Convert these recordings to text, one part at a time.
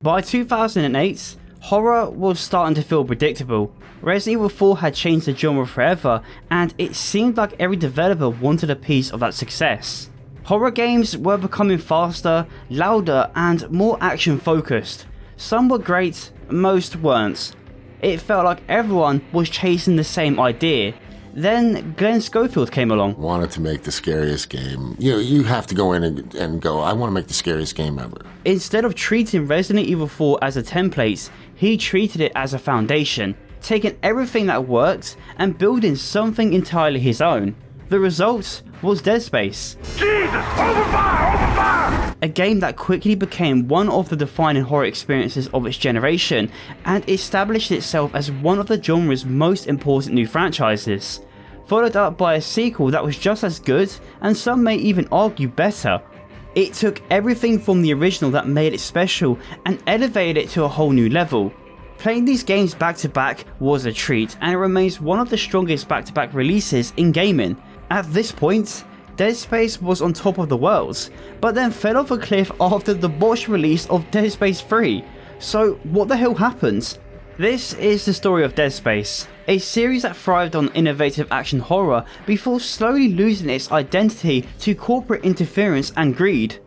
By 2008, horror was starting to feel predictable. Resident Evil 4 had changed the genre forever, and it seemed like every developer wanted a piece of that success. Horror games were becoming faster, louder, and more action focused. Some were great, most weren't. It felt like everyone was chasing the same idea. Then Glenn Schofield came along. Wanted to make the scariest game. You have to go in and go, I want to make the scariest game ever. Instead of treating Resident Evil 4 as a template, he treated it as a foundation, taking everything that worked and building something entirely his own. The result was Dead Space. Jesus! Open fire! Open fire! A game that quickly became one of the defining horror experiences of its generation and established itself as one of the genre's most important new franchises. Followed up by a sequel that was just as good, and some may even argue better. It took everything from the original that made it special and elevated it to a whole new level. Playing these games back to back was a treat, and it remains one of the strongest back to back releases in gaming. At this point, Dead Space was on top of the world, but then fell off a cliff after the botched release of Dead Space 3. So what the hell happened? This is the story of Dead Space, a series that thrived on innovative action horror before slowly losing its identity to corporate interference and greed.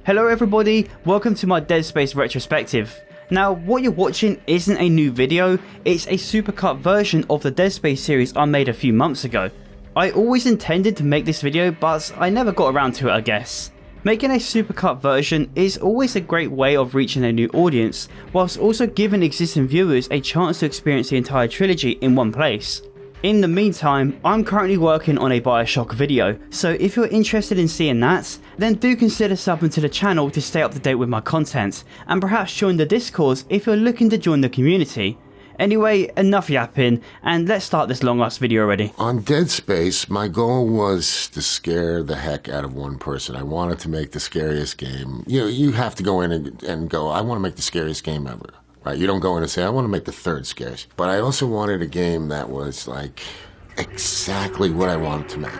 Hello everybody, welcome to my Dead Space retrospective. Now what you're watching isn't a new video, it's a supercut version of the Dead Space series I made a few months ago. I always intended to make this video, but I never got around to it, I guess. Making a supercut version is always a great way of reaching a new audience, whilst also giving existing viewers a chance to experience the entire trilogy in one place. In the meantime, I'm currently working on a Bioshock video, so if you're interested in seeing that, then do consider subbing to the channel to stay up to date with my content, and perhaps join the Discord if you're looking to join the community. Anyway, enough yapping, and let's start this long ass video already. On Dead Space, my goal was to scare the heck out of one person. I wanted to make the scariest game. You have to go in and go, I want to make the scariest game ever. Right? You don't go in and say, I want to make the third scariest. But I also wanted a game that was like exactly what I wanted to make.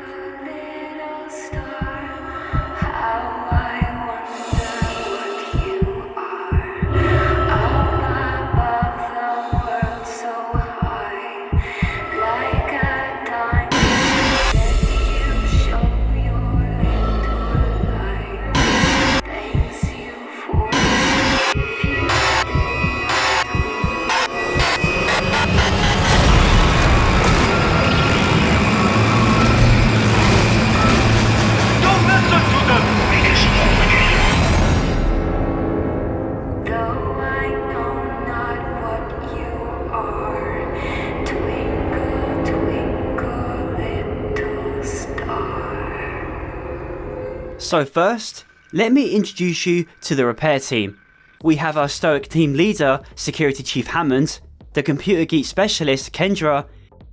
So first, let me introduce you to the repair team. We have our stoic team leader, Security Chief Hammond, the computer geek specialist, Kendra.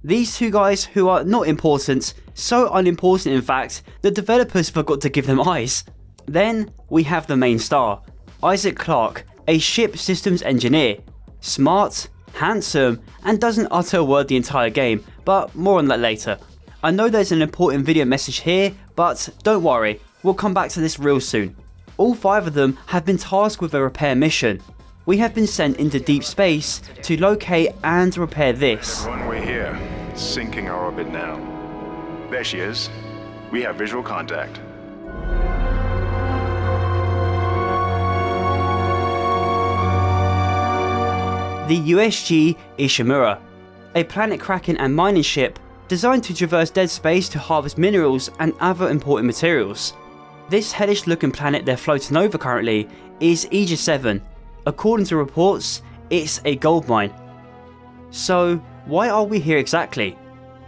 These two guys who are not important, so unimportant in fact, the developers forgot to give them eyes. Then we have the main star, Isaac Clarke, a ship systems engineer. Smart, handsome, and doesn't utter a word the entire game, but more on that later. I know there's an important video message here, but don't worry. We'll come back to this real soon. All 5 of them have been tasked with a repair mission. We have been sent into deep space to locate and repair this. Runway here. Sinking our orbit now. There she is. We have visual contact. The USG Ishimura, a planet-cracking and mining ship designed to traverse dead space to harvest minerals and other important materials. This hellish looking planet they're floating over currently is Aegis 7. According to reports, it's a gold mine. So why are we here exactly?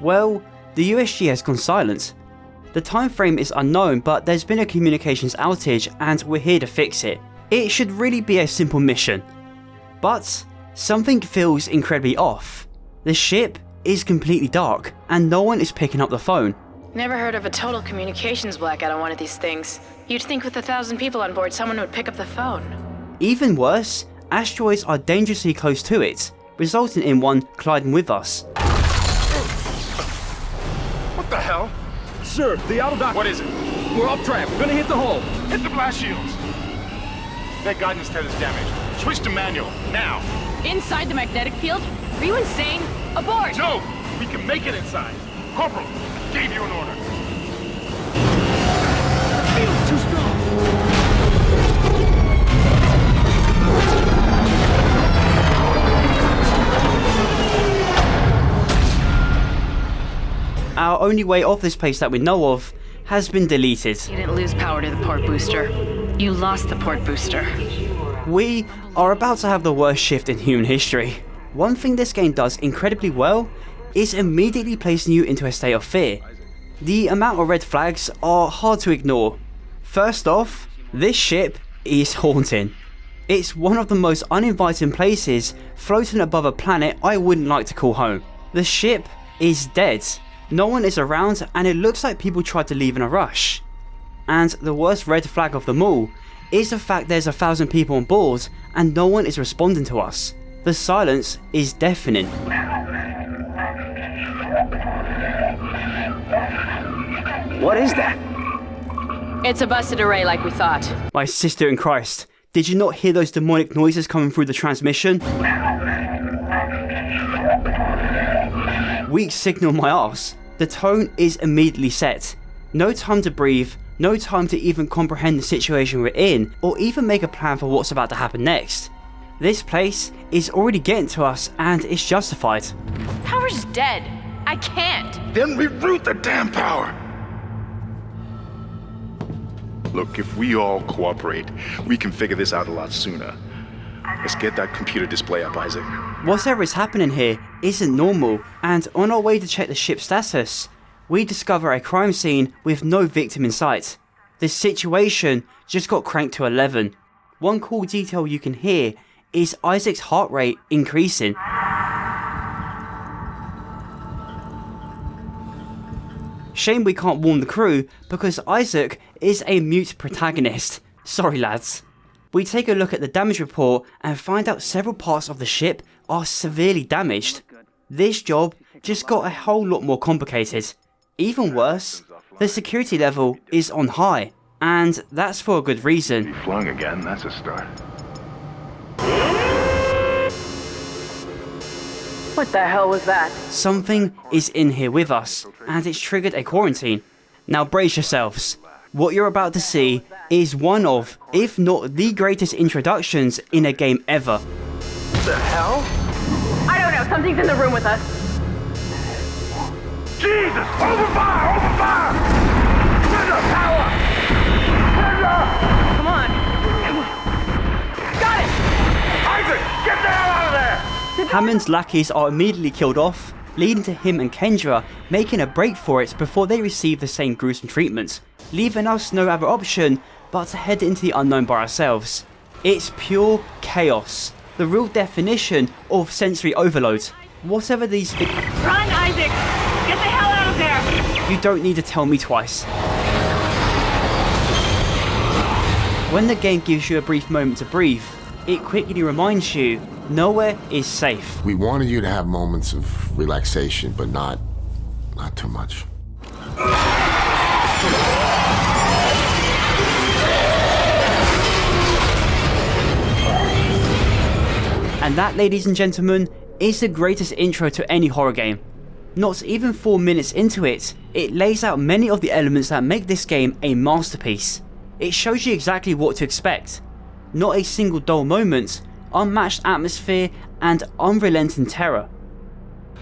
Well, the USG has gone silent. The time frame is unknown, but there's been a communications outage and we're here to fix it. It should really be a simple mission. But something feels incredibly off. The ship is completely dark and no one is picking up the phone. Never heard of a total communications blackout on one of these things. You'd think with 1,000 people on board, someone would pick up the phone. Even worse, asteroids are dangerously close to it, resulting in one colliding with us. What the hell? Sir, the auto dock. What is it? We're off track. We're gonna hit the hull. Hit the blast shields. Their guidance tether's damaged. Switch to manual, now. Inside the magnetic field? Are you insane? Abort! No! We can make it inside. Corporal, gave you an order. The field's too strong. Our only way off this place that we know of has been deleted. You didn't lose power to the port booster. You lost the port booster. We are about to have the worst shift in human history. One thing this game does incredibly well is immediately placing you into a state of fear. The amount of red flags are hard to ignore. First off, this ship is haunting. It's one of the most uninviting places floating above a planet I wouldn't like to call home. The ship is dead. No one is around and it looks like people tried to leave in a rush. And the worst red flag of them all is the fact there's 1,000 people on board and no one is responding to us. The silence is deafening. What is that? It's a busted array like we thought. My sister in Christ, did you not hear those demonic noises coming through the transmission? Weak signal my arse. The tone is immediately set. No time to breathe, no time to even comprehend the situation we're in, or even make a plan for what's about to happen next. This place is already getting to us and it's justified. Power's dead. I can't. Then reroute the damn power. Look, if we all cooperate, we can figure this out a lot sooner. Let's get that computer display up, Isaac. Whatever is happening here isn't normal, and on our way to check the ship's status, we discover a crime scene with no victim in sight. The situation just got cranked to 11. One cool detail you can hear is Isaac's heart rate increasing. Shame we can't warn the crew because Isaac is a mute protagonist. Sorry lads. We take a look at the damage report and find out several parts of the ship are severely damaged. This job just got a whole lot more complicated. Even worse, the security level is on high, and that's for a good reason. Be flung again, that's a start. What the hell was that? Something is in here with us, and it's triggered a quarantine. Now brace yourselves. What you're about to see is one of, if not the greatest introductions in a game ever. The hell? I don't know. Something's in the room with us. Jesus! Open fire! Open fire! Tender! Power! Tender! Come on. Got it! Isaac! Get the hell out of there! Hammond's lackeys are immediately killed off, leading to him and Kendra making a break for it before they receive the same gruesome treatment, leaving us no other option but to head into the unknown by ourselves. It's pure chaos, the real definition of sensory overload. Whatever these things... Run, Isaac! Get the hell out of there! You don't need to tell me twice. When the game gives you a brief moment to breathe, it quickly reminds you nowhere is safe. We wanted you to have moments of relaxation, but not too much. And that, ladies and gentlemen, is the greatest intro to any horror game. Not even 4 minutes into it, it lays out many of the elements that make this game a masterpiece. It shows you exactly what to expect. Not a single dull moment, unmatched atmosphere, and unrelenting terror.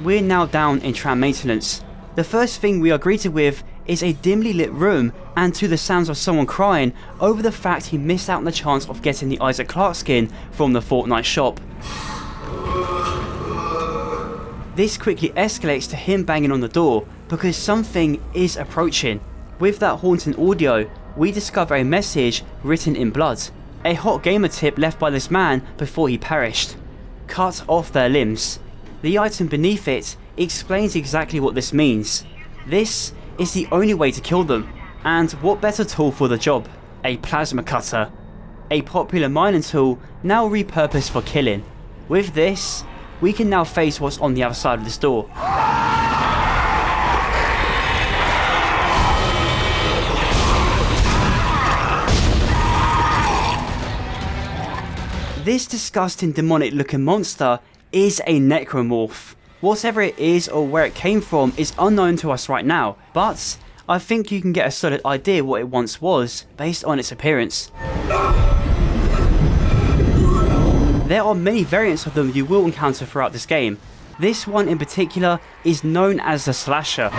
We're now down in tram maintenance. The first thing we are greeted with is a dimly lit room and to the sounds of someone crying over the fact he missed out on the chance of getting the Isaac Clarke skin from the Fortnite shop. This quickly escalates to him banging on the door because something is approaching. With that haunting audio, we discover a message written in blood. A hot gamer tip left by this man before he perished. Cut off their limbs. The item beneath it explains exactly what this means. This is the only way to kill them. And what better tool for the job? A plasma cutter. A popular mining tool now repurposed for killing. With this, we can now face what's on the other side of this door. This disgusting demonic looking monster is a necromorph. Whatever it is or where it came from is unknown to us right now, but I think you can get a solid idea what it once was based on its appearance. There are many variants of them you will encounter throughout this game. This one in particular is known as the Slasher.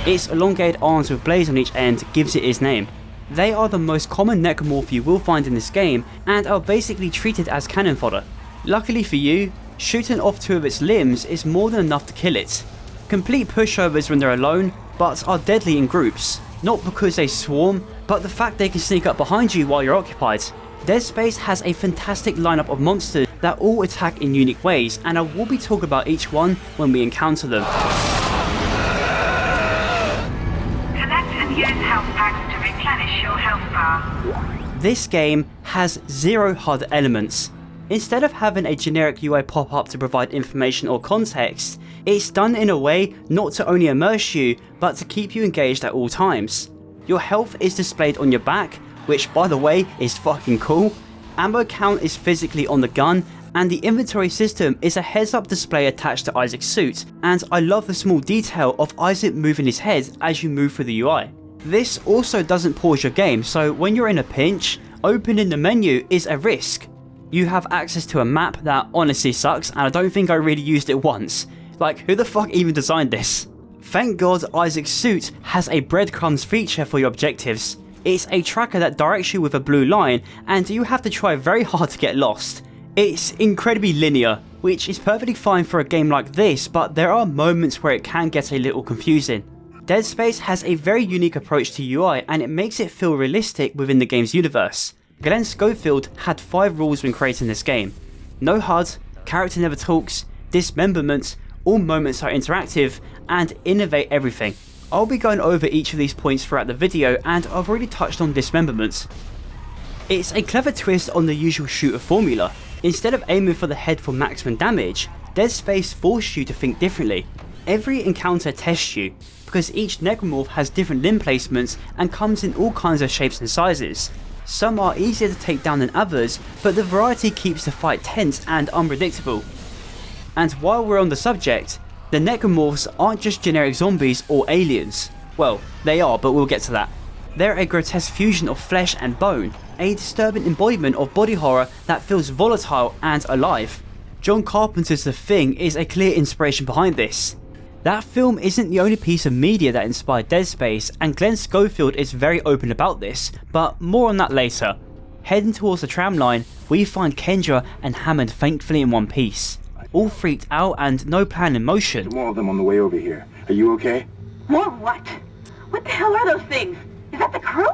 Its elongated arms with blades on each end gives it its name. They are the most common necromorph you will find in this game and are basically treated as cannon fodder. Luckily for you, shooting off 2 of its limbs is more than enough to kill it. Complete pushovers when they're alone, but are deadly in groups. Not because they swarm, but the fact they can sneak up behind you while you're occupied. Dead Space has a fantastic lineup of monsters that all attack in unique ways, and I will be talking about each one when we encounter them. Collect and use health packs to replenish your health bar. This game has 0 HUD elements. Instead of having a generic UI pop up to provide information or context, it's done in a way not to only immerse you, but to keep you engaged at all times. Your health is displayed on your back, which by the way is fucking cool. Ammo count is physically on the gun, and the inventory system is a heads up display attached to Isaac's suit, and I love the small detail of Isaac moving his head as you move through the UI. This also doesn't pause your game, so when you're in a pinch, opening the menu is a risk. You have access to a map that honestly sucks, and I don't think I really used it once. Like, who the fuck even designed this? Thank God Isaac's suit has a breadcrumbs feature for your objectives. It's a tracker that directs you with a blue line, and you have to try very hard to get lost. It's incredibly linear, which is perfectly fine for a game like this, but there are moments where it can get a little confusing. Dead Space has a very unique approach to UI, and it makes it feel realistic within the game's universe. Glenn Schofield had 5 rules when creating this game. No HUD, character never talks, dismemberment, all moments are interactive, and innovate everything. I'll be going over each of these points throughout the video, and I've already touched on dismemberment. It's a clever twist on the usual shooter formula. Instead of aiming for the head for maximum damage, Dead Space forces you to think differently. Every encounter tests you, because each necromorph has different limb placements and comes in all kinds of shapes and sizes. Some are easier to take down than others, but the variety keeps the fight tense and unpredictable. And while we're on the subject, the necromorphs aren't just generic zombies or aliens. Well, they are, but we'll get to that. They're a grotesque fusion of flesh and bone, a disturbing embodiment of body horror that feels volatile and alive. John Carpenter's The Thing is a clear inspiration behind this. That film isn't the only piece of media that inspired Dead Space, and Glenn Schofield is very open about this, but more on that later. Heading towards the tram line, we find Kendra and Hammond thankfully in one piece. All freaked out and no plan in motion. There's more of them on the way over here. Are you okay? More what? What the hell are those things? Is that the crew?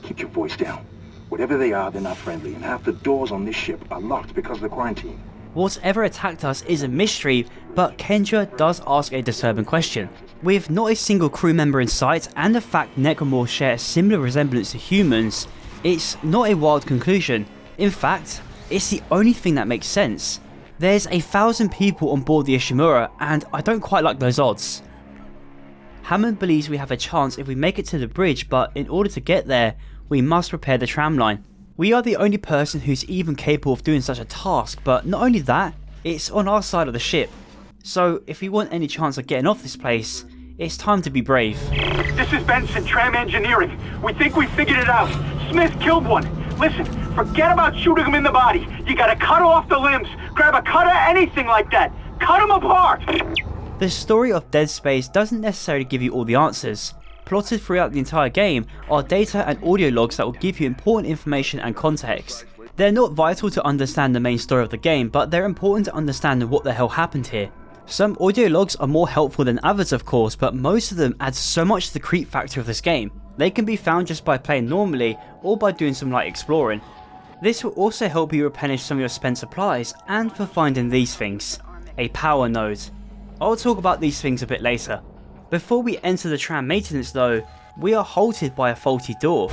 Keep your voice down. Whatever they are, they're not friendly, and half the doors on this ship are locked because of the quarantine. Whatever attacked us is a mystery, but Kendra does ask a disturbing question. With not a single crew member in sight and the fact necromorphs share a similar resemblance to humans, it's not a wild conclusion. In fact, it's the only thing that makes sense. There's 1,000 people on board the Ishimura, and I don't quite like those odds. Hammond believes we have a chance if we make it to the bridge, but in order to get there, we must repair the tram line. We are the only person who's even capable of doing such a task, but not only that, it's on our side of the ship. So if we want any chance of getting off this place, it's time to be brave. This is Benson, Tram Engineering. We think we figured it out. Smith killed one. Listen, forget about shooting him in the body. You gotta cut off the limbs. Grab a cutter, anything like that. Cut him apart. The story of Dead Space doesn't necessarily give you all the answers. Plotted throughout the entire game are data and audio logs that will give you important information and context. They're not vital to understand the main story of the game, but they're important to understand what the hell happened here. Some audio logs are more helpful than others of course, but most of them add so much to the creep factor of this game. They can be found just by playing normally or by doing some light exploring. This will also help you replenish some of your spent supplies and for finding these things. A power node. I'll talk about these things a bit later. Before we enter the tram maintenance though, we are halted by a faulty door.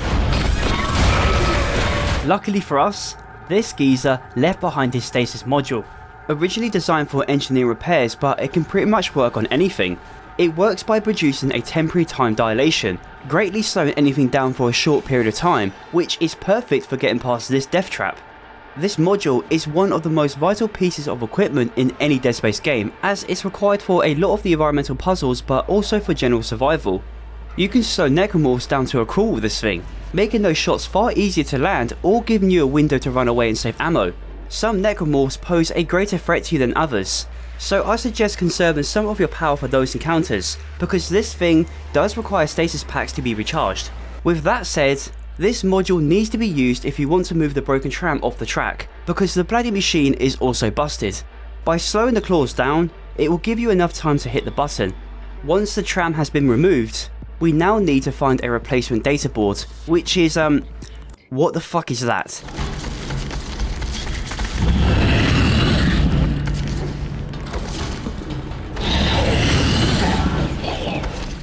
Luckily for us, this geezer left behind his stasis module. Originally designed for engineering repairs, but it can pretty much work on anything. It works by producing a temporary time dilation, greatly slowing anything down for a short period of time, which is perfect for getting past this death trap. This module is one of the most vital pieces of equipment in any Dead Space game, as it's required for a lot of the environmental puzzles but also for general survival. You can slow necromorphs down to a crawl with this thing, making those shots far easier to land or giving you a window to run away and save ammo. Some necromorphs pose a greater threat to you than others, so I suggest conserving some of your power for those encounters, because this thing does require stasis packs to be recharged. With that said, this module needs to be used if you want to move the broken tram off the track, because the bloody machine is also busted. By slowing the claws down, it will give you enough time to hit the button. Once the tram has been removed, we now need to find a replacement data board, which is what the fuck is that?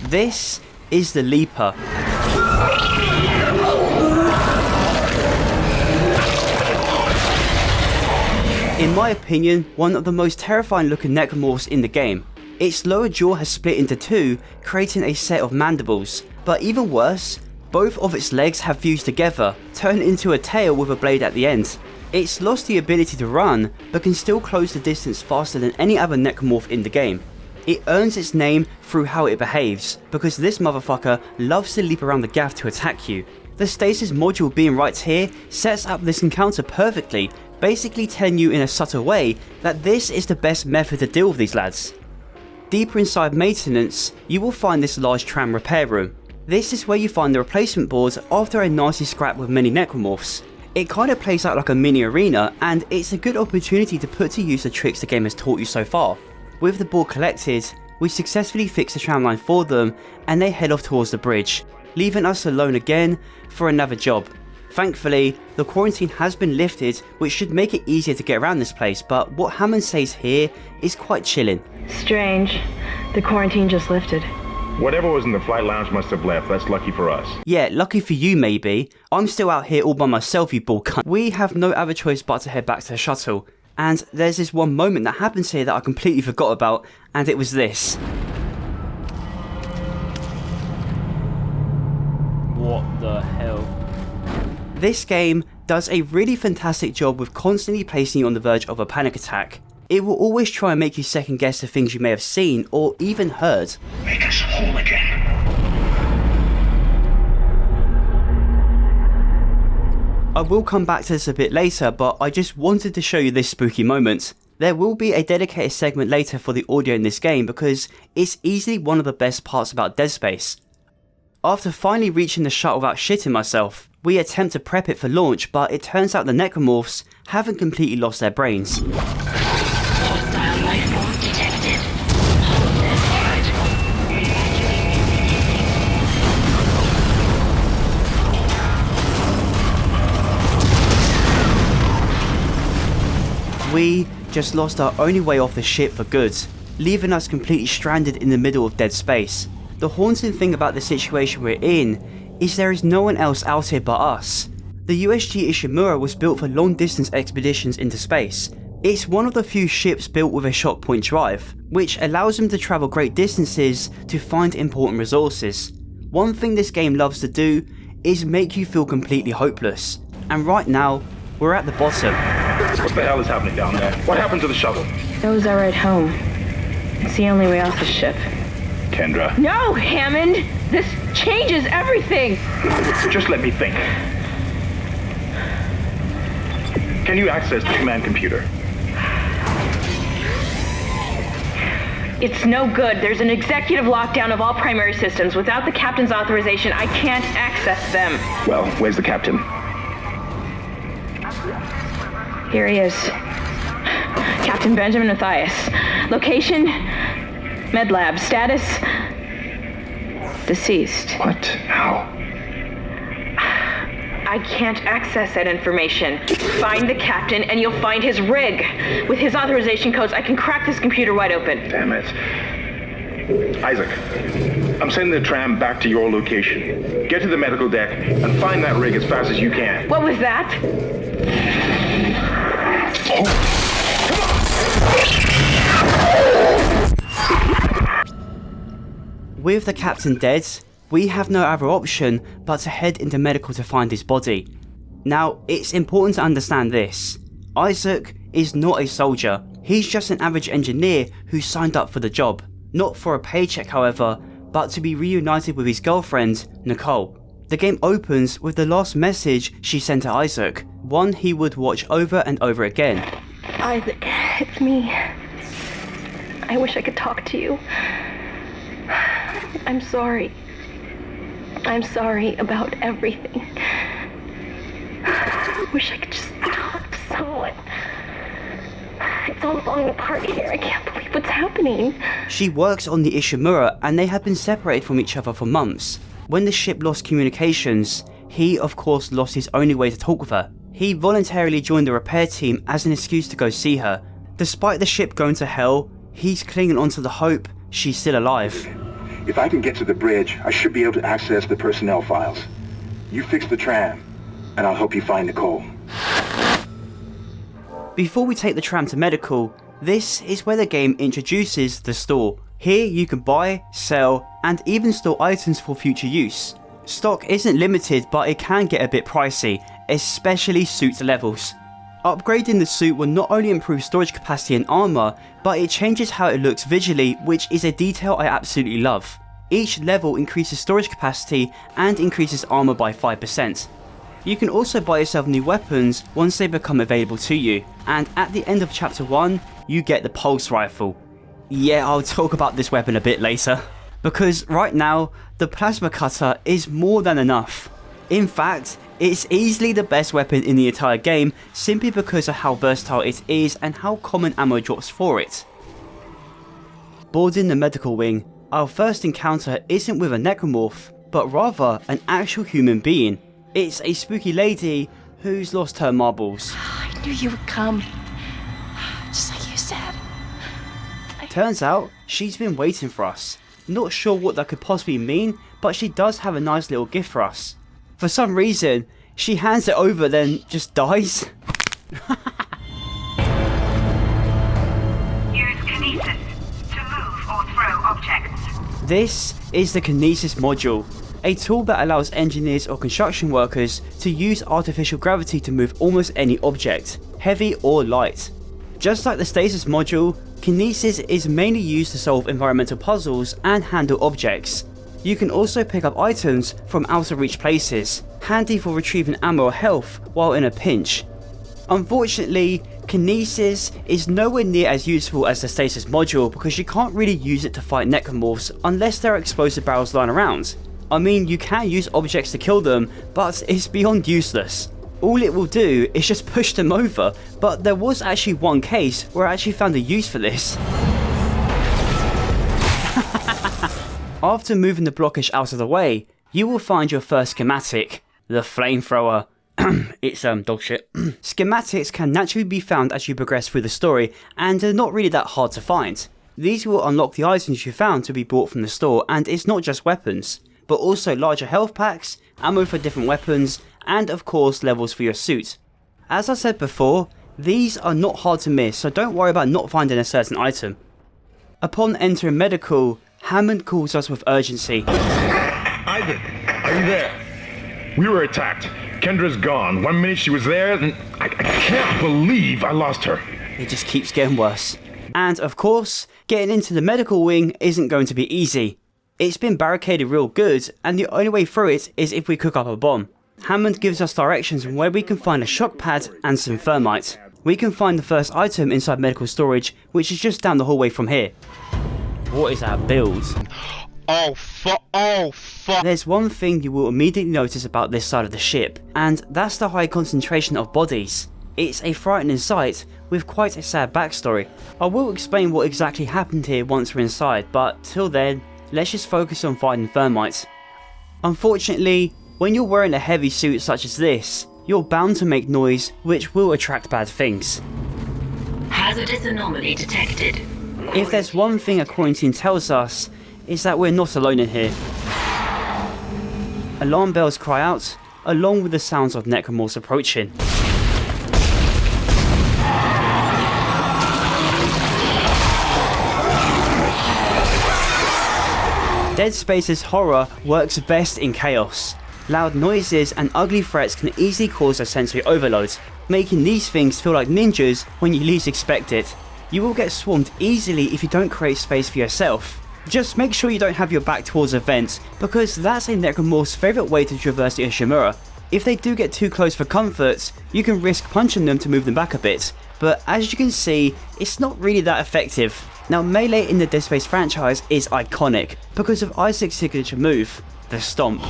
This is the Leaper. In my opinion, one of the most terrifying looking necromorphs in the game. Its lower jaw has split into two, creating a set of mandibles, but even worse, both of its legs have fused together, turning into a tail with a blade at the end. It's lost the ability to run, but can still close the distance faster than any other necromorph in the game. It earns its name through how it behaves, because this motherfucker loves to leap around the gaff to attack you. The stasis module being right here sets up this encounter perfectly, basically telling you in a subtle way that this is the best method to deal with these lads. Deeper inside maintenance, you will find this large tram repair room. This is where you find the replacement board after a nasty scrap with many necromorphs. It kinda plays out like a mini arena, and it's a good opportunity to put to use the tricks the game has taught you so far. With the board collected, we successfully fix the tramline for them, and they head off towards the bridge, leaving us alone again for another job. Thankfully, the quarantine has been lifted, which should make it easier to get around this place, but what Hammond says here is quite chilling. Strange. The quarantine just lifted. Whatever was in the flight lounge must have left. That's lucky for us. Yeah, lucky for you maybe. I'm still out here all by myself, you bull cunt. We have no other choice but to head back to the shuttle. And there's this one moment that happens here that I completely forgot about, and it was this. What the hell? This game does a really fantastic job with constantly placing you on the verge of a panic attack. It will always try and make you second guess the things you may have seen or even heard. Make us whole again. I will come back to this a bit later, but I just wanted to show you this spooky moment. There will be a dedicated segment later for the audio in this game because it's easily one of the best parts about Dead Space. After finally reaching the shuttle without shitting myself, we attempt to prep it for launch, but it turns out the necromorphs haven't completely lost their brains. We just lost our only way off the ship for good, leaving us completely stranded in the middle of dead space. The haunting thing about the situation we're in is there is no one else out here but us. The USG Ishimura was built for long distance expeditions into space. It's one of the few ships built with a shock point drive, which allows them to travel great distances to find important resources. One thing this game loves to do is make you feel completely hopeless, and right now, we're at the bottom. What the hell is happening down there? What happened to the shuttle? That was our ride home. It's the only way off the ship. Kendra. No, Hammond! This changes everything! Just let me think. Can you access the command computer? It's no good. There's an executive lockdown of all primary systems. Without the captain's authorization, I can't access them. Well, where's the captain? Here he is. Captain Benjamin Mathias. Location? Med lab. Status? Deceased. What? How? I can't access that information. Find the captain and you'll find his rig. With his authorization codes, I can crack this computer wide open. Damn it. Isaac, I'm sending the tram back to your location. Get to the medical deck and find that rig as fast as you can. What was that? With the captain dead, we have no other option but to head into medical to find his body. Now, it's important to understand this. Isaac is not a soldier, he's just an average engineer who signed up for the job. Not for a paycheck however, but to be reunited with his girlfriend, Nicole. The game opens with the last message she sent to Isaac, one he would watch over and over again. Isaac, it's me. I wish I could talk to you. I'm sorry. I'm sorry about everything. I wish I could just talk to someone. It's all falling apart here. I can't believe what's happening. She works on the Ishimura and they have been separated from each other for months. When the ship lost communications, he of course lost his only way to talk with her. He voluntarily joined the repair team as an excuse to go see her. Despite the ship going to hell, he's clinging onto the hope she's still alive. If I can get to the bridge, I should be able to access the personnel files. You fix the tram, and I'll help you find Nicole. Before we take the tram to medical, this is where the game introduces the store. Here you can buy, sell, and even store items for future use. Stock isn't limited, but it can get a bit pricey, especially suit levels. Upgrading the suit will not only improve storage capacity and armor, but it changes how it looks visually, which is a detail I absolutely love. Each level increases storage capacity and increases armor by 5%. You can also buy yourself new weapons once they become available to you, and at the end of chapter 1, you get the pulse rifle. Yeah, I'll talk about this weapon a bit later, because right now, the plasma cutter is more than enough. In fact, it's easily the best weapon in the entire game simply because of how versatile it is and how common ammo drops for it. Boarding the medical wing, our first encounter isn't with a necromorph, but rather an actual human being. It's a spooky lady who's lost her marbles. I knew you would come. Just like you said. Turns out, she's been waiting for us. Not sure what that could possibly mean, but she does have a nice little gift for us. For some reason, she hands it over then just dies. Use kinesis to move or throw objects. This is the kinesis module, a tool that allows engineers or construction workers to use artificial gravity to move almost any object, heavy or light. Just like the stasis module, kinesis is mainly used to solve environmental puzzles and handle objects. You can also pick up items from out of reach places, handy for retrieving ammo or health while in a pinch. Unfortunately, kinesis is nowhere near as useful as the stasis module because you can't really use it to fight necromorphs unless there are explosive barrels lying around. I mean, you can use objects to kill them, but it's beyond useless. All it will do is just push them over, but there was actually one case where I actually found a use for this. After moving the blockage out of the way, you will find your first schematic, the flamethrower. It's dog shit. Schematics can naturally be found as you progress through the story and are not really that hard to find. These will unlock the items you found to be bought from the store, and it's not just weapons, but also larger health packs, ammo for different weapons, and of course levels for your suit. As I said before, these are not hard to miss, so don't worry about not finding a certain item. Upon entering medical, Hammond calls us with urgency. Isaac, are you there? We were attacked. Kendra's gone. 1 minute she was there, and I can't believe I lost her. It just keeps getting worse. And of course, getting into the medical wing isn't going to be easy. It's been barricaded real good, and the only way through it is if we cook up a bomb. Hammond gives us directions on where we can find a shock pad and some thermite. We can find the first item inside medical storage, which is just down the hallway from here. What is our build? Oh fuck. There's one thing you will immediately notice about this side of the ship, and that's the high concentration of bodies. It's a frightening sight with quite a sad backstory. I will explain what exactly happened here once we're inside, but till then, let's just focus on finding thermite. Unfortunately, when you're wearing a heavy suit such as this, you're bound to make noise which will attract bad things. Hazardous anomaly detected. If there's one thing a quarantine tells us, it's that we're not alone in here. Alarm bells cry out, along with the sounds of necromorphs approaching. Dead Space's horror works best in chaos. Loud noises and ugly threats can easily cause a sensory overload, making these things feel like ninjas when you least expect it. You will get swarmed easily if you don't create space for yourself. Just make sure you don't have your back towards a vent, because that's a necromorph's favourite way to traverse the Ishimura. If they do get too close for comfort, you can risk punching them to move them back a bit, but as you can see, it's not really that effective. Now, melee in the Dead Space franchise is iconic because of Isaac's signature move, the Stomp.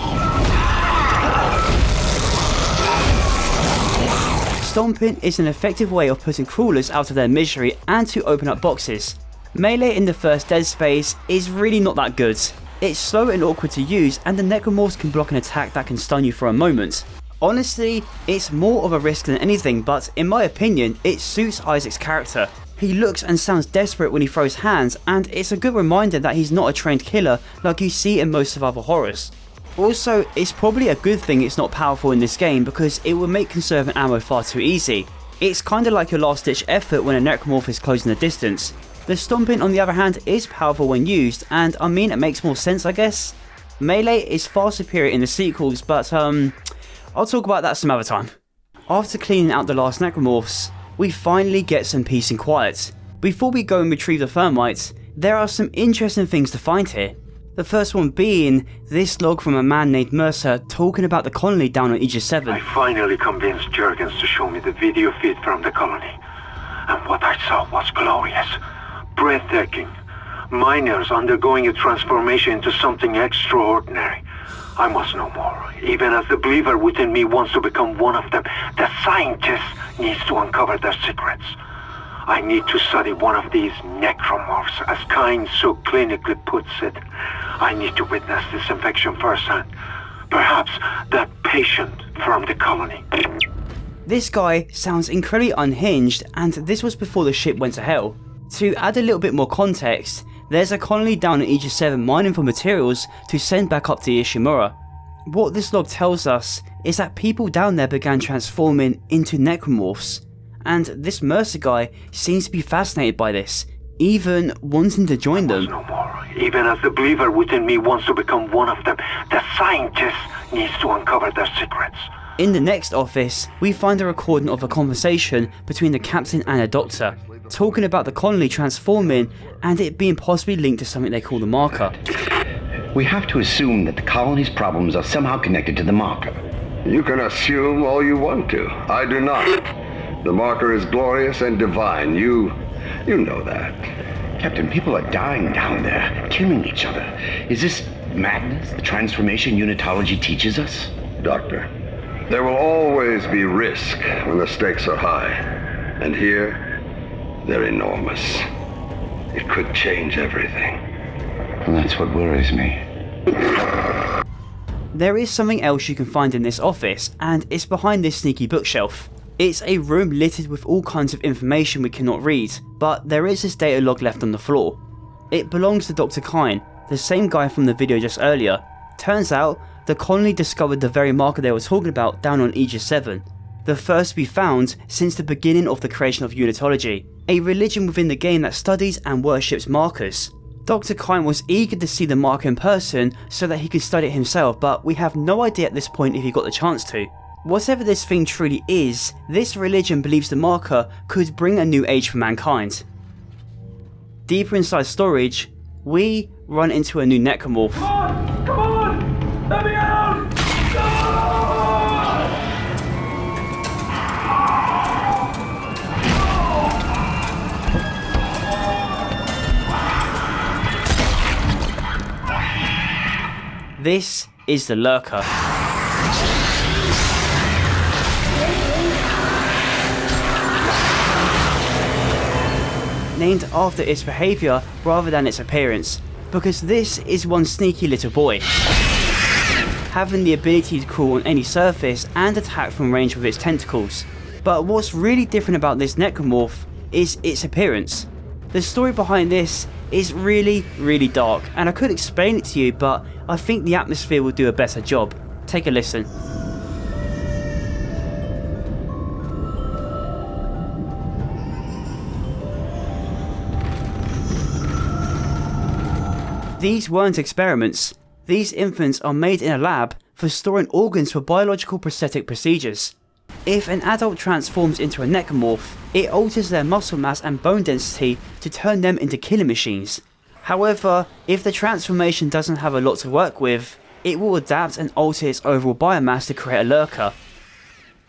Stomping is an effective way of putting crawlers out of their misery and to open up boxes. Melee in the first Dead Space is really not that good. It's slow and awkward to use, and the necromorphs can block an attack that can stun you for a moment. Honestly, it's more of a risk than anything, but in my opinion, it suits Isaac's character. He looks and sounds desperate when he throws hands, and it's a good reminder that he's not a trained killer like you see in most of other horrors. Also, it's probably a good thing it's not powerful in this game because it would make conserving ammo far too easy. It's kinda like your last ditch effort when a necromorph is closing the distance. The stomping on the other hand is powerful when used, and I mean it makes more sense I guess. Melee is far superior in the sequels, but I'll talk about that some other time. After cleaning out the last necromorphs, we finally get some peace and quiet. Before we go and retrieve the thermites, there are some interesting things to find here. The first one being this log from a man named Mercer talking about the colony down on Aegis 7. I finally convinced Jurgens to show me the video feed from the colony. And what I saw was glorious. Breathtaking. Miners undergoing a transformation into something extraordinary. I must know more. Even as the believer within me wants to become one of them, the scientist needs to uncover their secrets. I need to study one of these necromorphs, as Kyne so clinically puts it. I need to witness this infection firsthand. Perhaps that patient from the colony. This guy sounds incredibly unhinged, and this was before the ship went to hell. To add a little bit more context, there's a colony down at Aegis 7 mining for materials to send back up to Ishimura. What this log tells us is that people down there began transforming into necromorphs, and this Mercer guy seems to be fascinated by this, even wanting to join them. No more. Even as the believer within me wants to become one of them, the scientist needs to uncover their secrets. In the next office, we find a recording of a conversation between the captain and a doctor, talking about the colony transforming and it being possibly linked to something they call the marker. We have to assume that the colony's problems are somehow connected to the marker. You can assume all you want to. I do not. The marker is glorious and divine. You know that. Captain, people are dying down there, killing each other. Is this madness the transformation unitology teaches us? Doctor, there will always be risk when the stakes are high. And here, they're enormous. It could change everything. Well, that's what worries me. There is something else you can find in this office, and it's behind this sneaky bookshelf. It's a room littered with all kinds of information we cannot read, but there is this data log left on the floor. It belongs to Dr. Kyne, the same guy from the video just earlier. Turns out, the colony discovered the very marker they were talking about down on Aegis 7. The first to be found since the beginning of the creation of unitology, a religion within the game that studies and worships markers. Dr. Kyne was eager to see the marker in person so that he could study it himself, but we have no idea at this point if he got the chance to. Whatever this thing truly is, this religion believes the marker could bring a new age for mankind. Deeper inside storage, we run into a new necromorph. Come on! Come on! Let me out! This is the Lurker. Named after its behaviour rather than its appearance, because this is one sneaky little boy, having the ability to crawl on any surface and attack from range with its tentacles. But what's really different about this necromorph is its appearance. The story behind this is really dark, and I could explain it to you, but I think the atmosphere will do a better job. Take a listen. These weren't experiments. These infants are made in a lab for storing organs for biological prosthetic procedures. If an adult transforms into a necromorph, it alters their muscle mass and bone density to turn them into killing machines. However, if the transformation doesn't have a lot to work with, it will adapt and alter its overall biomass to create a lurker.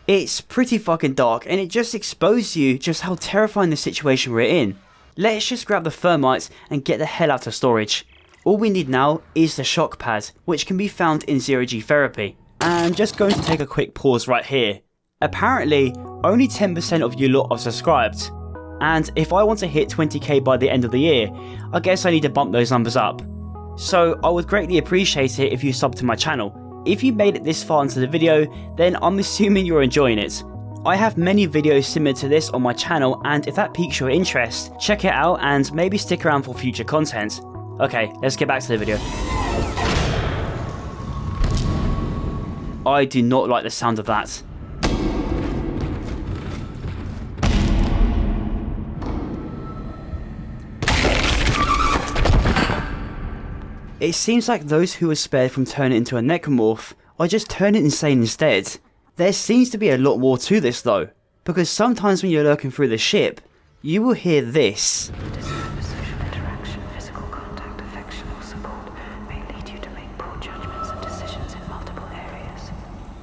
It's pretty fucking dark, and it just exposes you just how terrifying the situation we're in. Let's just grab the thermites and get the hell out of storage. All we need now is the shock pad, which can be found in zero-G therapy. And I'm just going to take a quick pause right here. Apparently, only 10% of you lot are subscribed. And if I want to hit 20k by the end of the year, I guess I need to bump those numbers up. So I would greatly appreciate it if you sub to my channel. If you made it this far into the video, then I'm assuming you're enjoying it. I have many videos similar to this on my channel, and if that piques your interest, check it out and maybe stick around for future content. Okay, let's get back to the video. I do not like the sound of that. It seems like those who were spared from turning into a necromorph are just turning insane instead. There seems to be a lot more to this though, because sometimes when you're lurking through the ship, you will hear this. Social interaction, physical contact, affectional support may lead you to make poor judgments and decisions in multiple areas.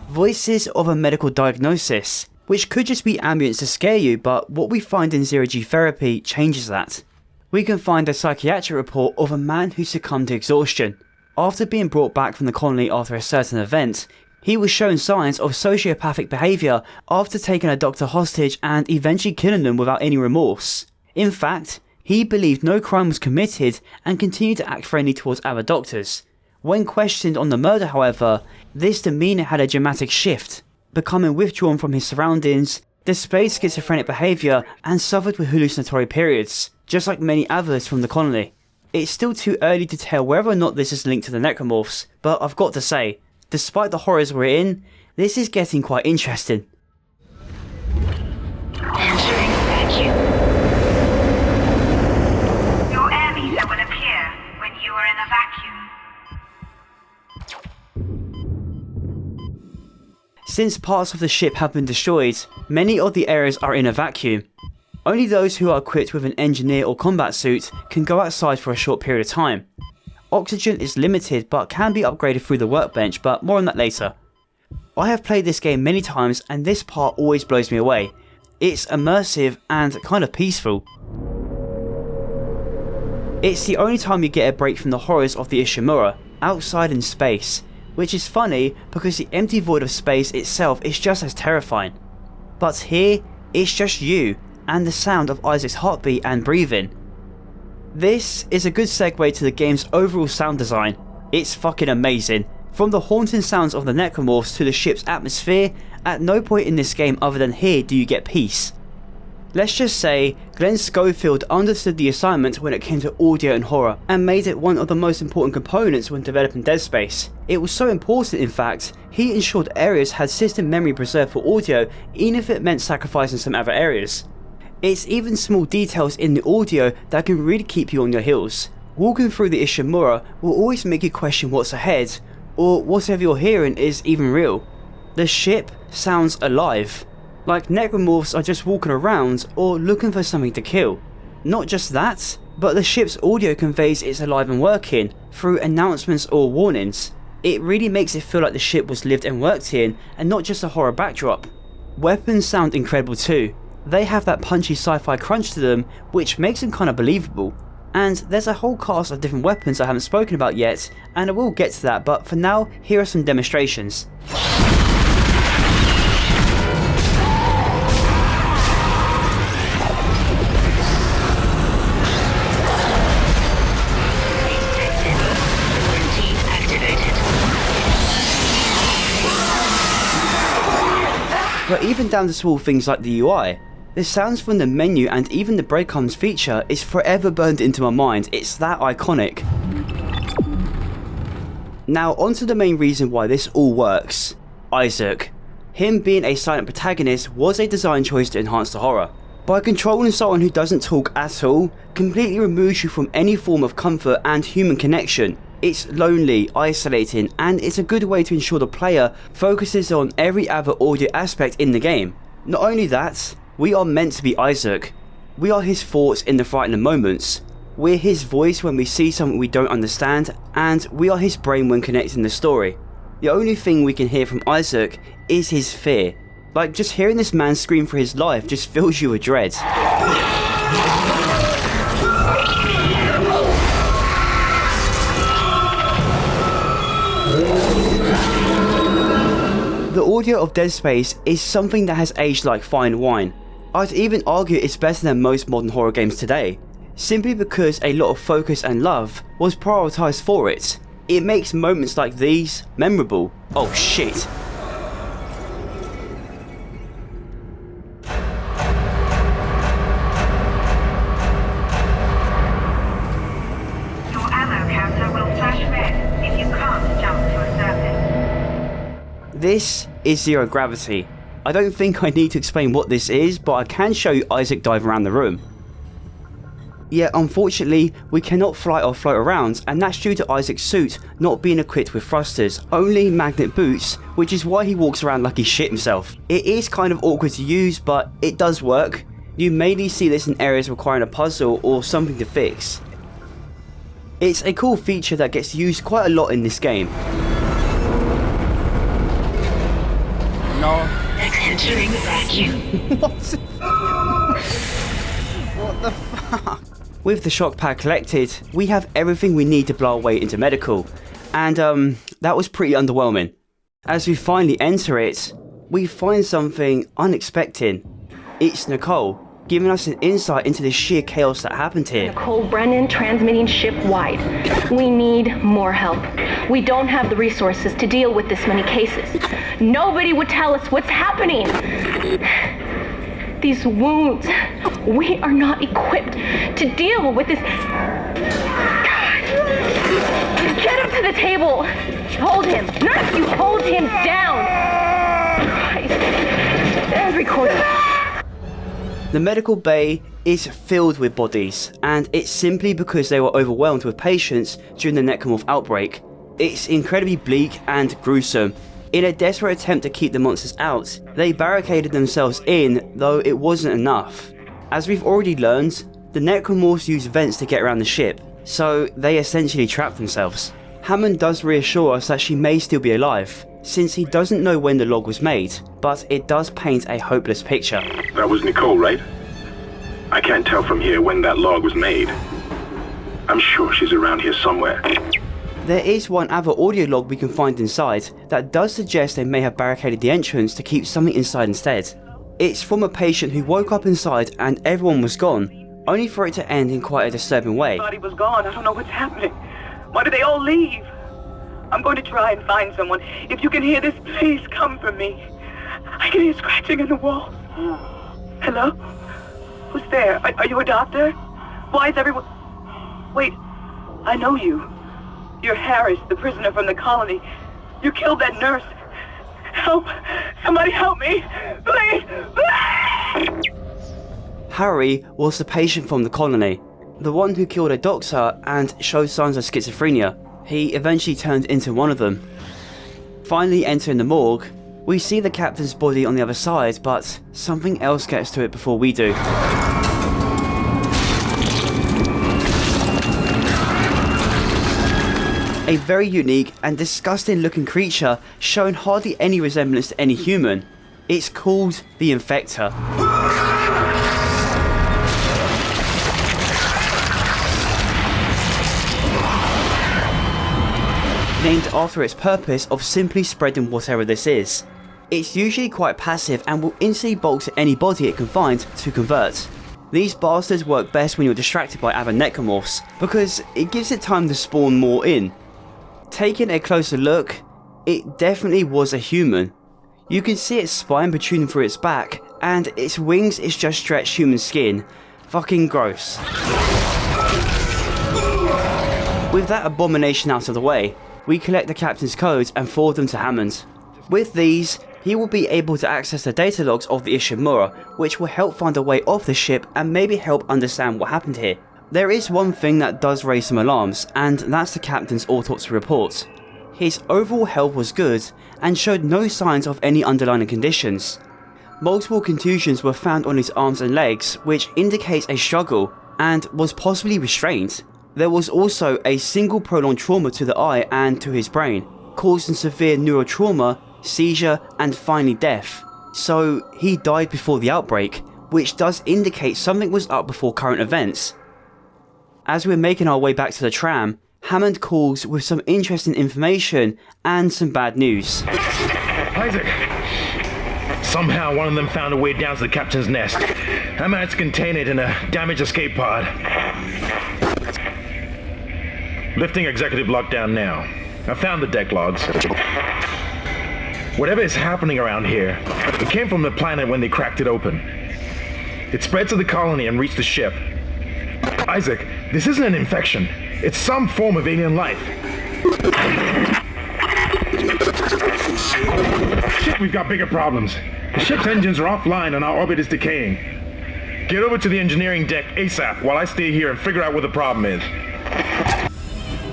Voices of a medical diagnosis, which could just be ambience to scare you, but what we find in zero-G therapy changes that. We can find a psychiatric report of a man who succumbed to exhaustion. After being brought back from the colony after a certain event, he was shown signs of sociopathic behaviour after taking a doctor hostage and eventually killing them without any remorse. In fact, he believed no crime was committed and continued to act friendly towards other doctors. When questioned on the murder, however, this demeanour had a dramatic shift, becoming withdrawn from his surroundings, displayed schizophrenic behaviour and suffered with hallucinatory periods, just like many others from the colony. It's still too early to tell whether or not this is linked to the necromorphs, but I've got to say, despite the horrors we're in, this is getting quite interesting. Entering vacuum. Your air meter will appear when you are in a vacuum. Since parts of the ship have been destroyed, many of the areas are in a vacuum. Only those who are equipped with an engineer or combat suit can go outside for a short period of time. Oxygen is limited but can be upgraded through the workbench, but more on that later. I have played this game many times and this part always blows me away. It's immersive and kind of peaceful. It's the only time you get a break from the horrors of the Ishimura, outside in space, which is funny because the empty void of space itself is just as terrifying. But here, it's just you, and the sound of Isaac's heartbeat and breathing. This is a good segue to the game's overall sound design. It's fucking amazing. From the haunting sounds of the necromorphs to the ship's atmosphere, at no point in this game other than here do you get peace. Let's just say, Glenn Schofield understood the assignment when it came to audio and horror, and made it one of the most important components when developing Dead Space. It was so important, in fact, he ensured areas had system memory preserved for audio, even if it meant sacrificing some other areas. It's even small details in the audio that can really keep you on your heels. Walking through the Ishimura will always make you question what's ahead, or whatever you're hearing is even real. The ship sounds alive, like necromorphs are just walking around or looking for something to kill. Not just that, but the ship's audio conveys it's alive and working through announcements or warnings. It really makes it feel like the ship was lived and worked in and not just a horror backdrop. Weapons sound incredible too. They have that punchy sci-fi crunch to them, which makes them kind of believable. And there's a whole cast of different weapons I haven't spoken about yet, and I will get to that, but for now, here are some demonstrations. But even down to small things like the UI, the sounds from the menu and even the breadcrumbs feature is forever burned into my mind. It's that iconic. Now onto the main reason why this all works. Isaac. Him being a silent protagonist was a design choice to enhance the horror. By controlling someone who doesn't talk at all, completely removes you from any form of comfort and human connection. It's lonely, isolating, and it's a good way to ensure the player focuses on every other audio aspect in the game. Not only that, we are meant to be Isaac. We are his thoughts in the frightening moments. We're his voice when we see something we don't understand, and we are his brain when connecting the story. The only thing we can hear from Isaac is his fear. Like, just hearing this man scream for his life just fills you with dread. The audio of Dead Space is something that has aged like fine wine. I'd even argue it's better than most modern horror games today, simply because a lot of focus and love was prioritised for it. It makes moments like these memorable. Oh shit. This is Zero Gravity. I don't think I need to explain what this is, but I can show you Isaac dive around the room. Yet unfortunately, we cannot fly or float around, and that's due to Isaac's suit not being equipped with thrusters, only magnet boots, which is why he walks around like he shit himself. It is kind of awkward to use, but it does work. You mainly see this in areas requiring a puzzle or something to fix. It's a cool feature that gets used quite a lot in this game. No. Entering vacuum. What the fuck? With the shock pad collected, we have everything we need to blow our way into medical. And that was pretty underwhelming. As we finally enter it, we find something unexpected. It's Nicole, giving us an insight into the sheer chaos that happened here. Nicole Brennan transmitting ship-wide. We need more help. We don't have the resources to deal with this many cases. Nobody would tell us what's happening. These wounds, we are not equipped to deal with this. Get him to the table. Hold him. Not you, hold him down. Christ. And record him. The medical bay is filled with bodies, and it's simply because they were overwhelmed with patients during the necromorph outbreak. It's incredibly bleak and gruesome. In a desperate attempt to keep the monsters out, they barricaded themselves in, though it wasn't enough. As we've already learned, the necromorphs use vents to get around the ship, so they essentially trap themselves. Hammond does reassure us that she may still be alive, since he doesn't know when the log was made, but it does paint a hopeless picture. That was Nicole, right? I can't tell from here when that log was made. I'm sure she's around here somewhere. There is one other audio log we can find inside that does suggest they may have barricaded the entrance to keep something inside instead. It's from a patient who woke up inside and everyone was gone, only for it to end in quite a disturbing way. Everybody was gone. I don't know what's happening. Why did they all leave? I'm going to try and find someone. If you can hear this, please come for me. I can hear scratching in the wall. Hello? Who's there? Are you a doctor? Why is everyone... Wait, I know you. You're Harris, the prisoner from the colony. You killed that nurse. Help! Somebody help me! Please! Please! Harry was the patient from the colony, the one who killed a doctor and showed signs of schizophrenia. He eventually turned into one of them. Finally entering the morgue, we see the captain's body on the other side, but something else gets to it before we do. A very unique and disgusting looking creature showing hardly any resemblance to any human. It's called the Infector. Named after its purpose of simply spreading whatever this is. It's usually quite passive and will instantly bulk to any body it can find to convert. These bastards work best when you're distracted by other necromorphs, because it gives it time to spawn more in. Taking a closer look, it definitely was a human. You can see its spine protruding through its back, and its wings is just stretched human skin. Fucking gross. With that abomination out of the way, we collect the captain's codes and forward them to Hammond. With these, he will be able to access the data logs of the Ishimura, which will help find a way off the ship and maybe help understand what happened here. There is one thing that does raise some alarms, and that's the captain's autopsy report. His overall health was good and showed no signs of any underlying conditions. Multiple contusions were found on his arms and legs, which indicates a struggle and was possibly restrained. There was also a single prolonged trauma to the eye and to his brain, causing severe neurotrauma, seizure, and finally death. So he died before the outbreak, which does indicate something was up before current events. As we're making our way back to the tram, Hammond calls with some interesting information and some bad news. Isaac! Somehow one of them found a way down to the captain's nest. I managed to contain it in a damaged escape pod. Lifting executive lockdown now. I found the deck logs. Whatever is happening around here, it came from the planet when they cracked it open. It spread to the colony and reached the ship. Isaac, this isn't an infection. It's some form of alien life. Shit, we've got bigger problems. The ship's engines are offline and our orbit is decaying. Get over to the engineering deck ASAP while I stay here and figure out what the problem is.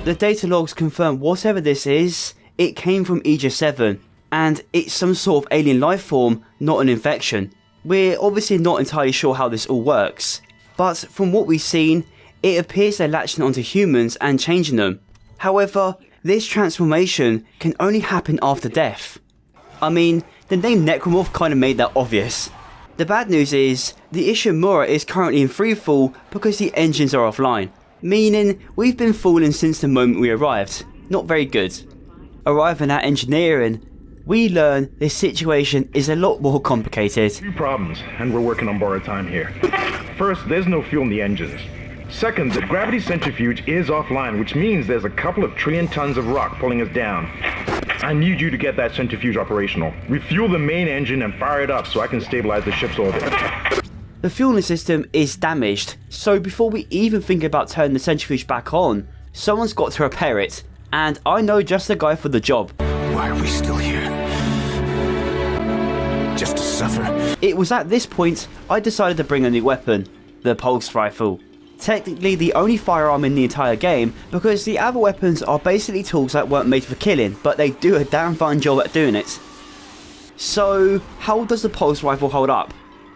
The data logs confirm whatever this is, it came from Aegis 7, and it's some sort of alien life form, not an infection. We're obviously not entirely sure how this all works, but from what we've seen, it appears they're latching onto humans and changing them. However, this transformation can only happen after death. I mean, the name Necromorph kinda made that obvious. The bad news is, the Ishimura is currently in freefall because the engines are offline, meaning we've been falling since the moment we arrived. Not very good. Arriving at engineering, we learn this situation is a lot more complicated. Few problems, and we're working on borrowed time here. First, there's no fuel in the engines. Second, the gravity centrifuge is offline, which means there's a couple of trillion tons of rock pulling us down. I need you to get that centrifuge operational. Refuel the main engine and fire it up so I can stabilize the ship's orbit. The fueling system is damaged, so before we even think about turning the centrifuge back on, someone's got to repair it, and I know just the guy for the job. Why are we still here? Just to suffer? It was at this point I decided to bring a new weapon, the pulse rifle. Technically the only firearm in the entire game, because the other weapons are basically tools that weren't made for killing, but they do a damn fine job at doing it. So, how does the pulse rifle hold up?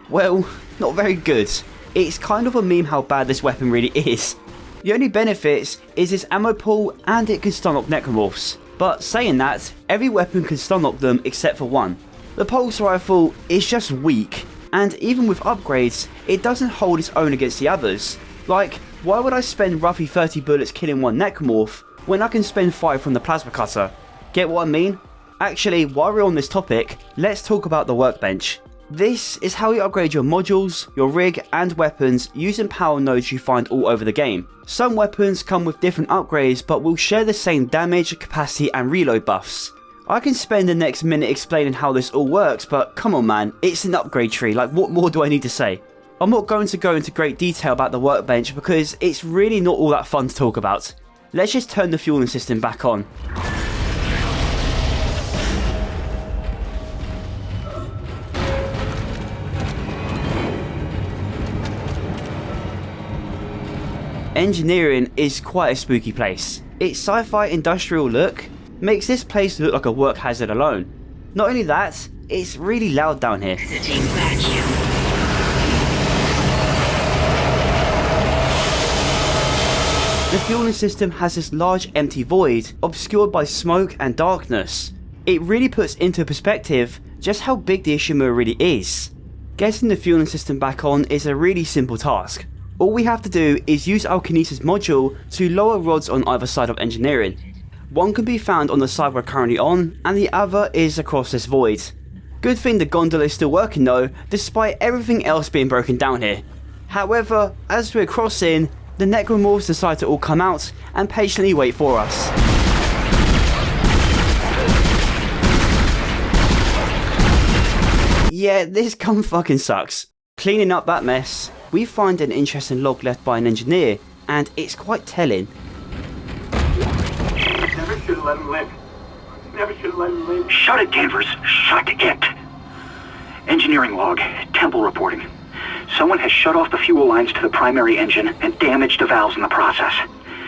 Well, not very good. It's kind of a meme how bad this weapon really is. The only benefits is its ammo pool and it can stun lock necromorphs. But saying that, every weapon can stun lock them except for one. The pulse rifle is just weak, and even with upgrades, it doesn't hold its own against the others. Like, why would I spend roughly 30 bullets killing one necromorph when I can spend 5 from the plasma cutter? Get what I mean? Actually, while we're on this topic, let's talk about the workbench. This is how you upgrade your modules, your rig and weapons using power nodes you find all over the game. Some weapons come with different upgrades but will share the same damage, capacity and reload buffs. I can spend the next minute explaining how this all works, but come on man, it's an upgrade tree, like what more do I need to say? I'm not going to go into great detail about the workbench because it's really not all that fun to talk about. Let's just turn the fueling system back on. Engineering is quite a spooky place. Its sci-fi industrial look makes this place look like a work hazard alone. Not only that, it's really loud down here. The fueling system has this large empty void, obscured by smoke and darkness. It really puts into perspective just how big the Ishimura really is. Getting the fueling system back on is a really simple task. All we have to do is use our kinesis module to lower rods on either side of engineering. One can be found on the side we're currently on, and the other is across this void. Good thing the gondola is still working though, despite everything else being broken down here. However, as we're crossing, the necromorphs decide to all come out and patiently wait for us. Yeah, this gun fucking sucks. Cleaning up that mess, we find an interesting log left by an engineer, and it's quite telling. Never should have let him live. Never should have let him live. Shut it, Danvers. Shut it. Engineering log. Temple reporting. Someone has shut off the fuel lines to the primary engine and damaged the valves in the process.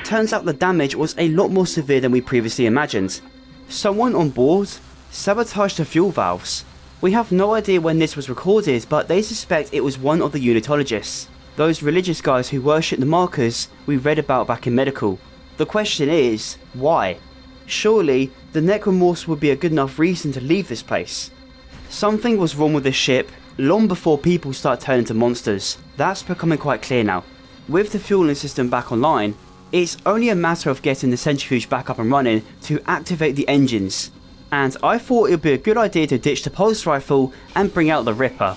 Turns out the damage was a lot more severe than we previously imagined. Someone on board sabotaged the fuel valves. We have no idea when this was recorded, but they suspect it was one of the unitologists. Those religious guys who worship the markers we read about back in medical. The question is, why? Surely, the necromorphs would be a good enough reason to leave this place. Something was wrong with the ship long before people start turning to monsters. That's becoming quite clear now. With the fueling system back online, it's only a matter of getting the centrifuge back up and running to activate the engines. And I thought it would be a good idea to ditch the pulse rifle and bring out the Ripper.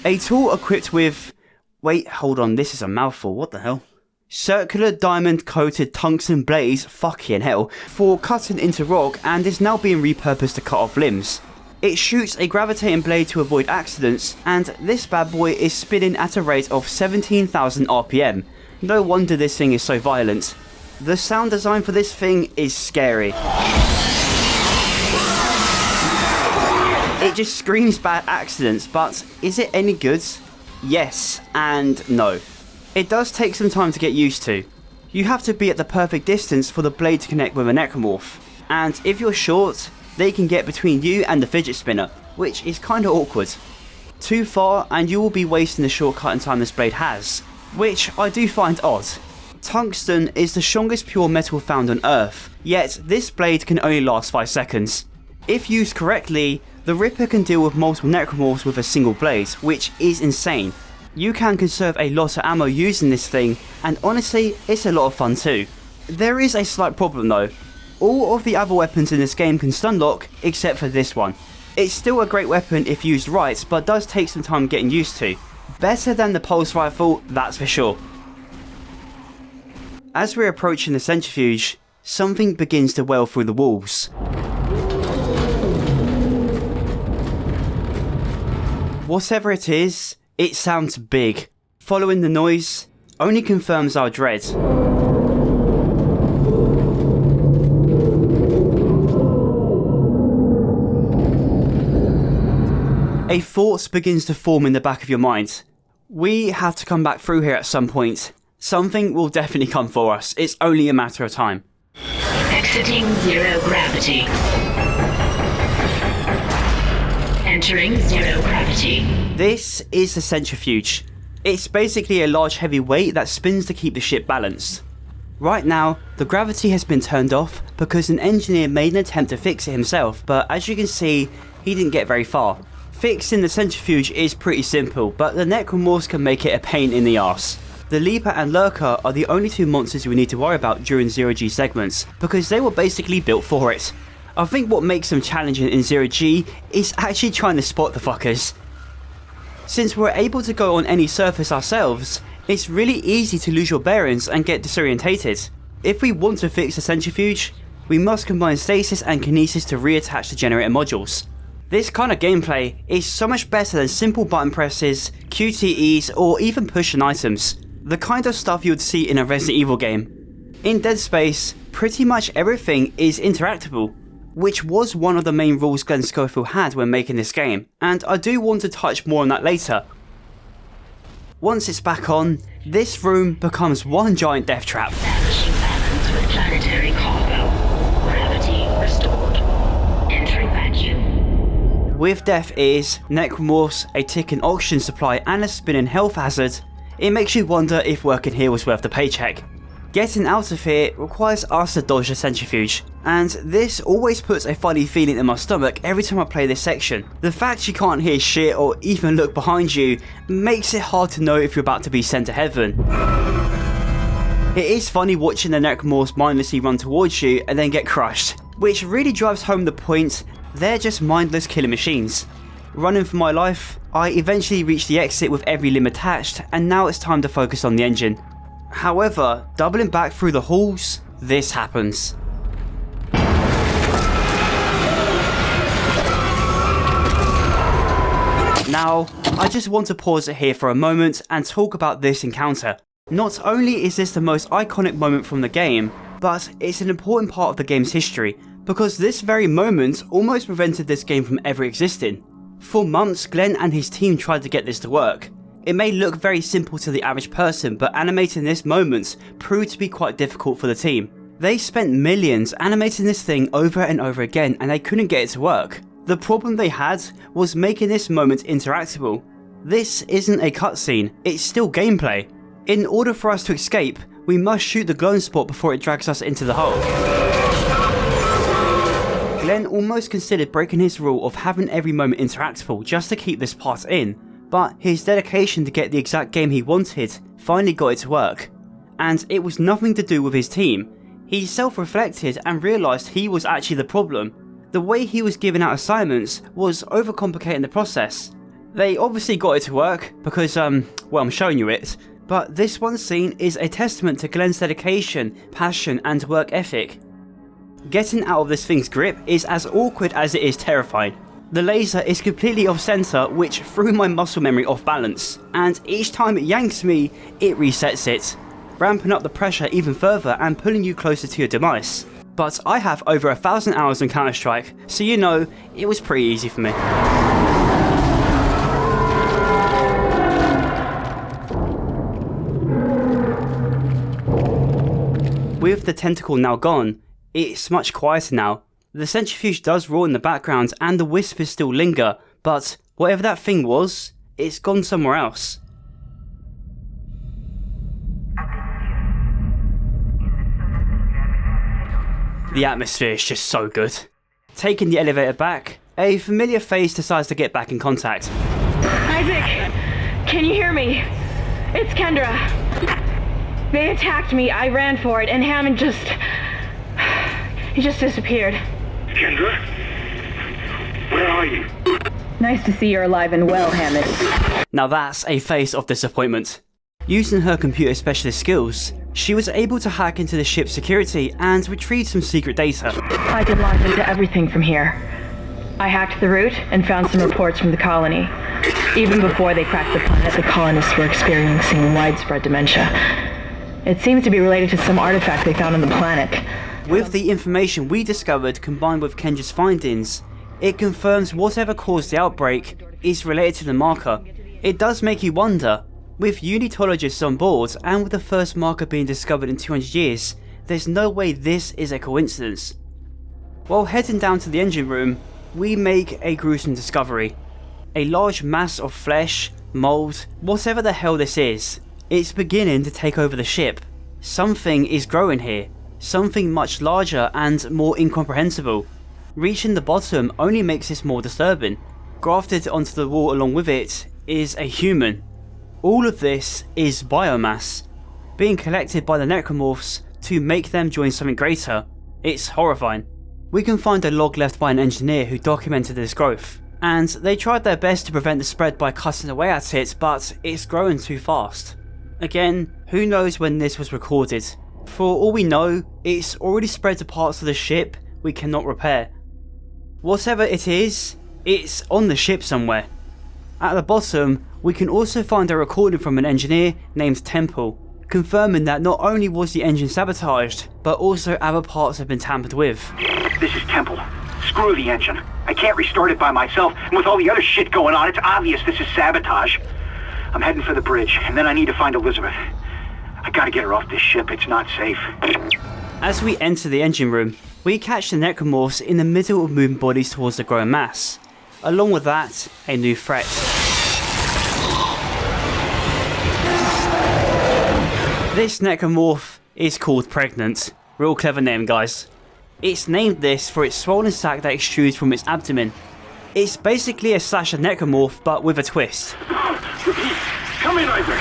A tool equipped with... Wait, hold on, this is a mouthful, what the hell? Circular diamond coated tungsten blades, fucking hell, for cutting into rock and is now being repurposed to cut off limbs. It shoots a gravitating blade to avoid accidents, and this bad boy is spinning at a rate of 17,000 RPM. No wonder this thing is so violent. The sound design for this thing is scary. It just screams bad accidents, but is it any good? Yes and no. It does take some time to get used to. You have to be at the perfect distance for the blade to connect with a necromorph, and if you're short, they can get between you and the fidget spinner, which is kinda awkward. Too far and you will be wasting the shortcut in time this blade has, which I do find odd. Tungsten is the strongest pure metal found on Earth, yet this blade can only last 5 seconds. If used correctly, the Ripper can deal with multiple necromorphs with a single blade, which is insane. You can conserve a lot of ammo using this thing, and honestly, it's a lot of fun too. There is a slight problem though. All of the other weapons in this game can stun lock, except for this one. It's still a great weapon if used right, but does take some time getting used to. Better than the pulse rifle, that's for sure. As we're approaching the centrifuge, something begins to wail through the walls. Whatever it is, it sounds big. Following the noise only confirms our dread. A thought begins to form in the back of your mind. We have to come back through here at some point. Something will definitely come for us. It's only a matter of time. Exiting zero gravity. Entering zero gravity. This is the centrifuge. It's basically a large heavy weight that spins to keep the ship balanced. Right now, the gravity has been turned off because an engineer made an attempt to fix it himself, but as you can see, he didn't get very far. Fixing the centrifuge is pretty simple, but the necromorphs can make it a pain in the arse. The Leaper and Lurker are the only two monsters we need to worry about during Zero G segments, because they were basically built for it. I think what makes them challenging in Zero G is actually trying to spot the fuckers. Since we're able to go on any surface ourselves, it's really easy to lose your bearings and get disorientated. If we want to fix the centrifuge, we must combine stasis and kinesis to reattach the generator modules. This kind of gameplay is so much better than simple button presses, QTEs, or even pushing items. The kind of stuff you would see in a Resident Evil game. In Dead Space, pretty much everything is interactable, which was one of the main rules Glenn Schofield had when making this game, and I do want to touch more on that later. Once it's back on, this room becomes one giant death trap. Establishing balance with planetary cargo. Gravity restored. Entering vacuum. With death ears, necromorphs, a ticking oxygen supply and a spinning health hazard, it makes you wonder if working here was worth the paycheck. Getting out of here requires us to dodge the centrifuge, and this always puts a funny feeling in my stomach every time I play this section. The fact you can't hear shit or even look behind you makes it hard to know if you're about to be sent to heaven. It is funny watching the necromorphs mindlessly run towards you and then get crushed, which really drives home the point they're just mindless killing machines. Running for my life, I eventually reached the exit with every limb attached, and now it's time to focus on the engine. However, doubling back through the halls, this happens. Now, I just want to pause it here for a moment and talk about this encounter. Not only is this the most iconic moment from the game, but it's an important part of the game's history, because this very moment almost prevented this game from ever existing. For months, Glenn and his team tried to get this to work. It may look very simple to the average person, but animating this moment proved to be quite difficult for the team. They spent millions animating this thing over and over again and they couldn't get it to work. The problem they had was making this moment interactable. This isn't a cutscene, it's still gameplay. In order for us to escape, we must shoot the glowing spot before it drags us into the hole. Glenn almost considered breaking his rule of having every moment interactable just to keep this part in, but his dedication to get the exact game he wanted finally got it to work. And it was nothing to do with his team. He self-reflected and realised he was actually the problem. The way he was giving out assignments was overcomplicating the process. They obviously got it to work because, well, I'm showing you it, but this one scene is a testament to Glenn's dedication, passion and work ethic. Getting out of this thing's grip is as awkward as it is terrifying. The laser is completely off center, which threw my muscle memory off balance, and each time it yanks me, it resets it, ramping up the pressure even further and pulling you closer to your demise. But I have over 1,000 hours on Counter-Strike, so you know, it was pretty easy for me. With the tentacle now gone, it's much quieter now. The centrifuge does roar in the background and the whispers still linger, but whatever that thing was, it's gone somewhere else. The atmosphere is just so good. Taking the elevator back, a familiar face decides to get back in contact. Isaac, can you hear me? It's Kendra. They attacked me, I ran for it, and Hammond he just disappeared. Kendra? Where are you? Nice to see you're alive and well, Hammond. Now that's a face of disappointment. Using her computer specialist skills, she was able to hack into the ship's security and retrieve some secret data. I could launch into everything from here. I hacked the route and found some reports from the colony. Even before they cracked the planet, the colonists were experiencing widespread dementia. It seems to be related to some artifact they found on the planet. With the information we discovered combined with Kendra's findings, it confirms whatever caused the outbreak is related to the marker. It does make you wonder, with unitologists on board and with the first marker being discovered in 200 years, there's no way this is a coincidence. While heading down to the engine room, we make a gruesome discovery. A large mass of flesh, mould, whatever the hell this is, it's beginning to take over the ship. Something is growing here, something much larger and more incomprehensible. Reaching the bottom only makes this more disturbing. Grafted onto the wall along with it is a human. All of this is biomass, being collected by the necromorphs to make them join something greater. It's horrifying. We can find a log left by an engineer who documented this growth, and they tried their best to prevent the spread by cutting away at it, but it's growing too fast. Again, who knows when this was recorded. For all we know, it's already spread to parts of the ship we cannot repair. Whatever it is, it's on the ship somewhere. At the bottom, we can also find a recording from an engineer named Temple, confirming that not only was the engine sabotaged, but also other parts have been tampered with. This is Temple. Screw the engine. I can't restart it by myself, and with all the other shit going on, it's obvious this is sabotage. I'm heading for the bridge, and then I need to find Elizabeth. I gotta get her off this ship, it's not safe. As we enter the engine room, we catch the necromorphs in the middle of moving bodies towards the growing mass. Along with that, a new threat. This necromorph is called Pregnant. Real clever name, guys. It's named this for its swollen sac that extrudes from its abdomen. It's basically a slasher necromorph, but with a twist. Come in, Isaac!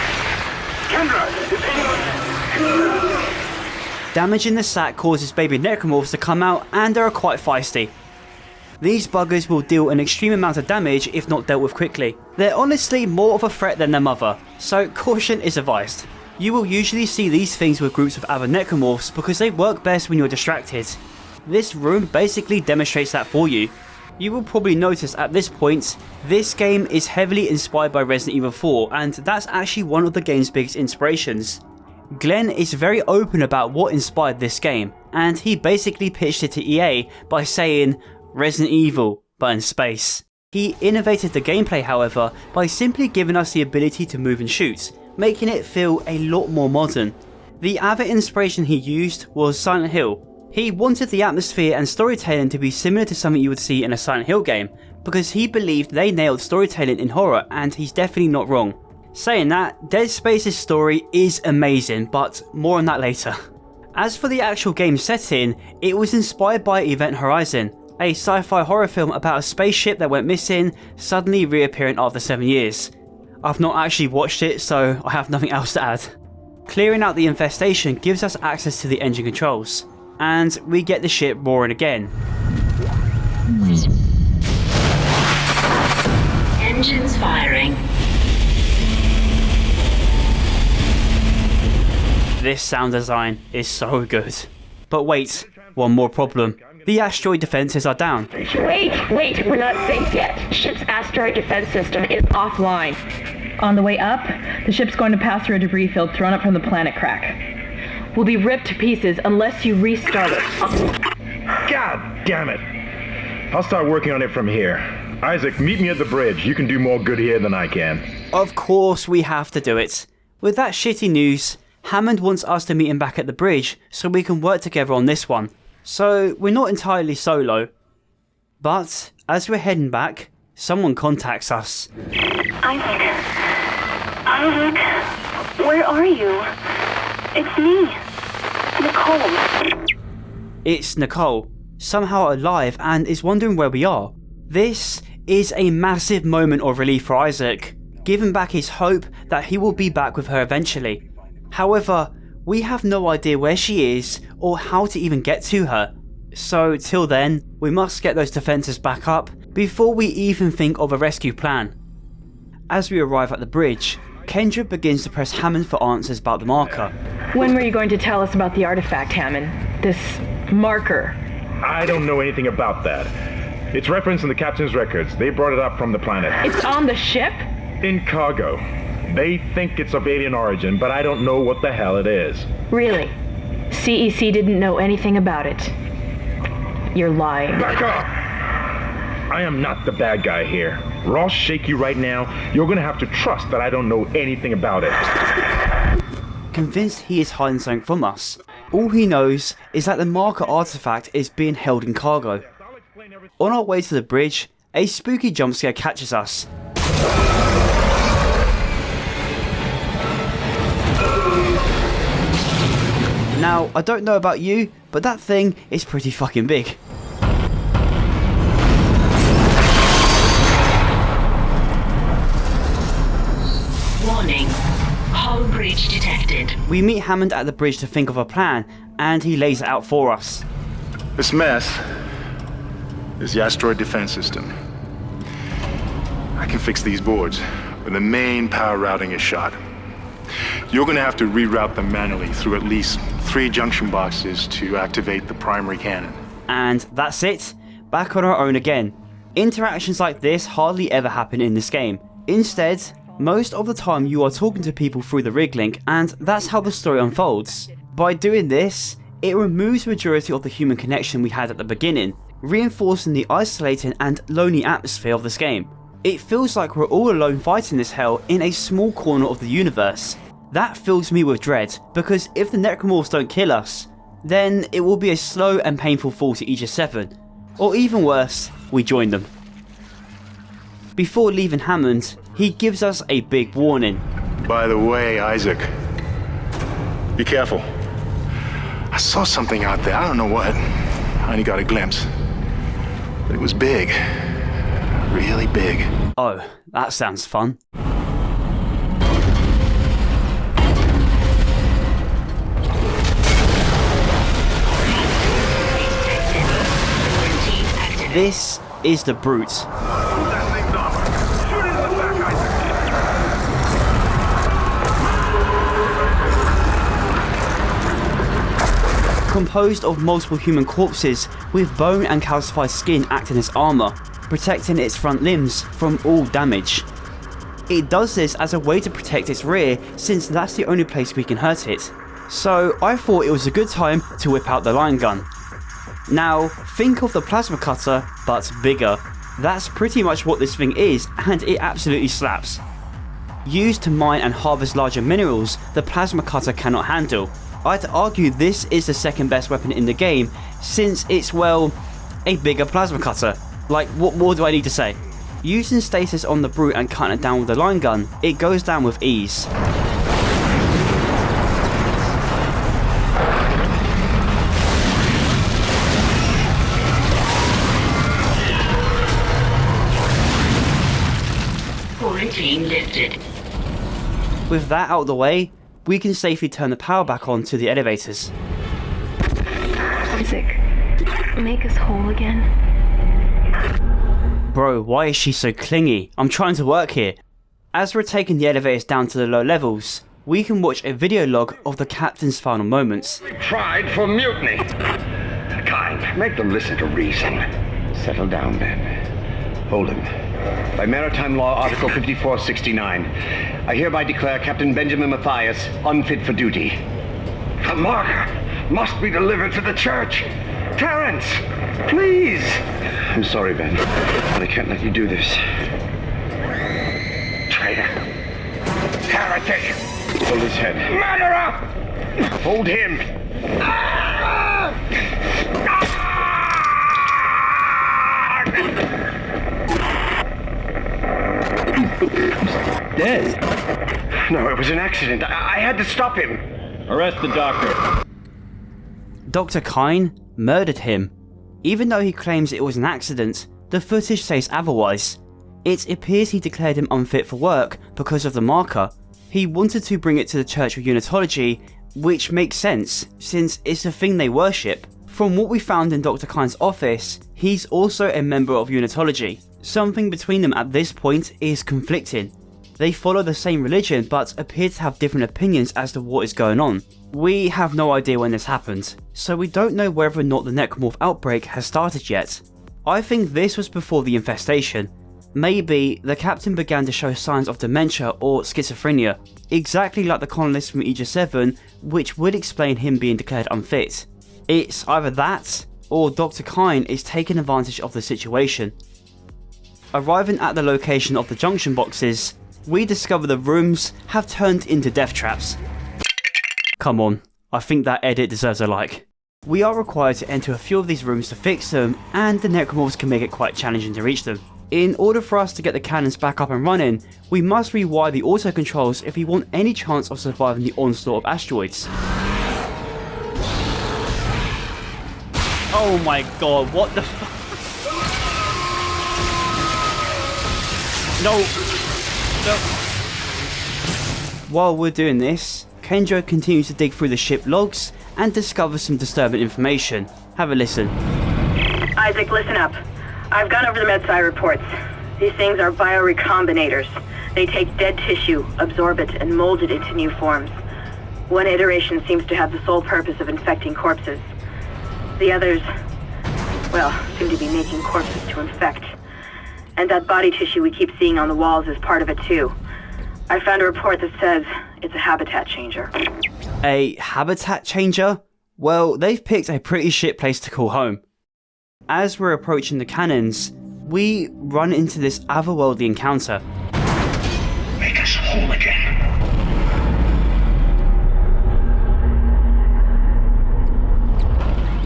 Kendra, is anyone... Damaging the sac causes baby necromorphs to come out, and they are quite feisty. These buggers will deal an extreme amount of damage if not dealt with quickly. They're honestly more of a threat than their mother, so caution is advised. You will usually see these things with groups of other necromorphs because they work best when you're distracted. This room basically demonstrates that for you. You will probably notice at this point, this game is heavily inspired by Resident Evil 4, and that's actually one of the game's biggest inspirations. Glenn is very open about what inspired this game. and he basically pitched it to EA by saying Resident Evil, but in space. He innovated the gameplay, however, by simply giving us the ability to move and shoot, making it feel a lot more modern. The other inspiration he used was Silent Hill. He wanted the atmosphere and storytelling to be similar to something you would see in a Silent Hill game, because he believed they nailed storytelling in horror, and he's definitely not wrong. Saying that, Dead Space's story is amazing, but more on that later. As for the actual game setting, it was inspired by Event Horizon, a sci-fi horror film about a spaceship that went missing, suddenly reappearing after 7 years. I've not actually watched it, so I have nothing else to add. Clearing out the infestation gives us access to the engine controls, and we get the ship roaring again. Engines firing. This sound design is so good. But wait, one more problem. The asteroid defenses are down. Wait, we're not safe yet. Ship's asteroid defense system is offline. On the way up, the ship's going to pass through a debris field thrown up from the planet crack. We'll be ripped to pieces unless you restart it. God damn it! I'll start working on it from here. Isaac, meet me at the bridge. You can do more good here than I can. Of course we have to do it. With that shitty news, Hammond wants us to meet him back at the bridge so we can work together on this one. So we're not entirely solo. But as we're heading back, someone contacts us. Isaac, where are you? It's me, Nicole. It's Nicole, somehow alive and is wondering where we are. This is a massive moment of relief for Isaac, giving back his hope that he will be back with her eventually. However, we have no idea where she is or how to even get to her. So till then, we must get those defences back up before we even think of a rescue plan. As we arrive at the bridge, Kendra begins to press Hammond for answers about the marker. When were you going to tell us about the artifact, Hammond? This marker? I don't know anything about that. It's referenced in the captain's records. They brought it up from the planet. It's on the ship? In cargo. They think it's of alien origin, but I don't know what the hell it is. Really? CEC didn't know anything about it. You're lying. Back off! I am not the bad guy here. Ross shaky right now. You're gonna have to trust that I don't know anything about it. Convinced he is hiding something from us, all he knows is that the marker artifact is being held in cargo. On our way to the bridge, a spooky jump scare catches us. Now, I don't know about you, but that thing is pretty fucking big. Warning. Hull breach detected. We meet Hammond at the bridge to think of a plan, and he lays it out for us. This mess is the asteroid defense system. I can fix these boards, but the main power routing is shot. You're gonna have to reroute them manually through at least 3 junction boxes to activate the primary cannon. And that's it, back on our own again. Interactions like this hardly ever happen in this game. Instead, most of the time you are talking to people through the rig link, and that's how the story unfolds. By doing this, it removes the majority of the human connection we had at the beginning, reinforcing the isolating and lonely atmosphere of this game. It feels like we're all alone fighting this hell in a small corner of the universe. That fills me with dread, because if the necromorphs don't kill us, then it will be a slow and painful fall to Aegis 7. Or even worse, we join them. Before leaving Hammond, he gives us a big warning. By the way, Isaac, be careful. I saw something out there, I don't know what. I only got a glimpse. But it was big. Really big. Oh, that sounds fun. This is the Brute. Composed of multiple human corpses with bone and calcified skin acting as armour, protecting its front limbs from all damage. It does this as a way to protect its rear, since that's the only place we can hurt it. So I thought it was a good time to whip out the line gun. Now, think of the plasma cutter, but bigger. That's pretty much what this thing is, and it absolutely slaps. Used to mine and harvest larger minerals, the plasma cutter cannot handle. I'd argue this is the second best weapon in the game, since it's, well, a bigger plasma cutter. Like, what more do I need to say? Using stasis on the brute and cutting it down with the line gun, it goes down with ease. Quarantine lifted. With that out of the way, we can safely turn the power back on to the elevators. Isaac, make us whole again. Bro, why is she so clingy? I'm trying to work here. As we're taking the elevators down to the low levels, we can watch a video log of the captain's final moments. Tried for mutiny. Kind, make them listen to reason. Settle down, then. Hold him. By Maritime Law, Article 5469, I hereby declare Captain Benjamin Mathias unfit for duty. The marker must be delivered to the church. Terrence, please. I'm sorry, Ben, but I can't let you do this. Traitor. Heretic. Hold his head. Murderer! Hold him. Dead? No, it was an accident. I had to stop him. Arrest the doctor. Dr. Kine murdered him. Even though he claims it was an accident, the footage says otherwise. It appears he declared him unfit for work because of the marker. He wanted to bring it to the Church of Unitology, which makes sense, since it's a thing they worship. From what we found in Dr. Kine's office, he's also a member of Unitology. Something between them at this point is conflicting. They follow the same religion but appear to have different opinions as to what is going on. We have no idea when this happened, so we don't know whether or not the necromorph outbreak has started yet. I think this was before the infestation. Maybe the captain began to show signs of dementia or schizophrenia, exactly like the colonists from Aegis 7, which would explain him being declared unfit. It's either that, or Dr. Kine is taking advantage of the situation. Arriving at the location of the junction boxes, we discover the rooms have turned into death traps. Come on, I think that edit deserves a like. We are required to enter a few of these rooms to fix them, and the necromorphs can make it quite challenging to reach them. In order for us to get the cannons back up and running, we must rewire the auto controls if we want any chance of surviving the onslaught of asteroids. Oh my god, what the fuck? No. While we're doing this, Kenjo continues to dig through the ship logs and discovers some disturbing information. Have a listen. Isaac, listen up. I've gone over the MedSci reports. These things are biorecombinators. They take dead tissue, absorb it, and mold it into new forms. One iteration seems to have the sole purpose of infecting corpses. The others, well, seem to be making corpses to infect. And that body tissue we keep seeing on the walls is part of it too. I found a report that says it's a habitat changer. A habitat changer? Well, they've picked a pretty shit place to call home. As we're approaching the cannons, we run into this otherworldly encounter. Make us whole again.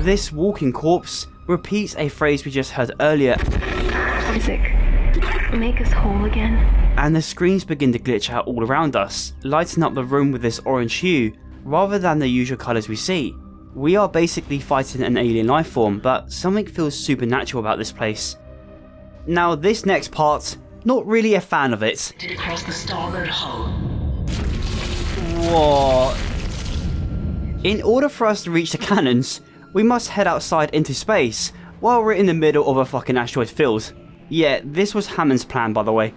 This walking corpse repeats a phrase we just heard earlier. Isaac, make us whole again. And the screens begin to glitch out all around us, lighting up the room with this orange hue, rather than the usual colours we see. We are basically fighting an alien life form, but something feels supernatural about this place. Now this next part, not really a fan of it. Across the starboard hull. What? In order for us to reach the cannons, we must head outside into space, while we're in the middle of a fucking asteroid field. Yeah, this was Hammond's plan, by the way.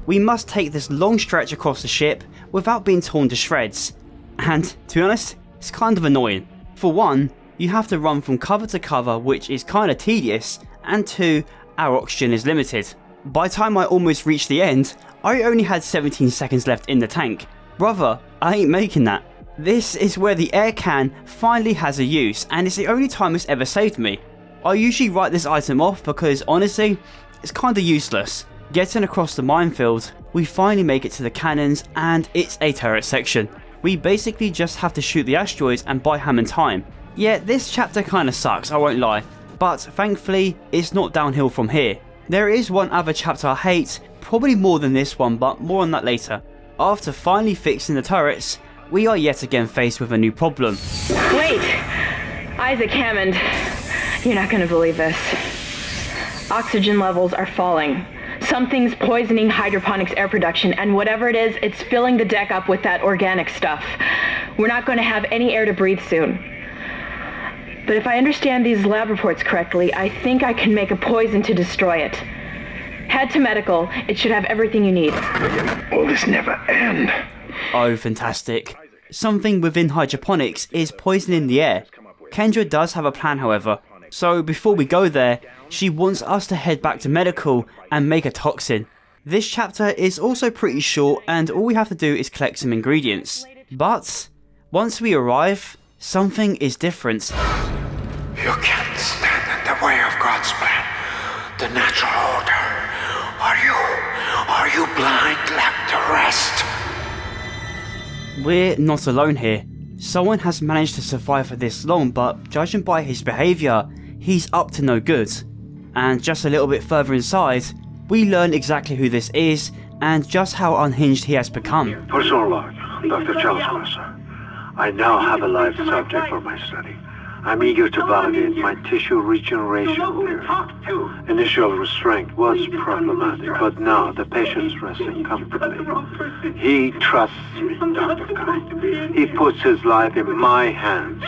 We must take this long stretch across the ship without being torn to shreds. And, to be honest, it's kind of annoying. For one, you have to run from cover to cover, which is kinda tedious, and two, our oxygen is limited. By the time I almost reached the end, I only had 17 seconds left in the tank. Brother, I ain't making that. This is where the air can finally has a use, and it's the only time it's ever saved me. I usually write this item off because honestly, it's kinda useless. Getting across the minefield, we finally make it to the cannons and it's a turret section. We basically just have to shoot the asteroids and buy Hammond time. Yeah, this chapter kinda sucks, I won't lie, but thankfully it's not downhill from here. There is one other chapter I hate, probably more than this one, but more on that later. After finally fixing the turrets, we are yet again faced with a new problem. Wait! Isaac Hammond, you're not gonna believe this. Oxygen levels are falling. Something's poisoning hydroponics air production, and whatever it is, it's filling the deck up with that organic stuff. We're not going to have any air to breathe soon. But if I understand these lab reports correctly, I think I can make a poison to destroy it. Head to medical. It should have everything you need. Will this never end? Oh, fantastic. Something within hydroponics is poisoning the air. Kendra does have a plan, however. So before we go there, she wants us to head back to medical and make a toxin. This chapter is also pretty short and all we have to do is collect some ingredients. But once we arrive, something is different. You can't stand in the way of God's plan, the natural order. Are you blind, left to rest? We're not alone here. Someone has managed to survive for this long, but judging by his behaviour, he's up to no good. And just a little bit further inside, we learn exactly who this is and just how unhinged he has become. Personal log, Dr. Charles Mercer. I now have a live subject for my study. I'm eager to validate my tissue regeneration theory. Initial restraint was problematic, but now the patient's resting comfortably. He trusts me, Dr. Kind. He puts his life in my hands.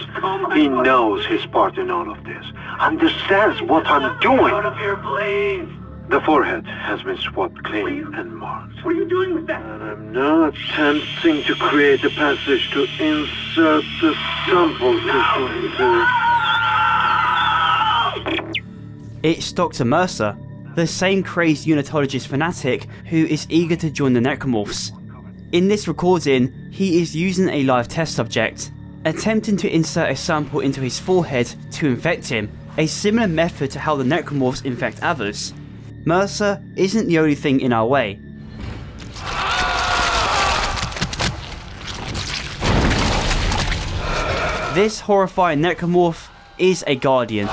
He knows his part in all of this. Understands what I'm doing. The forehead has been swabbed clean and marked. What are you doing with that? And I'm now attempting to create a passage to insert the sample tissue into... It's Dr. Mercer, the same crazed unitologist fanatic who is eager to join the Necromorphs. In this recording, he is using a live test subject, attempting to insert a sample into his forehead to infect him, a similar method to how the Necromorphs infect others. Mercer isn't the only thing in our way. This horrifying necromorph is a Guardian.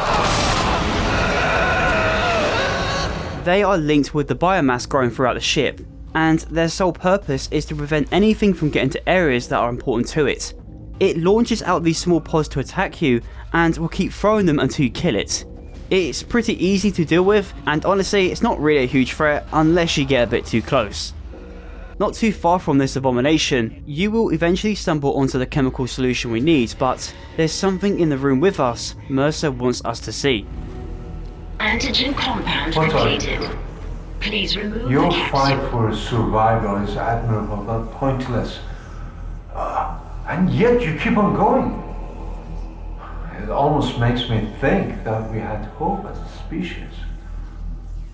They are linked with the biomass growing throughout the ship, and their sole purpose is to prevent anything from getting to areas that are important to it. It launches out these small pods to attack you, and will keep throwing them until you kill it. It's pretty easy to deal with, and honestly it's not really a huge threat unless you get a bit too close. Not too far from this abomination, you will eventually stumble onto the chemical solution we need, but there's something in the room with us Mercer wants us to see. Antigen compound completed. Please remove Your the capsule. fight for survival is admirable but pointless. And yet you keep on going. It almost makes me think that we had hope as a species.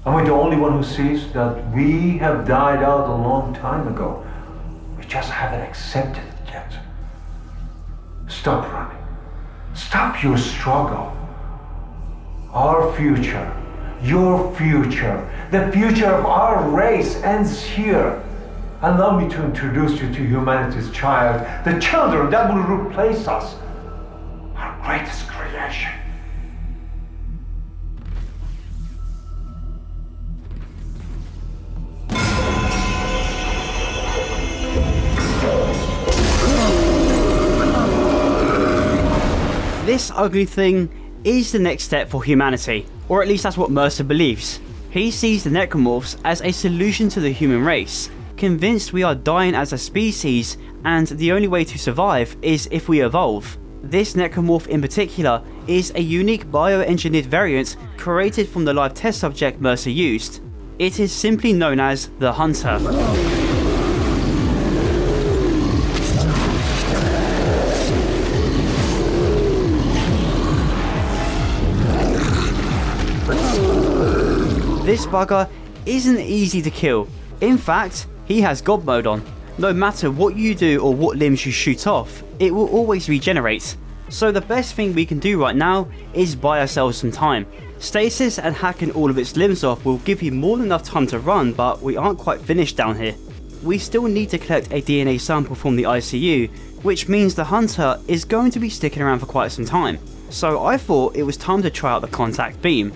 Am I the only one who sees that we have died out a long time ago? We just haven't accepted it yet. Stop running. Stop your struggle. Our future, your future, the future of our race ends here. Allow me to introduce you to humanity's child, the children that will replace us. Our greatest creation. This ugly thing is the next step for humanity, or at least that's what Mercer believes. He sees the Necromorphs as a solution to the human race, convinced we are dying as a species and the only way to survive is if we evolve. This Necromorph in particular is a unique bioengineered variant created from the live test subject Mercer used. It is simply known as the Hunter. This bugger isn't easy to kill. In fact, he has God mode on. No matter what you do or what limbs you shoot off, it will always regenerate. So the best thing we can do right now is buy ourselves some time. Stasis and hacking all of its limbs off will give you more than enough time to run, but we aren't quite finished down here. We still need to collect a DNA sample from the ICU, which means the hunter is going to be sticking around for quite some time. So I thought it was time to try out the contact beam.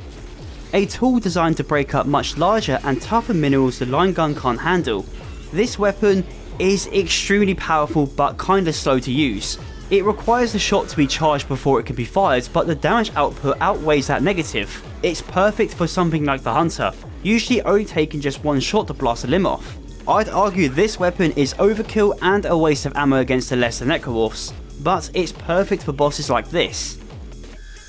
A tool designed to break up much larger and tougher minerals the line gun can't handle. This weapon is extremely powerful but kinda slow to use. It requires the shot to be charged before it can be fired, but the damage output outweighs that negative. It's perfect for something like the hunter, usually only taking just one shot to blast a limb off. I'd argue this weapon is overkill and a waste of ammo against the lesser necromorphs, but it's perfect for bosses like this.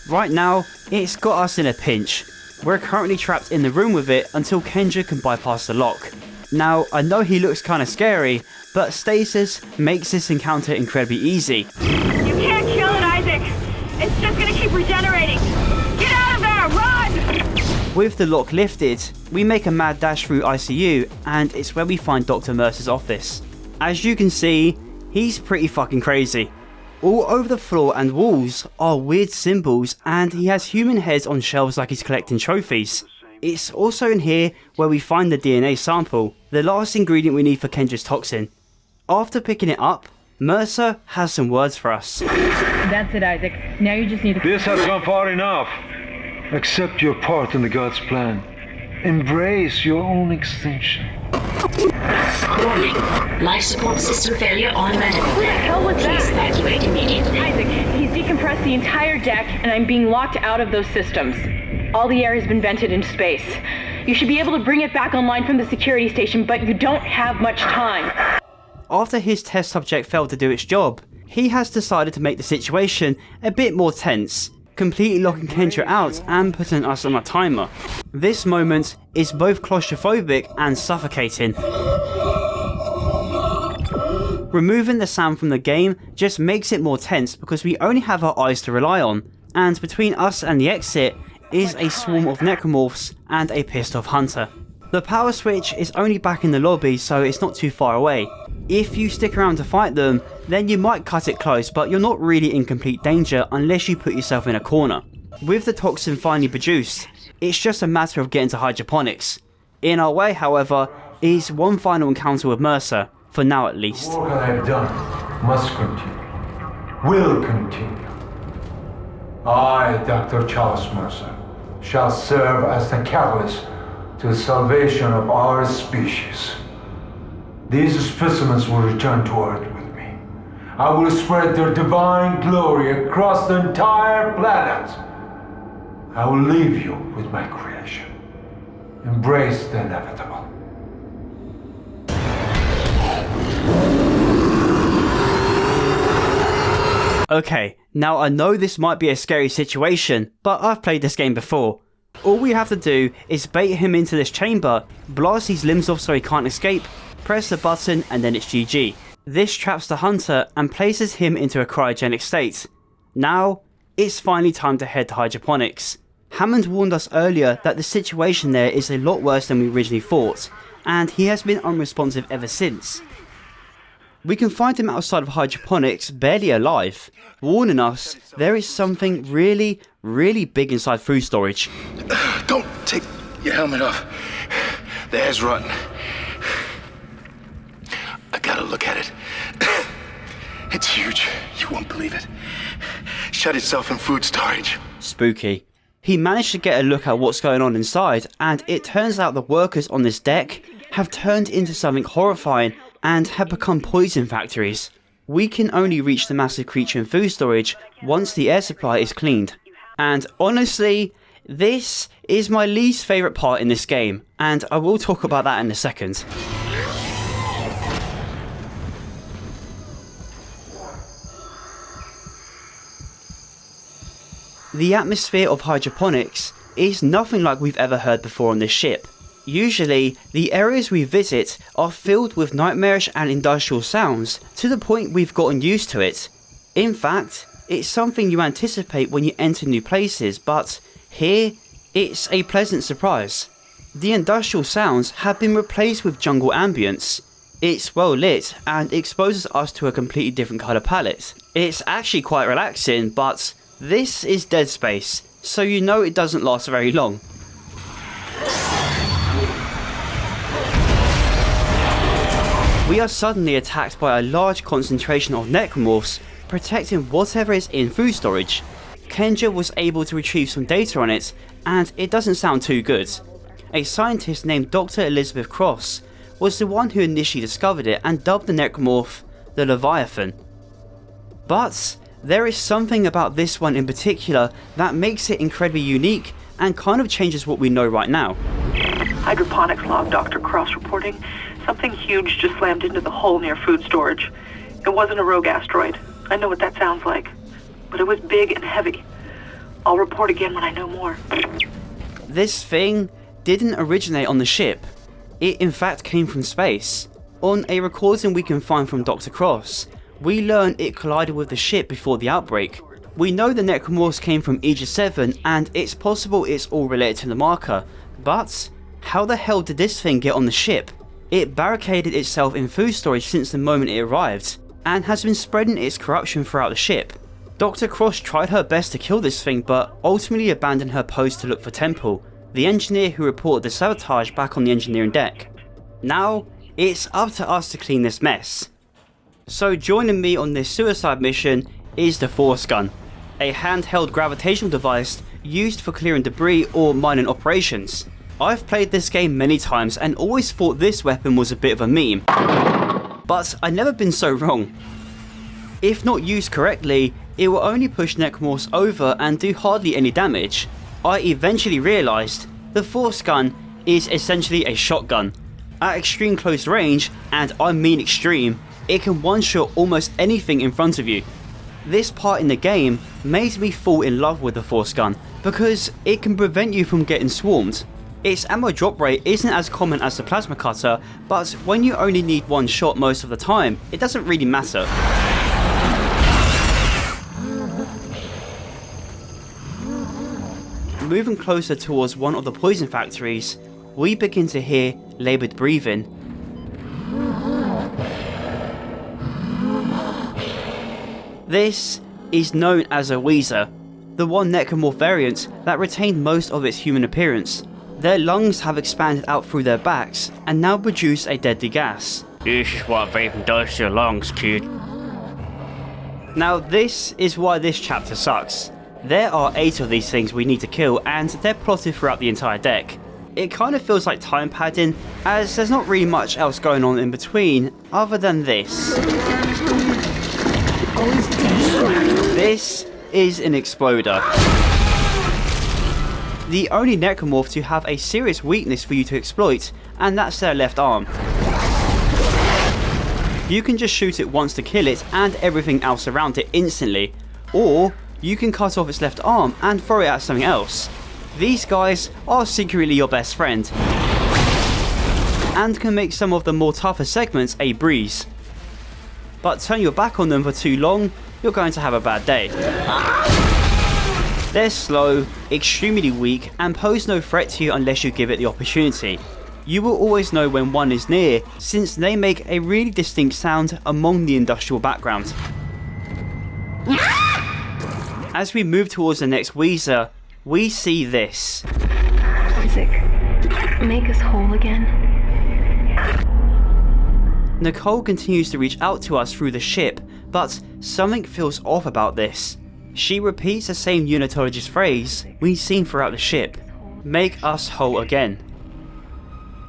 Right now, it's got us in a pinch. We're currently trapped in the room with it until Kendra can bypass the lock. Now, I know he looks kinda scary, but stasis makes this encounter incredibly easy. You can't kill it, Isaac! It's just gonna keep regenerating! Get out of there! Run! With the lock lifted, we make a mad dash through ICU, and it's where we find Dr. Mercer's office. As you can see, he's pretty fucking crazy. All over the floor and walls are weird symbols, and he has human heads on shelves like he's collecting trophies. It's also in here where we find the DNA sample, the last ingredient we need for Kendra's toxin. After picking it up, Mercer has some words for us. That's it, Isaac. Now you just need to... This has gone far enough. Accept your part in the God's plan. Embrace your own extinction. Warning. Life support system failure on medical. What the hell was that? Please evacuate immediately. Isaac, he's decompressed the entire deck and I'm being locked out of those systems. All the air has been vented into space. You should be able to bring it back online from the security station, but you don't have much time. After his test subject failed to do its job, he has decided to make the situation a bit more tense, completely locking Kendra out and putting us on a timer. This moment is both claustrophobic and suffocating. Removing the sound from the game just makes it more tense because we only have our eyes to rely on, and between us and the exit is a swarm of necromorphs and a pissed off hunter. The power switch is only back in the lobby, so it's not too far away. If you stick around to fight them, then you might cut it close, but you're not really in complete danger unless you put yourself in a corner. With the toxin finally produced, it's just a matter of getting to hydroponics. In our way, however, is one final encounter with Mercer, for now at least. The work I have done must continue, will continue. I, Dr. Charles Mercer, shall serve as the catalyst to the salvation of our species. These specimens will return to Earth with me. I will spread their divine glory across the entire planet. I will leave you with my creation. Embrace the inevitable. Okay, now I know this might be a scary situation, but I've played this game before. All we have to do is bait him into this chamber, blast his limbs off so he can't escape, press the button and then it's GG. This traps the hunter and places him into a cryogenic state. Now, it's finally time to head to hydroponics. Hammond warned us earlier that the situation there is a lot worse than we originally thought, and he has been unresponsive ever since. We can find him outside of hydroponics, barely alive, warning us there is something really big inside food storage. Don't take your helmet off. The air's rotten. I gotta look at it. It's huge. You won't believe it. Shut itself in food storage. Spooky. He managed to get a look at what's going on inside, and it turns out the workers on this deck have turned into something horrifying and have become poison factories. We can only reach the massive creature in food storage once the air supply is cleaned. And honestly, this is my least favourite part in this game, and I will talk about that in a second. The atmosphere of hydroponics is nothing like we've ever heard before on this ship. Usually, the areas we visit are filled with nightmarish and industrial sounds to the point we've gotten used to it. In fact, it's something you anticipate when you enter new places, but here, it's a pleasant surprise. The industrial sounds have been replaced with jungle ambience. It's well lit and exposes us to a completely different colour palette. It's actually quite relaxing, but this is Dead Space, so you know it doesn't last very long. We are suddenly attacked by a large concentration of necromorphs, protecting whatever is in food storage. Kenja was able to retrieve some data on it, and it doesn't sound too good. A scientist named Dr. Elizabeth Cross was the one who initially discovered it and dubbed the necromorph the Leviathan. But there is something about this one in particular that makes it incredibly unique and kind of changes what we know right now. Hydroponics log, Dr. Cross reporting. Something huge just slammed into the hull near food storage. It wasn't a rogue asteroid. I know what that sounds like. But it was big and heavy. I'll report again when I know more. This thing didn't originate on the ship. It in fact came from space. On a recording we can find from Dr. Cross, we learn it collided with the ship before the outbreak. We know the necromorphs came from Aegis 7 and it's possible it's all related to the marker, but how the hell did this thing get on the ship? It barricaded itself in food storage since the moment it arrived, and has been spreading its corruption throughout the ship. Dr. Cross tried her best to kill this thing, but ultimately abandoned her post to look for Temple, the engineer who reported the sabotage back on the engineering deck. Now, it's up to us to clean this mess. So joining me on this suicide mission is the Force Gun, a handheld gravitational device used for clearing debris or mining operations. I've played this game many times and always thought this weapon was a bit of a meme, but I've never been so wrong. If not used correctly, it will only push necromorphs over and do hardly any damage. I eventually realised the Force Gun is essentially a shotgun. At extreme close range, and I mean extreme, it can one-shot almost anything in front of you. This part in the game made me fall in love with the Force Gun because it can prevent you from getting swarmed. Its ammo drop rate isn't as common as the plasma cutter, but when you only need one shot most of the time, it doesn't really matter. Moving closer towards one of the poison factories, we begin to hear laboured breathing. This is known as a Wheezer, the one necromorph variant that retained most of its human appearance. Their lungs have expanded out through their backs and now produce a deadly gas. This is what vaping does to your lungs, kid. Now this is why this chapter sucks. There are 8 of these things we need to kill and they're plotted throughout the entire deck. It kind of feels like time padding, as there's not really much else going on in between other than this. This is an exploder. The only necromorph to have a serious weakness for you to exploit, and that's their left arm. You can just shoot it once to kill it and everything else around it instantly, or you can cut off its left arm and throw it at something else. These guys are secretly your best friend, and can make some of the more tougher segments a breeze. But turn your back on them for too long, you're going to have a bad day. They're slow, extremely weak, and pose no threat to you unless you give it the opportunity. You will always know when one is near, since they make a really distinct sound among the industrial background. As we move towards the next Wheezer, we see this. Isaac, make us whole again. Nicole continues to reach out to us through the ship, but something feels off about this. She repeats the same unitologist phrase we've seen throughout the ship: make us whole again.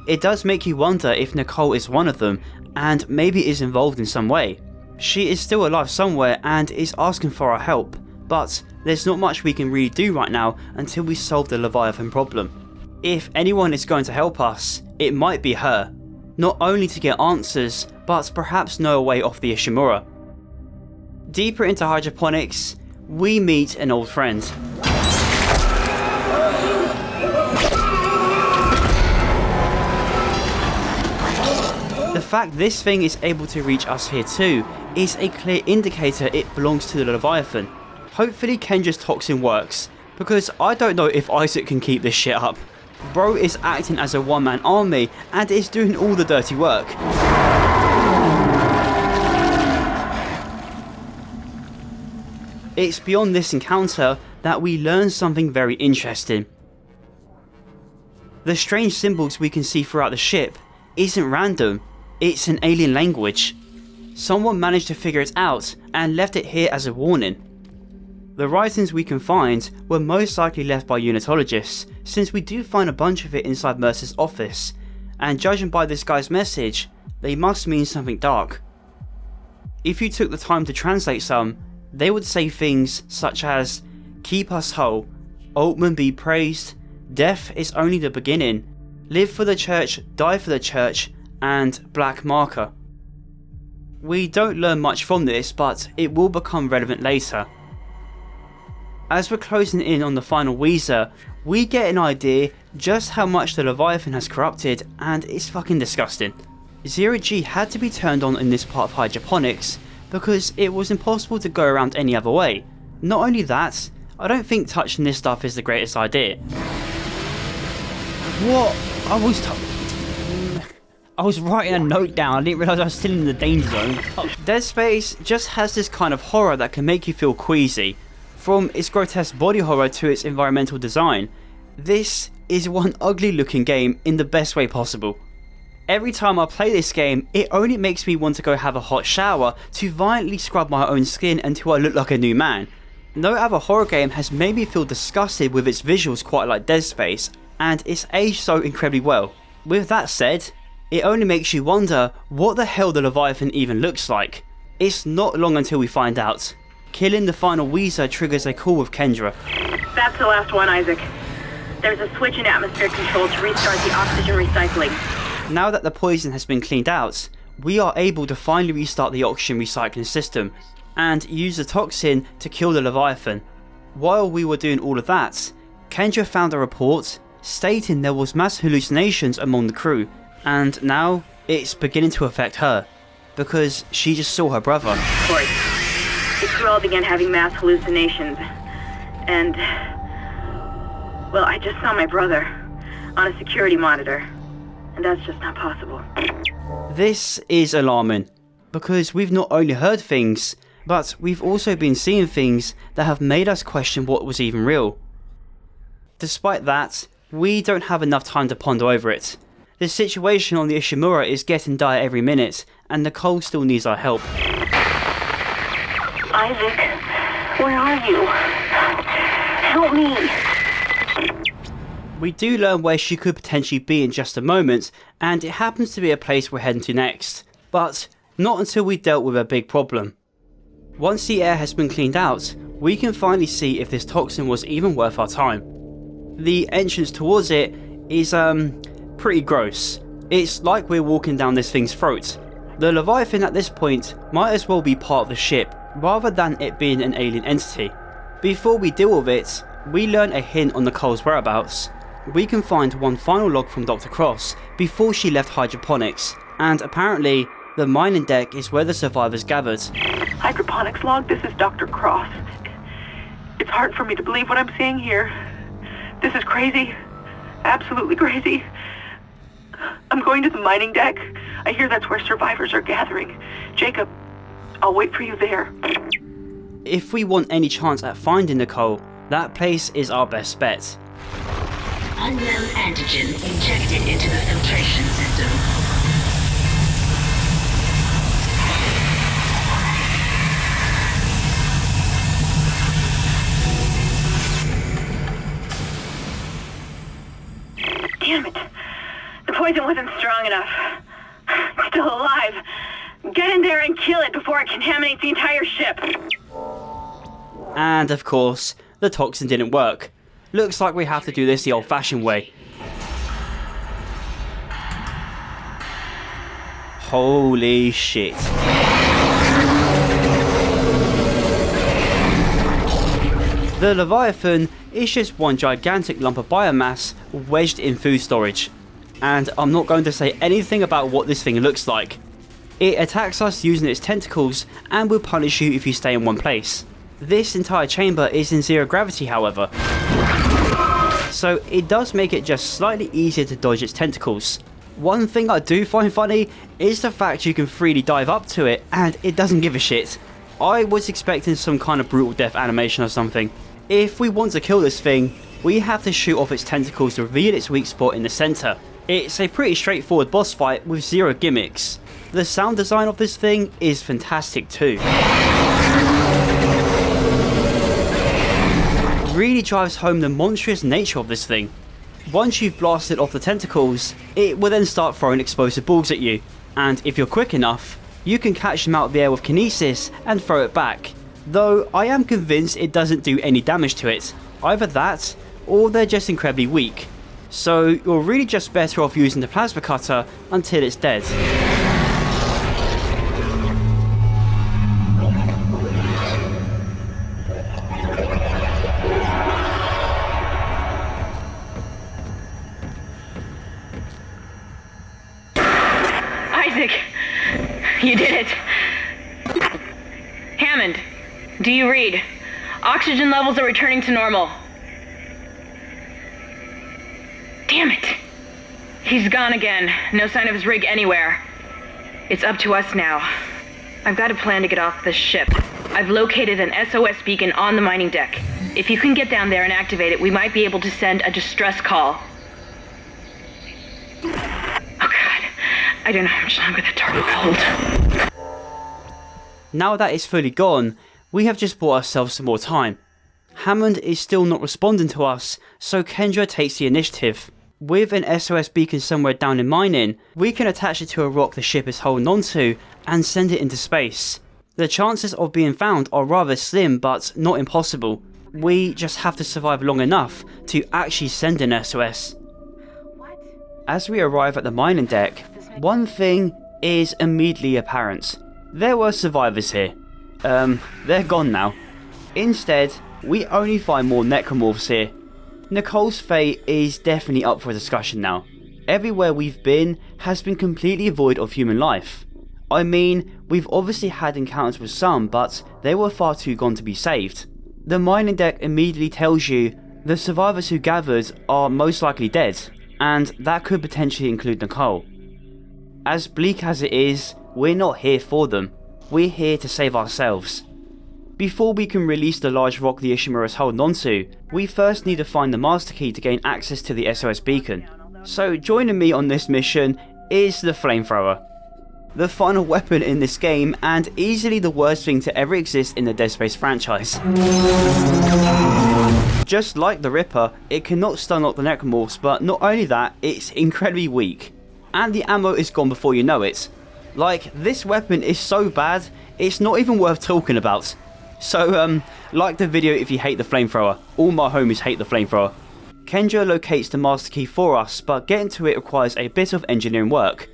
It does make you wonder if Nicole is one of them, and maybe is involved in some way. She is still alive somewhere and is asking for our help, but there's not much we can really do right now until we solve the Leviathan problem. If anyone is going to help us, it might be her. Not only to get answers, but perhaps know a way off the Ishimura. Deeper into hydroponics, we meet an old friend. The fact this thing is able to reach us here too is a clear indicator it belongs to the Leviathan. Hopefully Kenja's toxin works, because I don't know if Isaac can keep this shit up. Bro is acting as a one-man army and is doing all the dirty work. It's beyond this encounter that we learn something very interesting. The strange symbols we can see throughout the ship isn't random, it's an alien language. Someone managed to figure it out and left it here as a warning. The writings we can find were most likely left by unitologists, since we do find a bunch of it inside Mercer's office, and judging by this guy's message, they must mean something dark. If you took the time to translate some, they would say things such as, "Keep us whole, Altman be praised, death is only the beginning, live for the church, die for the church, and black marker." We don't learn much from this, but it will become relevant later. As we're closing in on the final Weezer, we get an idea just how much the Leviathan has corrupted, and it's fucking disgusting. Zero G had to be turned on in this part of hydroponics because it was impossible to go around any other way. Not only that, I don't think touching this stuff is the greatest idea. What? I was writing a note down, I didn't realise I was still in the danger zone. Dead Space just has this kind of horror that can make you feel queasy. From its grotesque body horror to its environmental design, this is one ugly looking game in the best way possible. Every time I play this game, it only makes me want to go have a hot shower to violently scrub my own skin until I look like a new man. No other horror game has made me feel disgusted with its visuals quite like Dead Space, and it's aged so incredibly well. With that said, it only makes you wonder what the hell the Leviathan even looks like. It's not long until we find out. Killing the final Weezer triggers a call with Kendra. That's the last one, Isaac. There's a switch in atmosphere control to restart the oxygen recycling. Now that the poison has been cleaned out, we are able to finally restart the oxygen recycling system and use the toxin to kill the Leviathan. While we were doing all of that, Kendra found a report stating there was mass hallucinations among the crew, and now it's beginning to affect her because she just saw her brother. Of course. The crew all began having mass hallucinations, and, well, I just saw my brother on a security monitor, and that's just not possible. This is alarming, because we've not only heard things, but we've also been seeing things that have made us question what was even real. Despite that, we don't have enough time to ponder over it. The situation on the Ishimura is getting dire every minute, and Nicole still needs our help. Isaac, where are you? Help me. We do learn where she could potentially be in just a moment, and it happens to be a place we're heading to next, but not until we dealt with a big problem. Once the air has been cleaned out, we can finally see if this toxin was even worth our time. The entrance towards it is pretty gross. It's like we're walking down this thing's throat. The Leviathan at this point might as well be part of the ship, rather than it being an alien entity. Before we deal with it, we learn a hint on Nicole's whereabouts. We can find one final log from Dr. Cross before she left hydroponics, and apparently the mining deck is where the survivors gathered. Hydroponics log, this is Dr. Cross. It's hard for me to believe what I'm seeing here. This is crazy. Absolutely crazy. I'm going to the mining deck. I hear that's where survivors are gathering. Jacob, I'll wait for you there. If we want any chance at finding Nicole, that place is our best bet. Unknown antigen injected into the filtration system. Damn it. The poison wasn't strong enough. It's still alive. Get in there and kill it before it contaminates the entire ship. And of course, the toxin didn't work. Looks like we have to do this the old-fashioned way. Holy shit. The Leviathan is just one gigantic lump of biomass wedged in food storage. And I'm not going to say anything about what this thing looks like. It attacks us using its tentacles and will punish you if you stay in one place. This entire chamber is in zero gravity, however, so it does make it just slightly easier to dodge its tentacles. One thing I do find funny is the fact you can freely dive up to it and it doesn't give a shit. I was expecting some kind of brutal death animation or something. If we want to kill this thing, we have to shoot off its tentacles to reveal its weak spot in the centre. It's a pretty straightforward boss fight with zero gimmicks. The sound design of this thing is fantastic too. Really drives home the monstrous nature of this thing. Once you've blasted off the tentacles, it will then start throwing explosive balls at you, and if you're quick enough, you can catch them out of the air with kinesis and throw it back, though I am convinced it doesn't do any damage to it. Either that, or they're just incredibly weak, so you're really just better off using the plasma cutter until it's dead. You did it. Hammond, do you read? Oxygen levels are returning to normal. Damn it. He's gone again. No sign of his rig anywhere. It's up to us now. I've got a plan to get off this ship. I've located an SOS beacon on the mining deck. If you can get down there and activate it, we might be able to send a distress call. I don't know how much longer the turbo will hold. Now that it's fully gone, we have just bought ourselves some more time. Hammond is still not responding to us, so Kendra takes the initiative. With an SOS beacon somewhere down in mining, we can attach it to a rock the ship is holding onto and send it into space. The chances of being found are rather slim, but not impossible. We just have to survive long enough to actually send an SOS. As we arrive at the mining deck, one thing is immediately apparent. There were survivors here. They're gone now. Instead, we only find more necromorphs here. Nicole's fate is definitely up for discussion now. Everywhere we've been has been completely void of human life. I mean, we've obviously had encounters with some, but they were far too gone to be saved. The mining deck immediately tells you the survivors who gathered are most likely dead, and that could potentially include Nicole. As bleak as it is, we're not here for them. We're here to save ourselves. Before we can release the large rock the Ishimura is holding onto, we first need to find the master key to gain access to the SOS beacon. So joining me on this mission is the flamethrower. The final weapon in this game, and easily the worst thing to ever exist in the Dead Space franchise. Just like the Ripper, it cannot stun lock the necromorphs, but not only that, it's incredibly weak. And the ammo is gone before you know it. Like, this weapon is so bad, it's not even worth talking about. So, like the video if you hate the flamethrower. All my homies hate the flamethrower. Kendra locates the master key for us, but getting to it requires a bit of engineering work.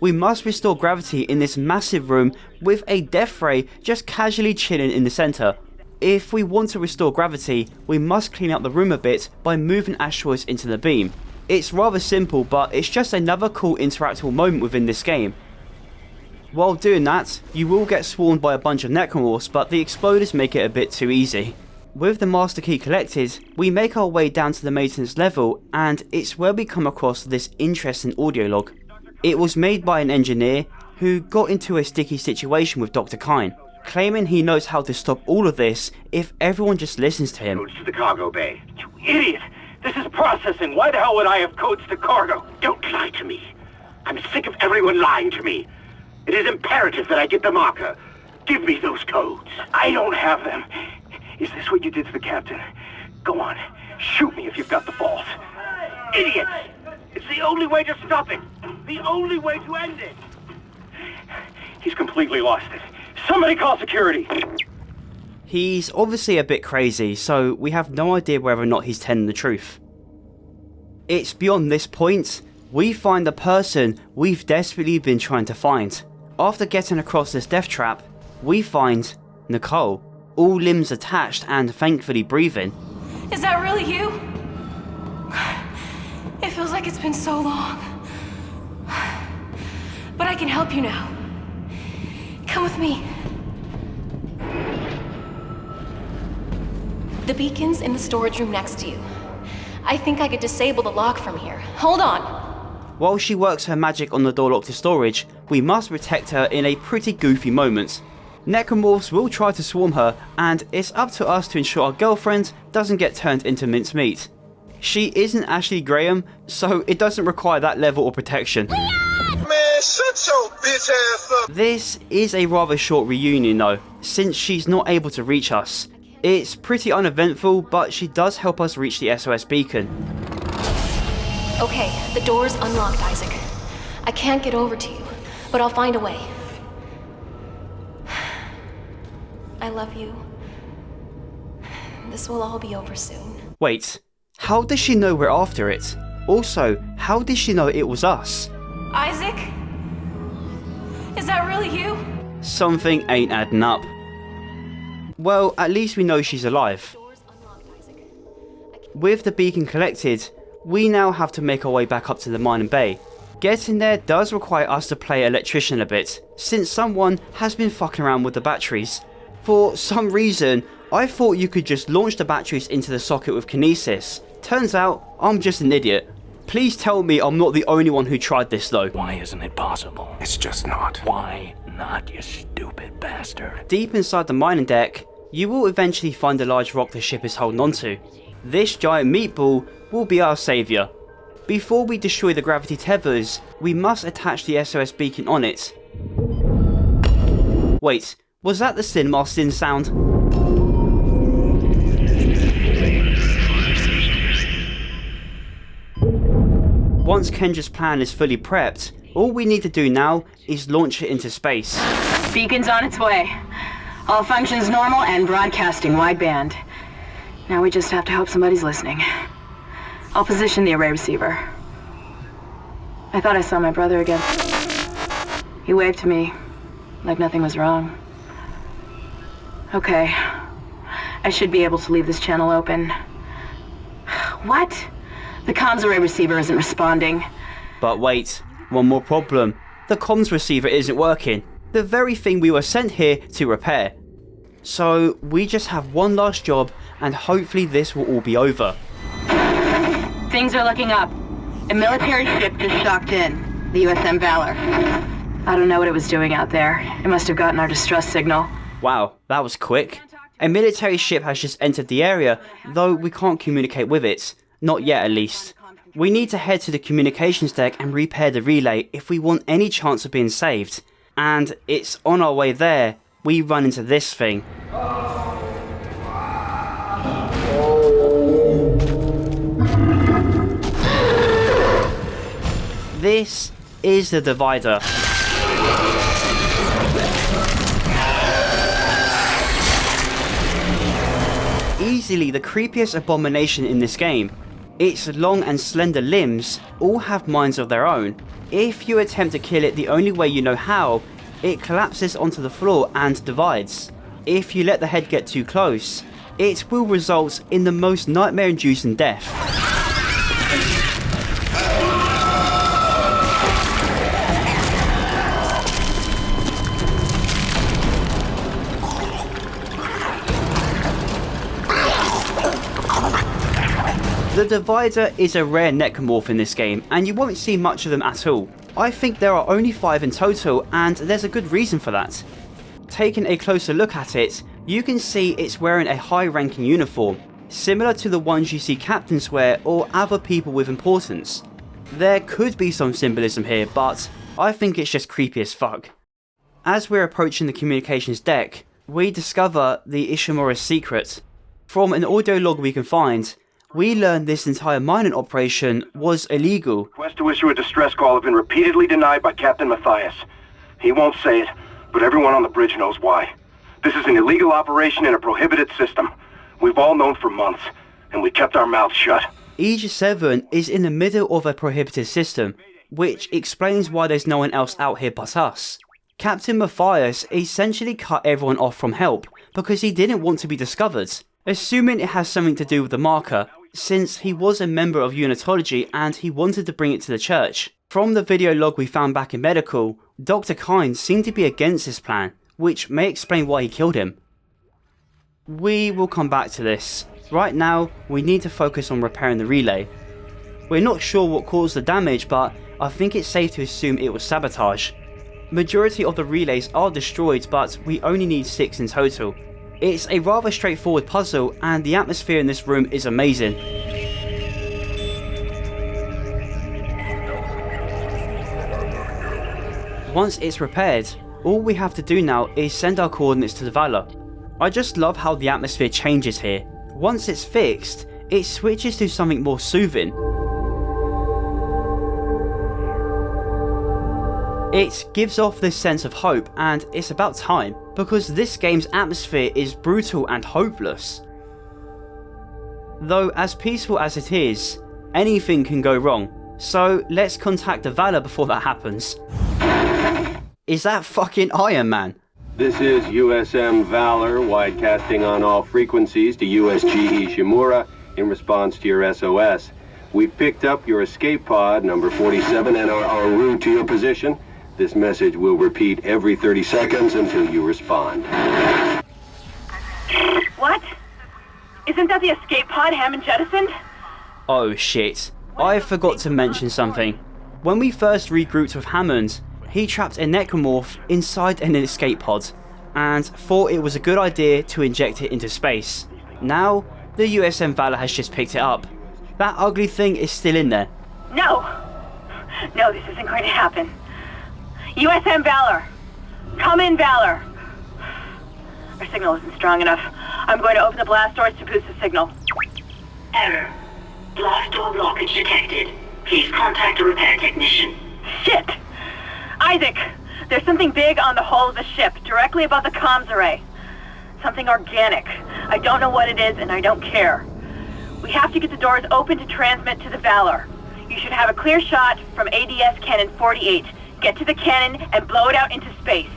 We must restore gravity in this massive room with a death ray just casually chilling in the centre. If we want to restore gravity, we must clean up the room a bit by moving asteroids into the beam. It's rather simple, but it's just another cool interactable moment within this game. While doing that, you will get swarmed by a bunch of necromorphs, but the exploders make it a bit too easy. With the master key collected, we make our way down to the maintenance level, and it's where we come across this interesting audio log. It was made by an engineer who got into a sticky situation with Dr. Kine, claiming he knows how to stop all of this if everyone just listens to him. Codes to the cargo bay. You idiot! This is processing. Why the hell would I have codes to cargo? Don't lie to me. I'm sick of everyone lying to me. It is imperative that I get the marker. Give me those codes. I don't have them. Is this what you did to the captain? Go on. Shoot me if you've got the balls. Idiots! It's the only way to stop it. The only way to end it. He's completely lost it. Somebody call security. He's obviously a bit crazy, so we have no idea whether or not he's telling the truth. It's beyond this point, we find the person we've desperately been trying to find. After getting across this death trap, we find Nicole, all limbs attached and thankfully breathing. Is that really you? It feels like it's been so long. But I can help you now. Come with me. The beacon's in the storage room next to you. I think I could disable the lock from here. Hold on. While she works her magic on the door lock to storage, we must protect her in a pretty goofy moment. Necromorphs will try to swarm her, and it's up to us to ensure our girlfriend doesn't get turned into mincemeat. She isn't Ashley Graham, so it doesn't require that level of protection. Man, shut your bitch ass up. This is a rather short reunion though, since she's not able to reach us. It's pretty uneventful, but she does help us reach the SOS beacon. Okay, the door's unlocked, Isaac. I can't get over to you, but I'll find a way. I love you. This will all be over soon. Wait, how does she know we're after it? Also, how did she know it was us? Isaac? Is that really you? Something ain't adding up. Well, at least we know she's alive. With the beacon collected, we now have to make our way back up to the mining bay. Getting there does require us to play electrician a bit, since someone has been fucking around with the batteries. For some reason, I thought you could just launch the batteries into the socket with kinesis. Turns out, I'm just an idiot. Please tell me I'm not the only one who tried this though. Why isn't it possible? It's just not. Why not, you stupid bastard? Deep inside the mining deck, you will eventually find a large rock the ship is holding onto. This giant meatball will be our saviour. Before we destroy the gravity tethers, we must attach the SOS beacon on it. Wait, was that the Cinema Sin sound? Once Kendra's plan is fully prepped, all we need to do now is launch it into space. Beacon's on its way. All functions normal and broadcasting wideband. Now we just have to hope somebody's listening. I'll position the array receiver. I thought I saw my brother again. He waved to me, like nothing was wrong. Okay. I should be able to leave this channel open. What? The comms array receiver isn't responding. But wait, one more problem. The comms receiver isn't working. The very thing we were sent here to repair. So we just have one last job, and hopefully this will all be over. Things are looking up. A military ship just docked in, the USM Valor. I don't know what it was doing out there. It must have gotten our distress signal. Wow, that was quick. A military ship has just entered the area, though we can't communicate with it. Not yet, at least. We need to head to the communications deck and repair the relay if we want any chance of being saved. And it's on our way there, we run into this thing. This is the divider. Easily the creepiest abomination in this game. Its long and slender limbs all have minds of their own. If you attempt to kill it the only way you know how, it collapses onto the floor and divides. If you let the head get too close, it will result in the most nightmare-inducing death. The Divider is a rare necromorph in this game, and you won't see much of them at all. I think there are only 5 in total, and there's a good reason for that. Taking a closer look at it, you can see it's wearing a high-ranking uniform, similar to the ones you see captains wear or other people with importance. There could be some symbolism here, but I think it's just creepy as fuck. As we're approaching the communications deck, we discover the Ishimura's secret. From an audio log we can find, we learn this entire mining operation was illegal. Request to issue a distress call have been repeatedly denied by Captain Matthias. He won't say it, but everyone on the bridge knows why. This is an illegal operation in a prohibited system. We've all known for months, and we kept our mouths shut. Aegis 7 is in the middle of a prohibited system, which explains why there's no one else out here but us. Captain Matthias essentially cut everyone off from help because he didn't want to be discovered, assuming it has something to do with the marker, since he was a member of Unitology and he wanted to bring it to the church. From the video log we found back in medical, Dr. Kynes seemed to be against this plan, which may explain why he killed him. We will come back to this. Right now, we need to focus on repairing the relay. We're not sure what caused the damage, but I think it's safe to assume it was sabotage. Majority of the relays are destroyed, but we only need 6 in total. It's a rather straightforward puzzle, and the atmosphere in this room is amazing. Once it's repaired, all we have to do now is send our coordinates to the Valor. I just love how the atmosphere changes here. Once it's fixed, it switches to something more soothing. It gives off this sense of hope, and it's about time, because this game's atmosphere is brutal and hopeless. Though as peaceful as it is, anything can go wrong, so let's contact the Valor before that happens. Is that fucking Iron Man? This is USM Valor, widecasting on all frequencies to USG Ishimura in response to your SOS. We've picked up your escape pod, number 47, and are en route to your position. This message will repeat every 30 seconds until you respond. What? Isn't that the escape pod Hammond jettisoned? Oh shit, I forgot to mention something. When we first regrouped with Hammond, he trapped a necromorph inside an escape pod, and thought it was a good idea to inject it into space. Now, the USM Valor has just picked it up. That ugly thing is still in there. No! No, this isn't going to happen. USM Valor! Come in, Valor! Our signal isn't strong enough. I'm going to open the blast doors to boost the signal. Error. Blast door blockage detected. Please contact a repair technician. Shit! Isaac! There's something big on the hull of the ship, directly above the comms array. Something organic. I don't know what it is, and I don't care. We have to get the doors open to transmit to the Valor. You should have a clear shot from ADS Cannon 48. Get to the cannon and blow it out into space.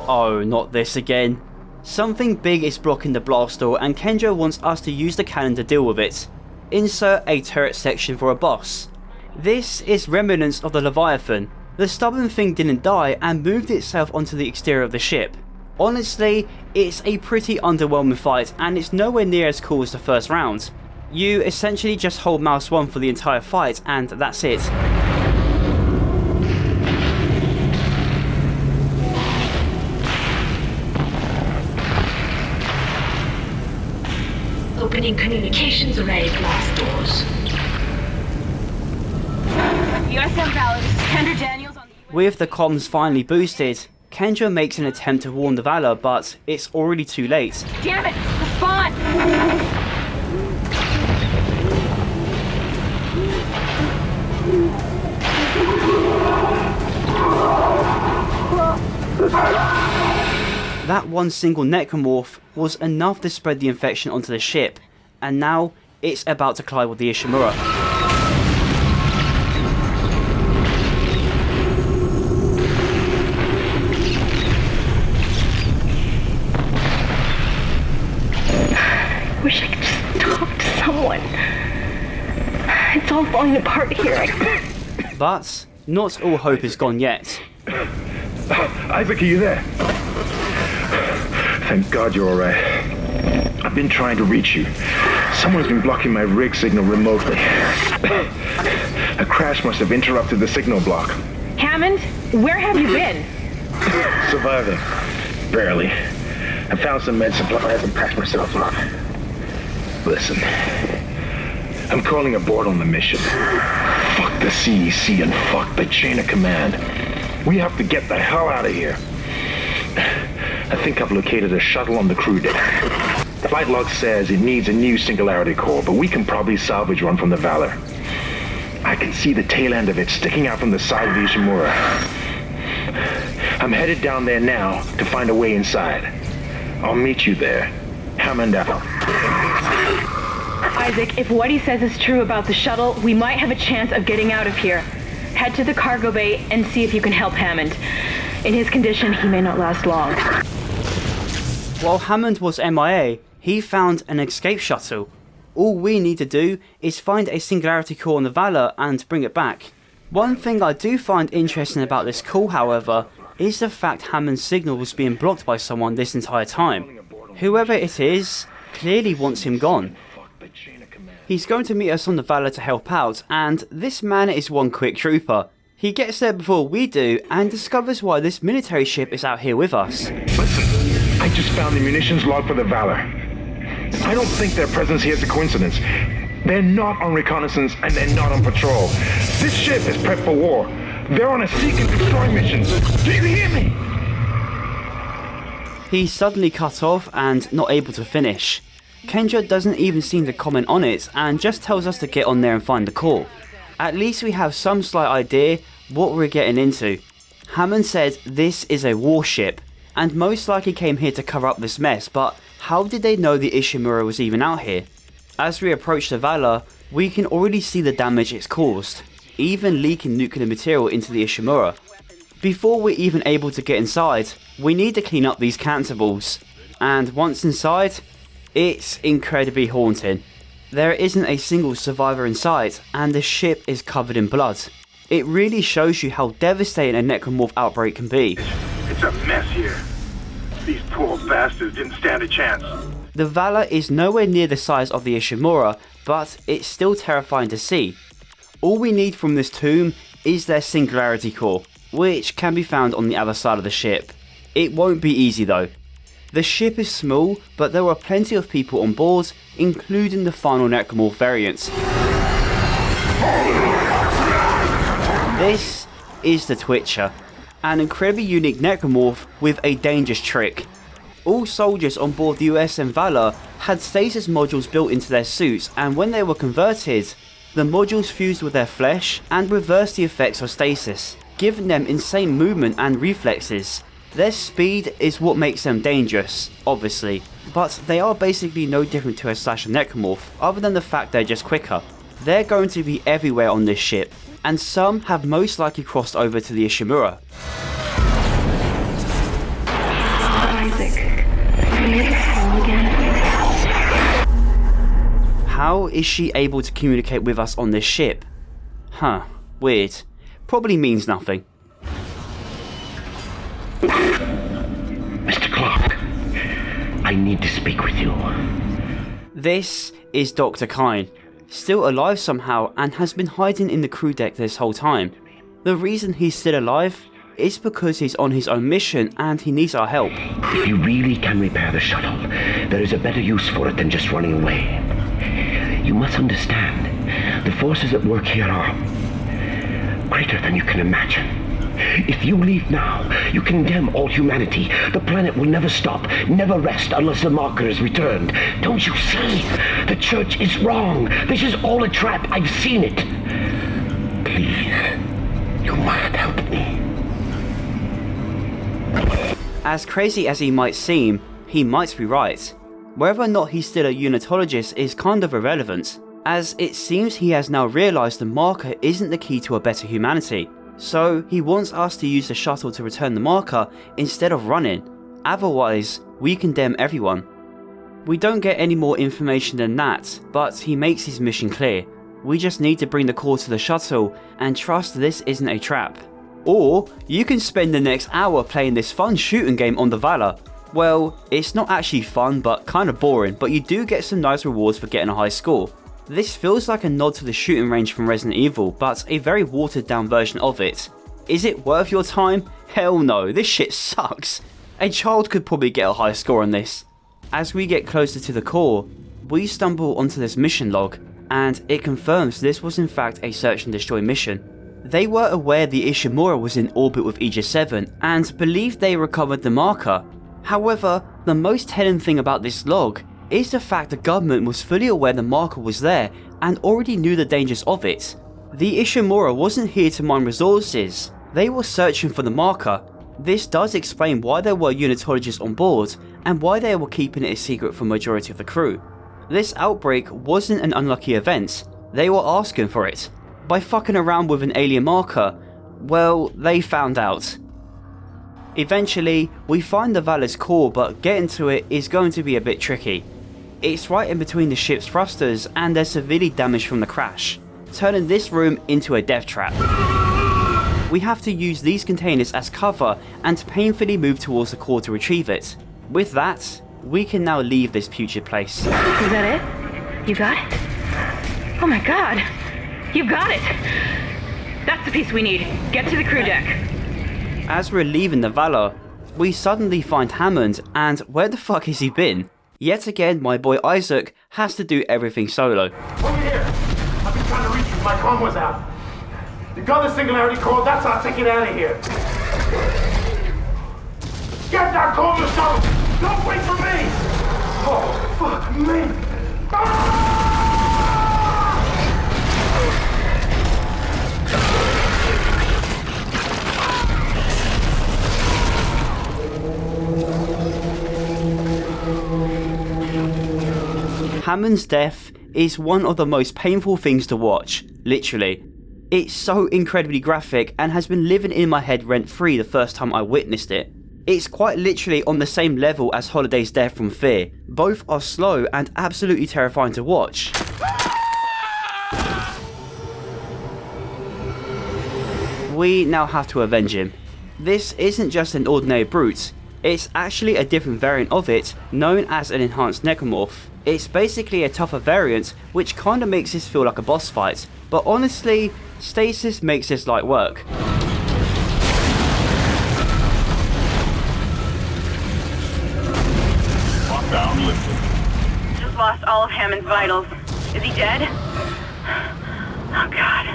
Oh, not this again. Something big is blocking the blast door, and Kendra wants us to use the cannon to deal with it. Insert a turret section for a boss. This is remnants of the Leviathan. The stubborn thing didn't die and moved itself onto the exterior of the ship. Honestly, it's a pretty underwhelming fight, and it's nowhere near as cool as the first round. You essentially just hold mouse 1 for the entire fight, and that's it. Opening communications array blast doors. USM Valor, this is Kendra Daniels on the... With the comms finally boosted, Kendra makes an attempt to warn the Valor, but it's already too late. Damn it! Respond! That one single necromorph was enough to spread the infection onto the ship, and now it's about to collide with the Ishimura. I wish I could just talk to someone. It's all falling apart here. But not all hope is gone yet. Isaac, are you there? Thank God you're alright. I've been trying to reach you. Someone's been blocking my rig signal remotely. A crash must have interrupted the signal block. Hammond, where have you been? Surviving. Barely. I found some med supplies and patched myself up. Listen. I'm calling aboard on the mission. Fuck the CEC and fuck the chain of command. We have to get the hell out of here. I think I've located a shuttle on the crew deck. Flight log says it needs a new singularity core, but we can probably salvage one from the Valor. I can see the tail end of it sticking out from the side of the Ishimura. I'm headed down there now to find a way inside. I'll meet you there. Hammond out. Isaac, if what he says is true about the shuttle, we might have a chance of getting out of here. Head to the cargo bay and see if you can help Hammond. In his condition, he may not last long. While Hammond was MIA, he found an escape shuttle. All we need to do is find a singularity core on the Valor and bring it back. One thing I do find interesting about this call, however, is the fact Hammond's signal was being blocked by someone this entire time. Whoever it is clearly wants him gone. He's going to meet us on the Valor to help out, and this man is one quick trooper. He gets there before we do and discovers why this military ship is out here with us. Listen, I just found the munitions log for the Valor. I don't think their presence here is a coincidence. They're not on reconnaissance and they're not on patrol. This ship is prepped for war. They're on a seek and destroy mission. Do you hear me? He's suddenly cut off and not able to finish. Kendra doesn't even seem to comment on it and just tells us to get on there and find the core. At least we have some slight idea what we're getting into. Hammond said this is a warship and most likely came here to cover up this mess, but how did they know the Ishimura was even out here? As we approach the Valor, we can already see the damage it's caused, even leaking nuclear material into the Ishimura. Before we're even able to get inside, we need to clean up these cancer balls, and once inside, it's incredibly haunting. There isn't a single survivor in sight, and the ship is covered in blood. It really shows you how devastating a necromorph outbreak can be. It's a mess here. These poor bastards didn't stand a chance. The Valor is nowhere near the size of the Ishimura, but it's still terrifying to see. All we need from this tomb is their singularity core, which can be found on the other side of the ship. It won't be easy though. The ship is small, but there are plenty of people on board, including the final necromorph variants. This is the Twitcher, an incredibly unique necromorph with a dangerous trick. All soldiers on board the USM Valor had stasis modules built into their suits, and when they were converted, the modules fused with their flesh and reversed the effects of stasis, giving them insane movement and reflexes. Their speed is what makes them dangerous, obviously, but they are basically no different to a slasher necromorph, other than the fact they're just quicker. They're going to be everywhere on this ship, and some have most likely crossed over to the Ishimura. Isaac, again. How is she able to communicate with us on this ship? Huh, weird. Probably means nothing. Mr. Clark, I need to speak with you. This is Dr. Kine, still alive somehow and has been hiding in the crew deck this whole time. The reason he's still alive is because he's on his own mission and he needs our help. If you really can repair the shuttle, there is a better use for it than just running away. You must understand, the forces at work here are greater than you can imagine. If you leave now, you condemn all humanity. The planet will never stop, never rest unless the marker is returned. Don't you see? The church is wrong. This is all a trap. I've seen it. Please, you must help me. As crazy as he might seem, he might be right. Whether or not he's still a unitologist is kind of irrelevant, as it seems he has now realised the marker isn't the key to a better humanity. So he wants us to use the shuttle to return the marker instead of running, otherwise we condemn everyone. We don't get any more information than that, but he makes his mission clear. We just need to bring the core to the shuttle and trust this isn't a trap. Or you can spend the next hour playing this fun shooting game on the Valor. Well, it's not actually fun but kind of boring, but you do get some nice rewards for getting a high score. This feels like a nod to the shooting range from Resident Evil, but a very watered down version of it. Is it worth your time? Hell no, this shit sucks. A child could probably get a high score on this. As we get closer to the core, we stumble onto this mission log, and it confirms this was in fact a search and destroy mission. They were aware the Ishimura was in orbit with Aegis 7 and believed they recovered the marker. However, the most telling thing about this log is the fact the government was fully aware the marker was there and already knew the dangers of it. The Ishimura wasn't here to mine resources, they were searching for the marker. This does explain why there were unitologists on board and why they were keeping it a secret for majority of the crew. This outbreak wasn't an unlucky event, they were asking for it. By fucking around with an alien marker, well, they found out. Eventually, we find the Valor's core, but getting to it is going to be a bit tricky. It's right in between the ship's thrusters and they're severely damaged from the crash, turning this room into a death trap. We have to use these containers as cover and painfully move towards the core to retrieve it. With that, we can now leave this putrid place. Is that it? You got it? Oh my god! You got it! That's the piece we need. Get to the crew deck. As we're leaving the Valor, we suddenly find Hammond, and where the fuck has he been? Yet again, my boy Isaac has to do everything solo. Over here! I've been trying to reach you. My comm was out. You got the singularity code, that's our ticket out of here. Get that code yourself! Don't wait for me! Oh, fuck me! Hammond's death is one of the most painful things to watch, literally. It's so incredibly graphic and has been living in my head rent-free the first time I witnessed it. It's quite literally on the same level as Holiday's death from Fear. Both are slow and absolutely terrifying to watch. We now have to avenge him. This isn't just an ordinary brute, it's actually a different variant of it, known as an enhanced necromorph. It's basically a tougher variant, which kinda makes this feel like a boss fight, but honestly, stasis makes this light work. Just lost all of Hammond's vitals. Is he dead? Oh god.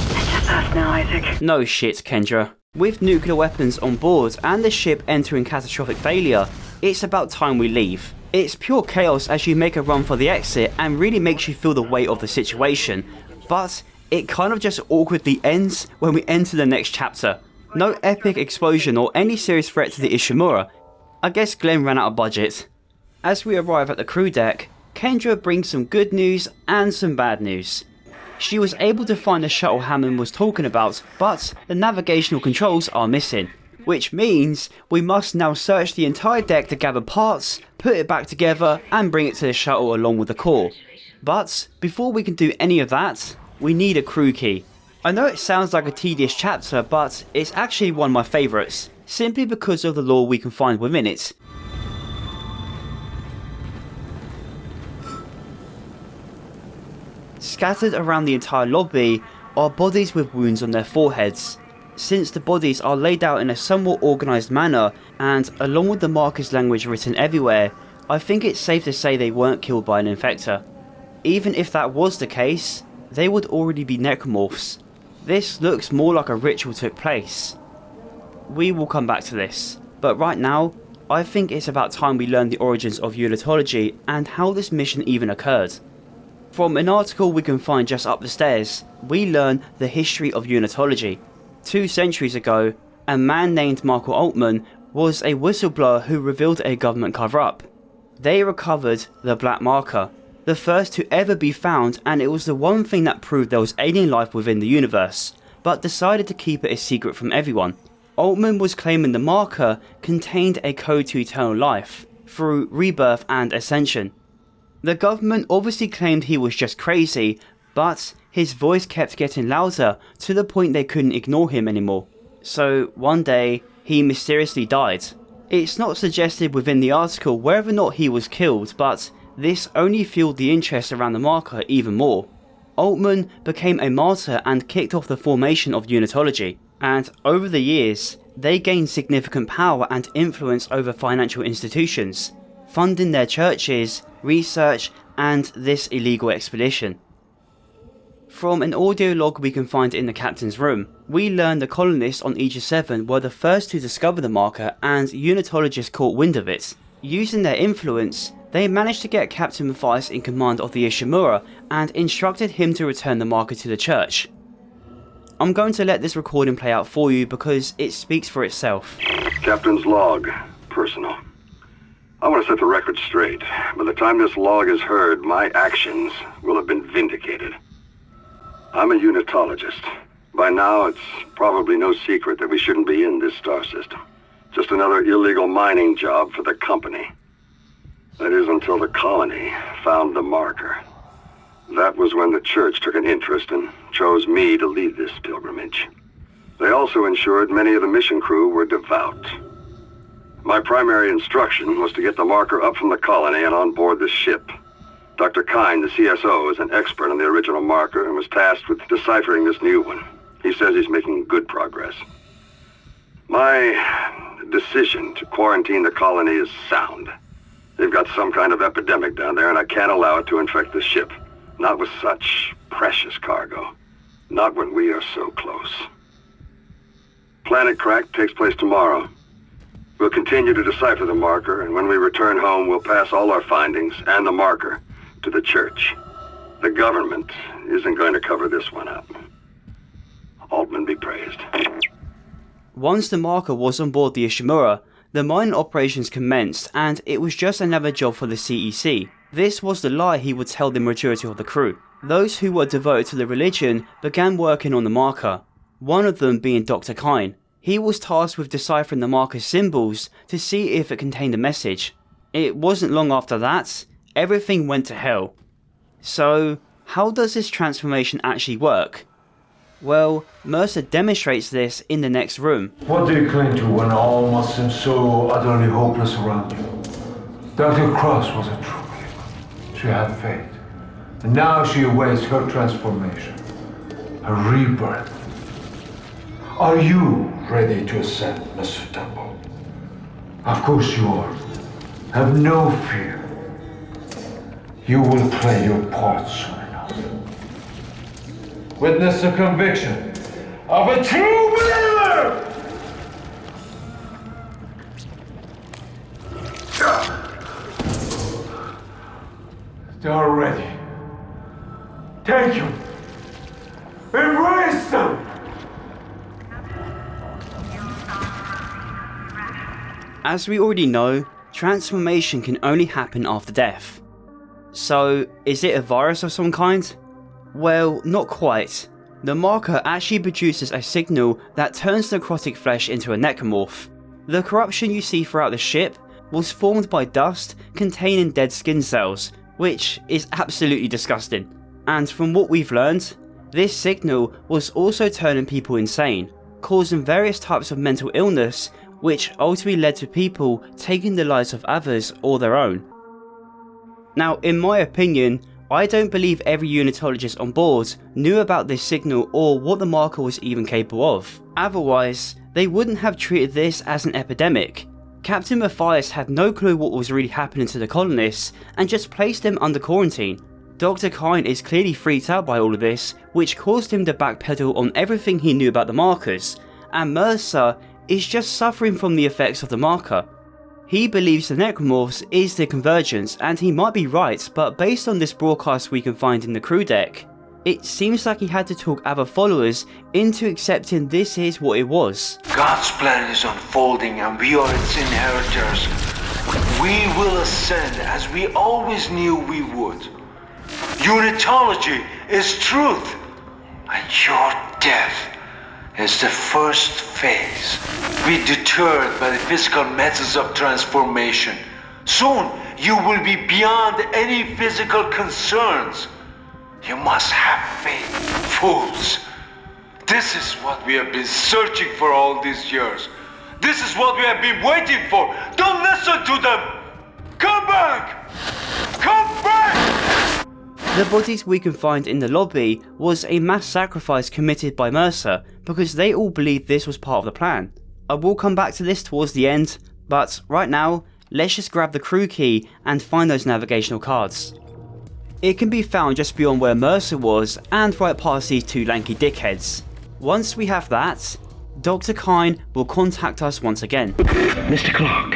It's just us now, Isaac. No shit, Kendra. With nuclear weapons on board and the ship entering catastrophic failure, it's about time we leave. It's pure chaos as you make a run for the exit and really makes you feel the weight of the situation, but it kind of just awkwardly ends when we enter the next chapter. No epic explosion or any serious threat to the Ishimura. I guess Glenn ran out of budget. As we arrive at the crew deck, Kendra brings some good news and some bad news. She was able to find the shuttle Hammond was talking about, but the navigational controls are missing, which means we must now search the entire deck to gather parts, put it back together and bring it to the shuttle along with the core. But before we can do any of that, we need a crew key. I know it sounds like a tedious chapter, but it's actually one of my favourites, simply because of the lore we can find within it. Scattered around the entire lobby are bodies with wounds on their foreheads. Since the bodies are laid out in a somewhat organised manner, and along with the marker's language written everywhere, I think it's safe to say they weren't killed by an infector. Even if that was the case, they would already be necromorphs. This looks more like a ritual took place. We will come back to this, but right now, I think it's about time we learn the origins of unitology and how this mission even occurred. From an article we can find just up the stairs, we learn the history of unitology. 2 centuries ago, a man named Michael Altman was a whistleblower who revealed a government cover-up. They recovered the Black Marker, the first to ever be found, and it was the one thing that proved there was alien life within the universe, but decided to keep it a secret from everyone. Altman was claiming the marker contained a code to eternal life, through rebirth and ascension. The government obviously claimed he was just crazy, but his voice kept getting louder to the point they couldn't ignore him anymore. So one day, he mysteriously died. It's not suggested within the article whether or not he was killed, but this only fueled the interest around the marker even more. Altman became a martyr and kicked off the formation of unitology, and over the years, they gained significant power and influence over financial institutions, funding their churches, research, and this illegal expedition. From an audio log we can find in the captain's room, we learn the colonists on Aegis 7 were the first to discover the marker, and unitologists caught wind of it. Using their influence, they managed to get Captain Matthias in command of the Ishimura and instructed him to return the marker to the church. I'm going to let this recording play out for you because it speaks for itself. Captain's log, personal. I want to set the record straight. By the time this log is heard, my actions will have been vindicated. I'm a unitologist. By now, it's probably no secret that we shouldn't be in this star system. Just another illegal mining job for the company. That is until the colony found the marker. That was when the church took an interest and chose me to lead this pilgrimage. They also ensured many of the mission crew were devout. My primary instruction was to get the marker up from the colony and on board the ship. Dr. Kine, the CSO, is an expert on the original marker and was tasked with deciphering this new one. He says he's making good progress. My decision to quarantine the colony is sound. They've got some kind of epidemic down there, and I can't allow it to infect the ship. Not with such precious cargo. Not when we are so close. Planet Crack takes place tomorrow. We'll continue to decipher the marker, and when we return home, we'll pass all our findings and the marker to the church. The government isn't going to cover this one up. Altman be praised. Once the marker was on board the Ishimura, the mining operations commenced, and it was just another job for the CEC. This was the lie he would tell the majority of the crew. Those who were devoted to the religion began working on the marker, one of them being Dr. Kine. He was tasked with deciphering the marker's symbols to see if it contained a message. It wasn't long after that, everything went to hell. So, how does this transformation actually work? Well, Mercer demonstrates this in the next room. What do you cling to when all must seem so utterly hopeless around you? Dr. Cross was a true believer. She had faith. And now she awaits her transformation, her rebirth. Are you ready to ascend, Mr. Temple? Of course you are. Have no fear. You will play your part soon enough. Witness the conviction of a true believer! They are ready. Take them. Embrace them! As we already know, transformation can only happen after death. So, is it a virus of some kind? Well, not quite. The marker actually produces a signal that turns necrotic flesh into a necromorph. The corruption you see throughout the ship was formed by dust containing dead skin cells, which is absolutely disgusting. And from what we've learned, this signal was also turning people insane, causing various types of mental illness, which ultimately led to people taking the lives of others or their own. Now, in my opinion, I don't believe every unitologist on board knew about this signal or what the marker was even capable of. Otherwise, they wouldn't have treated this as an epidemic. Captain Matthias had no clue what was really happening to the colonists and just placed them under quarantine. Dr. Kine is clearly freaked out by all of this, which caused him to backpedal on everything he knew about the markers, and Mercer is just suffering from the effects of the marker. He believes the necromorphs is the convergence, and he might be right, but based on this broadcast we can find in the crew deck, it seems like he had to talk other followers into accepting this is what it was. God's plan is unfolding and we are its inheritors. We will ascend as we always knew we would. Unitology is truth, and your death is the first phase. Be deterred by the physical methods of transformation. Soon, you will be beyond any physical concerns. You must have faith, fools. This is what we have been searching for all these years. This is what we have been waiting for. Don't listen to them! Come back! Come back! The bodies we can find in the lobby was a mass sacrifice committed by Mercer because they all believed this was part of the plan. I will come back to this towards the end, but right now, let's just grab the crew key and find those navigational cards. It can be found just beyond where Mercer was and right past these two lanky dickheads. Once we have that, Dr. Kine will contact us once again. Mr. Clark,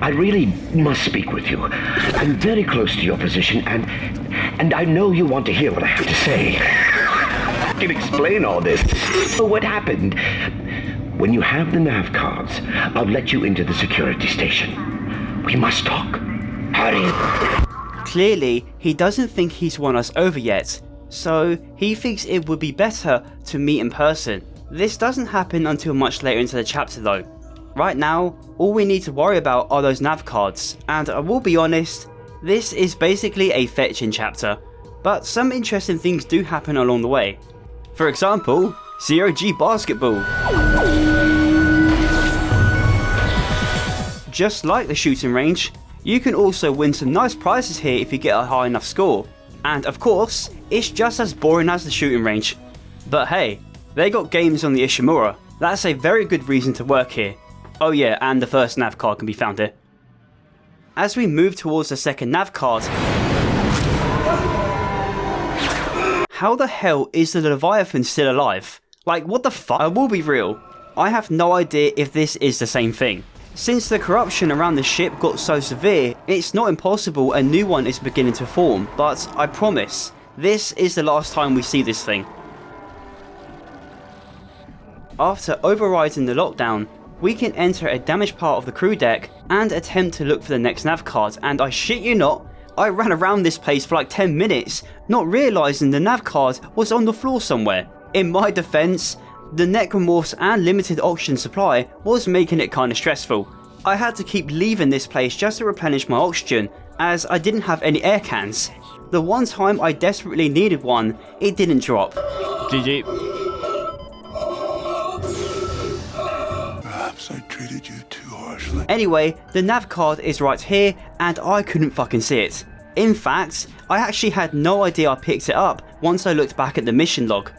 I really must speak with you. I'm very close to your position and I know you want to hear what I have to say. I can explain all this. So what happened? When you have the nav cards, I'll let you into the security station. We must talk. Hurry. Clearly, he doesn't think he's won us over yet, so he thinks it would be better to meet in person. This doesn't happen until much later into the chapter though. Right now, all we need to worry about are those nav cards, and I will be honest, this is basically a fetching chapter, but some interesting things do happen along the way. For example, Zero-G basketball. Just like the shooting range, you can also win some nice prizes here if you get a high enough score. And of course, it's just as boring as the shooting range. But hey, They got games on the Ishimura. That's a very good reason to work here. Oh yeah, and the first nav card can be found here. As we move towards the second nav card, how the hell is the Leviathan still alive? Like, what the fuck? I will be real, I have no idea if this is the same thing. Since the corruption around the ship got so severe, it's not impossible a new one is beginning to form, but I promise, this is the last time we see this thing. After overriding the lockdown, we can enter a damaged part of the crew deck and attempt to look for the next nav card, and I shit you not, I ran around this place for like 10 minutes, not realising the nav card was on the floor somewhere. In my defence, the necromorphs and limited oxygen supply was making it kinda stressful. I had to keep leaving this place just to replenish my oxygen, as I didn't have any air cans. The one time I desperately needed one, it didn't drop. GG. Perhaps I treated you too harshly. Anyway, the nav card is right here, and I couldn't fucking see it. In fact, I actually had no idea I picked it up once I looked back at the mission log.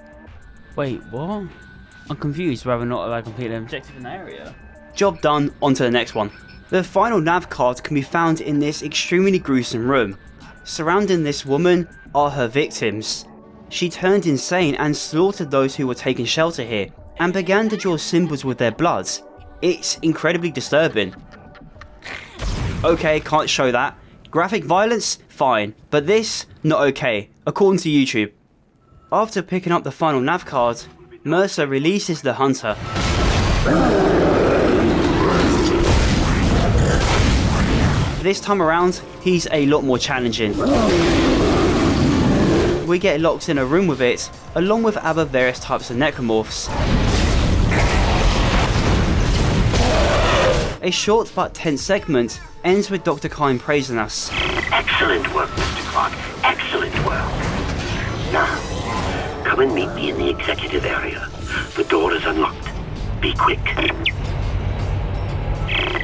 Wait, what? I'm confused whether or not I completed an objective in the area. Job done, on to the next one. The final nav card can be found in this extremely gruesome room. Surrounding this woman are her victims. She turned insane and slaughtered those who were taking shelter here, and began to draw symbols with their blood. It's incredibly disturbing. Okay, can't show that. Graphic violence? Fine. But this? Not okay, according to YouTube. After picking up the final nav card, Mercer releases the hunter. This time around, he's a lot more challenging. We get locked in a room with it, along with other various types of necromorphs. A short but tense segment ends with Dr. Kine praising us. Excellent work, Mr. Clark. Excellent work. Now, come and meet me in the executive area. The door is unlocked. Be quick.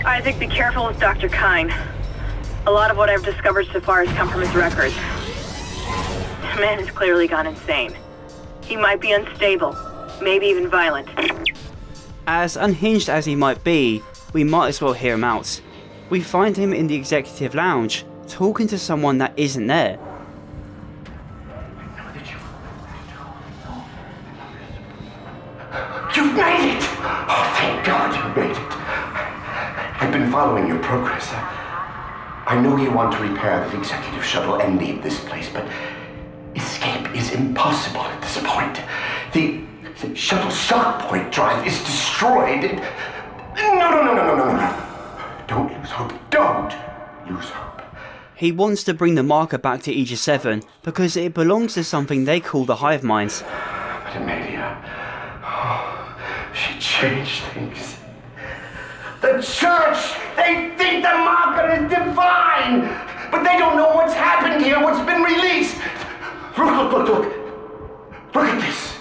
Isaac, be careful with Dr. Kine. A lot of what I've discovered so far has come from his records. The man has clearly gone insane. He might be unstable, maybe even violent. As unhinged as he might be, we might as well hear him out. We find him in the executive lounge, talking to someone that isn't there. You've made it! Oh, thank God you made it. I've been following your progress. I know you want to repair the executive shuttle and leave this place, but escape is impossible at this point. The shuttle shock point drive is destroyed. No. Don't lose hope. Don't lose hope. He wants to bring the marker back to Aegis 7 because it belongs to something they call the Hive Minds. But Amelia, she changed things. The church, they think the marker is divine, but they don't know what's happened here, what's been released. Look. Look at this.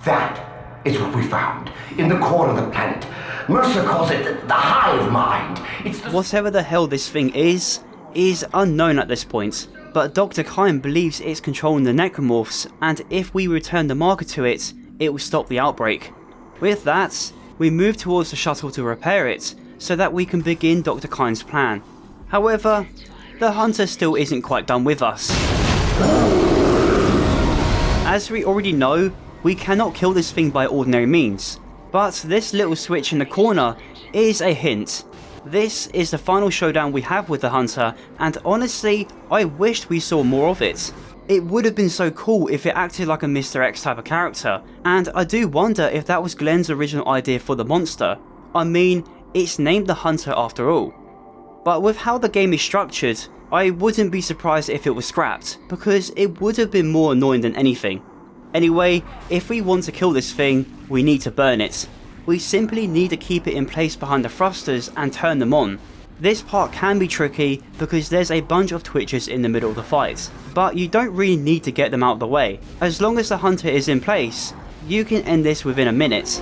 That is what we found in the core of the planet. Mercer calls it the hive mind. Whatever the hell this thing is unknown at this point, but Dr. Kine believes it's controlling the necromorphs, and if we return the marker to it, it will stop the outbreak. With that, we move towards the shuttle to repair it, so that we can begin Dr. Kine's plan. However, the hunter still isn't quite done with us. As we already know, we cannot kill this thing by ordinary means, but this little switch in the corner is a hint. This is the final showdown we have with the hunter, and honestly, I wished we saw more of it. It would have been so cool if it acted like a Mr. X type of character, and I do wonder if that was Glenn's original idea for the monster. I mean, it's named the hunter after all. But with how the game is structured, I wouldn't be surprised if it was scrapped, because it would have been more annoying than anything. Anyway, if we want to kill this thing, we need to burn it. We simply need to keep it in place behind the thrusters and turn them on. This part can be tricky because there's a bunch of twitchers in the middle of the fight, but you don't really need to get them out of the way. As long as the hunter is in place, you can end this within a minute.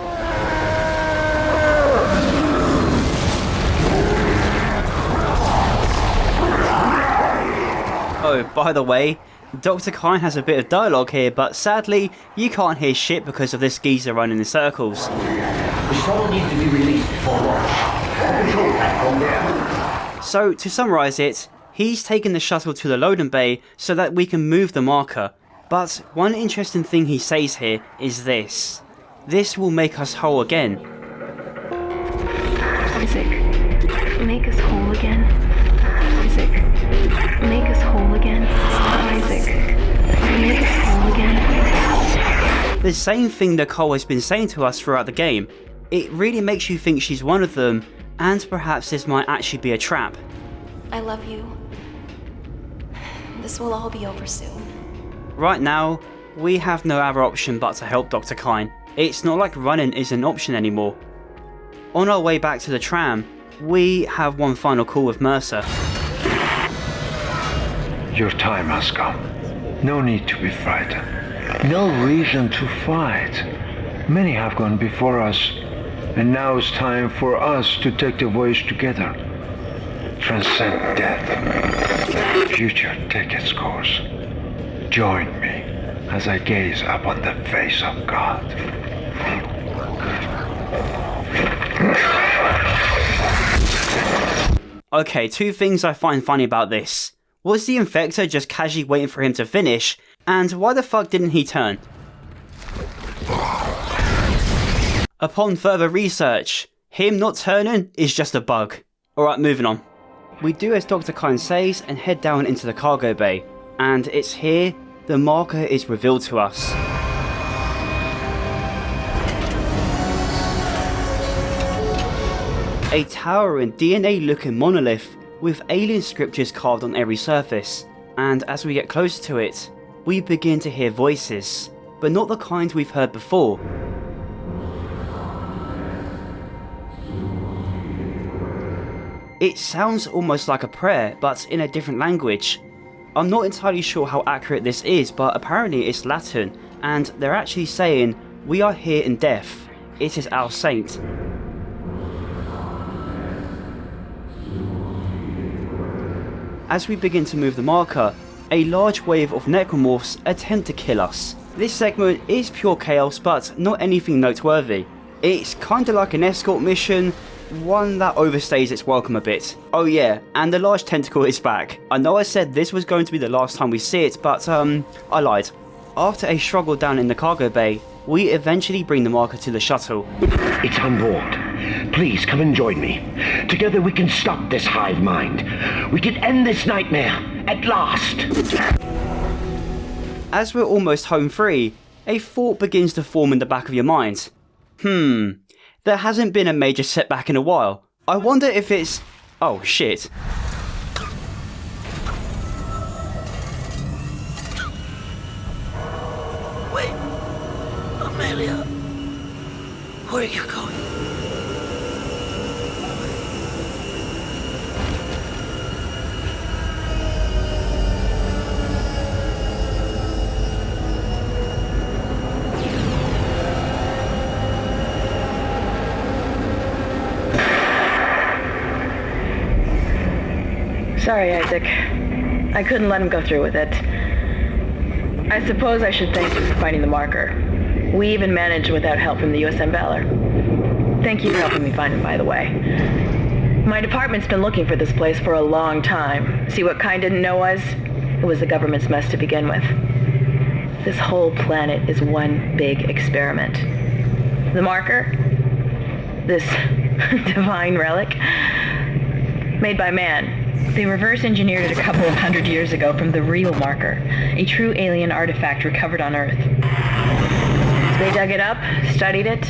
Oh, by the way, Dr. Kine has a bit of dialogue here, but sadly, you can't hear shit because of this geezer running in circles. The shuttle needs to be released before launch. All control platform there. So, to summarise it, he's taken the shuttle to the loading bay so that we can move the marker. But one interesting thing he says here is this. This will make us whole again. Isaac, make us whole again. Isaac, make us whole again. Isaac, make us whole again. The same thing Nicole has been saying to us throughout the game. It really makes you think she's one of them, and perhaps this might actually be a trap. I love you. This will all be over soon. Right now, we have no other option but to help Dr. Kine. It's not like running is an option anymore. On our way back to the tram, we have one final call with Mercer. Your time has come. No need to be frightened. No reason to fight. Many have gone before us, and now it's time for us to take the voyage together. Transcend death. Future take its course. Join me as I gaze upon the face of God. Okay, two things I find funny about this. Was the infector just casually waiting for him to finish? And why the fuck didn't he turn? Upon further research, him not turning is just a bug. Alright, moving on. We do as Dr. Kine says and head down into the cargo bay. And it's here the marker is revealed to us. A towering DNA-looking monolith with alien scriptures carved on every surface, and as we get closer to it, we begin to hear voices, but not the kind we've heard before. It sounds almost like a prayer, but in a different language. I'm not entirely sure how accurate this is, but apparently it's Latin, and they're actually saying, "We are here in death. It is our saint." As we begin to move the marker, a large wave of necromorphs attempt to kill us. This segment is pure chaos, but not anything noteworthy. It's kinda like an escort mission, one that overstays its welcome a bit. Oh yeah, and the large tentacle is back. I know I said this was going to be the last time we see it, but I lied. After a struggle down in the cargo bay, we eventually bring the marker to the shuttle. It's on board. Please come and join me. Together we can stop this hive mind. We can end this nightmare, at last. As we're almost home free, a thought begins to form in the back of your mind. There hasn't been a major setback in a while. I wonder if it's... Oh shit. Wait, Amelia, where are you going? Sorry, Isaac. I couldn't let him go through with it. I suppose I should thank you for finding the marker. We even managed without help from the USM Valor. Thank you for helping me find him, by the way. My department's been looking for this place for a long time. See what Kine didn't know was? It was the government's mess to begin with. This whole planet is one big experiment. The marker? This divine relic? Made by man. They reverse engineered it a couple of 100 years ago from the real marker, a true alien artifact recovered on Earth. They dug it up, studied it,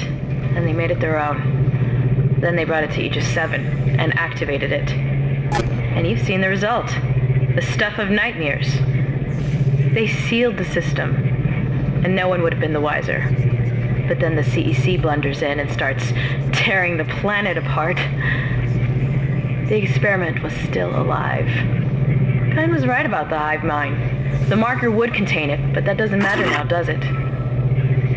and they made it their own. Then they brought it to Aegis 7 and activated it. And you've seen the result. The stuff of nightmares. They sealed the system, and no one would have been the wiser. But then the CEC blunders in and starts tearing the planet apart. The experiment was still alive. Kine was right about the hive mind. The marker would contain it, but that doesn't matter now, does it?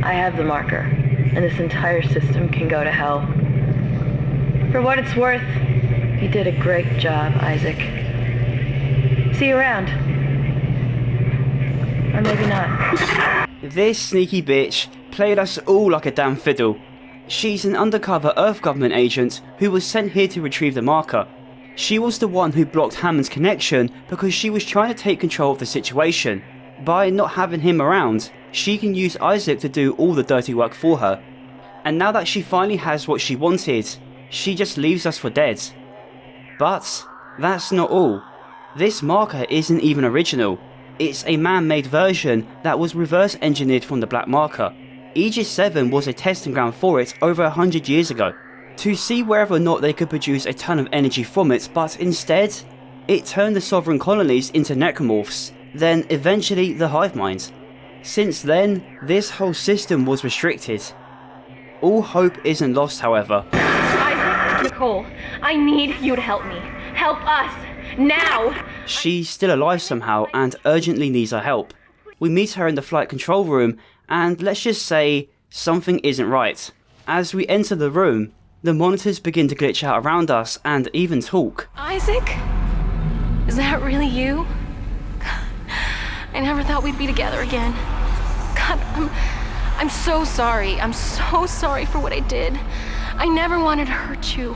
I have the marker, and this entire system can go to hell. For what it's worth, you did a great job, Isaac. See you around. Or maybe not. This sneaky bitch played us all like a damn fiddle. She's an undercover Earth government agent who was sent here to retrieve the marker. She was the one who blocked Hammond's connection because she was trying to take control of the situation. By not having him around, she can use Isaac to do all the dirty work for her. And now that she finally has what she wanted, she just leaves us for dead. But that's not all. This marker isn't even original. It's a man-made version that was reverse engineered from the black marker. Aegis 7 was a testing ground for it over 100 years ago, to see whether or not they could produce a ton of energy from it, but instead, it turned the sovereign colonies into necromorphs, then eventually the hive mind. Since then, this whole system was restricted. All hope isn't lost, however. Isaac, Nicole, I need you to help me. Help us, now! She's still alive somehow and urgently needs our help. We meet her in the flight control room, and let's just say, something isn't right. As we enter the room, the monitors begin to glitch out around us and even talk. Isaac? Is that really you? I never thought we'd be together again. God, I'm so sorry. I'm so sorry for what I did. I never wanted to hurt you.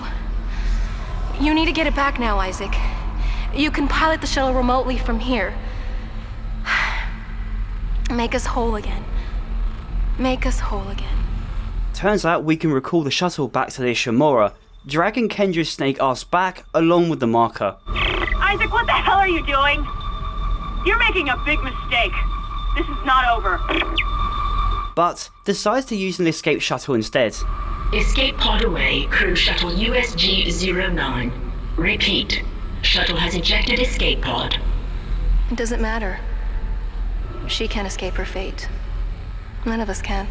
You need to get it back now, Isaac. You can pilot the shuttle remotely from here. Make us whole again. Make us whole again. Turns out we can recall the shuttle back to the Ishimura, dragging Kendra's snake ass back along with the marker. Isaac, what the hell are you doing? You're making a big mistake. This is not over. But decides to use an escape shuttle instead. Escape pod away, crew shuttle USG-09. Repeat, shuttle has ejected escape pod. It doesn't matter. She can't escape her fate. None of us can.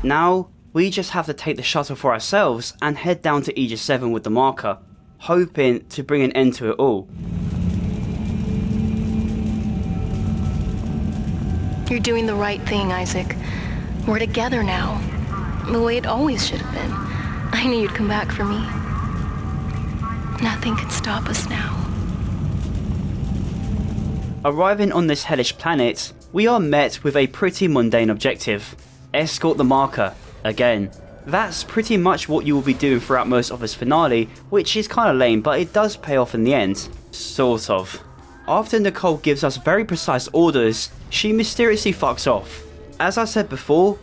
Now, we just have to take the shuttle for ourselves and head down to Aegis 7 with the marker, hoping to bring an end to it all. You're doing the right thing, Isaac. We're together now. The way it always should have been. I knew you'd come back for me. Nothing can stop us now. Arriving on this hellish planet, we are met with a pretty mundane objective. Escort the marker, again. That's pretty much what you will be doing throughout most of this finale, which is kinda lame, but it does pay off in the end. Sort of. After Nicole gives us very precise orders, she mysteriously fucks off. As I said before,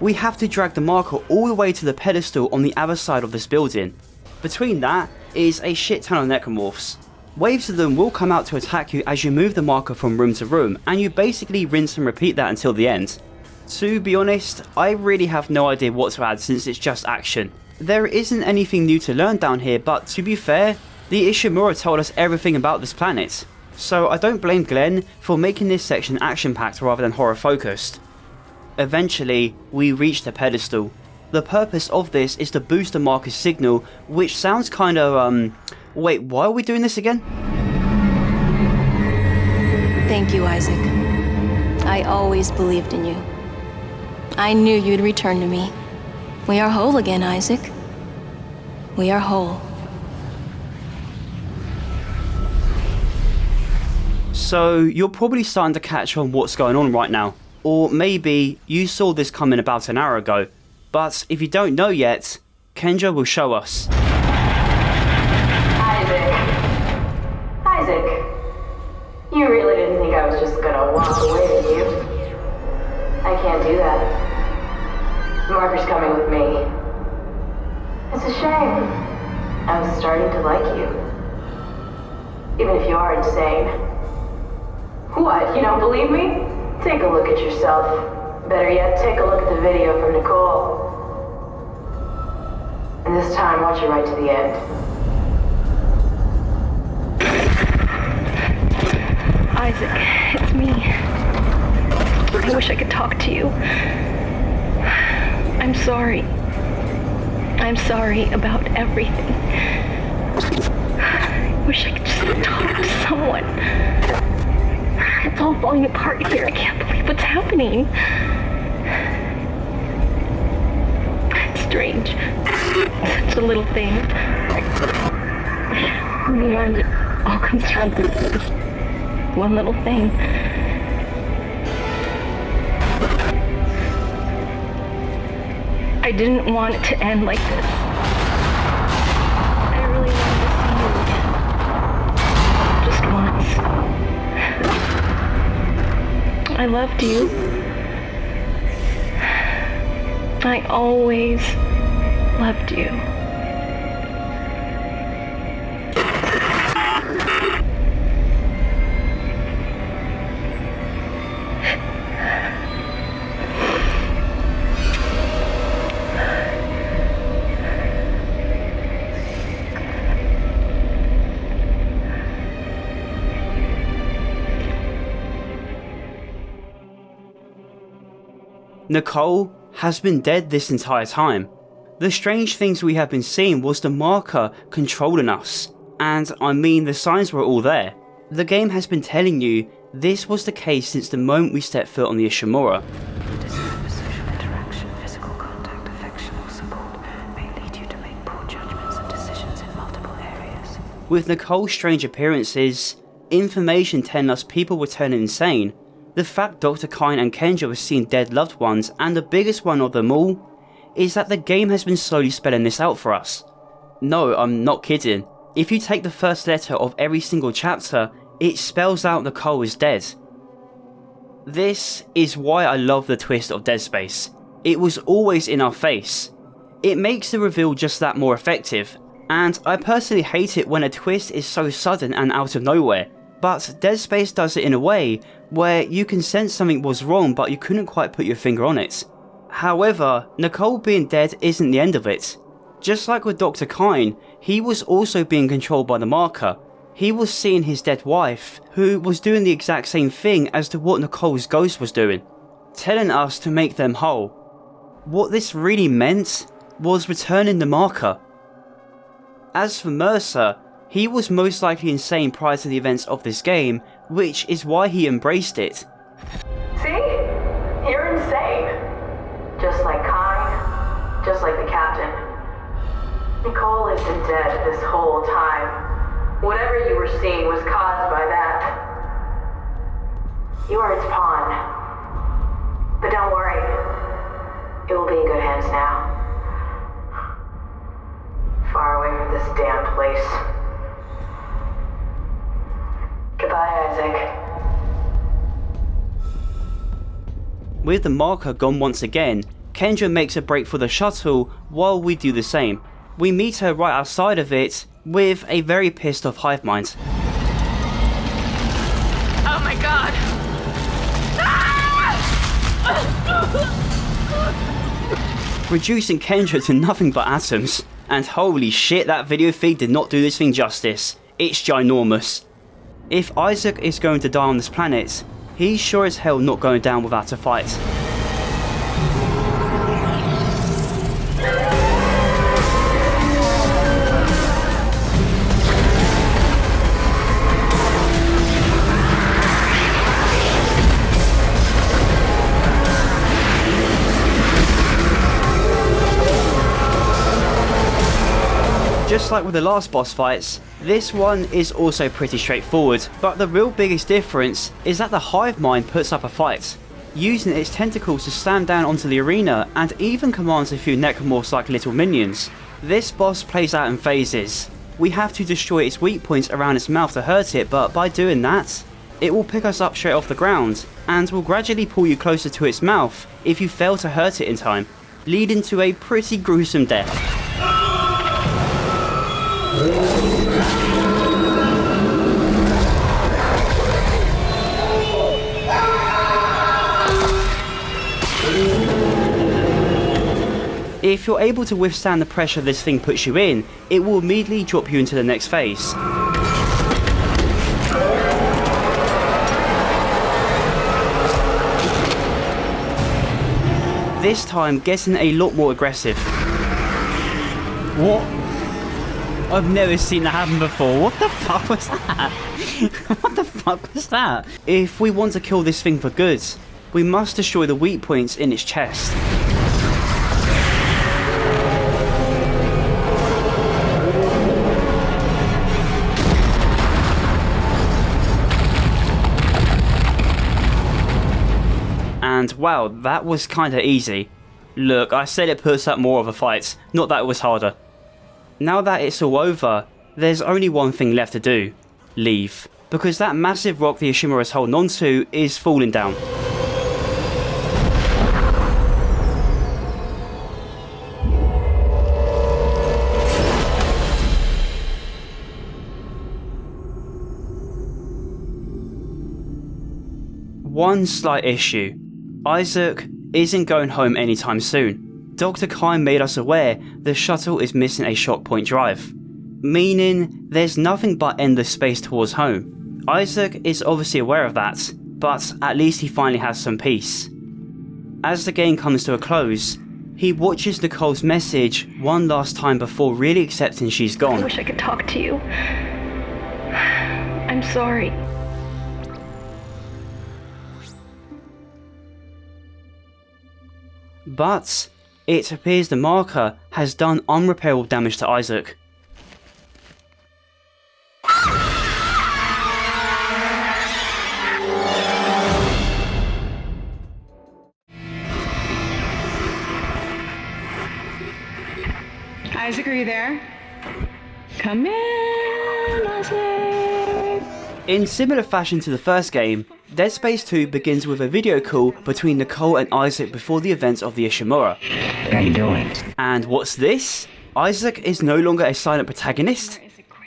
we have to drag the marker all the way to the pedestal on the other side of this building. Between that is a shit ton of necromorphs. Waves of them will come out to attack you as you move the marker from room to room, and you basically rinse and repeat that until the end. To be honest, I really have no idea what to add since it's just action. There isn't anything new to learn down here, but to be fair, the Ishimura told us everything about this planet. So I don't blame Glenn for making this section action-packed rather than horror-focused. Eventually, we reach the pedestal. The purpose of this is to boost the marker's signal, which sounds kind of, wait, why are we doing this again? Thank you, Isaac. I always believed in you. I knew you'd return to me. We are whole again, Isaac. We are whole. So, you're probably starting to catch on what's going on right now. Or maybe you saw this coming about an hour ago. But if you don't know yet, Kendra will show us. Isaac, you really didn't think I was just gonna walk away with you? I can't do that. Marker's coming with me. It's a shame. I'm starting to like you. Even if you are insane. What, you don't believe me? Take a look at yourself. Better yet, take a look at the video from Nicole. And this time, watch it right to the end. Isaac, it's me. I wish I could talk to you. I'm sorry. I'm sorry about everything. I wish I could just talk to someone. It's all falling apart here. I can't believe what's happening. It's strange. Such a little thing. In the end, it all comes down to one little thing. I didn't want it to end like this. I really wanted to see you again. Just once. I loved you. I always loved you. Nicole has been dead this entire time. The strange things we have been seeing was the marker controlling us, and I mean the signs were all there. The game has been telling you this was the case since the moment we stepped foot on the Ishimura. Social interaction, physical contact, affection or support may lead you to make poor judgments and decisions in multiple areas. With Nicole's strange appearances, information telling us people were turning insane, the fact Dr. Kyne and Kendra were seeing dead loved ones, and the biggest one of them all is that the game has been slowly spelling this out for us. No, I'm not kidding. If you take the first letter of every single chapter, it spells out Nicole is dead. This is why I love the twist of Dead Space. It was always in our face. It makes the reveal just that more effective, and I personally hate it when a twist is so sudden and out of nowhere. But Dead Space does it in a way where you can sense something was wrong but you couldn't quite put your finger on it. However, Nicole being dead isn't the end of it. Just like with Dr. Kyne, he was also being controlled by the marker. He was seeing his dead wife, who was doing the exact same thing as to what Nicole's ghost was doing, telling us to make them whole. What this really meant was returning the marker. As for Mercer, he was most likely insane prior to the events of this game, which is why he embraced it. See? You're insane. Just like Kyne, just like the captain. Nicole has been dead this whole time. Whatever you were seeing was caused by that. You are its pawn. But don't worry. It will be in good hands now. Far away from this damn place. Goodbye, Isaac. With the marker gone once again, Kendra makes a break for the shuttle while we do the same. We meet her right outside of it with a very pissed off hive mind. Oh my god! Reducing Kendra to nothing but atoms. And holy shit, that video feed did not do this thing justice. It's ginormous. If Isaac is going to die on this planet, he's sure as hell not going down without a fight. Just like with the last boss fights, this one is also pretty straightforward, but the real biggest difference is that the hive mind puts up a fight, using its tentacles to slam down onto the arena and even commands a few necromorphs like little minions. This boss plays out in phases. We have to destroy its weak points around its mouth to hurt it, but by doing that, it will pick us up straight off the ground and will gradually pull you closer to its mouth if you fail to hurt it in time, leading to a pretty gruesome death. If you're able to withstand the pressure this thing puts you in, it will immediately drop you into the next phase. This time getting a lot more aggressive. What? I've never seen that happen before. What the fuck was that? What the fuck was that? If we want to kill this thing for good, we must destroy the weak points in its chest. and wow, that was kinda easy. Look, I said it puts up more of a fight, not that it was harder. Now that it's all over, there's only one thing left to do. Leave. Because that massive rock the Ishimura's holding onto is falling down. One slight issue. Isaac isn't going home anytime soon. Dr. Kine made us aware the shuttle is missing a shock point drive, meaning there's nothing but endless space towards home. Isaac is obviously aware of that, but at least he finally has some peace. As the game comes to a close, he watches Nicole's message one last time before really accepting she's gone. I wish I could talk to you. I'm sorry. But it appears the marker has done unrepairable damage to Isaac. Isaac, are you there? Come in, Isaac. In similar fashion to the first game, Dead Space 2 begins with a video call between Nicole and Isaac before the events of the Ishimura. How you doing? And what's this? Isaac is no longer a silent protagonist?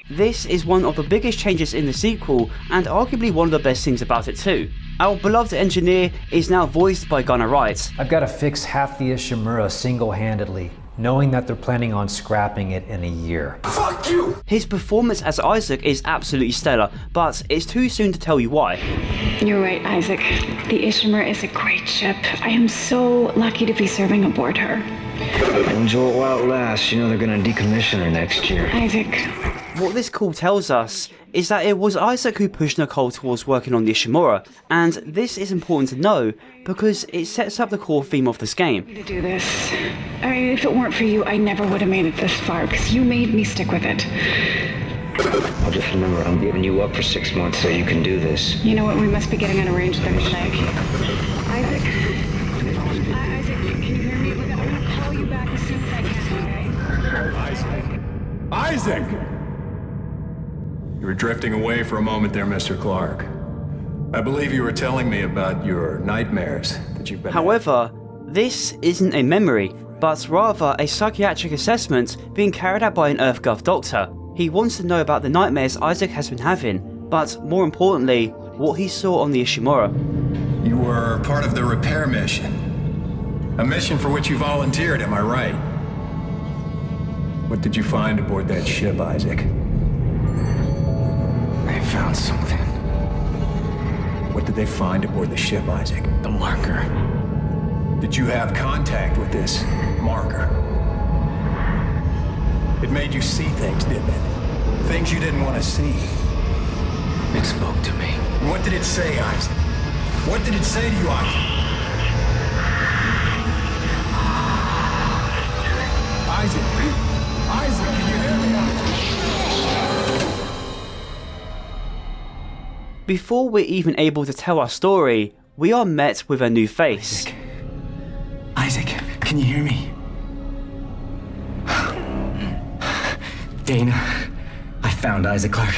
This is one of the biggest changes in the sequel, and arguably one of the best things about it too. Our beloved engineer is now voiced by Gunnar Wright. I've got to fix half the Ishimura single-handedly, knowing that they're planning on scrapping it in a year. Fuck you! His performance as Isaac is absolutely stellar, but it's too soon to tell you why. You're right, Isaac. The Ishimura is a great ship. I am so lucky to be serving aboard her. Enjoy it while it lasts. You know they're gonna decommission her next year. Isaac. What this call tells us is that it was Isaac who pushed Nicole towards working on the Ishimura, and this is important to know because it sets up the core theme of this game. To do this. I mean, if it weren't for you, I never would have made it this far, because you made me stick with it. I'll just remember, I'm giving you up for 6 months so you can do this. You know what? We must be getting on a range there, Isaac. Isaac, can you hear me? Look, I'm gonna call you back as soon as I can, okay? Isaac! You were drifting away for a moment there, Mr. Clark. I believe you were telling me about your nightmares that you've been... However, this isn't a memory, but rather a psychiatric assessment being carried out by an EarthGov doctor. He wants to know about the nightmares Isaac has been having, but more importantly, what he saw on the Ishimura. You were part of the repair mission. A mission for which you volunteered, am I right? What did you find aboard that ship, Isaac? I found something. What did they find aboard the ship, Isaac? The marker. Did you have contact with this marker? It made you see things, didn't it? Things you didn't want to see. It spoke to me. And what did it say, Isaac? What did it say to you, Isaac? Isaac, can you hear me, Isaac? Before we're even able to tell our story, we are met with a new face. Isaac, can you hear me? Dana, I found Isaac Clark.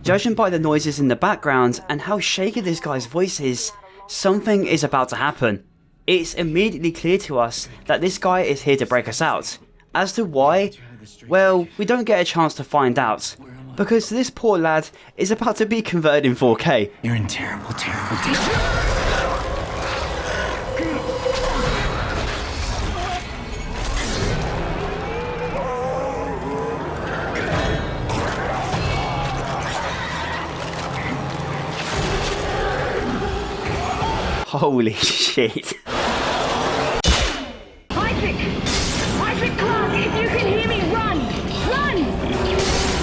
Judging by the noises in the background and how shaky this guy's voice is, something is about to happen. It's immediately clear to us that this guy is here to break us out. As to why, well, we don't get a chance to find out, because this poor lad is about to be converted in 4K. You're in terrible danger. Holy shit. Isaac Clark, if you can hear me, run! Run!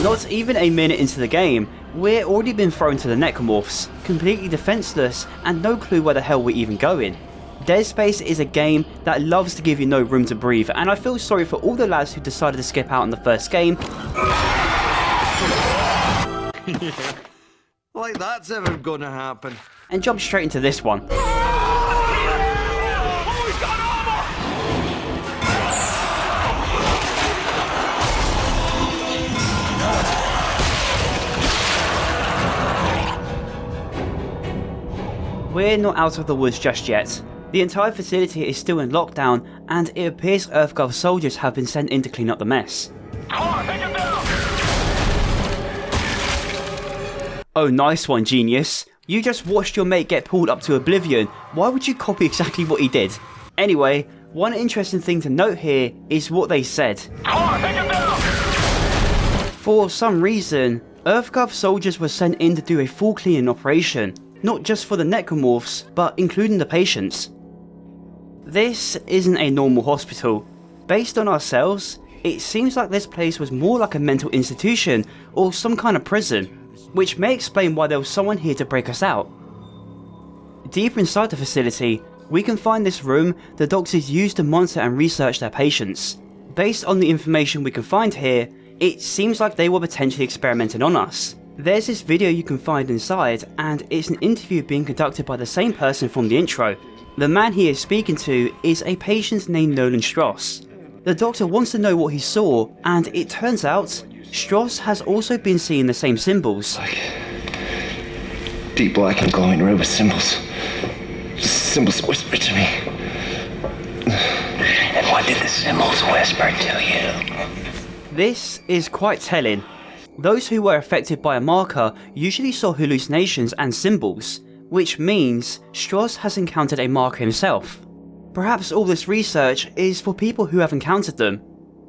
Not even a minute into the game, we're already been thrown to the necromorphs, completely defenseless and no clue where the hell we're even going. Dead Space is a game that loves to give you no room to breathe, and I feel sorry for all the lads who decided to skip out in the first game. Like that's ever gonna happen. And jump straight into this one. we're not out of the woods just yet. The entire facility is still in lockdown, and it appears EarthGov soldiers have been sent in to clean up the mess. Oh, nice one, genius. You just watched your mate get pulled up to oblivion. Why would you copy exactly what he did? Anyway, one interesting thing to note here is what they said. For some reason, EarthGov soldiers were sent in to do a full cleaning operation, not just for the necromorphs, but including the patients. This isn't a normal hospital. Based on our cells, it seems like this place was more like a mental institution or some kind of prison, which may explain why there was someone here to break us out. Deeper inside the facility, we can find this room the doctors use to monitor and research their patients. Based on the information we can find here, it seems like they were potentially experimenting on us. There's this video you can find inside, and it's an interview being conducted by the same person from the intro. The man he is speaking to is a patient named Nolan Strauss. The doctor wants to know what he saw, and it turns out Strauss has also been seeing the same symbols. Deep black and glowing red with symbols. Symbols whisper to me. And what did the symbols whisper to you? This is quite telling. Those who were affected by a marker usually saw hallucinations and symbols, which means Strauss has encountered a marker himself. Perhaps all this research is for people who have encountered them.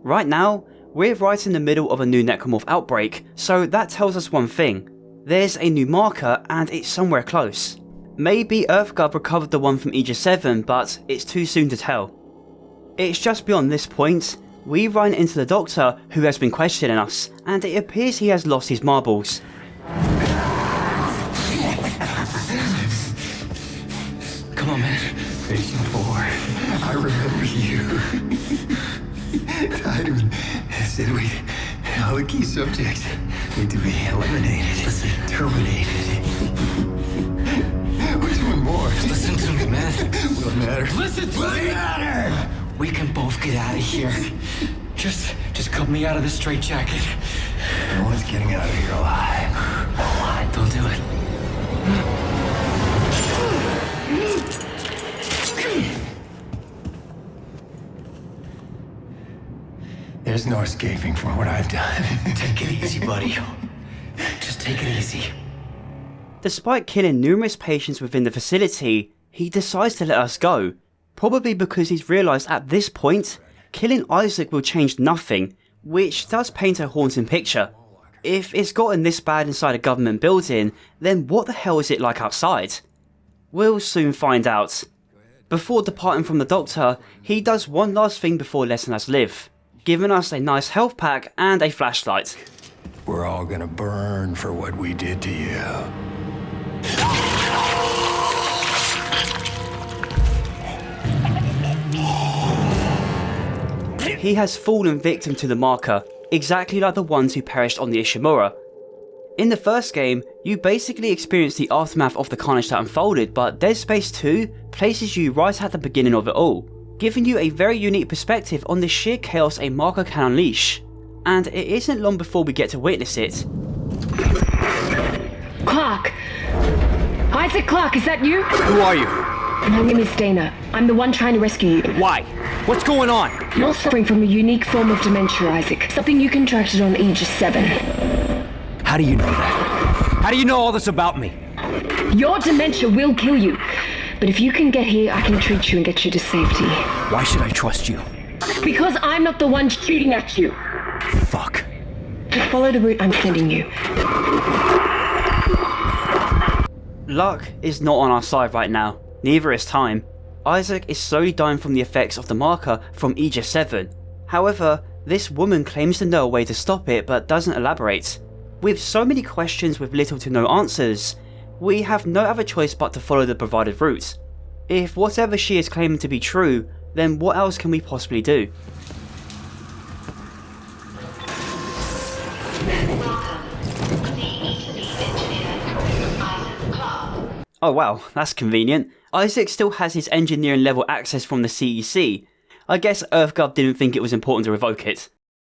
Right now, we're right in the middle of a new necromorph outbreak, so that tells us one thing. There's a new marker and it's somewhere close. Maybe EarthGov recovered the one from Aegis 7, but it's too soon to tell. It's just beyond this point, we run into the doctor who has been questioning us, and it appears he has lost his marbles. Come on, man. Patient 4, I remember you. Tideman said all the key subjects need to be eliminated, terminated. Which one more? Listen to me, man. What matters? Listen to me! We can both get out of here. Just cut me out of this straitjacket. No one's getting out of here alive. Don't do it. There's no escaping from what I've done. Take it easy, buddy. Just take it easy. Despite killing numerous patients within the facility, he decides to let us go. Probably because he's realised at this point, killing Isaac will change nothing, which does paint a haunting picture. If it's gotten this bad inside a government building, then what the hell is it like outside? We'll soon find out. Before departing from the doctor, he does one last thing before letting us live, giving us a nice health pack and a flashlight. We're all gonna burn for what we did to you. He has fallen victim to the marker, exactly like the ones who perished on the Ishimura. In the first game, you basically experience the aftermath of the carnage that unfolded, but Dead Space 2 places you right at the beginning of it all, giving you a very unique perspective on the sheer chaos a marker can unleash. And it isn't long before we get to witness it. Clark! Isaac Clark, is that you? Who are you? My name is Dana. I'm the one trying to rescue you. Why? What's going on? You're suffering from a unique form of dementia, Isaac. Something you contracted on Aegis 7. How do you know that? How do you know all this about me? Your dementia will kill you. But if you can get here, I can treat you and get you to safety. Why should I trust you? Because I'm not the one shooting at you. Fuck. Just follow the route I'm sending you. Luck is not on our side right now, neither is time. Isaac is slowly dying from the effects of the marker from Aegis 7. However, this woman claims to know a way to stop it but doesn't elaborate. With so many questions with little to no answers, we have no other choice but to follow the provided route. If whatever she is claiming to be true, then what else can we possibly do? Oh wow, that's convenient. Isaac still has his engineering level access from the CEC. I guess EarthGov didn't think it was important to revoke it.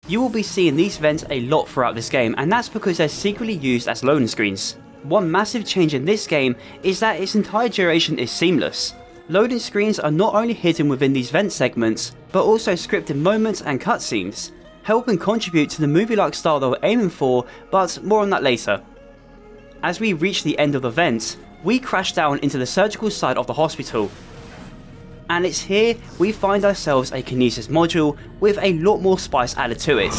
You will be seeing these vents a lot throughout this game, and that's because they're secretly used as loading screens. One massive change in this game is that its entire duration is seamless. Loading screens are not only hidden within these vent segments, but also scripted moments and cutscenes, helping contribute to the movie-like style they were aiming for, but more on that later. As we reach the end of the vent, we crash down into the surgical side of the hospital. And it's here we find ourselves a kinesis module with a lot more spice added to it.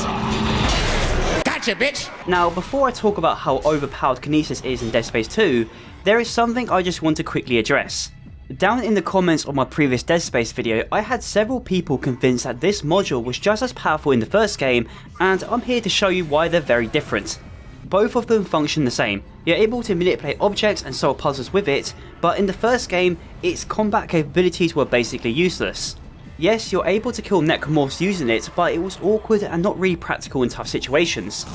Gotcha, bitch! Now, before I talk about how overpowered kinesis is in Dead Space 2, there is something I just want to quickly address. Down in the comments of my previous Dead Space video, I had several people convinced that this module was just as powerful in the first game, and I'm here to show you why they're very different. Both of them function the same. You're able to manipulate objects and solve puzzles with it, but in the first game, its combat capabilities were basically useless. Yes, you're able to kill necromorphs using it, but it was awkward and not really practical in tough situations.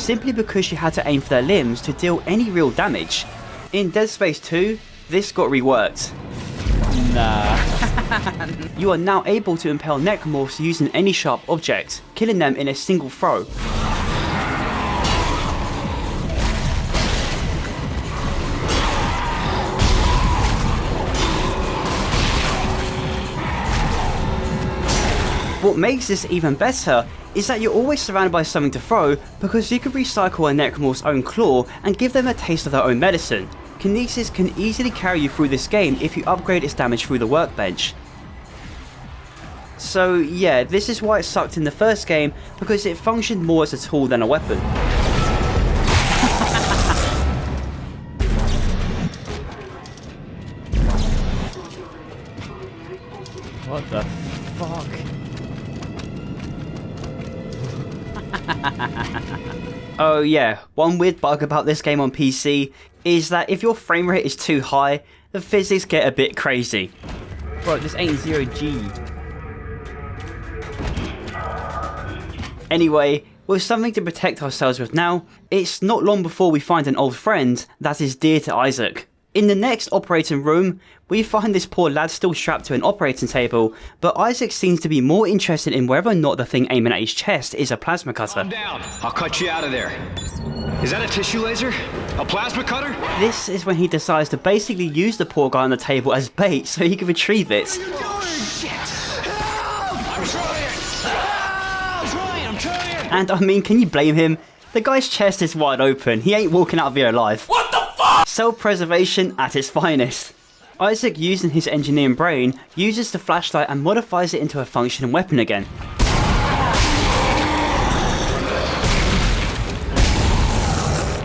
Simply because you had to aim for their limbs to deal any real damage. In Dead Space 2, this got reworked. Nah. You are now able to impale necromorphs using any sharp object, killing them in a single throw. What makes this even better is that you're always surrounded by something to throw, because you can recycle a necromorph's own claw and give them a taste of their own medicine. Kinesis can easily carry you through this game if you upgrade its damage through the workbench. So yeah, this is why it sucked in the first game, because it functioned more as a tool than a weapon. What the fuck? Oh yeah, one weird bug about this game on PC is that if your frame rate is too high, the physics get a bit crazy. Bro, this ain't 0G. Anyway, with something to protect ourselves with now, it's not long before we find an old friend that is dear to Isaac. In the next operating room, we find this poor lad still strapped to an operating table, but Isaac seems to be more interested in whether or not the thing aiming at his chest is a plasma cutter. Calm down. I'll cut you out of there. Is that a tissue laser? A plasma cutter? This is when he decides to basically use the poor guy on the table as bait so he can retrieve it. Shit! Help! I'm trying! I'm trying! And I mean, can you blame him? The guy's chest is wide open, he ain't walking out of here alive. What the fuck? Self-preservation at its finest. Isaac, using his engineering brain, uses the flashlight and modifies it into a functioning weapon again.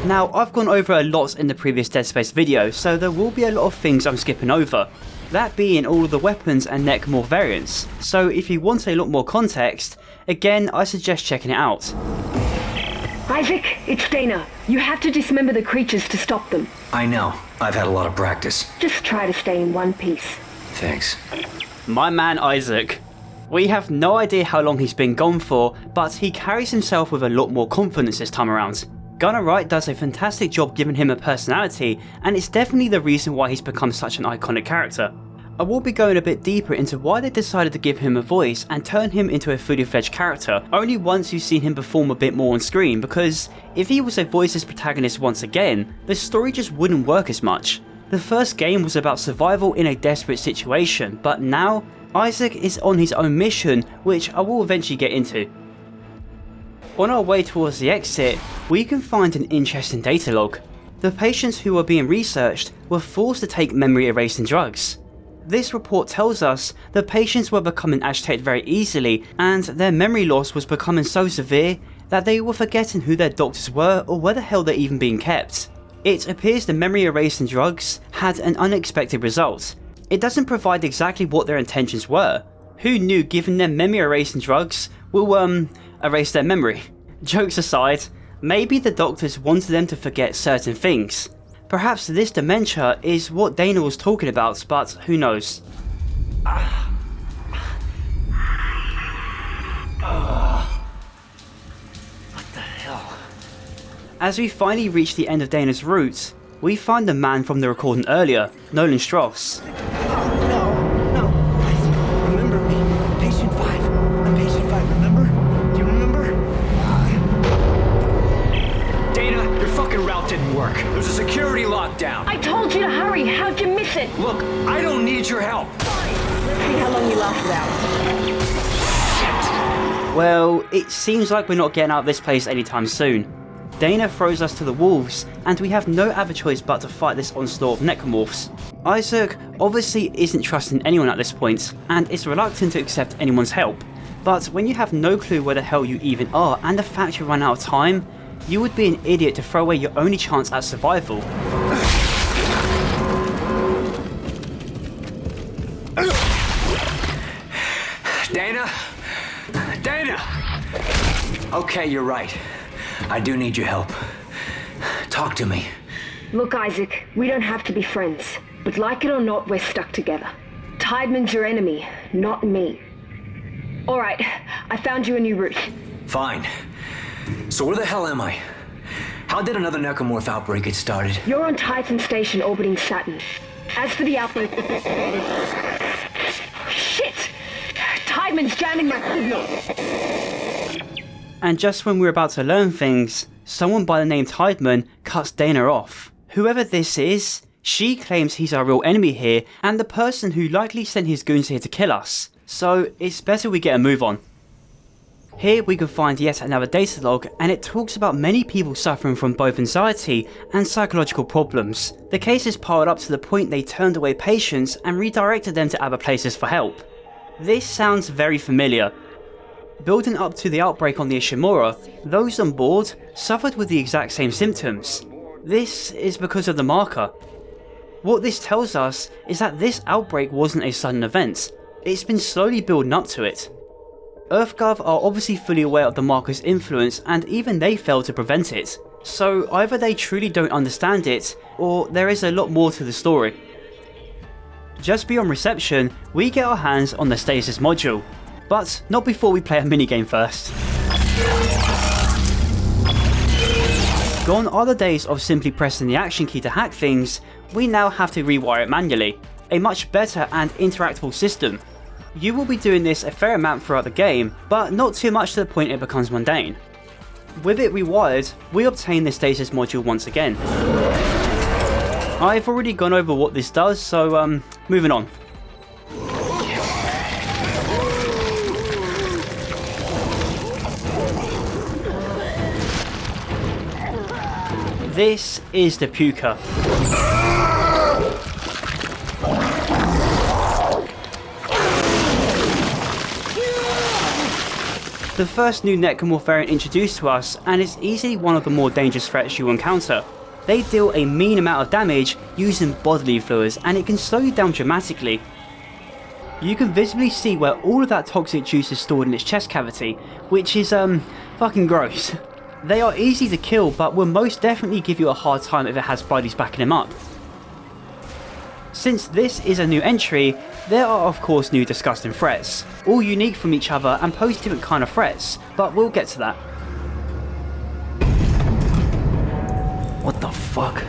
Now, I've gone over a lot in the previous Dead Space video, so there will be a lot of things I'm skipping over. That being all of the weapons and necromorph variants, so if you want a lot more context, again I suggest checking it out. Isaac, it's Dana. You have to dismember the creatures to stop them. I know. I've had a lot of practice. Just try to stay in one piece. Thanks. My man Isaac. We have no idea how long he's been gone for, but he carries himself with a lot more confidence this time around. Gunnar Wright does a fantastic job giving him a personality, and it's definitely the reason why he's become such an iconic character. I will be going a bit deeper into why they decided to give him a voice and turn him into a fully fledged character, only once you've seen him perform a bit more on screen, because if he was a voiceless protagonist once again, the story just wouldn't work as much. The first game was about survival in a desperate situation, but now, Isaac is on his own mission, which I will eventually get into. On our way towards the exit, we can find an interesting data log. The patients who were being researched were forced to take memory erasing drugs. This report tells us the patients were becoming agitated very easily, and their memory loss was becoming so severe that they were forgetting who their doctors were or where the hell they're even being kept. It appears the memory erasing drugs had an unexpected result. It doesn't provide exactly what their intentions were. Who knew giving them memory erasing drugs will erase their memory? Jokes aside, maybe the doctors wanted them to forget certain things. Perhaps this dementia is what Dana was talking about, but who knows. What the hell? As we finally reach the end of Dana's route, we find the man from the recording earlier, Nolan Strauss. No. Remember me. Patient 5. I'm patient 5, remember? locked down. I told you to hurry. How'd you miss it? Look, I don't need your help. Let's see how long you last without. Well, it seems like we're not getting out of this place anytime soon. Dana throws us to the wolves, and we have no other choice but to fight this onslaught of necromorphs. Isaac obviously isn't trusting anyone at this point, and is reluctant to accept anyone's help. But when you have no clue where the hell you even are, and the fact you run out of time, you would be an idiot to throw away your only chance at survival. Dana? Dana! Okay, you're right. I do need your help. Talk to me. Look, Isaac, we don't have to be friends. But like it or not, we're stuck together. Tideman's your enemy, not me. Alright, I found you a new route. Fine. So where the hell am I? How did another necromorph outbreak get started? You're on Titan Station orbiting Saturn. As for the outbreak... Shit! Tideman's jamming my signal! And just when we're about to learn things, someone by the name Tideman cuts Dana off. Whoever this is, she claims he's our real enemy here, and the person who likely sent his goons here to kill us. So it's better we get a move on. Here we can find yet another data log, and it talks about many people suffering from both anxiety and psychological problems. The case is piled up to the point they turned away patients and redirected them to other places for help. This sounds very familiar. Building up to the outbreak on the Ishimura, those on board suffered with the exact same symptoms. This is because of the marker. What this tells us is that this outbreak wasn't a sudden event. It's been slowly building up to it. EarthGov are obviously fully aware of the marker's influence, and even they failed to prevent it. So either they truly don't understand it, or there is a lot more to the story. Just beyond reception, we get our hands on the stasis module. But not before we play a minigame first. Gone are the days of simply pressing the action key to hack things. We now have to rewire it manually. A much better and interactable system. You will be doing this a fair amount throughout the game, but not too much to the point it becomes mundane. With it rewired, we obtain the stasis module once again. I've already gone over what this does, so moving on. This is the Puka. The first new necromorph variant introduced to us, and it's easily one of the more dangerous threats you encounter. They deal a mean amount of damage using bodily fluids, and it can slow you down dramatically. You can visibly see where all of that toxic juice is stored in its chest cavity, which is fucking gross. They are easy to kill, but will most definitely give you a hard time if it has buddies backing him up. Since this is a new entry, there are of course new disgusting threats, all unique from each other and pose different kind of threats, but we'll get to that. What the fuck?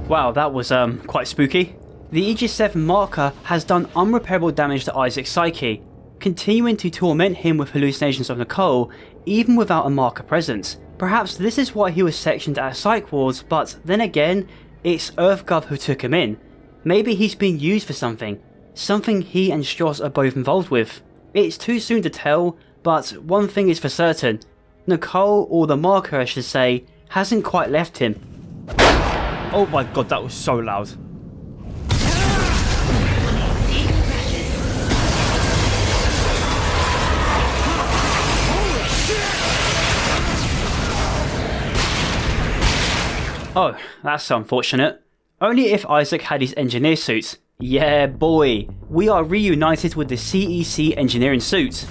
Wow, that was quite spooky. The Aegis 7 marker has done unrepairable damage to Isaac's psyche, continuing to torment him with hallucinations of Nicole, even without a marker present. Perhaps this is why he was sectioned at a psych ward, but then again, it's EarthGov who took him in. Maybe he's being used for something he and Strauss are both involved with. It's too soon to tell, but one thing is for certain, Nicole, or the marker I should say, hasn't quite left him. Oh my god, that was so loud. Oh, that's unfortunate. Only if Isaac had his engineer suit. Yeah boy, we are reunited with the CEC engineering suit.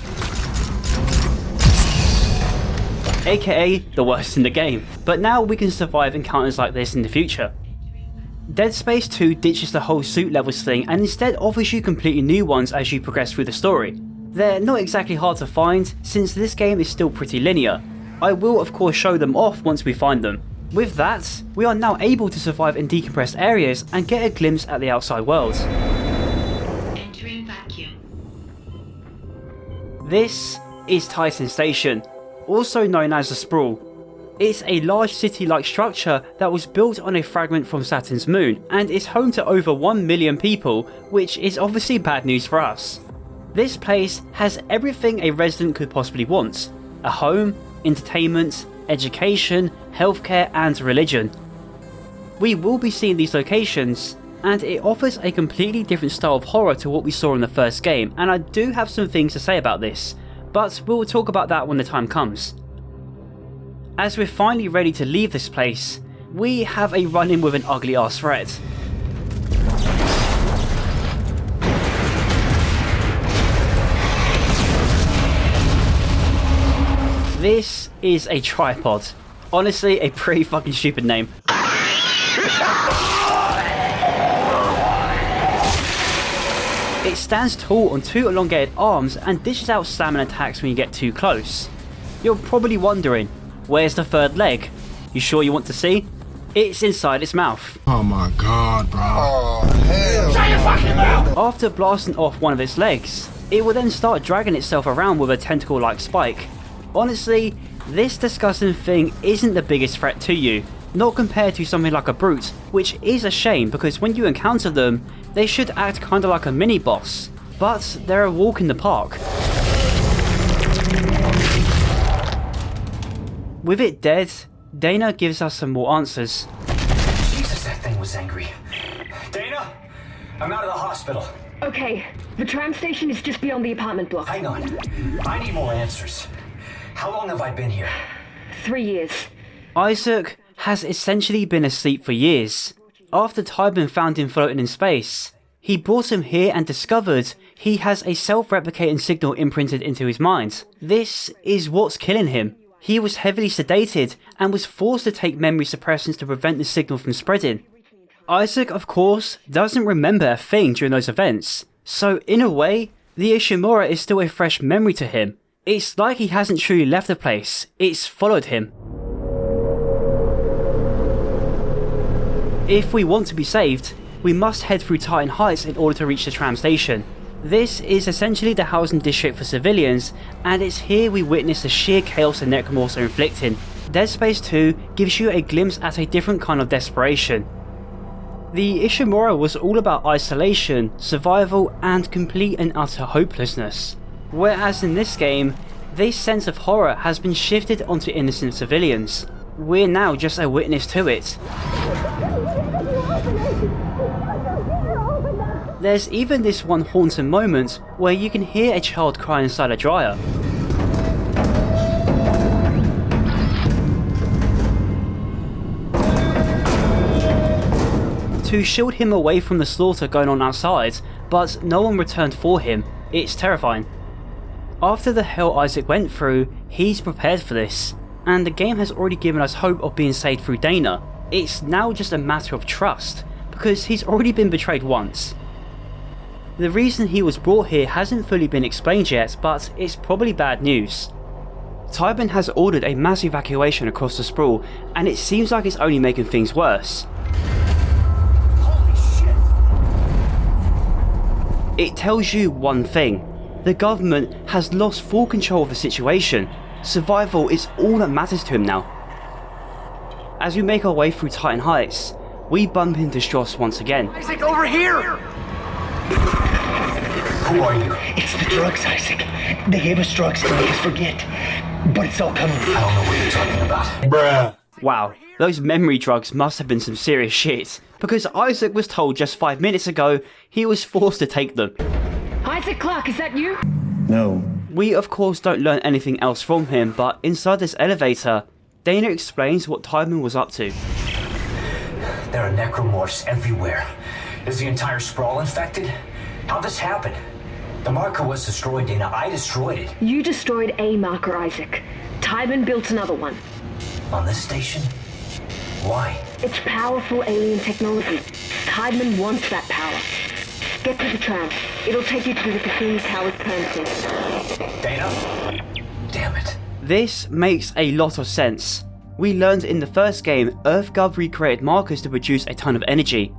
AKA the worst in the game, but now we can survive encounters like this in the future. Dead Space 2 ditches the whole suit levels thing and instead offers you completely new ones as you progress through the story. They're not exactly hard to find since this game is still pretty linear. I will of course show them off once we find them. With that, we are now able to survive in decompressed areas and get a glimpse at the outside world. Entering vacuum. This is Titan Station, also known as the Sprawl. It's a large city-like structure that was built on a fragment from Saturn's moon and is home to over 1 million people, which is obviously bad news for us. This place has everything a resident could possibly want: a home, entertainment, education, healthcare and religion. We will be seeing these locations, and it offers a completely different style of horror to what we saw in the first game, and I do have some things to say about this, but we'll talk about that when the time comes. As we're finally ready to leave this place, we have a run-in with an ugly ass threat. This is a tripod. Honestly, a pretty fucking stupid name. It stands tall on two elongated arms and dishes out salmon attacks when you get too close. You're probably wondering, where's the third leg? You sure you want to see? It's inside its mouth. Oh my god, bro. Oh, hell. Shut your fucking mouth! After blasting off one of its legs, it will then start dragging itself around with a tentacle-like spike. Honestly, this disgusting thing isn't the biggest threat to you, not compared to something like a brute, which is a shame because when you encounter them, they should act kinda like a mini-boss, but they're a walk in the park. With it dead, Dana gives us some more answers. Jesus, that thing was angry. Dana, I'm out of the hospital. Okay, the tram station is just beyond the apartment block. Hang on, I need more answers. How long have I been here? 3 years. Isaac has essentially been asleep for years. After Tybin found him floating in space, he brought him here and discovered he has a self-replicating signal imprinted into his mind. This is what's killing him. He was heavily sedated and was forced to take memory suppressants to prevent the signal from spreading. Isaac, of course, doesn't remember a thing during those events, so in a way, the Ishimura is still a fresh memory to him. It's like he hasn't truly left the place, it's followed him. If we want to be saved, we must head through Titan Heights in order to reach the tram station. This is essentially the housing district for civilians, and it's here we witness the sheer chaos the necromorphs are inflicting. Dead Space 2 gives you a glimpse at a different kind of desperation. The Ishimura was all about isolation, survival, and complete and utter hopelessness. Whereas in this game, this sense of horror has been shifted onto innocent civilians. We're now just a witness to it. There's even this one haunting moment where you can hear a child cry inside a dryer. To shield him away from the slaughter going on outside, but no one returned for him. It's terrifying. After the hell Isaac went through, he's prepared for this, and the game has already given us hope of being saved through Dana. It's now just a matter of trust, because he's already been betrayed once. The reason he was brought here hasn't fully been explained yet, but it's probably bad news. Tybin has ordered a mass evacuation across the Sprawl, and it seems like it's only making things worse. Holy shit! It tells you one thing. The government has lost full control of the situation. Survival is all that matters to him now. As we make our way through Titan Heights, we bump into Stross once again. Isaac, over here! Who are you? It's the drugs, Isaac. They gave us drugs to make us forget. But it's all coming. I don't know what you're talking about. Bruh. Wow, those memory drugs must have been some serious shit, because Isaac was told just 5 minutes ago he was forced to take them. Isaac Clarke, is that you? No. We of course don't learn anything else from him, but inside this elevator, Dana explains what Tybin was up to. There are necromorphs everywhere. Is the entire Sprawl infected? How'd this happen? The marker was destroyed, Dana. I destroyed it. You destroyed a marker, Isaac. Tybin built another one. On this station? Why? It's powerful alien technology. Tybin wants that power. Get to the tram. It'll take you to the Cassini Tower's premises. Dana? Damn it. This makes a lot of sense. We learned in the first game, EarthGov recreated markers to produce a ton of energy.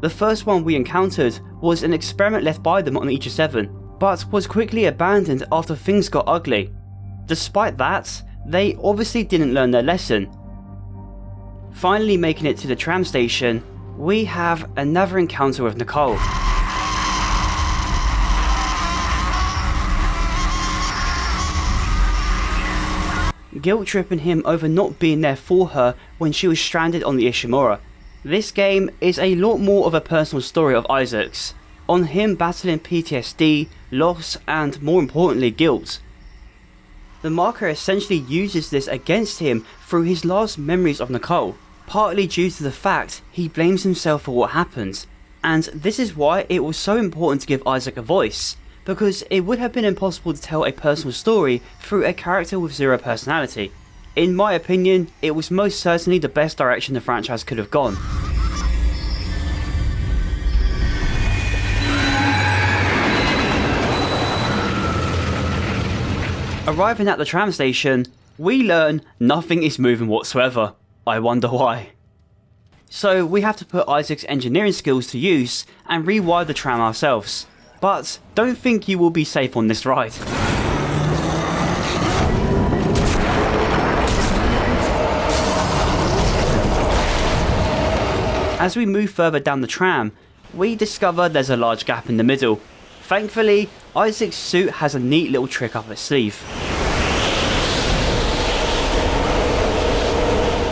The first one we encountered was an experiment left by them on Aegis 7, but was quickly abandoned after things got ugly. Despite that, they obviously didn't learn their lesson. Finally making it to the tram station, we have another encounter with Nicole. Guilt-tripping him over not being there for her when she was stranded on the Ishimura. This game is a lot more of a personal story of Isaac's, on him battling PTSD, loss, and more importantly guilt. The marker essentially uses this against him through his last memories of Nicole, partly due to the fact he blames himself for what happened, and this is why it was so important to give Isaac a voice, because it would have been impossible to tell a personal story through a character with zero personality. In my opinion, it was most certainly the best direction the franchise could have gone. Arriving at the tram station, we learn nothing is moving whatsoever. I wonder why. So we have to put Isaac's engineering skills to use and rewire the tram ourselves. But don't think you will be safe on this ride. As we move further down the tram, we discover there's a large gap in the middle. Thankfully, Isaac's suit has a neat little trick up its sleeve.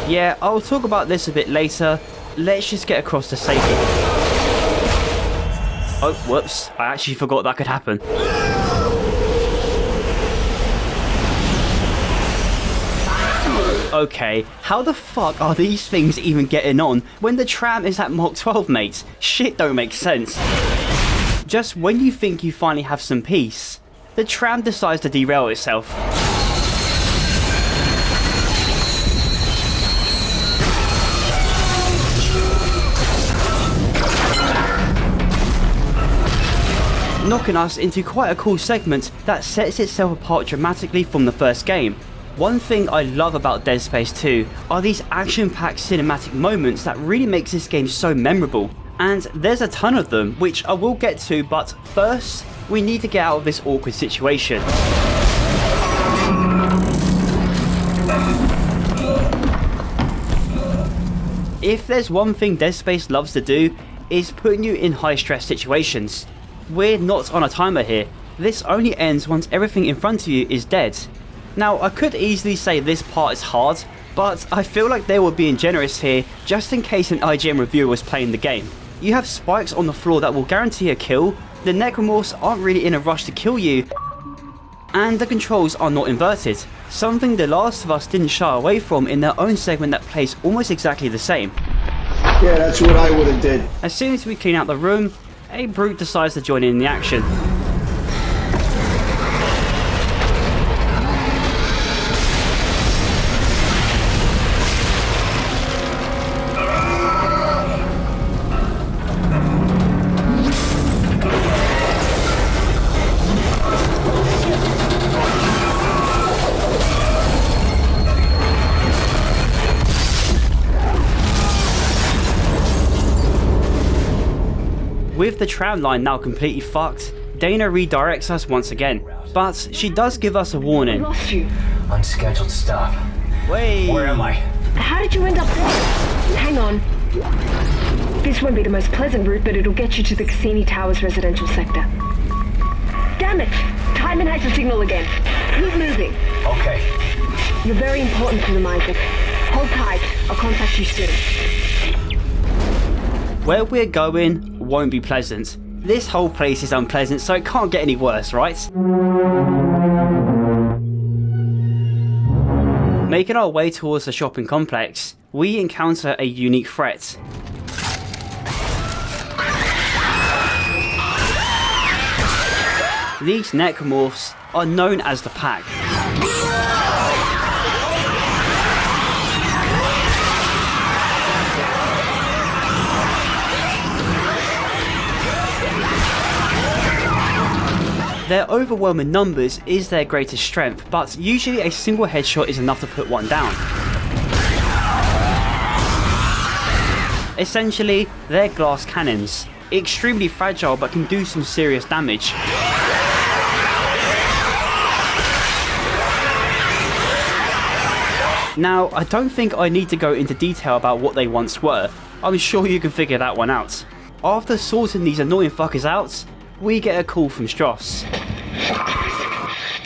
Yeah, I'll talk about this a bit later. Let's just get across to safety. Oh, whoops, I actually forgot that could happen. Okay, how the fuck are these things even getting on when the tram is at Mach 12, mate? Shit don't make sense. Just when you think you finally have some peace, the tram decides to derail itself. Knocking us into quite a cool segment that sets itself apart dramatically from the first game. One thing I love about Dead Space 2 are these action-packed cinematic moments that really makes this game so memorable. And there's a ton of them, which I will get to, but first, we need to get out of this awkward situation. If there's one thing Dead Space loves to do, is putting you in high-stress situations. We're not on a timer here. This only ends once everything in front of you is dead. Now, I could easily say this part is hard, but I feel like they were being generous here just in case an IGN reviewer was playing the game. You have spikes on the floor that will guarantee a kill, the necromorphs aren't really in a rush to kill you, and the controls are not inverted, something The Last of Us didn't shy away from in their own segment that plays almost exactly the same. Yeah, that's what I would have did. As soon as we clean out the room, a brute decides to join in the action. With the tram line now completely fucked, Dana redirects us once again, but she does give us a warning. I lost you. Unscheduled stop. Wait. Where am I? How did you end up there? Hang on. This won't be the most pleasant route, but it'll get you to the Cassini Towers residential sector. Damn it! Timon has the signal again. Keep moving. Okay. You're very important to them, Isaac. Hold tight. I'll contact you soon. Where we're going won't be pleasant. This whole place is unpleasant, so it can't get any worse, right? Making our way towards the shopping complex, we encounter a unique threat. These necromorphs are known as the Pack. Their overwhelming numbers is their greatest strength, but usually a single headshot is enough to put one down. Essentially, they're glass cannons. Extremely fragile but can do some serious damage. Now, I don't think I need to go into detail about what they once were. I'm sure you can figure that one out. After sorting these annoying fuckers out, we get a call from Strauss.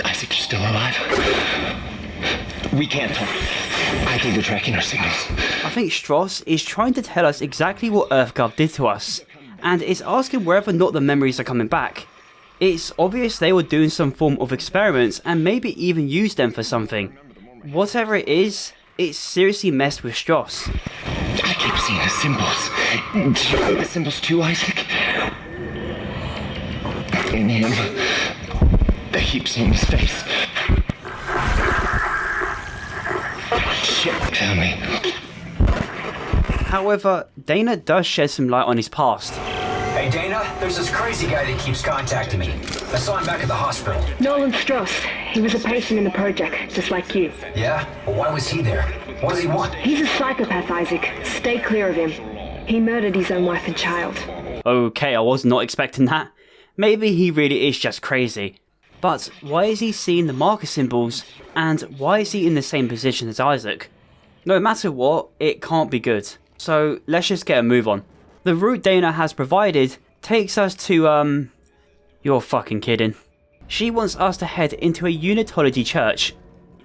Isaac, you're still alive? We can't talk. I think they're tracking our signals. I think Strauss is trying to tell us exactly what EarthGov did to us, and is asking whether or not the memories are coming back. It's obvious they were doing some form of experiments and maybe even used them for something. Whatever it is, it's seriously messed with Strauss. I keep seeing the symbols. Do you see the symbols too, Isaac? In him. I keep seeing his face. Shit, found me. However, Dana does shed some light on his past. Hey Dana, there's this crazy guy that keeps contacting me. I saw him back at the hospital. Nolan Strauss. He was a patient in the project, just like you. Yeah? Well, why was he there? What does he want? He's a psychopath, Isaac. Stay clear of him. He murdered his own wife and child. Okay, I was not expecting that. Maybe he really is just crazy. But why is he seeing the marker symbols, and why is he in the same position as Isaac? No matter what, it can't be good. So let's just get a move on. The route Dana has provided takes us to, You're fucking kidding. She wants us to head into a Unitology church.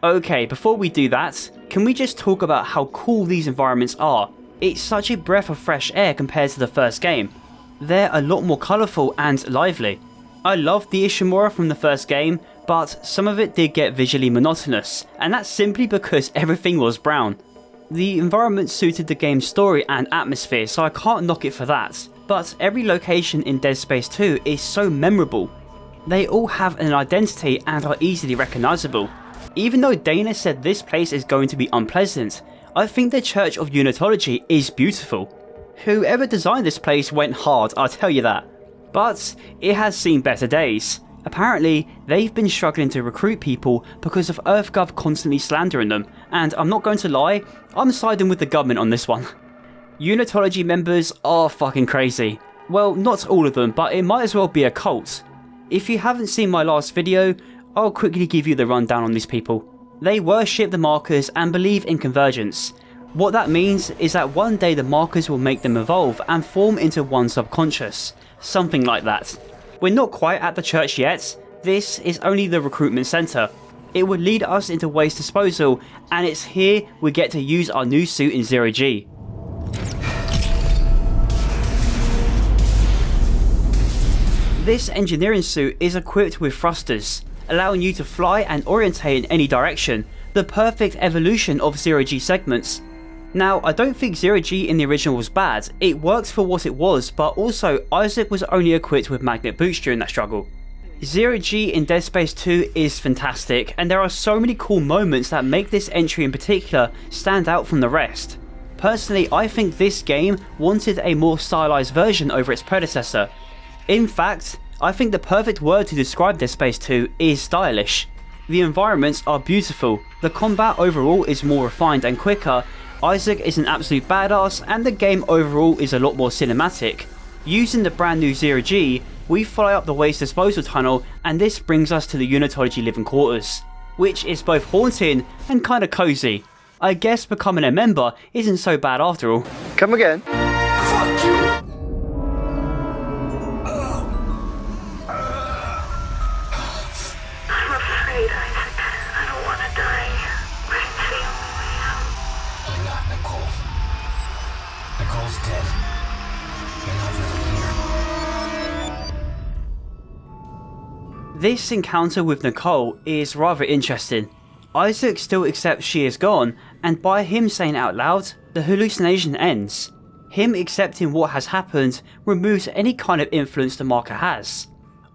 Okay, before we do that, can we just talk about how cool these environments are? It's such a breath of fresh air compared to the first game. They're a lot more colourful and lively. I loved the Ishimura from the first game, but some of it did get visually monotonous, and that's simply because everything was brown. The environment suited the game's story and atmosphere, so I can't knock it for that, but every location in Dead Space 2 is so memorable. They all have an identity and are easily recognisable. Even though Dana said this place is going to be unpleasant, I think the Church of Unitology is beautiful. Whoever designed this place went hard, I'll tell you that. But it has seen better days. Apparently, they've been struggling to recruit people because of EarthGov constantly slandering them, and I'm not going to lie, I'm siding with the government on this one. Unitology members are fucking crazy. Well, not all of them, but it might as well be a cult. If you haven't seen my last video, I'll quickly give you the rundown on these people. They worship the markers and believe in convergence. What that means is that one day the markers will make them evolve and form into one subconscious. Something like that. We're not quite at the church yet, this is only the recruitment centre. It would lead us into waste disposal, and it's here we get to use our new suit in 0G. This engineering suit is equipped with thrusters, allowing you to fly and orientate in any direction, the perfect evolution of 0G segments. Now, I don't think 0G in the original was bad, it works for what it was, but also Isaac was only equipped with magnet boots during that struggle. 0G in Dead Space 2 is fantastic, and there are so many cool moments that make this entry in particular stand out from the rest. Personally, I think this game wanted a more stylized version over its predecessor. In fact, I think the perfect word to describe Dead Space 2 is stylish. The environments are beautiful, the combat overall is more refined and quicker, Isaac is an absolute badass, and the game overall is a lot more cinematic. Using the brand new 0G, we fly up the waste disposal tunnel, and this brings us to the Unitology living quarters, which is both haunting and kinda cozy. I guess becoming a member isn't so bad after all. Come again. Fuck you! I'm afraid, Isaac. I don't want to die. But it's the only way out. Why not, Nicole? Nicole's dead. You're not really here. This encounter with Nicole is rather interesting. Isaac still accepts she is gone, and by him saying it out loud, the hallucination ends. Him accepting what has happened removes any kind of influence the marker has.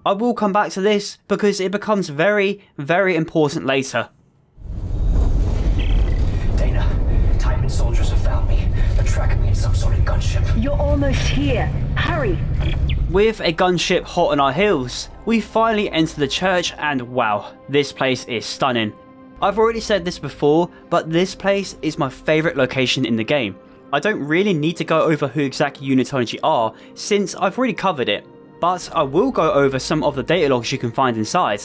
I will come back to this because it becomes very, very important later. Dana, Titan soldiers have found me. They're tracking me in some sort of gunship. You're almost here. Hurry. With a gunship hot on our heels, we finally enter the church, and wow, this place is stunning. I've already said this before, but this place is my favourite location in the game. I don't really need to go over who exactly Unitology are, since I've already covered it, but I will go over some of the data logs you can find inside.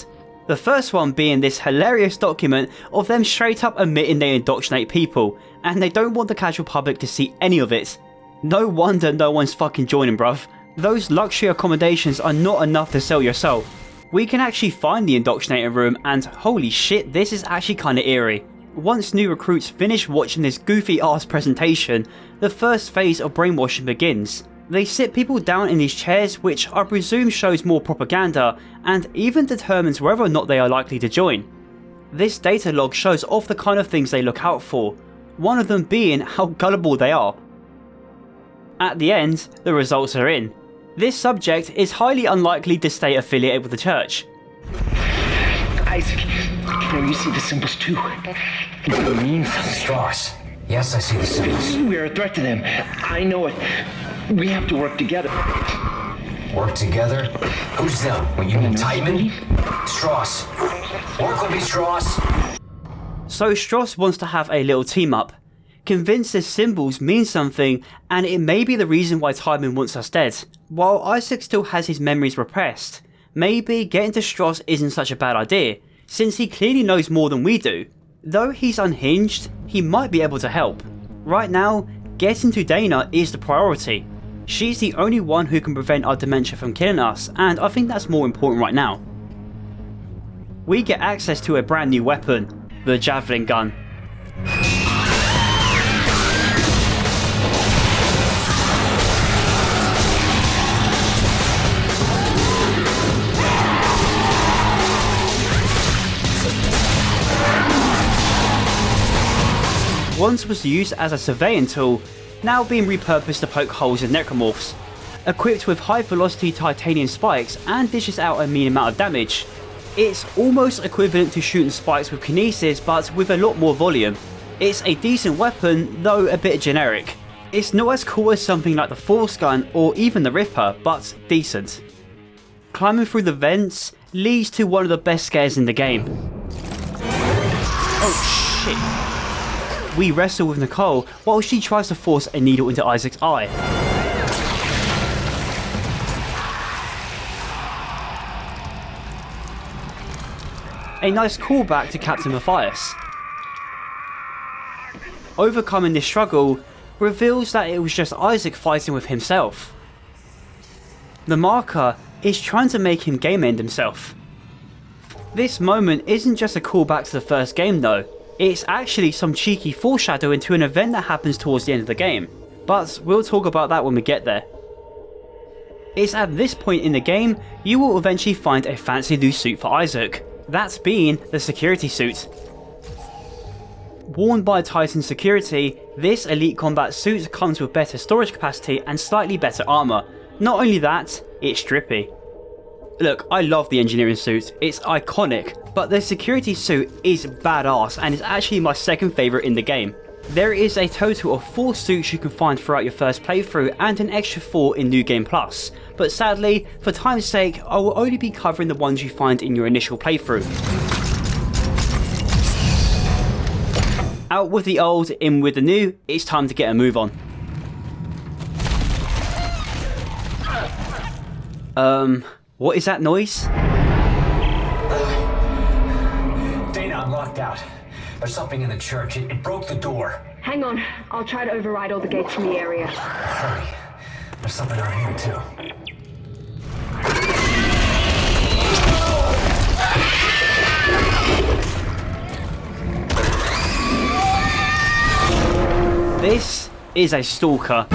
The first one being this hilarious document of them straight up admitting they indoctrinate people, and they don't want the casual public to see any of it. No wonder no one's fucking joining, bruv. Those luxury accommodations are not enough to sell your soul. We can actually find the indoctrinating room, and holy shit, this is actually kinda eerie. Once new recruits finish watching this goofy ass presentation, the first phase of brainwashing begins. They sit people down in these chairs, which I presume shows more propaganda, and even determines whether or not they are likely to join. This data log shows off the kind of things they look out for, one of them being how gullible they are. At the end, the results are in. This subject is highly unlikely to stay affiliated with the church. Isaac, can you see the symbols too? It means Strauss. Yes, I see the symbols. we're a threat to them. I know it. We have to work together. Work together? Who's them? What, you mean Titan? Strauss. Work with me, Strauss. So Strauss wants to have a little team up. Convinced his symbols mean something, and it may be the reason why Timon wants us dead, while Isaac still has his memories repressed. Maybe getting to Strauss isn't such a bad idea, since he clearly knows more than we do. Though he's unhinged, he might be able to help. Right now, getting to Dana is the priority. She's the only one who can prevent our dementia from killing us, and I think that's more important right now. We get access to a brand new weapon, the Javelin gun. Once was used as a surveying tool, now being repurposed to poke holes in necromorphs. Equipped with high velocity titanium spikes and dishes out a mean amount of damage. It's almost equivalent to shooting spikes with kinesis, but with a lot more volume. It's a decent weapon, though a bit generic. It's not as cool as something like the Force Gun or even the Ripper, but decent. Climbing through the vents leads to one of the best scares in the game. Oh shit. We wrestle with Nicole while she tries to force a needle into Isaac's eye. A nice callback to Captain Matthias. Overcoming this struggle reveals that it was just Isaac fighting with himself. The marker is trying to make him game end himself. This moment isn't just a callback to the first game though. It's actually some cheeky foreshadowing to an event that happens towards the end of the game, but we'll talk about that when we get there. It's at this point in the game you will eventually find a fancy new suit for Isaac, that being the security suit. Worn by Titan Security, this elite combat suit comes with better storage capacity and slightly better armour. Not only that, it's drippy. Look, I love the engineering suit, it's iconic, but the security suit is badass and is actually my second favourite in the game. There is a total of 4 suits you can find throughout your first playthrough and an extra 4 in New Game Plus, but sadly, for time's sake, I will only be covering the ones you find in your initial playthrough. Out with the old, in with the new, it's time to get a move on. What is that noise? Dana, I'm locked out. There's something in the church. It broke the door. Hang on, I'll try to override all the gates in the area. Hurry. There's something out here, too. This is a stalker.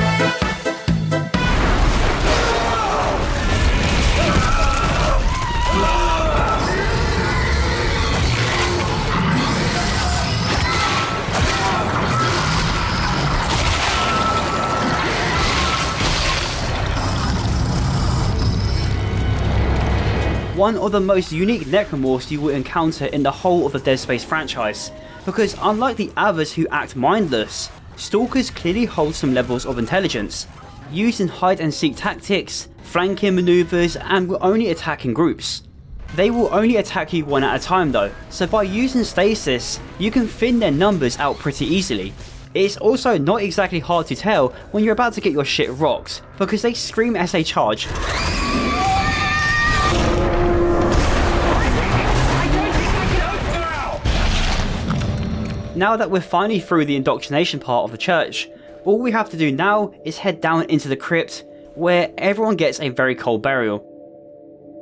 One of the most unique necromorphs you will encounter in the whole of the Dead Space franchise, because unlike the others who act mindless, stalkers clearly hold some levels of intelligence, used in hide and seek tactics, flanking maneuvers, and will only attack in groups. They will only attack you one at a time though, so by using stasis, you can thin their numbers out pretty easily. It's also not exactly hard to tell when you're about to get your shit rocked, because they scream as they charge. Now that we're finally through the indoctrination part of the church, all we have to do now is head down into the crypt, where everyone gets a very cold burial.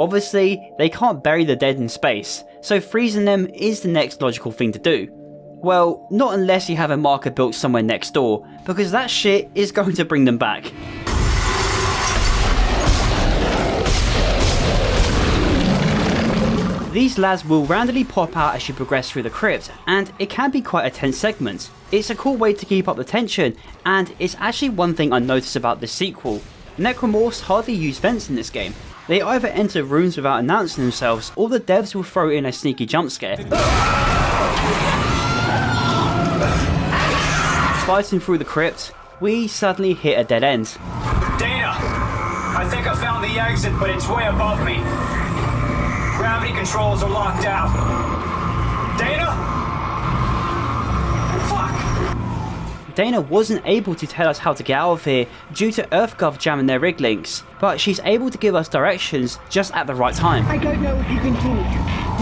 Obviously, they can't bury the dead in space, so freezing them is the next logical thing to do. Well, not unless you have a marker built somewhere next door, because that shit is going to bring them back. These lads will randomly pop out as you progress through the crypt, and it can be quite a tense segment. It's a cool way to keep up the tension, and it's actually one thing I noticed about this sequel. Necromorphs hardly use vents in this game. They either enter rooms without announcing themselves, or the devs will throw in a sneaky jump scare. Fighting through the crypt, we suddenly hit a dead end. Dana! I think I found the exit, but it's way above me. Gravity controls are locked out. Dana? Fuck! Dana wasn't able to tell us how to get out of here due to EarthGov jamming their rig links, but she's able to give us directions just at the right time. I don't know if you can see me.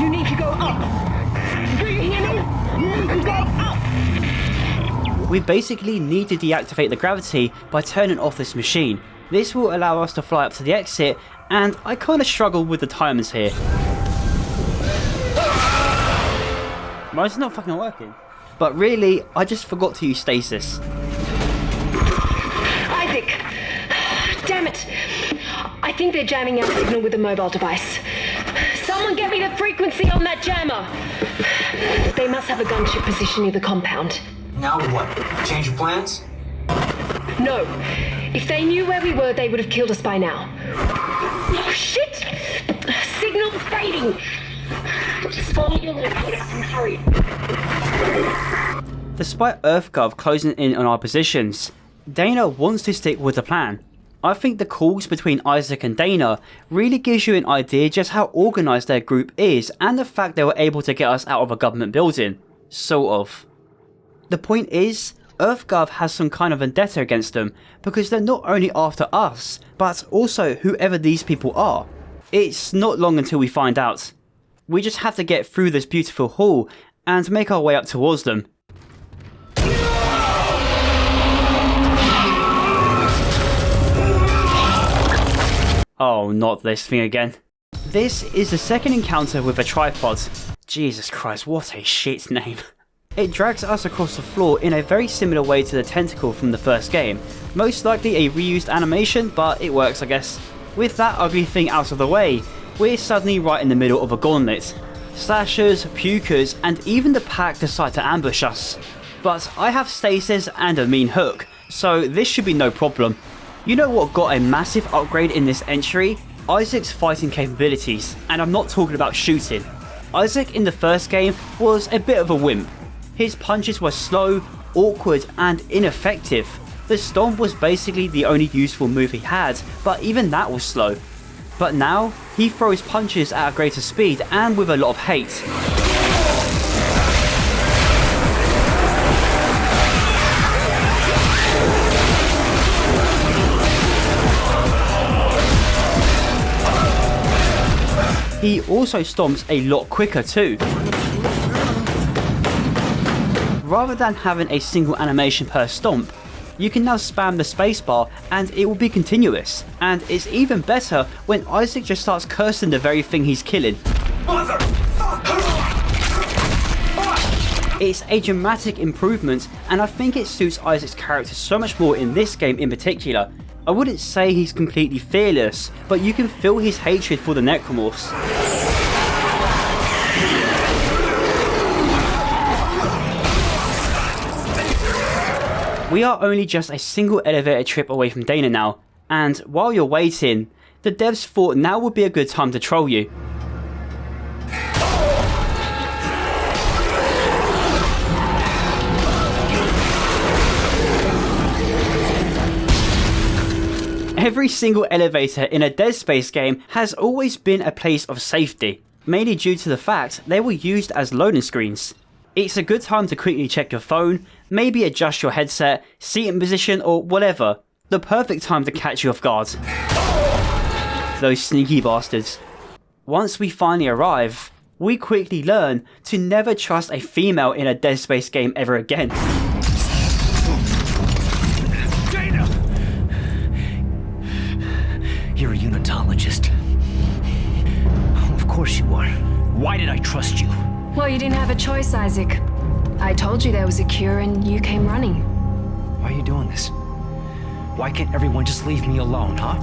You need to go up. Do you hear me? You need to go up. We basically need to deactivate the gravity by turning off this machine. This will allow us to fly up to the exit, and I kinda struggle with the timers here. Why is it not fucking working? But really, I just forgot to use stasis. Isaac! Damn it! I think they're jamming our signal with a mobile device. Someone get me the frequency on that jammer! They must have a gunship position near the compound. Now what? Change your plans? No. If they knew where we were, they would have killed us by now. Oh, shit! Signal fading! Just follow your lead and hurry. Despite EarthGov closing in on our positions, Dana wants to stick with the plan. I think the calls between Isaac and Dana really gives you an idea just how organised their group is, and the fact they were able to get us out of a government building. Sort of. The point is, EarthGov has some kind of vendetta against them, because they're not only after us, but also whoever these people are. It's not long until we find out. We just have to get through this beautiful hall and make our way up towards them. Oh, not this thing again. This is the second encounter with a tripod. Jesus Christ, what a shit name. It drags us across the floor in a very similar way to the tentacle from the first game. Most likely a reused animation, but it works I guess. With that ugly thing out of the way, we're suddenly right in the middle of a gauntlet. Slashers, pukers, and even the pack decide to ambush us. But I have stasis and a mean hook, so this should be no problem. You know what got a massive upgrade in this entry? Isaac's fighting capabilities, and I'm not talking about shooting. Isaac in the first game was a bit of a wimp. His punches were slow, awkward, and ineffective. The stomp was basically the only useful move he had, but even that was slow. But now, he throws punches at a greater speed and with a lot of hate. He also stomps a lot quicker too. Rather than having a single animation per stomp, you can now spam the spacebar and it will be continuous. And it's even better when Isaac just starts cursing the very thing he's killing. It's a dramatic improvement, and I think it suits Isaac's character so much more in this game in particular. I wouldn't say he's completely fearless, but you can feel his hatred for the Necromorphs. We are only just a single elevator trip away from Dana now, and while you're waiting, the devs thought now would be a good time to troll you. Every single elevator in a Dead Space game has always been a place of safety, mainly due to the fact they were used as loading screens. It's a good time to quickly check your phone, Maybe adjust your headset, seating position, or whatever. The perfect time to catch you off guard. Those sneaky bastards. Once we finally arrive, we quickly learn to never trust a female in a Dead Space game ever again. Dana! You're a unitologist. Of course you are. Why did I trust you? Well, you didn't have a choice, Isaac. I told you there was a cure and you came running. Why are you doing this? Why can't everyone just leave me alone, huh?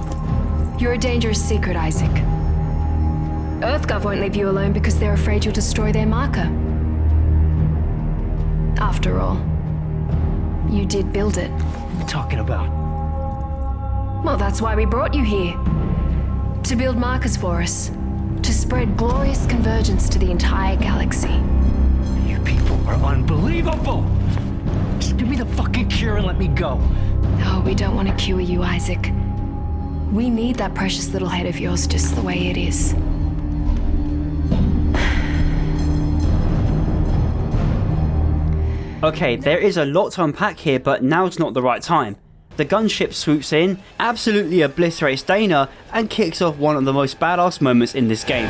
You're a dangerous secret, Isaac. EarthGov won't leave you alone because they're afraid you'll destroy their marker. After all, you did build it. What are you talking about? Well, that's why we brought you here. To build markers for us. To spread glorious convergence to the entire galaxy. You people are unbelievable! Just give me the fucking cure and let me go. Oh, we don't want to cure you, Isaac. We need that precious little head of yours just the way it is. Okay, there is a lot to unpack here, but now's not the right time. The gunship swoops in, absolutely obliterates Dana, and kicks off one of the most badass moments in this game.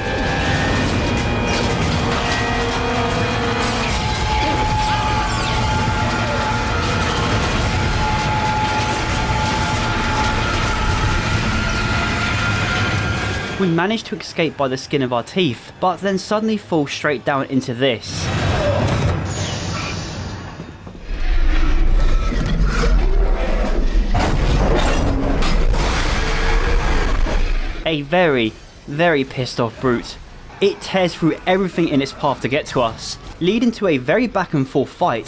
We manage to escape by the skin of our teeth, but then suddenly fall straight down into this. A very, very pissed off brute. It tears through everything in its path to get to us, leading to a very back and forth fight.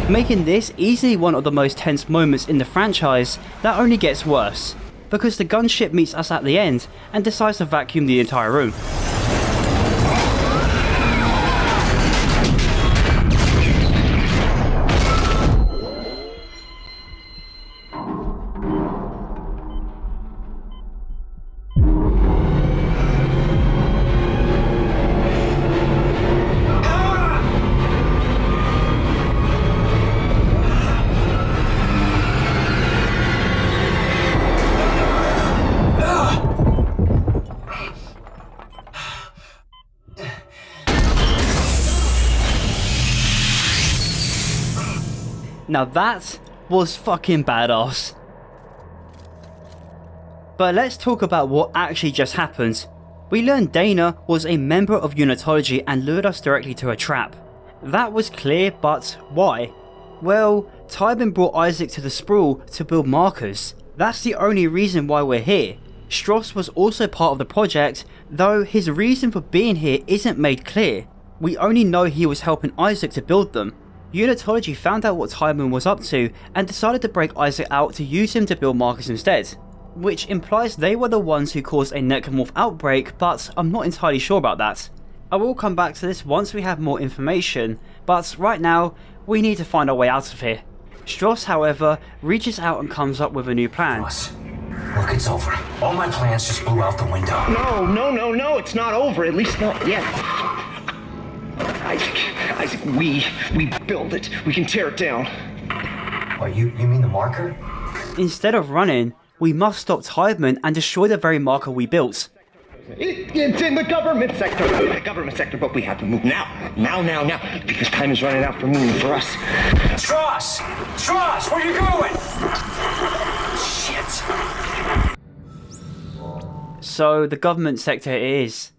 Making this easily one of the most tense moments in the franchise that only gets worse, because the gunship meets us at the end and decides to vacuum the entire room. Now that was fucking badass. But let's talk about what actually just happened. We learned Dana was a member of Unitology and lured us directly to a trap. That was clear, but why? Well, Tybin brought Isaac to the sprawl to build markers. That's the only reason why we're here. Stross was also part of the project, though his reason for being here isn't made clear. We only know he was helping Isaac to build them. Unitology found out what Tybin was up to and decided to break Isaac out to use him to build markers instead. Which implies they were the ones who caused a necromorph outbreak, but I'm not entirely sure about that. I will come back to this once we have more information, but right now, we need to find our way out of here. Stross, however, reaches out and comes up with a new plan. Look, it's over. All my plans just blew out the window. No, it's not over, at least not yet. Isaac, we build it. We can tear it down. What, you mean the marker? Instead of running, we must stop Tybin and destroy the very marker we built. It's in the government sector, but we have to move now, because time is running out for me and for us. Stross, where you going? Shit. So the government sector it is.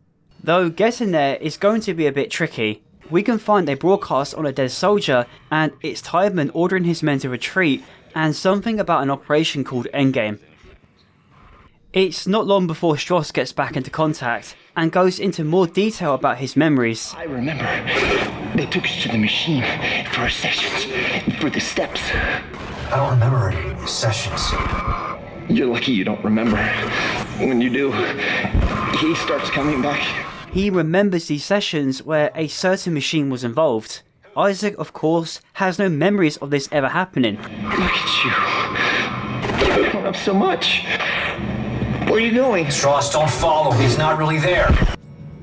Though getting there is going to be a bit tricky. We can find a broadcast on a dead soldier, and it's Tybin ordering his men to retreat, and something about an operation called Endgame. It's not long before Stross gets back into contact, and goes into more detail about his memories. I remember. They took us to the machine for our sessions, for the steps. I don't remember any sessions. You're lucky you don't remember. When you do, he starts coming back. He remembers these sessions where a certain machine was involved. Isaac, of course, has no memories of this ever happening. Look at you. You've grown up so much. Where are you going? Strauss, don't follow. He's not really there.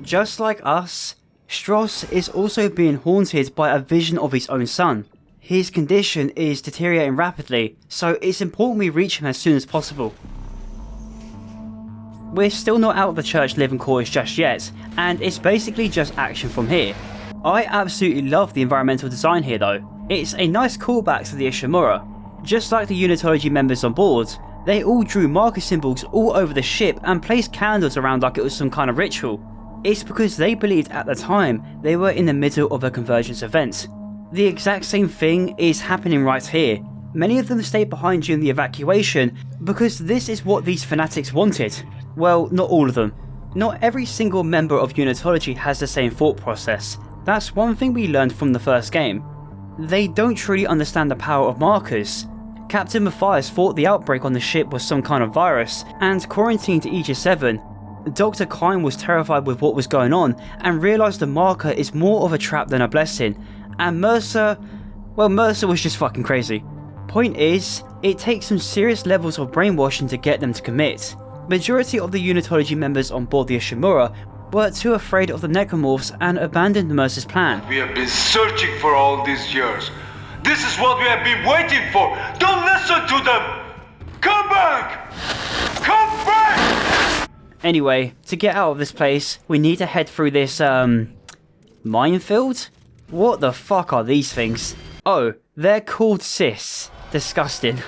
Just like us, Strauss is also being haunted by a vision of his own son. His condition is deteriorating rapidly, so it's important we reach him as soon as possible. We're still not out of the church living quarters just yet, and it's basically just action from here. I absolutely love the environmental design here though. It's a nice callback to the Ishimura. Just like the Unitology members on board, they all drew marker symbols all over the ship and placed candles around like it was some kind of ritual. It's because they believed at the time they were in the middle of a convergence event. The exact same thing is happening right here. Many of them stayed behind during the evacuation because this is what these fanatics wanted. Well, not all of them. Not every single member of Unitology has the same thought process. That's one thing we learned from the first game. They don't truly understand the power of markers. Captain Matthias thought the outbreak on the ship was some kind of virus and quarantined Aegis 7. Dr. Kyne was terrified with what was going on and realised the marker is more of a trap than a blessing. And Mercer was just fucking crazy. Point is, it takes some serious levels of brainwashing to get them to commit. Majority of the Unitology members on board the Ishimura were too afraid of the necromorphs and abandoned Mercer's plan. We have been searching for all these years. This is what we have been waiting for. Don't listen to them! Come back! Come back! Anyway, to get out of this place, we need to head through this, minefield? What the fuck are these things? Oh, they're called cysts. Disgusting.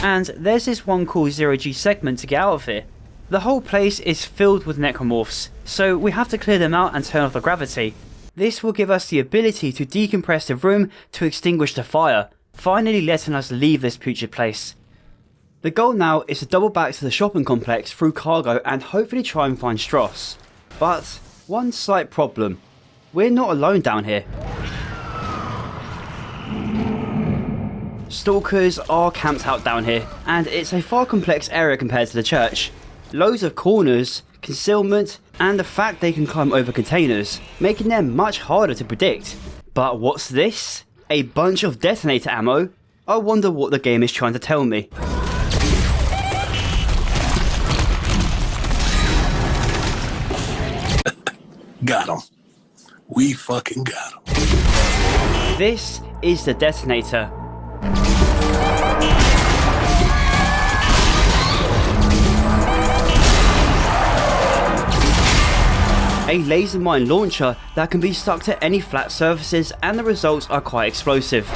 And there's this one called 0G segment to get out of here. The whole place is filled with necromorphs, so we have to clear them out and turn off the gravity. This will give us the ability to decompress the room to extinguish the fire, finally letting us leave this putrid place. The goal now is to double back to the shopping complex through cargo and hopefully try and find Strauss. But one slight problem. We're not alone down here. Stalkers are camped out down here, and it's a far complex area compared to the church. Loads of corners, concealment, and the fact they can climb over containers, making them much harder to predict. But what's this? A bunch of detonator ammo? I wonder what the game is trying to tell me. Got him. We fucking got him. This is the detonator. A laser mine launcher that can be stuck to any flat surfaces, and the results are quite explosive.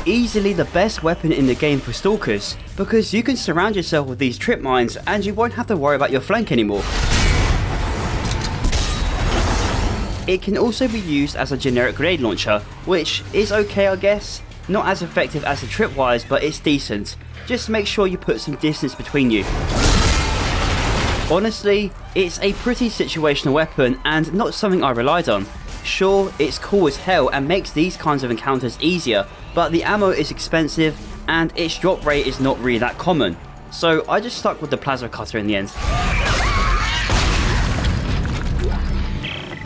Easily the best weapon in the game for stalkers, because you can surround yourself with these trip mines and you won't have to worry about your flank anymore. It can also be used as a generic grenade launcher, which is okay I guess. Not as effective as the tripwires, but it's decent. Just make sure you put some distance between you. Honestly, it's a pretty situational weapon and not something I relied on. Sure, it's cool as hell and makes these kinds of encounters easier, but the ammo is expensive and its drop rate is not really that common. So I just stuck with the plasma cutter in the end.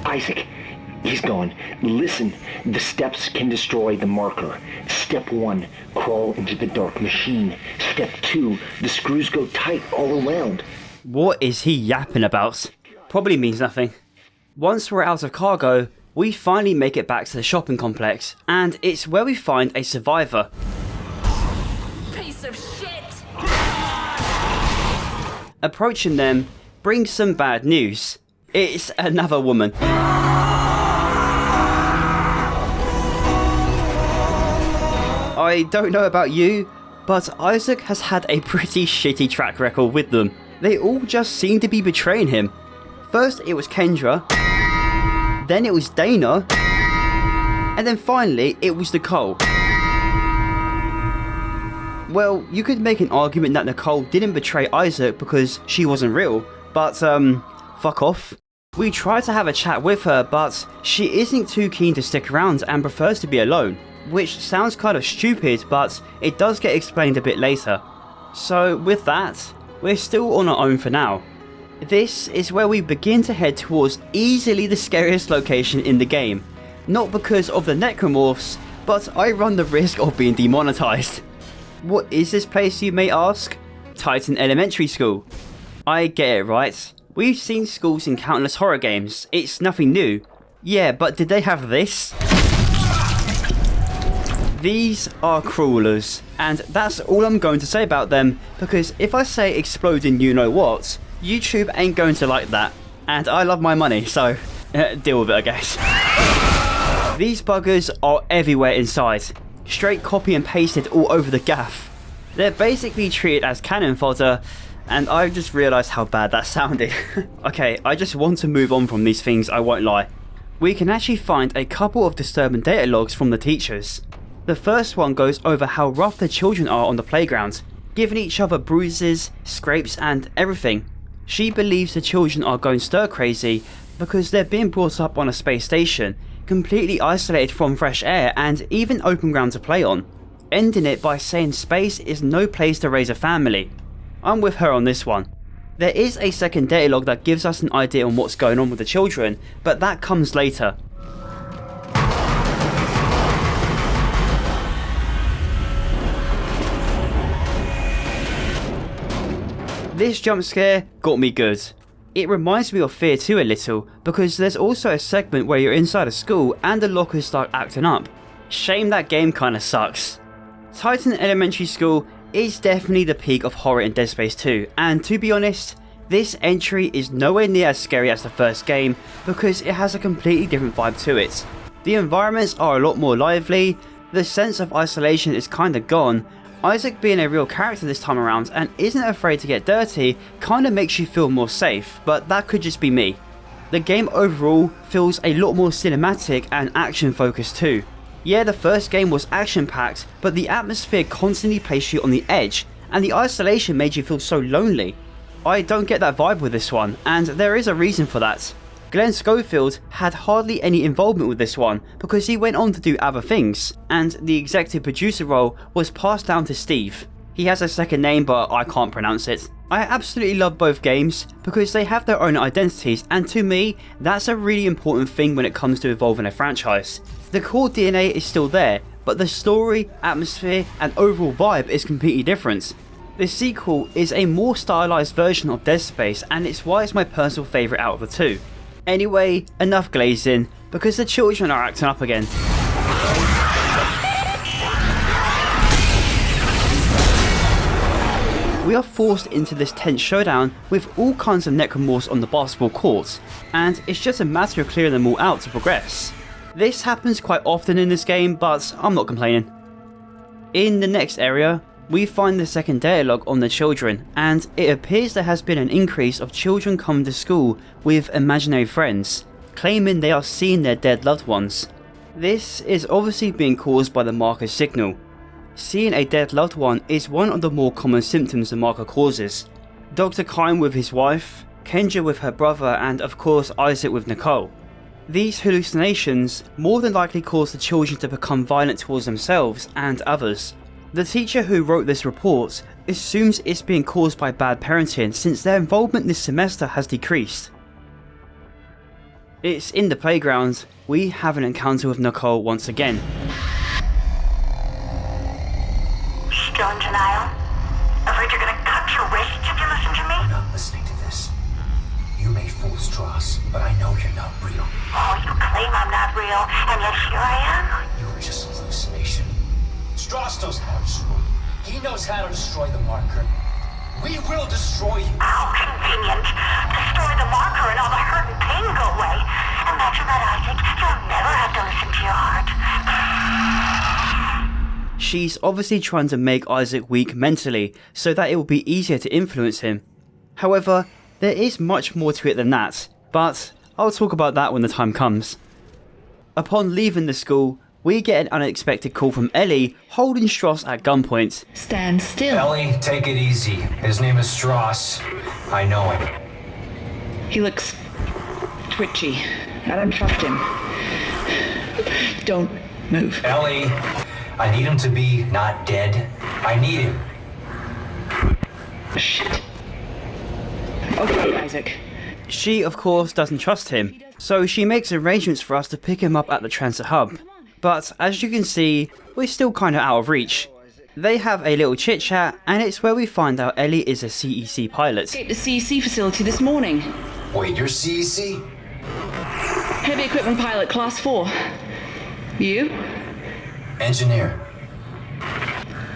Isaac, he's gone. Listen, the steps can destroy the marker. Step 1, crawl into the dark machine. Step 2, the screws go tight all around. What is he yapping about? Probably means nothing. Once we're out of cargo, we finally make it back to the shopping complex, and it's where we find a survivor. Piece of shit! Approaching them brings some bad news. It's another woman. I don't know about you, but Isaac has had a pretty shitty track record with them. They all just seem to be betraying him. First it was Kendra, then it was Dana, and then finally it was Nicole. Well, you could make an argument that Nicole didn't betray Isaac because she wasn't real, but fuck off. We tried to have a chat with her, but she isn't too keen to stick around and prefers to be alone, which sounds kind of stupid, but it does get explained a bit later. So with that, we're still on our own for now. This is where we begin to head towards easily the scariest location in the game. Not because of the necromorphs, but I run the risk of being demonetized. What is this place, you may ask? Titan Elementary School. I get it, right? We've seen schools in countless horror games, it's nothing new. Yeah, but did they have this? These are crawlers, and that's all I'm going to say about them, because if I say exploding you know what, YouTube ain't going to like that, and I love my money, so deal with it, I guess. These buggers are everywhere inside, straight copy and pasted all over the gaff. They're basically treated as cannon fodder, and I just realised how bad that sounded. Okay, I just want to move on from these things, I won't lie. We can actually find a couple of disturbing data logs from the teachers. The first one goes over how rough the children are on the playground, giving each other bruises, scrapes and everything. She believes the children are going stir crazy because they're being brought up on a space station, completely isolated from fresh air and even open ground to play on, ending it by saying space is no place to raise a family. I'm with her on this one. There is a second data log that gives us an idea on what's going on with the children, but that comes later. This jump scare got me good. It reminds me of Fear 2 a little, because there's also a segment where you're inside a school and the lockers start acting up. Shame that game kinda sucks. Titan Elementary School is definitely the peak of horror in Dead Space 2, and to be honest, this entry is nowhere near as scary as the first game because it has a completely different vibe to it. The environments are a lot more lively, the sense of isolation is kinda gone. Isaac being a real character this time around and isn't afraid to get dirty kinda makes you feel more safe, but that could just be me. The game overall feels a lot more cinematic and action focused too. Yeah, the first game was action packed, but the atmosphere constantly placed you on the edge and the isolation made you feel so lonely. I don't get that vibe with this one, and there is a reason for that. Glenn Schofield had hardly any involvement with this one because he went on to do other things, and the executive producer role was passed down to Steve. He has a second name but I can't pronounce it. I absolutely love both games because they have their own identities, and to me that's a really important thing when it comes to evolving a franchise. The core DNA is still there, but the story, atmosphere and overall vibe is completely different. The sequel is a more stylized version of Dead Space, and it's why it's my personal favourite out of the two. Anyway, enough glazing, because the children are acting up again. We are forced into this tense showdown with all kinds of necromorphs on the basketball court, and it's just a matter of clearing them all out to progress. This happens quite often in this game, but I'm not complaining. In the next area, we find the second data log on the children, and it appears there has been an increase of children coming to school with imaginary friends, claiming they are seeing their dead loved ones. This is obviously being caused by the marker signal. Seeing a dead loved one is one of the more common symptoms the marker causes. Dr. Kine with his wife, Kendra with her brother, and of course Isaac with Nicole. These hallucinations more than likely cause the children to become violent towards themselves and others. The teacher who wrote this report assumes it's being caused by bad parenting since their involvement this semester has decreased. It's in the playground, we have an encounter with Nicole once again. Still in denial? Afraid you're gonna cut your wrists if you listen to me? I'm not listening to this. You may fool Strauss, but I know you're not real. Oh, you claim I'm not real, and yet here I am? You were just a hallucination. Strauss knows how to destroy you. He knows how to destroy the marker. We will destroy you. How convenient. Destroy the marker and all the hurt and pain go away. Imagine that, Isaac. You'll never have to listen to your heart. She's obviously trying to make Isaac weak mentally so that it will be easier to influence him. However, there is much more to it than that, but I'll talk about that when the time comes. Upon leaving the school, we get an unexpected call from Ellie holding Strauss at gunpoint. Stand still. Ellie, take it easy. His name is Strauss. I know him. He looks twitchy. I don't trust him. Don't move. Ellie, I need him to be not dead. I need him. Shit. Okay, Isaac. She, of course, doesn't trust him, so she makes arrangements for us to pick him up at the transit hub. But as you can see, we're still kinda out of reach. They have a little chit chat, and it's where we find out Ellie is a CEC pilot. Escaped the CEC facility this morning. Wait, you're CEC? Heavy equipment pilot, class 4. You? Engineer.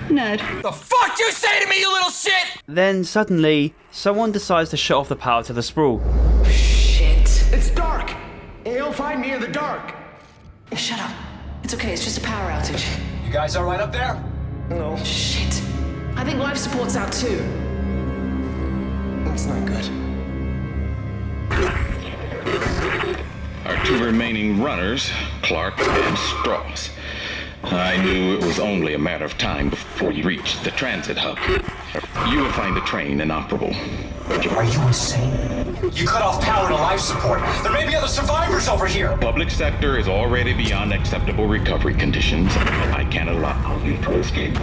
Nerd. The fuck you say to me, you little shit! Then suddenly, someone decides to shut off the power to the sprawl. Shit. It's dark. You'll find me in the dark. Shut up. It's okay, it's just a power outage. You guys alright up there? No. Shit. I think life support's out too. That's not good. Our two remaining runners, Clark and Strauss. I knew it was only a matter of time before you reached the transit hub. You will find the train inoperable. Are you insane? You cut off power to life support. There may be other survivors over here. Public sector is already beyond acceptable recovery conditions. I can't allow you to escape.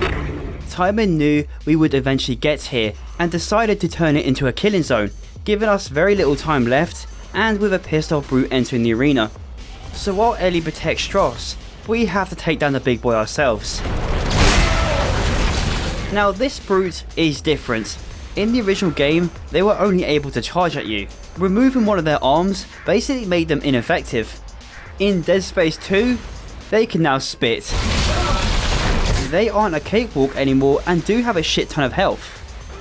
Timon knew we would eventually get here and decided to turn it into a killing zone, giving us very little time left and with a pissed off brute entering the arena. So while Ellie protects Strauss, we have to take down the big boy ourselves. Now this brute is different. In the original game, they were only able to charge at you. Removing one of their arms basically made them ineffective. In Dead Space 2, they can now spit. They aren't a cakewalk anymore and do have a shit ton of health.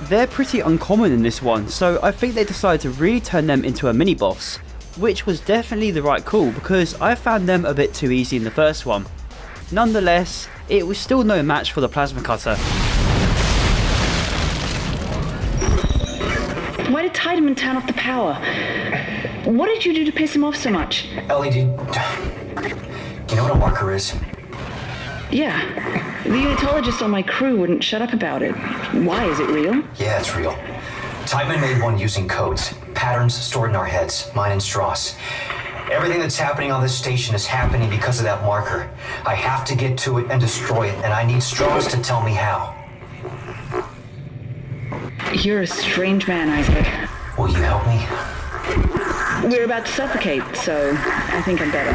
They're pretty uncommon in this one, so I think they decided to really turn them into a mini-boss, which was definitely the right call because I found them a bit too easy in the first one. Nonetheless, it was still no match for the plasma cutter. Why did Tiedemann turn off the power? What did you do to piss him off so much? Ellie, do you know what a marker is? Yeah. The unitologist on my crew wouldn't shut up about it. Why, is it real? Yeah, it's real. Tiedemann made one using codes, patterns stored in our heads, mine and Strauss. Everything that's happening on this station is happening because of that marker. I have to get to it and destroy it, and I need Strauss to tell me how. You're a strange man, Isaac. Will you help me? We're about to suffocate, so I think I'm better.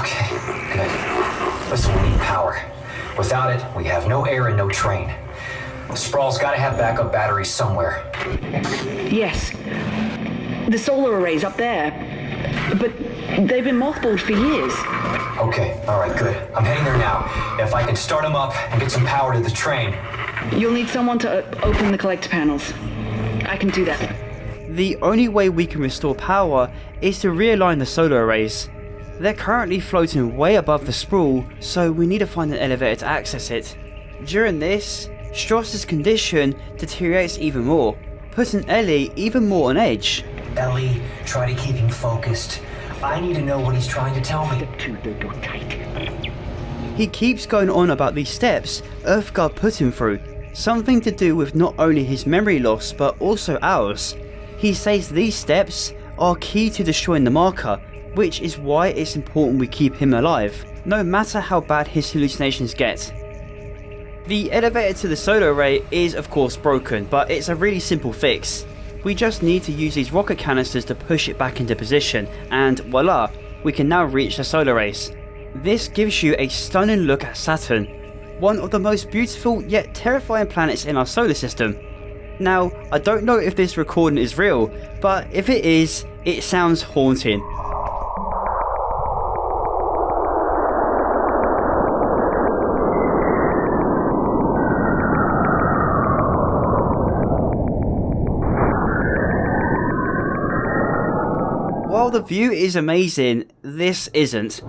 Okay, good. Listen, we need power. Without it, we have no air and no train. Sprawl's gotta have backup batteries somewhere. Yes. The solar array's up there. But they've been mothballed for years. Okay, alright, good. I'm heading there now. If I can start them up and get some power to the train. You'll need someone to open the collector panels. I can do that. The only way we can restore power is to realign the solar arrays. They're currently floating way above the sprawl, so we need to find an elevator to access it. During this, Strauss's condition deteriorates even more, putting Ellie even more on edge. Ellie, try to keep him focused. I need to know what he's trying to tell me. He keeps going on about these steps Earthguard put him through, something to do with not only his memory loss but also ours. He says these steps are key to destroying the marker, which is why it's important we keep him alive, no matter how bad his hallucinations get. The elevator to the solar array is of course broken, but it's a really simple fix. We just need to use these rocket canisters to push it back into position, and voila, we can now reach the solar rays. This gives you a stunning look at Saturn, one of the most beautiful yet terrifying planets in our solar system. Now, I don't know if this recording is real, but if it is, it sounds haunting. While the view is amazing, this isn't.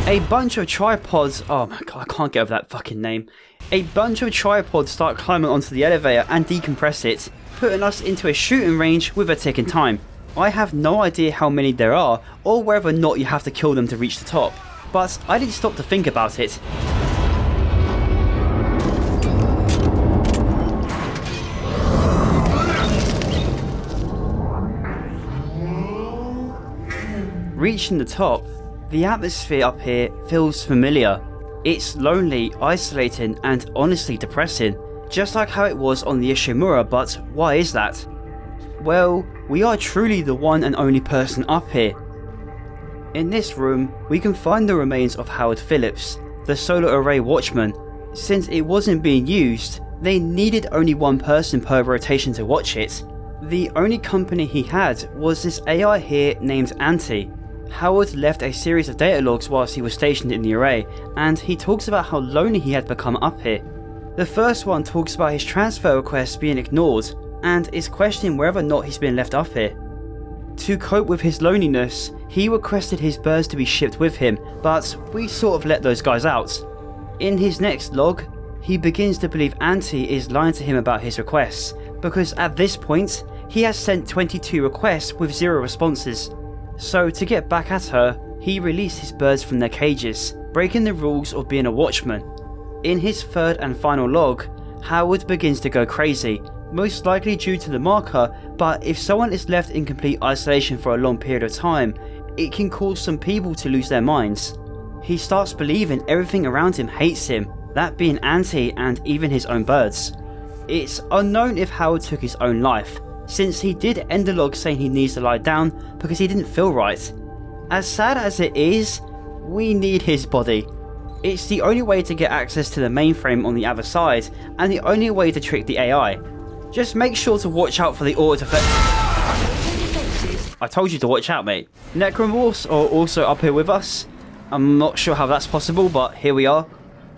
A bunch of tripods, oh my god, I can't get over that fucking name. A bunch of tripods start climbing onto the elevator and decompress it, putting us into a shooting range with a ticking time. I have no idea how many there are, or whether or not you have to kill them to reach the top, but I didn't stop to think about it. Reaching the top, the atmosphere up here feels familiar. It's lonely, isolating, and honestly depressing, just like how it was on the Ishimura, but why is that? Well, we are truly the one and only person up here. In this room, we can find the remains of Howard Phillips, the solar array watchman. Since it wasn't being used, they needed only one person per rotation to watch it. The only company he had was this AI here named Auntie. Howard left a series of data logs whilst he was stationed in the array, and he talks about how lonely he had become up here. The first one talks about his transfer requests being ignored, and is questioning whether or not he's been left up here. To cope with his loneliness, he requested his birds to be shipped with him, but we sort of let those guys out. In his next log, he begins to believe Auntie is lying to him about his requests, because at this point, he has sent 22 requests with 0 responses. So to get back at her, he released his birds from their cages, breaking the rules of being a watchman. In his third and final log, Howard begins to go crazy, most likely due to the marker, but if someone is left in complete isolation for a long period of time, it can cause some people to lose their minds. He starts believing everything around him hates him, that being Auntie and even his own birds. It's unknown if Howard took his own life, since he did end the log saying he needs to lie down because he didn't feel right. As sad as it is, we need his body. It's the only way to get access to the mainframe on the other side, and the only way to trick the AI. Just make sure to watch out for the auto defense. I told you to watch out, mate. Necromorphs are also up here with us. I'm not sure how that's possible, but here we are.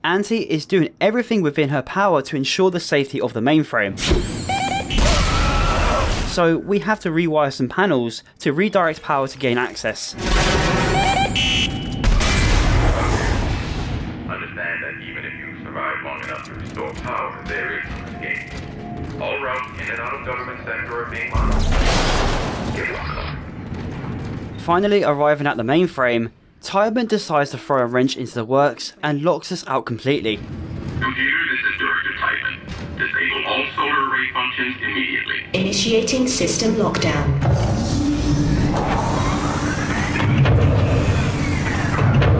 Auntie is doing everything within her power to ensure the safety of the mainframe. So we have to rewire some panels to redirect power to gain access. Understand that even if you survive long enough to restore power, there is no escape. All routes in and out of government center are being monitored. Get on. Finally arriving at the mainframe, Tyrant decides to throw a wrench into the works and locks us out completely. Computer, this is Director Titan. Disable all solar array functions immediately. Initiating system lockdown.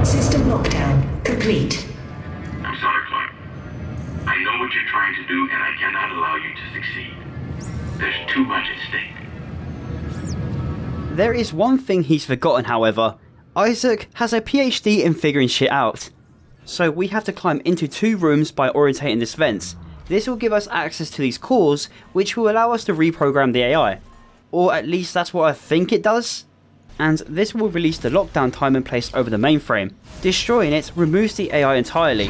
System lockdown complete. I'm sorry, Clark. I know what you're trying to do, and I cannot allow you to succeed. There's too much at stake. There is one thing he's forgotten, however. Isaac has a PhD in figuring shit out. So we have to climb into 2 rooms by orientating this vent. This will give us access to these cores, which will allow us to reprogram the AI. Or at least that's what I think it does. And this will release the lockdown time and place over the mainframe. Destroying it removes the AI entirely.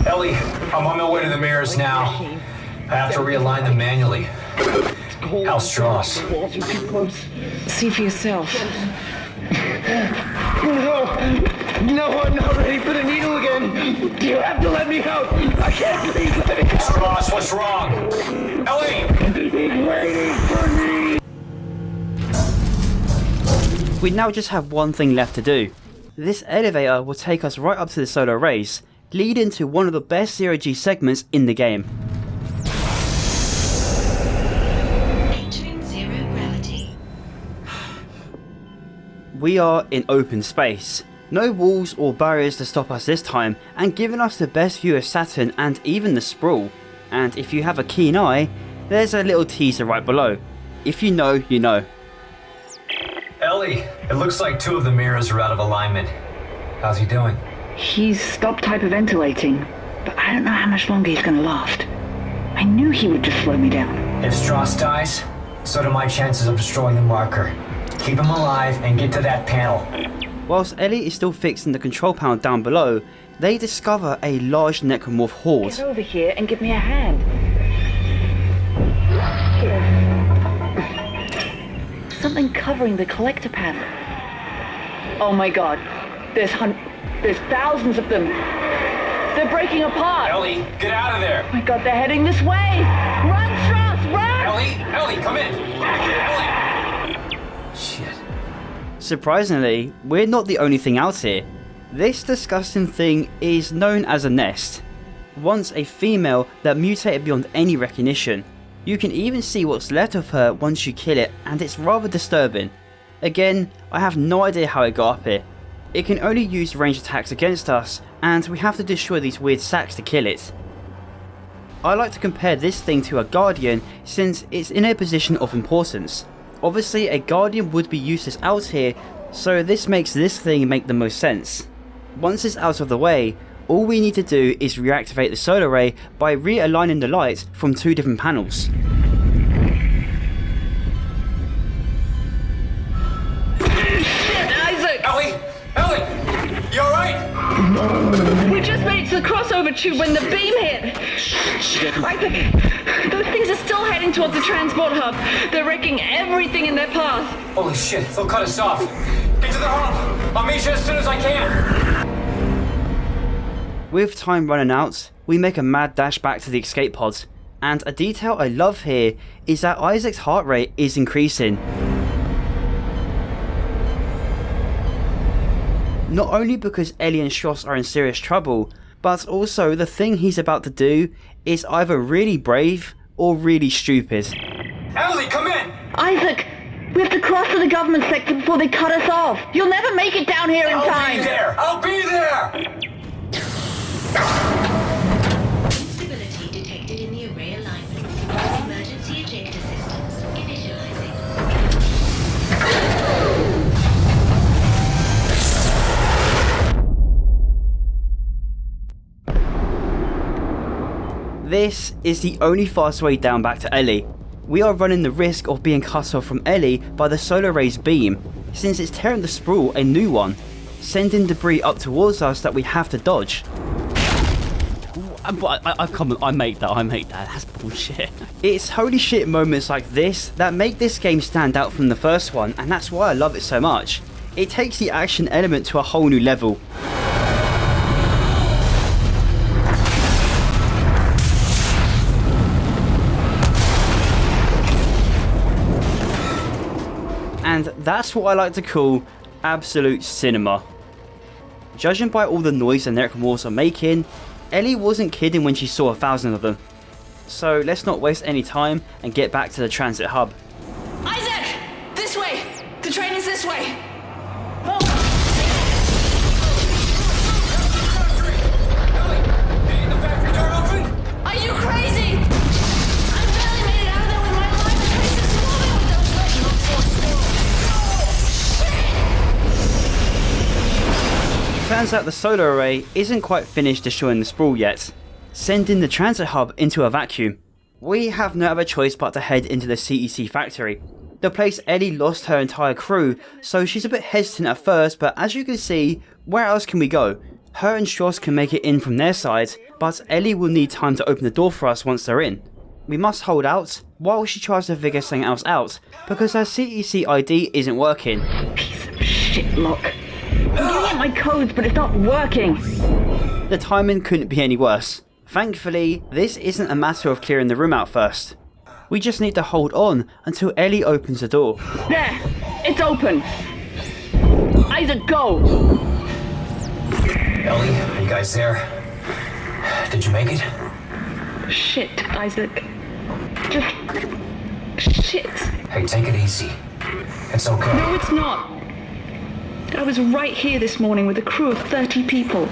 Ellie, I'm on my way to the mirrors now. I have to realign them manually. Hal Strauss. The walls are too close. See for yourself. No, I'm not ready for the needle again. You have to let me out. I can't breathe. Strauss, what's wrong? Ellie! He's waiting for me. We now just have one thing left to do. This elevator will take us right up to the solar arrays, leading to one of the best zero-G segments in the game. We are in open space. No walls or barriers to stop us this time, and giving us the best view of Saturn and even the sprawl. And if you have a keen eye, there's a little teaser right below. If you know, you know. Ellie, it looks like 2 of the mirrors are out of alignment. How's he doing? He's stopped hyperventilating, but I don't know how much longer he's gonna last. I knew he would just slow me down. If Strauss dies, so do my chances of destroying the marker. Keep him alive and get to that panel. Whilst Ellie is still fixing the control panel down below, they discover a large necromorph horde. Get over here and give me a hand. Something covering the collector panel. Oh my god. There's thousands of them. They're breaking apart. Ellie, get out of there. Oh my god, they're heading this way. Run, Strauss, run! Ellie, come in. Ellie. Shit. Surprisingly, we're not the only thing out here. This disgusting thing is known as a nest. Once a female that mutated beyond any recognition. You can even see what's left of her once you kill it, and it's rather disturbing. Again, I have no idea how it got up here. It can only use ranged attacks against us, and we have to destroy these weird sacks to kill it. I like to compare this thing to a Guardian since it's in a position of importance. Obviously a Guardian would be useless out here, so this makes this thing make the most sense. Once it's out of the way, all we need to do is reactivate the solar ray by realigning the lights from 2 different panels. Isaac! Ellie, you alright? We just made it to the crossover tube when the beam hit. Isaac, those things are still heading towards the transport hub. They're wrecking everything in their path. Holy shit, they'll cut us off. Get to the hub. I'll meet you as soon as I can. With time running out, we make a mad dash back to the escape pods, and a detail I love here is that Isaac's heart rate is increasing. Not only because Ellie and Stross are in serious trouble, but also the thing he's about to do is either really brave or really stupid. Ellie, come in! Isaac, we have to cross to the government sector before they cut us off. You'll never make it down here in time. I'll be there! Instability detected in the array alignment. Emergency ejector systems initializing. This is the only fast way down back to Ellie. We are running the risk of being cut off from Ellie by the solar ray's beam, since it's tearing the sprawl a new one, sending debris up towards us that we have to dodge. I make that, that's bullshit. It's holy shit moments like this that make this game stand out from the first one, and that's why I love it so much. It takes the action element to a whole new level. And that's what I like to call absolute cinema. Judging by all the noise the network walls are making, Ellie wasn't kidding when she saw 1,000 of them. So let's not waste any time and get back to the transit hub. Isaac! This way! The train is this way! Are you crazy? I barely made it out of there with my life. The trace is moving with those legs. Turns out the solar array isn't quite finished destroying the sprawl yet, sending the transit hub into a vacuum. We have no other choice but to head into the CEC factory, the place Ellie lost her entire crew, so she's a bit hesitant at first, but as you can see, where else can we go? Her and Stross can make it in from their side, but Ellie will need time to open the door for us once they're in. We must hold out while she tries to figure something else out, because her CEC ID isn't working. Piece of shit lock. I'm giving it my codes, but it's not working. The timing couldn't be any worse. Thankfully, this isn't a matter of clearing the room out first. We just need to hold on until Ellie opens the door. There! It's open! Isaac, go! Ellie, are you guys there? Did you make it? Shit, Isaac. Just... shit. Hey, take it easy. It's okay. No, it's not. I was right here this morning with a crew of 30 people.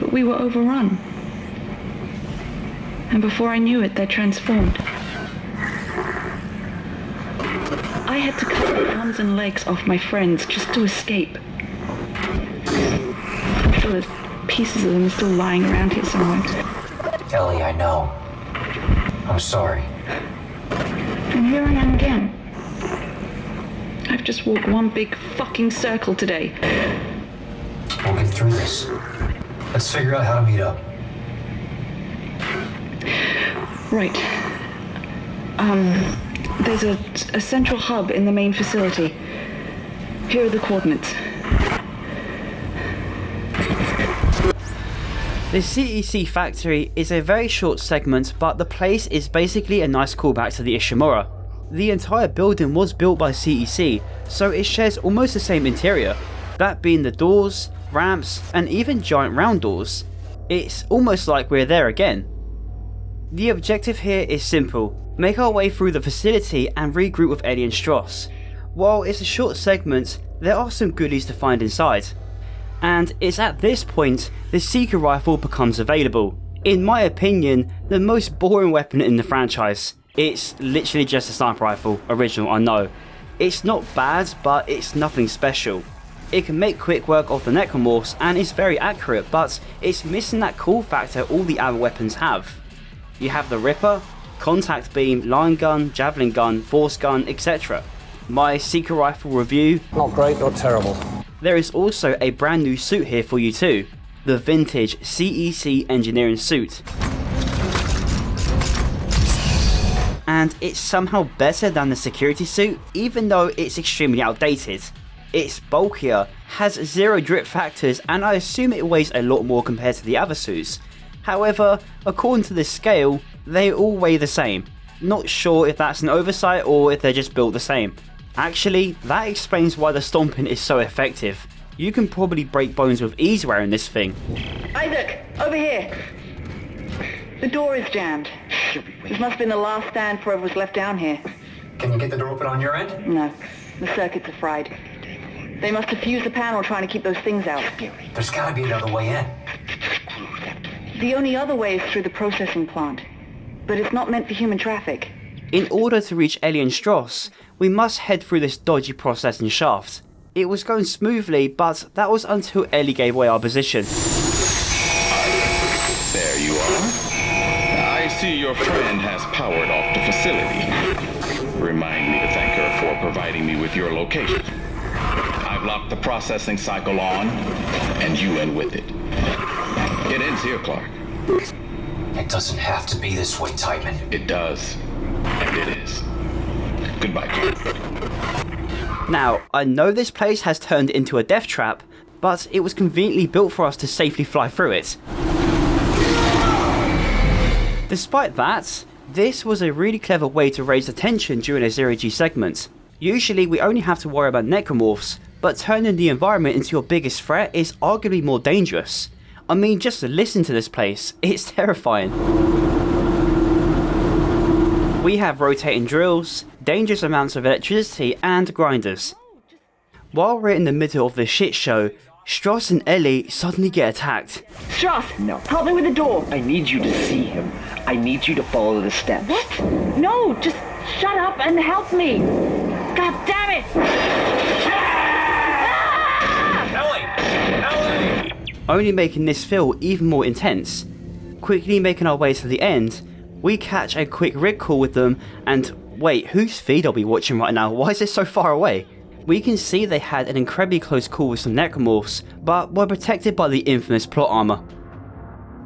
But we were overrun. And before I knew it, they transformed. I had to cut the arms and legs off my friends just to escape. I'm sure there's pieces of them still lying around here somewhere. Ellie, I know. I'm sorry. And here I am again. I've just walked one big fucking circle today. We'll get through this. Let's figure out how to meet up. Right. There's a central hub in the main facility. Here are the coordinates. The CEC factory is a very short segment, but the place is basically a nice callback to the Ishimura. The entire building was built by CEC, so it shares almost the same interior, that being the doors, ramps, and even giant round doors. It's almost like we're there again. The objective here is simple: make our way through the facility and regroup with Ellie and Stross. While it's a short segment, there are some goodies to find inside. And it's at this point the Seeker rifle becomes available. In my opinion, the most boring weapon in the franchise. It's literally just a sniper rifle, original I know. It's not bad, but it's nothing special. It can make quick work of the necromorphs and is very accurate, but it's missing that cool factor all the other weapons have. You have the Ripper, contact beam, line gun, javelin gun, force gun, etc. My Seeker rifle review: not great, not terrible. There is also a brand new suit here for you too, the vintage CEC engineering suit. And it's somehow better than the security suit, even though it's extremely outdated. It's bulkier, has 0 drip factors, and I assume it weighs a lot more compared to the other suits. However, according to this scale, they all weigh the same. Not sure if that's an oversight or if they're just built the same. Actually, that explains why the stomping is so effective. You can probably break bones with ease wearing this thing. Isaac, over here. The door is jammed. This must have been the last stand before it was left down here. Can you get the door open on your end? No, the circuits are fried. They must have fused the panel trying to keep those things out. There's gotta be another way in. The only other way is through the processing plant, but it's not meant for human traffic. In order to reach Ellie and Stross, we must head through this dodgy processing shaft. It was going smoothly, but that was until Ellie gave away our position. There you are. I see your friend has powered off the facility. Remind me to thank her for providing me with your location. I've locked the processing cycle on, and you in with it. It ends here, Clark. It doesn't have to be this way, Titan. It does. And it is. Goodbye, Clark. Now, I know this place has turned into a death trap, but it was conveniently built for us to safely fly through it. Despite that, this was a really clever way to raise the tension during a 0G segment. Usually we only have to worry about necromorphs, but turning the environment into your biggest threat is arguably more dangerous. I mean, just to listen to this place, it's terrifying. We have rotating drills, dangerous amounts of electricity, and grinders. While we're in the middle of this shit show, Stross and Ellie suddenly get attacked. Stross! No. Help me with the door! I need you to see him. I need you to follow the steps. What? No, just shut up and help me! God damn it! Ellie! Only making this feel even more intense. Quickly making our way to the end, we catch a quick rig call with them, and wait, whose feed are we watching right now? Why is it so far away? We can see they had an incredibly close call with some necromorphs, but were protected by the infamous plot armor.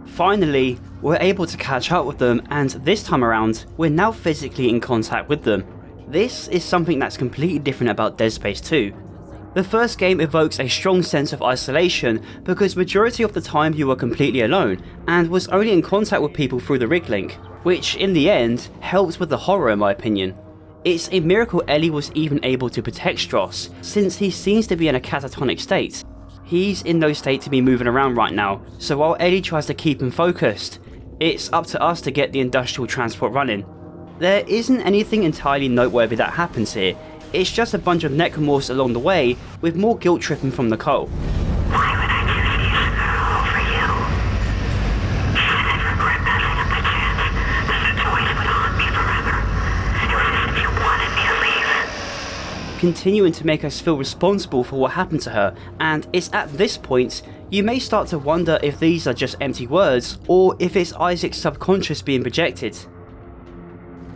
Finally, we're able to catch up with them, and this time around, we're now physically in contact with them. This is something that's completely different about Dead Space 2. The first game evokes a strong sense of isolation because majority of the time you were completely alone and was only in contact with people through the rig link, which in the end helps with the horror in my opinion. It's a miracle Ellie was even able to protect Stross, since he seems to be in a catatonic state. He's in no state to be moving around right now, so while Ellie tries to keep him focused, it's up to us to get the industrial transport running. There isn't anything entirely noteworthy that happens here. It's just a bunch of necromorphs along the way, with more guilt tripping from Nicole. Why would I choose these over you? I regret passing up the chance. The situation would haunt me forever. It was as if you wanted me to leave. Continuing to make us feel responsible for what happened to her, and it's at this point you may start to wonder if these are just empty words, or if it's Isaac's subconscious being projected.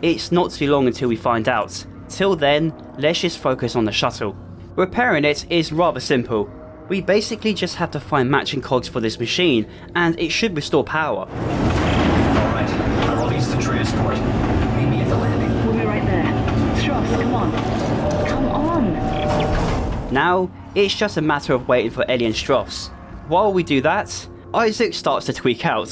It's not too long until we find out. Till then, let's just focus on the shuttle. Repairing it is rather simple. We basically just have to find matching cogs for this machine, and it should restore power. Alright, I release the transport. Meet me at the landing. We'll be right there. Stross, come on. Come on! Now, it's just a matter of waiting for Ellie and Stross. While we do that, Isaac starts to tweak out.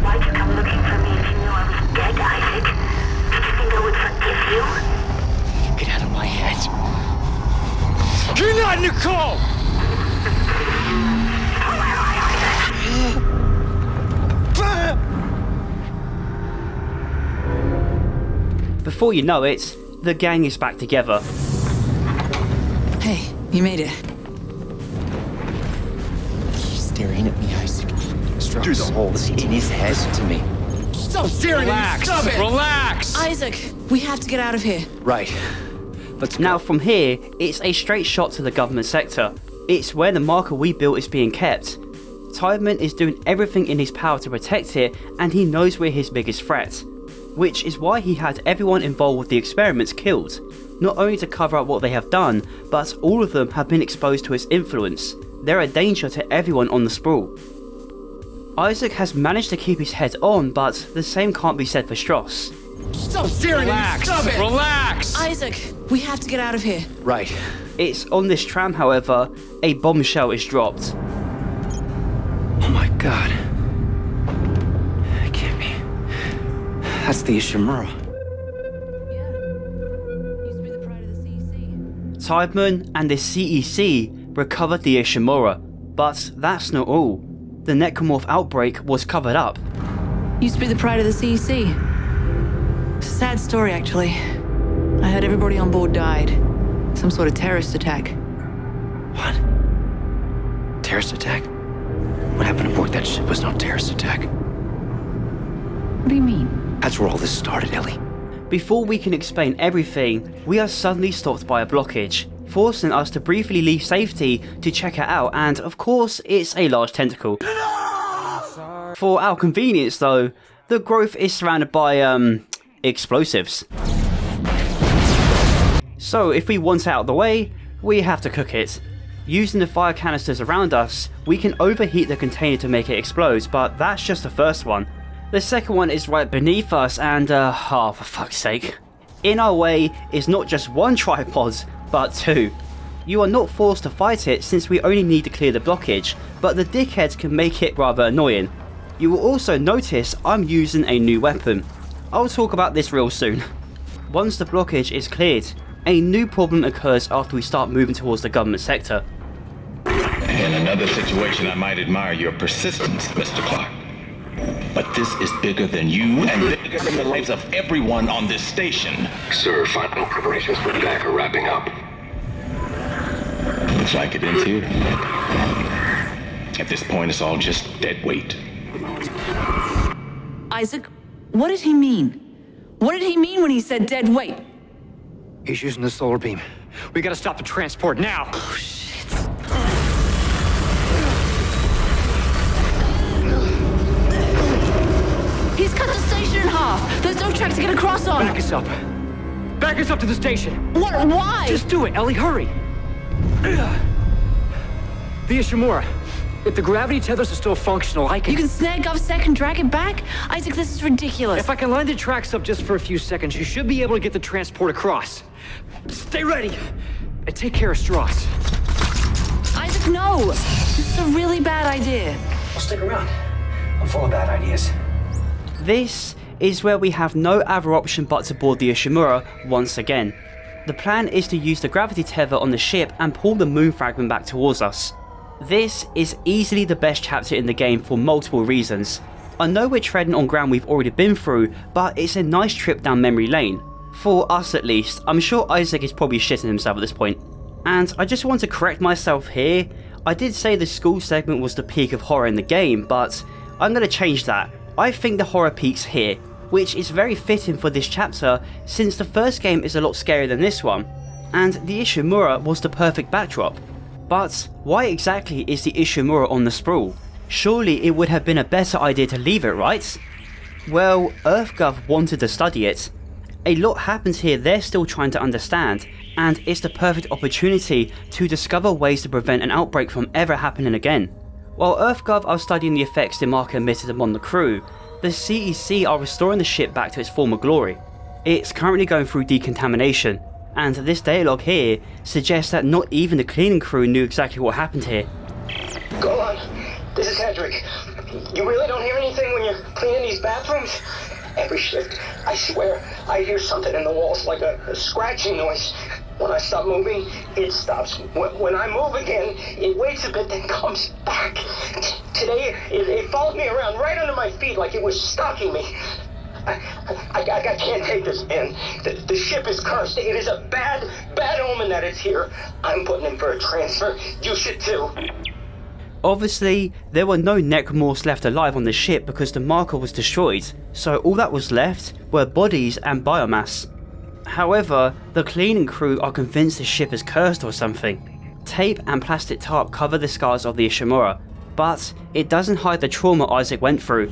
Why'd you come looking for me if you knew I was dead, Isaac? Did you think I would forgive you? Get out of my head. You're not Nicole! Where are you, Isaac? before you know it, the gang is back together. Hey, you made it. He's staring at me, Isaac. Strauss. Through the holes in his head. Listen to me. Stop staring at me! Stop it! Relax! Isaac, we have to get out of here. Right. Let's go. Now from here, it's a straight shot to the government sector. It's where the marker we built is being kept. Tiedemann is doing everything in his power to protect it, and he knows we're his biggest threat. Which is why he had everyone involved with the experiments killed, not only to cover up what they have done, but all of them have been exposed to his influence. They're a danger to everyone on the sprawl. Isaac has managed to keep his head on, but the same can't be said for Strauss. Stop staring at me! Stop it! Relax! Isaac, we have to get out of here. Right. It's on this tram, however, a bombshell is dropped. Oh my god. It can't be. That's the Ishimura. Tiedemann and the CEC recovered the Ishimura, but that's not all. The necromorph outbreak was covered up. Used to be the pride of the CEC. It's a sad story, actually. I heard everybody on board died. Some sort of terrorist attack. What? Terrorist attack? What happened aboard that ship was no terrorist attack. What do you mean? That's where all this started, Ellie. Before we can explain everything, we are suddenly stopped by a blockage, forcing us to briefly leave safety to check it out, and of course, it's a large tentacle. For our convenience though, the growth is surrounded by, explosives. So if we want it out of the way, we have to cook it. Using the fire canisters around us, we can overheat the container to make it explode, but that's just the first one. The second one is right beneath us and, oh, for fuck's sake. In our way is not just one tripod, but two. You are not forced to fight it since we only need to clear the blockage, but the dickheads can make it rather annoying. You will also notice I'm using a new weapon. I'll talk about this real soon. Once the blockage is cleared, a new problem occurs after we start moving towards the government sector. In another situation, I might admire your persistence, Mr. Clark. But this is bigger than you and bigger than the lives of everyone on this station. Sir, final preparations for attack are wrapping up. Looks like it ends here. At this point, it's all just dead weight. Isaac, what did he mean? What did he mean when he said dead weight? He's using the solar beam. We gotta stop the transport now! Oh, shit. He's cut the station in half! There's no track to get across on! Back us up! Back us up to the station! What? Why? Just do it, Ellie, hurry! The Ishimura. If the gravity tethers are still functional, I can... You can snag Govsec and drag it back? Isaac, this is ridiculous. If I can line the tracks up just for a few seconds, you should be able to get the transport across. Stay ready! And take care of Strauss. Isaac, no! This is a really bad idea. Well, stick around. I'm full of bad ideas. This is where we have no other option but to board the Ishimura once again. The plan is to use the gravity tether on the ship and pull the moon fragment back towards us. This is easily the best chapter in the game for multiple reasons. I know we're treading on ground we've already been through, but it's a nice trip down memory lane. For us at least. I'm sure Isaac is probably shitting himself at this point. And I just want to correct myself here. I did say the school segment was the peak of horror in the game, but I'm going to change that. I think the horror peak's here, which is very fitting for this chapter since the first game is a lot scarier than this one, and the Ishimura was the perfect backdrop. But why exactly is the Ishimura on the sprawl? Surely it would have been a better idea to leave it, right? Well, EarthGov wanted to study it. A lot happens here they're still trying to understand, and it's the perfect opportunity to discover ways to prevent an outbreak from ever happening again. While EarthGov are studying the effects the marker emitted upon the crew, the CEC are restoring the ship back to its former glory. It's currently going through decontamination, and this dialogue here suggests that not even the cleaning crew knew exactly what happened here. Go on. This is Hedrick. You really don't hear anything when you're cleaning these bathrooms? Every shift, I swear, I hear something in the walls like a scratching noise. When I stop moving, it stops. When I move again, it waits a bit, then comes back. Today, it followed me around right under my feet like it was stalking me. I can't take this, man. The ship is cursed. It is a bad omen that it's here. I'm putting in for a transfer. You should too. Obviously, there were no necromorphs left alive on the ship because the marker was destroyed, so all that was left were bodies and biomass. However, the cleaning crew are convinced the ship is cursed or something. Tape and plastic tarp cover the scars of the Ishimura, but it doesn't hide the trauma Isaac went through.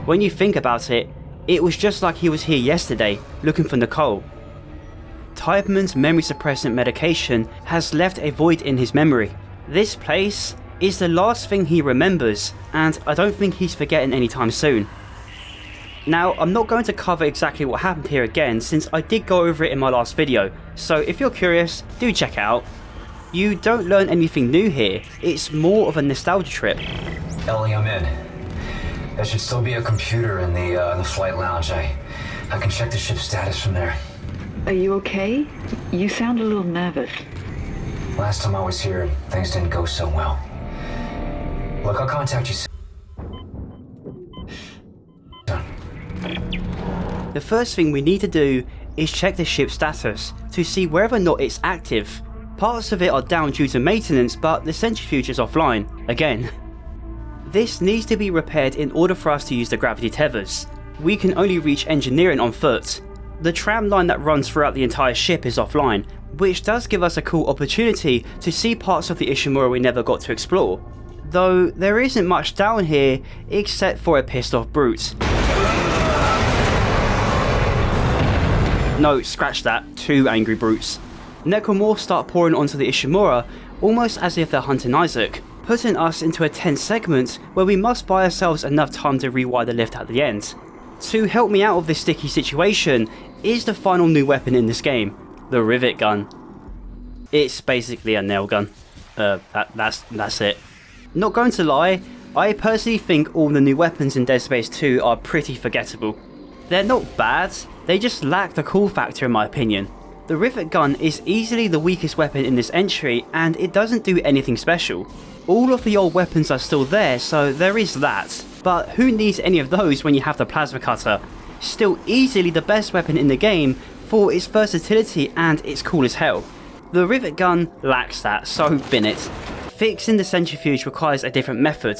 When you think about it, it was just like he was here yesterday, looking for Nicole. Tiedemann's memory suppressant medication has left a void in his memory. This place is the last thing he remembers, and I don't think he's forgetting anytime soon. Now, I'm not going to cover exactly what happened here again since I did go over it in my last video, so if you're curious, do check it out. You don't learn anything new here, it's more of a nostalgia trip. Ellie, I'm in. There should still be a computer in the flight lounge. I can check the ship's status from there. Are you okay? You sound a little nervous. Last time I was here, things didn't go so well. Look, I'll contact you soon. The first thing we need to do is check the ship's status to see whether or not it's active. Parts of it are down due to maintenance, but the centrifuge is offline, again. This needs to be repaired in order for us to use the gravity tethers. We can only reach engineering on foot. The tram line that runs throughout the entire ship is offline, which does give us a cool opportunity to see parts of the Ishimura we never got to explore. Though there isn't much down here except for a pissed off brute. No, scratch that, 2 angry brutes. Necromorphs start pouring onto the Ishimura almost as if they're hunting Isaac, putting us into a tense segment where we must buy ourselves enough time to rewire the lift at the end. To help me out of this sticky situation is the final new weapon in this game, the rivet gun. It's basically a nail gun. That's it. Not going to lie, I personally think all the new weapons in Dead Space 2 are pretty forgettable. They're not bad, they just lack the cool factor in my opinion. The rivet gun is easily the weakest weapon in this entry and it doesn't do anything special. All of the old weapons are still there, so there is that. But who needs any of those when you have the plasma cutter? Still easily the best weapon in the game for its versatility and it's cool as hell. The rivet gun lacks that, so bin it. Fixing the centrifuge requires a different method.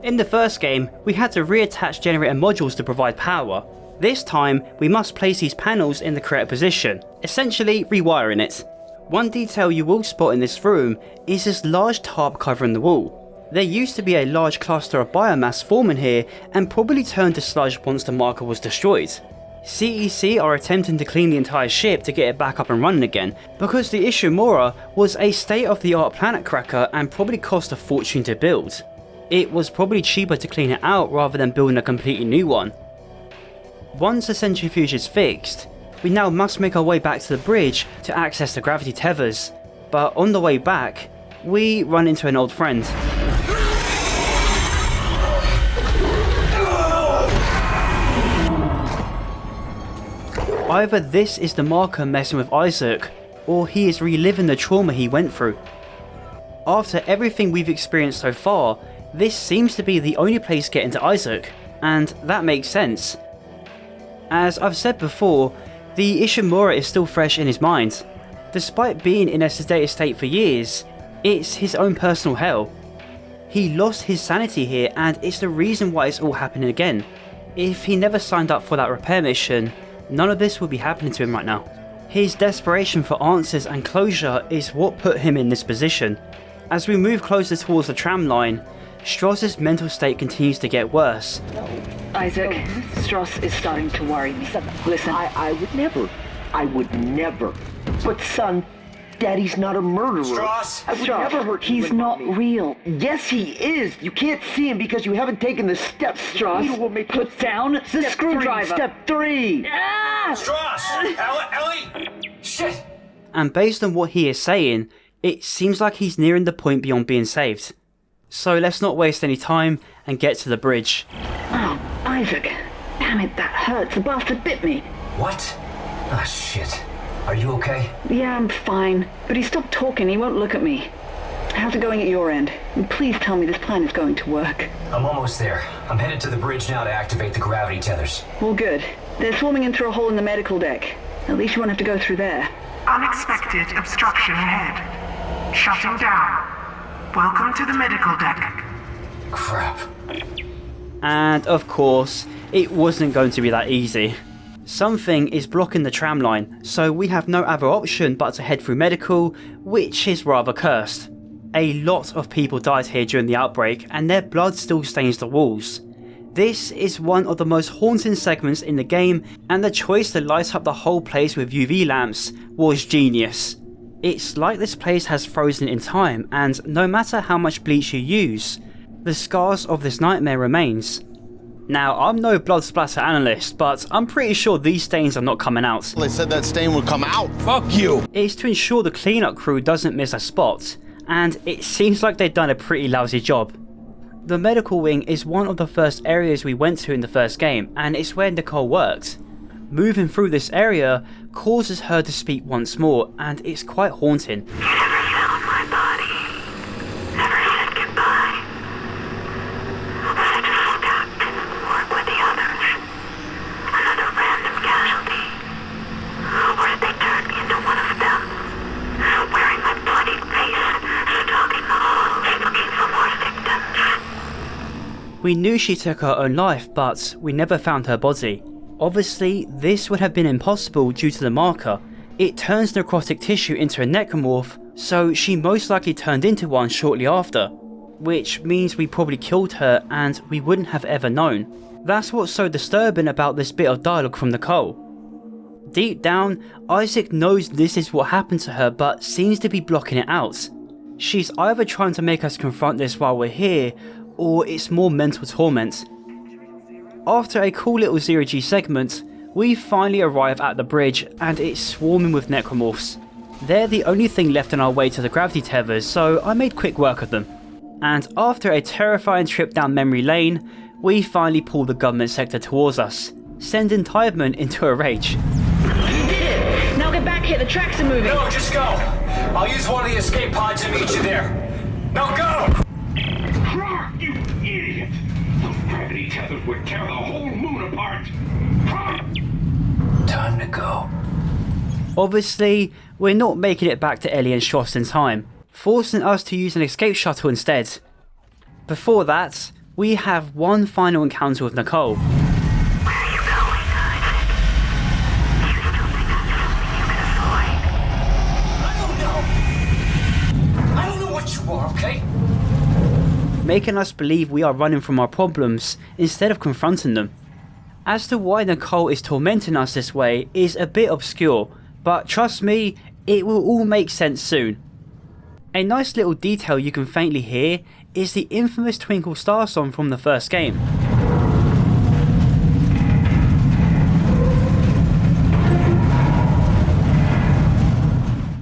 In the first game, we had to reattach generator modules to provide power. This time, we must place these panels in the correct position, essentially rewiring it. One detail you will spot in this room is this large tarp covering the wall. There used to be a large cluster of biomass forming here and probably turned to sludge once the marker was destroyed. CEC are attempting to clean the entire ship to get it back up and running again because the Ishimura was a state-of-the-art planet cracker and probably cost a fortune to build. It was probably cheaper to clean it out rather than building a completely new one. Once the centrifuge is fixed, we now must make our way back to the bridge to access the gravity tethers, but on the way back, we run into an old friend. Either this is the marker messing with Isaac, or he is reliving the trauma he went through. After everything we've experienced so far, this seems to be the only place getting to Isaac, and that makes sense. As I've said before, the Ishimura is still fresh in his mind. Despite being in a sedated state for years, it's his own personal hell. He lost his sanity here and it's the reason why it's all happening again. If he never signed up for that repair mission, none of this would be happening to him right now. His desperation for answers and closure is what put him in this position. As we move closer towards the tram line, Strauss's mental state continues to get worse. Isaac, Strauss is starting to worry me. Listen. I would never. But son, Daddy's not a murderer. Strauss! I would never hurt you. He's not real. Yes, he is. You can't see him because you haven't taken the steps. Strauss, put down the screwdriver. Step 3. Ah! Strauss! Ellie! Shit! And based on what he is saying, it seems like he's nearing the point beyond being saved. So let's not waste any time and get to the bridge. Oh, Isaac. Damn it, that hurts. The bastard bit me. What? Ah, shit. Are you okay? Yeah, I'm fine. But he stopped talking. He won't look at me. How's it going at your end? And please tell me this plan is going to work. I'm almost there. I'm headed to the bridge now to activate the gravity tethers. Well, good. They're swarming in through a hole in the medical deck. At least you won't have to go through there. Unexpected obstruction ahead. Shutting down. Welcome to the medical deck. Crap. And of course, it wasn't going to be that easy. Something is blocking the tram line, so we have no other option but to head through medical, which is rather cursed. A lot of people died here during the outbreak and their blood still stains the walls. This is one of the most haunting segments in the game, and the choice to light up the whole place with UV lamps was genius. It's like this place has frozen in time, and no matter how much bleach you use, the scars of this nightmare remains. Now, I'm no blood splatter analyst, but I'm pretty sure these stains are not coming out. They said that stain would come out. Fuck you. It's to ensure the cleanup crew doesn't miss a spot, and it seems like they've done a pretty lousy job. The medical wing is one of the first areas we went to in the first game, and it's where Nicole worked. Moving through this area causes her to speak once more, and it's quite haunting. You never found my body. Never said goodbye. I just stepped in the morgue with the others. Another random casualty. Or did they turn me into one of them? Wearing my bloodied face, stalking the halls, looking for more victims. We knew she took her own life, but we never found her body. Obviously, this would have been impossible due to the marker. It turns necrotic tissue into a necromorph, so she most likely turned into one shortly after. Which means we probably killed her and we wouldn't have ever known. That's what's so disturbing about this bit of dialogue from Nicole. Deep down, Isaac knows this is what happened to her but seems to be blocking it out. She's either trying to make us confront this while we're here, or it's more mental torment. After a cool little zero-G segment, we finally arrive at the bridge and it's swarming with necromorphs. They're the only thing left on our way to the gravity tethers, so I made quick work of them. And after a terrifying trip down memory lane, we finally pull the government sector towards us, sending Tiedemann into a rage. You did it! Now get back here, the tracks are moving! No, just go! I'll use one of the escape pods to meet you there. Now go! Clark, you idiot! Those gravity tethers would tear the whole moon apart! Time to go. Obviously, we're not making it back to Ellie and Shost in time, forcing us to use an escape shuttle instead. Before that, we have one final encounter with Nicole. Where are you going, Isaac? You still think that's something you can avoid? I don't know what you are, okay? Making us believe we are running from our problems instead of confronting them. As to why Nicole is tormenting us this way is a bit obscure, but trust me, it will all make sense soon. A nice little detail you can faintly hear is the infamous Twinkle Star song from the first game.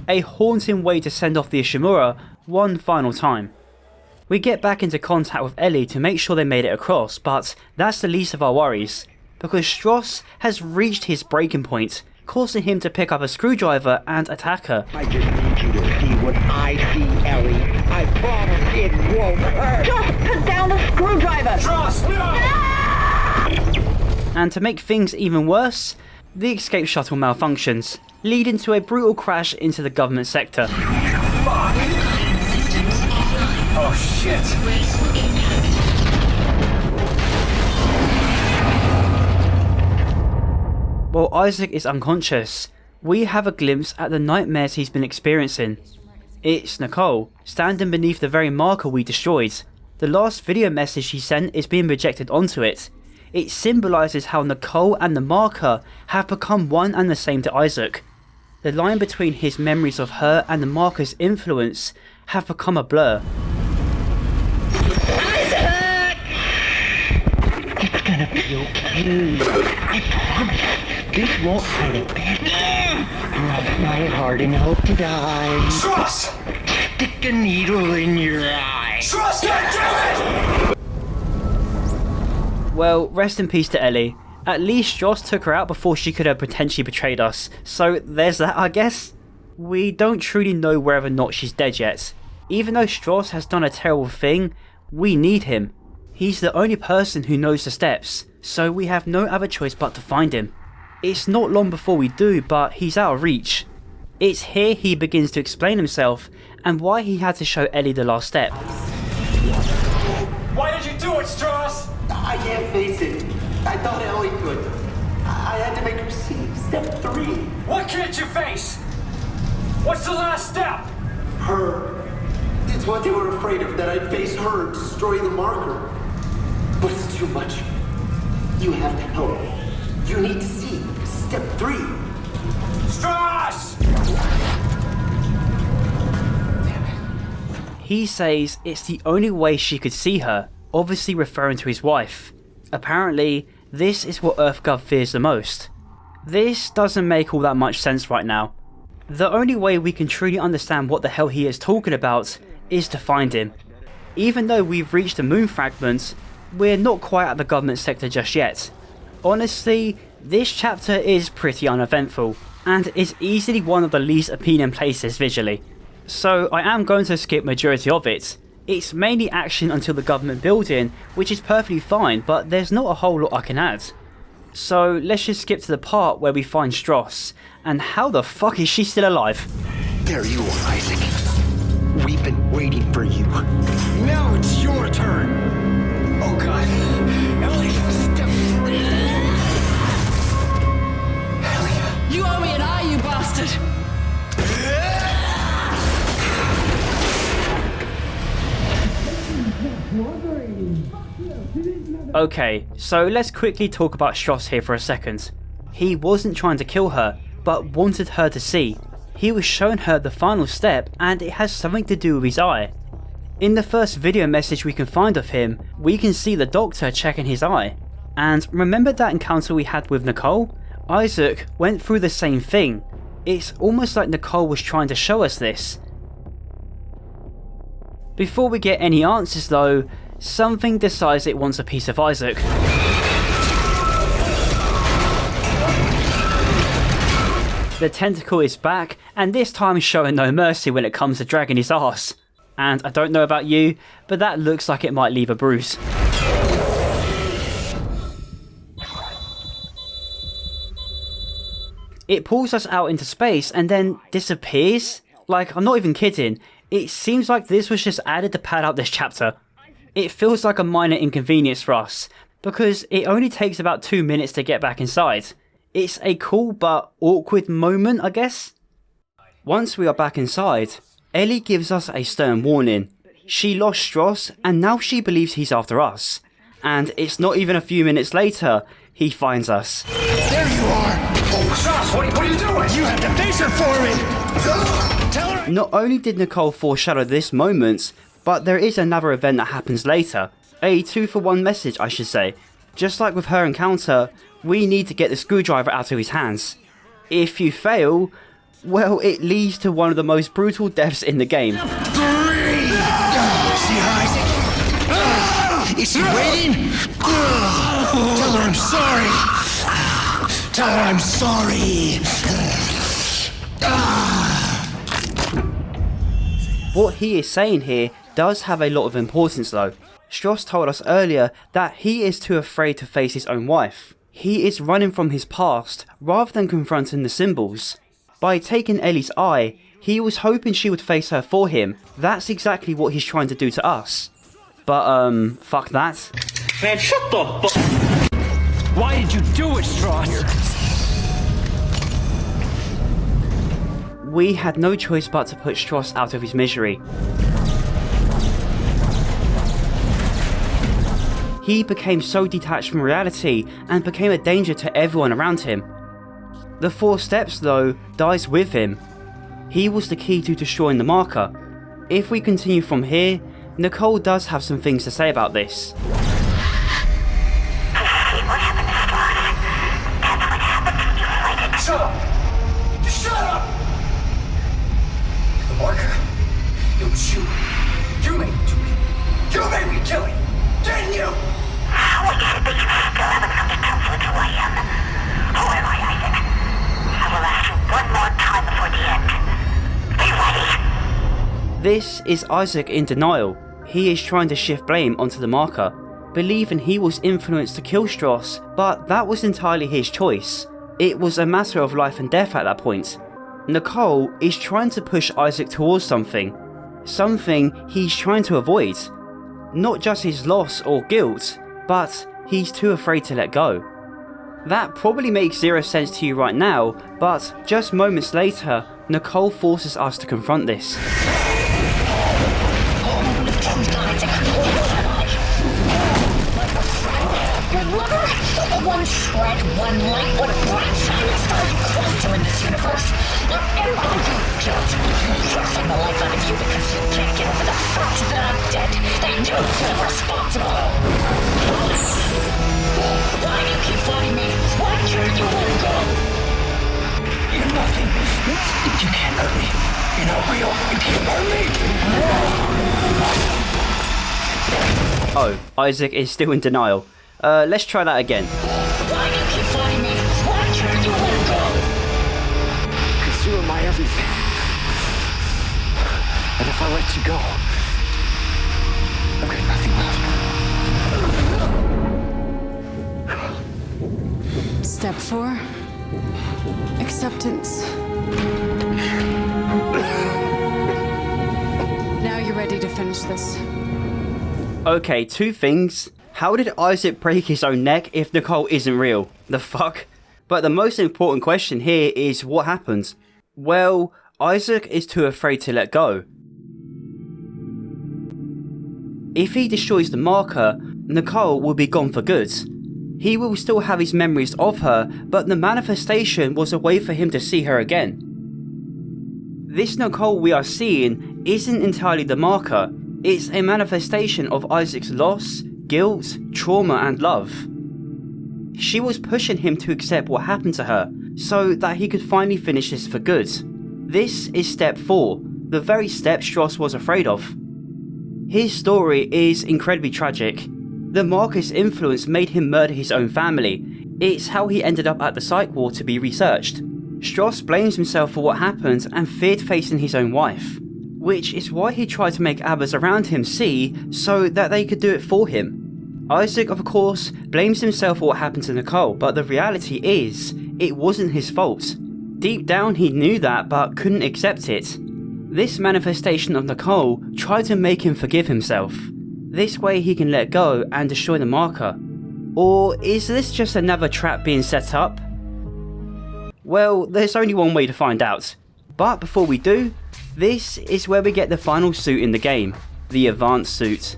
A haunting way to send off the Ishimura one final time. We get back into contact with Ellie to make sure they made it across, but that's the least of our worries, because Stross has reached his breaking point, causing him to pick up a screwdriver and attack her. I just need you to see what I see, Ellie. I promise it won't hurt. Just put down the screwdriver! Stross, no! And to make things even worse, the escape shuttle malfunctions, leading to a brutal crash into the government sector. Fuck! Oh shit! While Isaac is unconscious, we have a glimpse at the nightmares he's been experiencing. It's Nicole, standing beneath the very marker we destroyed. The last video message she sent is being projected onto it. It symbolises how Nicole and the marker have become one and the same to Isaac. The line between his memories of her and the marker's influence have become a blur. It's gonna be okay. I promise. This won't hurt a bit. Cross my heart and hope to die. Stross! Stick a needle in your eye. Stross, goddammit! Well, rest in peace to Ellie. At least Joss took her out before she could have potentially betrayed us, so there's that, I guess. We don't truly know whether or not she's dead yet. Even though Strauss has done a terrible thing, we need him. He's the only person who knows the steps, so we have no other choice but to find him. It's not long before we do, but he's out of reach. It's here he begins to explain himself and why he had to show Ellie the last step. Why did you do it, Strauss? I can't face it. I thought Ellie could. I had to make her see step 3. What can't you face? What's the last step? Her. It's what they were afraid of, that I'd face her and destroy the marker. But it's too much. You have to help. You need to see step 3. Strauss! He says it's the only way she could see her, obviously referring to his wife. Apparently, this is what EarthGov fears the most. This doesn't make all that much sense right now. The only way we can truly understand what the hell he is talking about is to find him. Even though we've reached the moon fragment, we're not quite at the government sector just yet. Honestly, this chapter is pretty uneventful, and is easily one of the least appealing places visually. So I am going to skip majority of it. It's mainly action until the government building, which is perfectly fine, but there's not a whole lot I can add. So let's just skip to the part where we find Strauss, and how the fuck is she still alive? There you are, Isaac. We've been waiting for you. Now it's your turn. Oh god. Ellie, step 3. Ellie. You owe me an eye, you bastard! Okay, so let's quickly talk about Strauss here for a second. He wasn't trying to kill her, but wanted her to see. He was showing her the final step, and it has something to do with his eye. In the first video message we can find of him, we can see the doctor checking his eye. And remember that encounter we had with Nicole? Isaac went through the same thing. It's almost like Nicole was trying to show us this. Before we get any answers though, something decides it wants a piece of Isaac. The tentacle is back, and this time showing no mercy when it comes to dragging his ass. And I don't know about you, but that looks like it might leave a bruise. It pulls us out into space and then disappears? Like, I'm not even kidding. It seems like this was just added to pad out this chapter. It feels like a minor inconvenience for us, because it only takes about 2 minutes to get back inside. It's a cool but awkward moment, I guess. Once we are back inside, Ellie gives us a stern warning. She lost Strauss, and now she believes he's after us. And it's not even a few minutes later, he finds us. There you are! Oh, Strauss, what are you doing? You have to face her for me! Tell her! Not only did Nicole foreshadow this moment, but there is another event that happens later. A 2-for-1 message, I should say. Just like with her encounter, we need to get the screwdriver out of his hands. If you fail, well, it leads to one of the most brutal deaths in the game. See Isaac? Is she waiting? Tell her I'm sorry. Tell her I'm sorry. What he is saying here does have a lot of importance though. Strauss told us earlier that he is too afraid to face his own wife. He is running from his past rather than confronting the symbols. By taking Ellie's eye, he was hoping she would face her for him. That's exactly what he's trying to do to us. But fuck that. Man, shut the fuck. Why did you do it, Strauss? We had no choice but to put Strauss out of his misery. He became so detached from reality and became a danger to everyone around him. The 4 steps though dies with him. He was the key to destroying the marker. If we continue from here, Nicole does have some things to say about this. Shut up! Shut up! The marker? It was you. You made it to me. You made me kill him. Didn't you? We gotta be still haven't come to terms with who I am. Who am I, Isaac? I will ask you one more time before the end. Be ready. This is Isaac in denial. He is trying to shift blame onto the marker, believing he was influenced to kill Strauss, but that was entirely his choice. It was a matter of life and death at that point. Nicole is trying to push Isaac towards something he's trying to avoid. Not just his loss or guilt, but he's too afraid to let go. That probably makes zero sense to you right now, but just moments later, Nicole forces us to confront this. One shred, one light, one bright shining star quantum in this universe. You're embodied guilt. Forcing the life out of you because you can't get over the fact that I'm dead. That you feel responsible. Why do you keep fighting me? Why can't you let go? You're nothing. You can't hurt me. You're not real. You can't hurt me. Oh, Isaac is still in denial. Let's try that again. Why do you keep fighting me? Why can't you let go? Because you are my everything. And if I let you go, I've got nothing left. Step 4. Acceptance. Now you're ready to finish this. Okay, two things. How did Isaac break his own neck if Nicole isn't real? The fuck? But the most important question here is what happens? Well, Isaac is too afraid to let go. If he destroys the marker, Nicole will be gone for good. He will still have his memories of her, but the manifestation was a way for him to see her again. This Nicole we are seeing isn't entirely the marker, it's a manifestation of Isaac's loss, guilt, trauma and love. She was pushing him to accept what happened to her, so that he could finally finish this for good. This is step 4, the very step Strauss was afraid of. His story is incredibly tragic. The marker's influence made him murder his own family. It's how he ended up at the psych ward to be researched. Strauss blames himself for what happened and feared facing his own wife, which is why he tried to make others around him see so that they could do it for him. Isaac, of course, blames himself for what happened to Nicole, but the reality is, it wasn't his fault. Deep down he knew that, but couldn't accept it. This manifestation of Nicole tried to make him forgive himself. This way he can let go and destroy the marker. Or is this just another trap being set up? Well, there's only one way to find out. But before we do, this is where we get the final suit in the game, the advanced suit.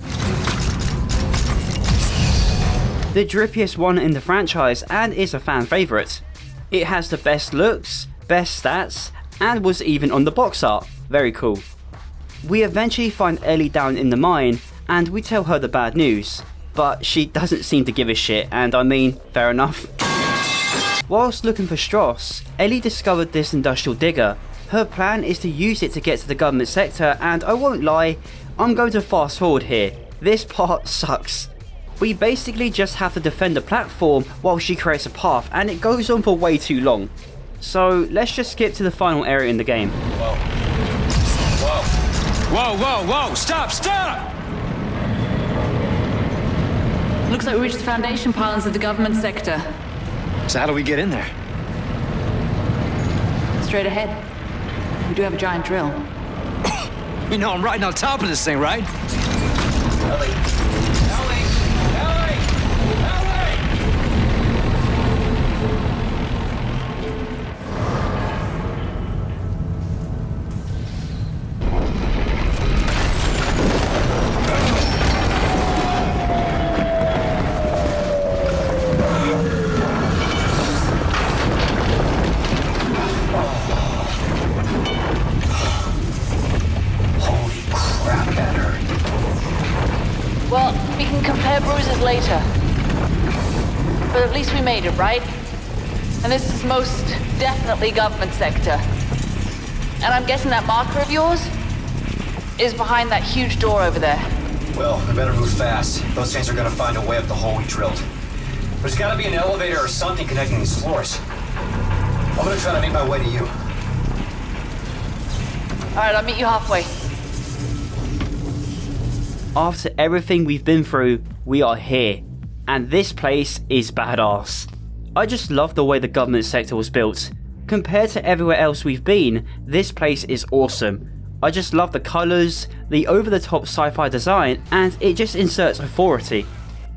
The drippiest one in the franchise and is a fan favourite. It has the best looks, best stats, and was even on the box art. Very cool. We eventually find Ellie down in the mine and we tell her the bad news, but she doesn't seem to give a shit, and I mean, fair enough. Whilst looking for Strauss, Ellie discovered this industrial digger. Her plan is to use it to get to the government sector, and I won't lie, I'm going to fast forward here. This part sucks. We basically just have to defend the platform while she creates a path, and it goes on for way too long. So let's just skip to the final area in the game. Whoa. Whoa. Whoa, whoa, whoa! Stop, stop! Looks like we reached the foundation pylons of the government sector. So how do we get in there? Straight ahead. We do have a giant drill. You know I'm riding on top of this thing, right? Well, we can compare bruises later. But at least we made it, right? And this is most definitely government sector. And I'm guessing that marker of yours is behind that huge door over there. Well, we better move fast. Those things are gonna find a way up the hole we drilled. There's gotta be an elevator or something connecting these floors. I'm gonna try to make my way to you. Alright, I'll meet you halfway. After everything we've been through, we are here. And this place is badass. I just love the way the government sector was built. Compared to everywhere else we've been, this place is awesome. I just love the colours, the over-the-top sci-fi design, and it just inserts authority.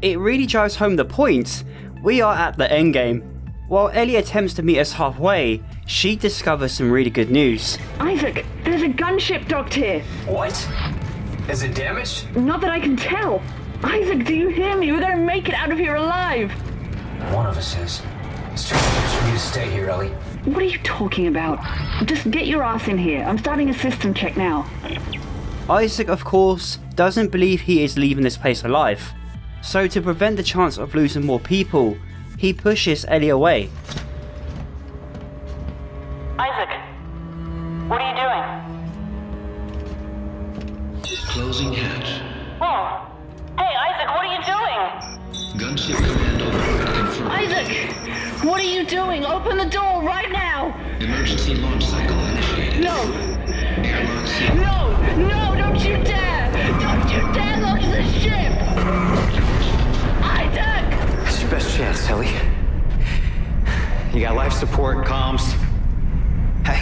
It really drives home the point. We are at the endgame. While Ellie attempts to meet us halfway, she discovers some really good news. Isaac, there's a gunship docked here. What? Is it damaged? Not that I can tell. Isaac, do you hear me? We're gonna make it out of here alive. One of us is. It's too dangerous for you to stay here, Ellie. What are you talking about? Just get your ass in here. I'm starting a system check now. Isaac, of course, doesn't believe he is leaving this place alive. So to prevent the chance of losing more people, he pushes Ellie away. Isaac, what are you doing? Closing hatch. Whoa. Hey, Isaac, what are you doing? Gunship command over. Confirmed. Isaac, what are you doing? Open the door right now. Emergency launch cycle initiated. No. Airlock sealed. No, don't you dare. Don't you dare launch the ship. Isaac! It's your best chance, Ellie. You got life support, comms. Hey,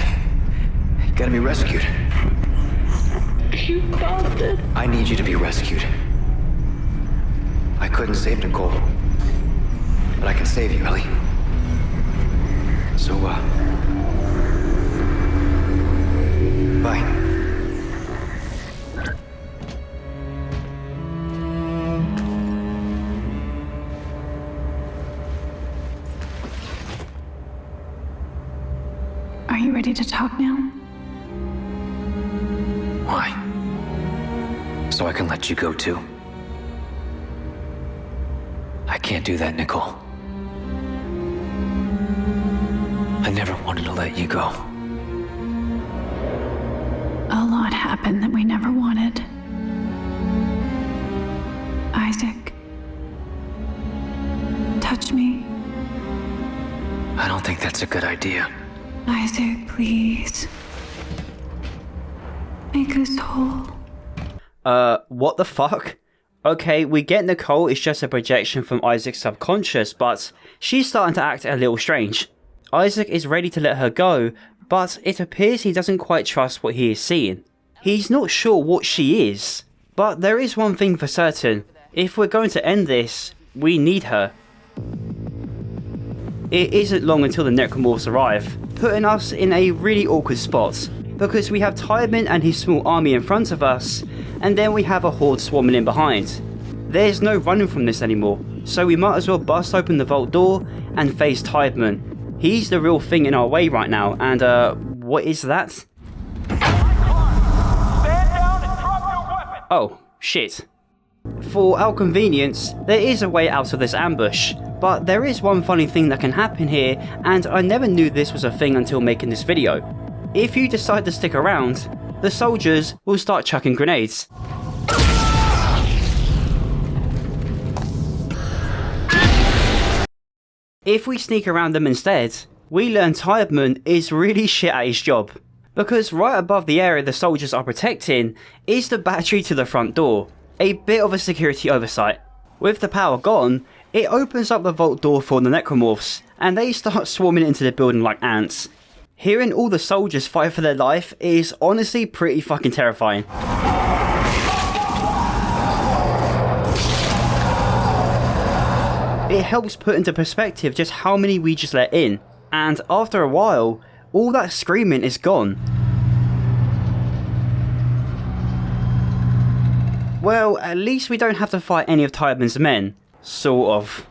you gotta be rescued. You bastard. I need you to be rescued. I couldn't save Nicole, but I can save you, Ellie. So, bye. Are you ready to talk now? Why? So I can let you go too? I can't do that, Nicole. I never wanted to let you go. A lot happened that we never wanted. Isaac, touch me. I don't think that's a good idea. Isaac, please. Make us whole. What the fuck? Okay, we get Nicole is just a projection from Isaac's subconscious, but she's starting to act a little strange. Isaac is ready to let her go, but it appears he doesn't quite trust what he is seeing. He's not sure what she is, but there is one thing for certain. If we're going to end this, we need her. It isn't long until the necromorphs arrive, putting us in a really awkward spot, because we have Tiedemann and his small army in front of us, and then we have a horde swarming in behind. There's no running from this anymore, so we might as well bust open the vault door and face Tiedemann. He's the real thing in our way right now, and what is that? Oh, shit. For our convenience, there is a way out of this ambush, but there is one funny thing that can happen here, and I never knew this was a thing until making this video. If you decide to stick around, the soldiers will start chucking grenades. If we sneak around them instead, we learn Tiedemann is really shit at his job. Because right above the area the soldiers are protecting is the battery to the front door. A bit of a security oversight. With the power gone, it opens up the vault door for the necromorphs, and they start swarming into the building like ants. Hearing all the soldiers fight for their life is honestly pretty fucking terrifying. It helps put into perspective just how many we just let in, and after a while, all that screaming is gone. Well, at least we don't have to fight any of Tiedemann's men. Sort of.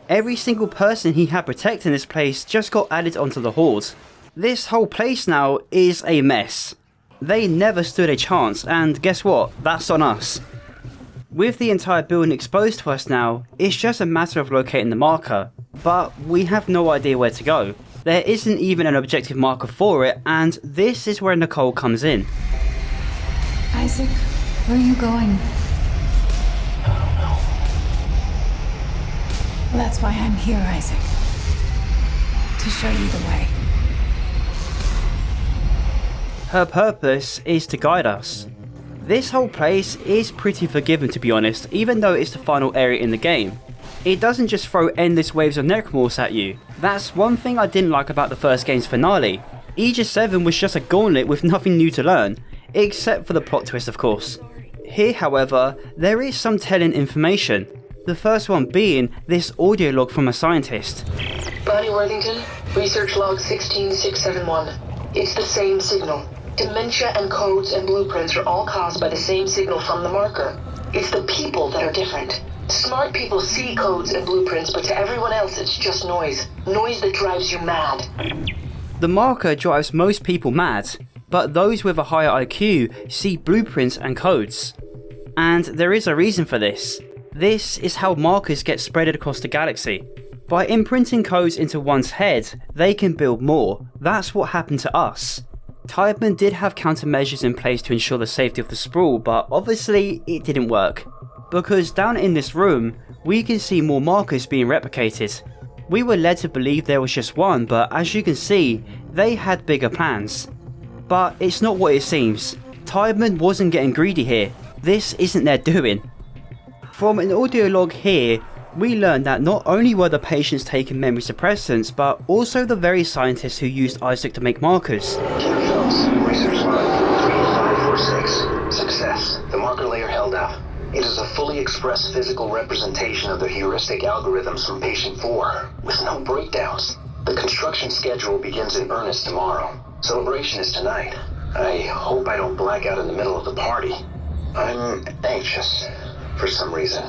Every single person he had protecting this place just got added onto the horde. This whole place now is a mess. They never stood a chance, and guess what? That's on us. With the entire building exposed to us now, it's just a matter of locating the marker, but we have no idea where to go. There isn't even an objective marker for it, and this is where Nicole comes in. Isaac, where are you going? I don't know. Well, that's why I'm here, Isaac. To show you the way. Her purpose is to guide us. This whole place is pretty forgiving, to be honest, even though it's the final area in the game. It doesn't just throw endless waves of necromorphs at you. That's one thing I didn't like about the first game's finale. Aegis 7 was just a gauntlet with nothing new to learn, except for the plot twist of course. Here however, there is some telling information. The first one being this audio log from a scientist. Bonnie Worthington, research log 16671. It's the same signal. Dementia and codes and blueprints are all caused by the same signal from the marker. It's the people that are different. Smart people see codes and blueprints, but to everyone else it's just noise. Noise that drives you mad. The marker drives most people mad, but those with a higher IQ see blueprints and codes. And there is a reason for this. This is how markers get spread across the galaxy. By imprinting codes into one's head, they can build more. That's what happened to us. Tiedemann did have countermeasures in place to ensure the safety of the sprawl, but obviously it didn't work. Because down in this room, we can see more markers being replicated. We were led to believe there was just one, but as you can see, they had bigger plans. But it's not what it seems. Tiedemann wasn't getting greedy here. This isn't their doing. From an audio log here, we learned that not only were the patients taking memory suppressants, but also the very scientists who used Isaac to make markers. Research log 3546. Success. The marker layer held up. It is a fully expressed physical representation of the heuristic algorithms from patient 4, with no breakdowns. The construction schedule begins in earnest tomorrow. Celebration is tonight. I hope I don't black out in the middle of the party. I'm anxious, for some reason.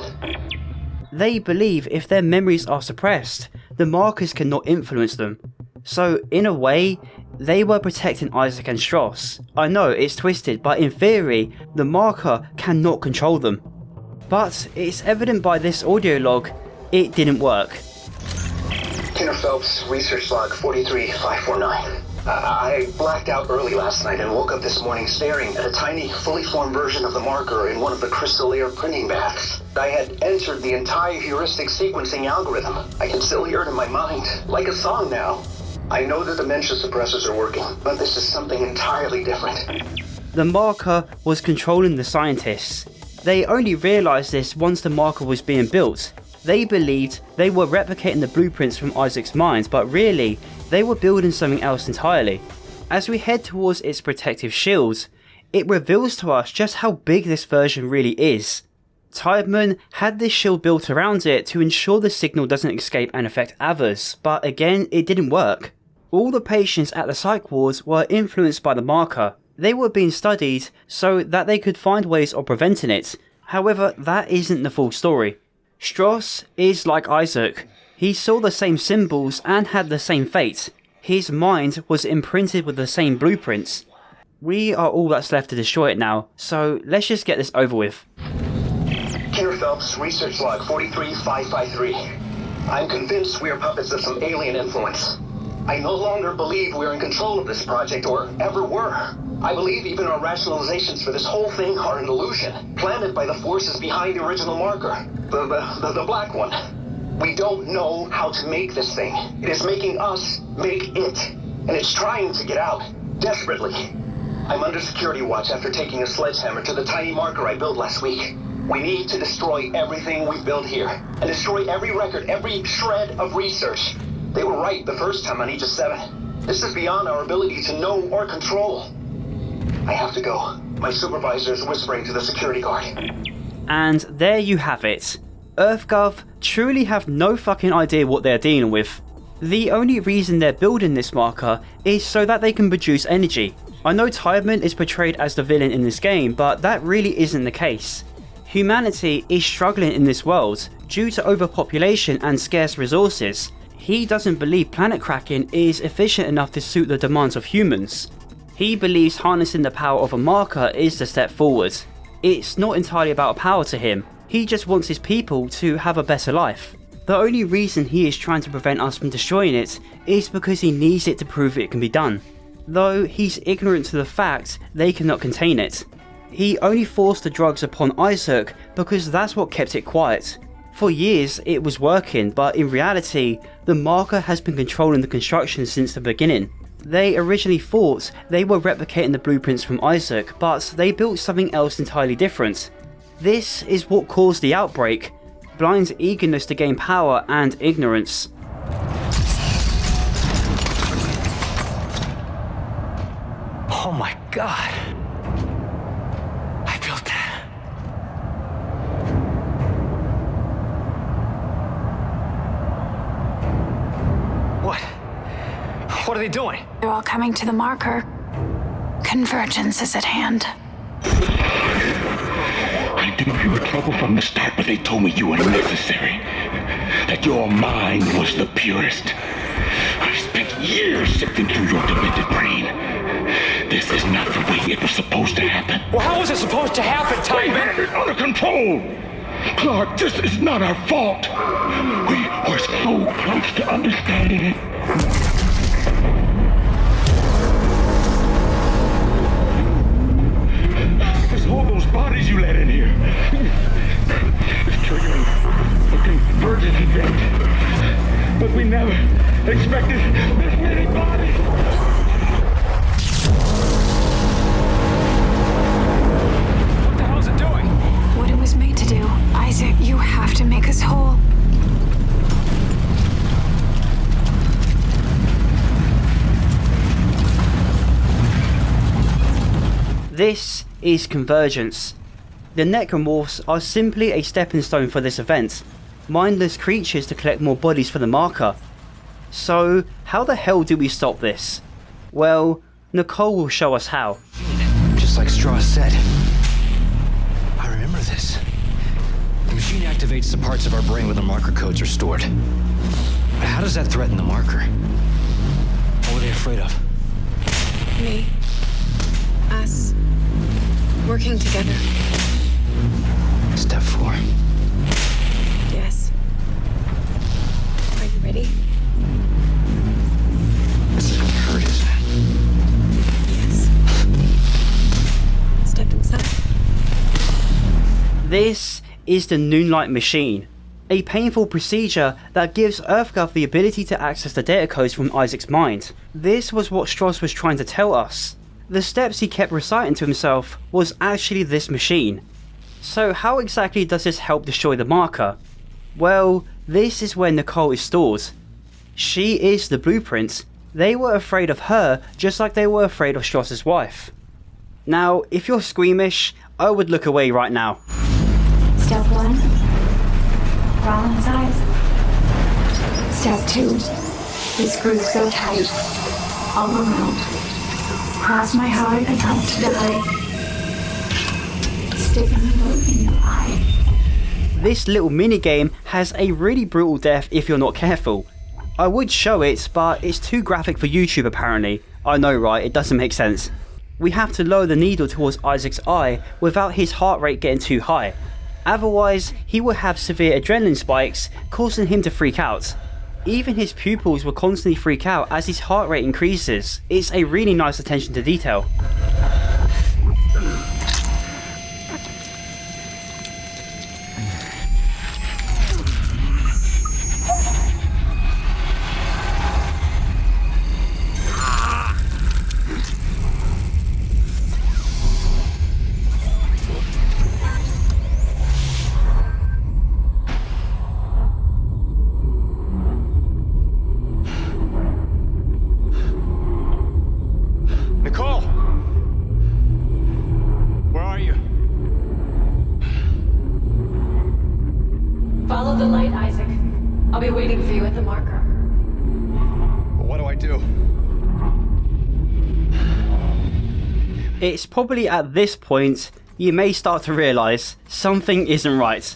They believe if their memories are suppressed, the markers cannot influence them. So in a way, they were protecting Isaac and Strauss. I know it's twisted, but in theory, the marker cannot control them. But it's evident by this audio log, it didn't work. Kenner Phelps, research log 43549. I blacked out early last night and woke up this morning staring at a tiny, fully formed version of the marker in one of the crystal air printing baths. I had entered the entire heuristic sequencing algorithm. I can still hear it in my mind, like a song now. I know the dementia suppressors are working, but this is something entirely different. The marker was controlling the scientists. They only realised this once the marker was being built. They believed they were replicating the blueprints from Isaac's mind, but really, they were building something else entirely. As we head towards its protective shields, it reveals to us just how big this version really is. Tiedemann had this shield built around it to ensure the signal doesn't escape and affect others, but again, it didn't work. All the patients at the psych wards were influenced by the marker. They were being studied so that they could find ways of preventing it. However, that isn't the full story. Strauss is like Isaac. He saw the same symbols and had the same fate. His mind was imprinted with the same blueprints. We are all that's left to destroy it now, so let's just get this over with. Kenner Phelps, research log 43553. I'm convinced we are puppets of some alien influence. I no longer believe we're in control of this project, or ever were. I believe even our rationalizations for this whole thing are an illusion, planted by the forces behind the original marker, the black one. We don't know how to make this thing. It is making us make it, and it's trying to get out, desperately. I'm under security watch after taking a sledgehammer to the tiny marker I built last week. We need to destroy everything we've built here, and destroy every record, every shred of research. They were right the first time on Aegis 7. This is beyond our ability to know or control. I have to go. My supervisor is whispering to the security guard. And there you have it. EarthGov truly have no fucking idea what they're dealing with. The only reason they're building this marker is so that they can produce energy. I know Tiedemann is portrayed as the villain in this game, but that really isn't the case. Humanity is struggling in this world due to overpopulation and scarce resources. He doesn't believe planet cracking is efficient enough to suit the demands of humans. He believes harnessing the power of a marker is the step forward. It's not entirely about power to him, he just wants his people to have a better life. The only reason he is trying to prevent us from destroying it is because he needs it to prove it can be done. Though he's ignorant to the fact they cannot contain it. He only forced the drugs upon Isaac because that's what kept it quiet. For years it was working, but in reality, the marker has been controlling the construction since the beginning. They originally thought they were replicating the blueprints from Isaac, but they built something else entirely different. This is what caused the outbreak: blind eagerness to gain power and ignorance. Oh my god. I built that. What? What are they doing? They're all coming to the marker. Convergence is at hand. I knew you were trouble from the start, but they told me you were necessary. That your mind was the purest. I spent years sifting through your demented brain. This is not the way it was supposed to happen. Well, how was it supposed to happen, We had it under control! Clark, this is not our fault. We were so close to understanding it. It's all those bodies you let in here. It's triggering a convergence event. But we never expected this many bodies. What the hell's it doing? What it was made to do. Isaac, you have to make us whole. This is convergence. The necromorphs are simply a stepping stone for this event, mindless creatures to collect more bodies for the marker. So how the hell do we stop this? Well, Nicole will show us how. Just like Strauss said. I remember this. The machine activates the parts of our brain where the marker codes are stored. But how does that threaten the marker? What were they afraid of? Me. Us. Working together. Step 4. Yes. Are you ready? This is gonna hurt, isn't Yes. Step inside. This is the Noonlight Machine, a painful procedure that gives EarthGov the ability to access the data codes from Isaac's mind. This was what Strauss was trying to tell us. The steps he kept reciting to himself was actually this machine. So how exactly does this help destroy the marker? Well, this is where Nicole is stored. She is the blueprint. They were afraid of her just like they were afraid of Strauss's wife. Now, if you're squeamish, I would look away right now. Step 1. Crawl inside. Step 2. The screws go tight. All around. Cross my heart and hope to die. Stick a needle in your eye. This little minigame has a really brutal death if you're not careful. I would show it, but it's too graphic for YouTube apparently. I know, right? It doesn't make sense. We have to lower the needle towards Isaac's eye without his heart rate getting too high. Otherwise, he will have severe adrenaline spikes, causing him to freak out. Even his pupils will constantly freak out as his heart rate increases. It's a really nice attention to detail. Nicole! Where are you? Follow the light, Isaac. I'll be waiting for you at the marker. What do I do? It's probably at this point you may start to realise something isn't right.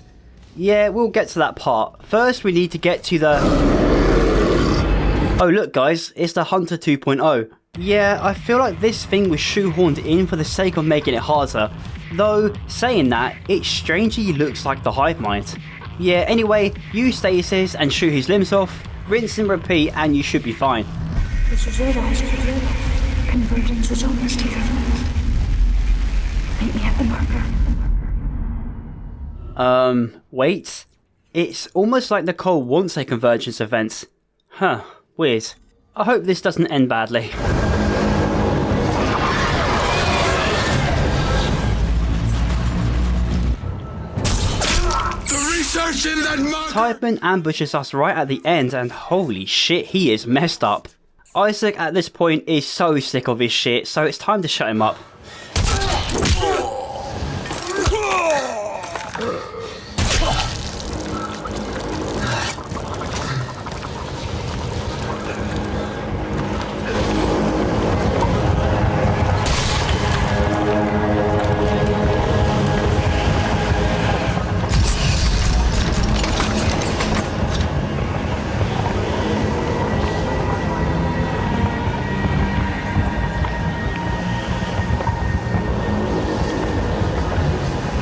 Yeah, we'll get to that part. First we need to get to the... Oh look guys, it's the Hunter 2.0. Yeah, I feel like this thing was shoehorned in for the sake of making it harder. Though, saying that, it strangely looks like the hive mind. Yeah, anyway, use stasis and shoot his limbs off, rinse and repeat and you should be fine. This is it, Isaac. Convergence is almost here. Meet me at the marker. Wait. It's almost like Nicole wants a convergence event. Huh, weird. I hope this doesn't end badly. person that Tiedemann ambushes us right at the end, and holy shit, he is messed up. Isaac at this point is so sick of his shit, so it's time to shut him up.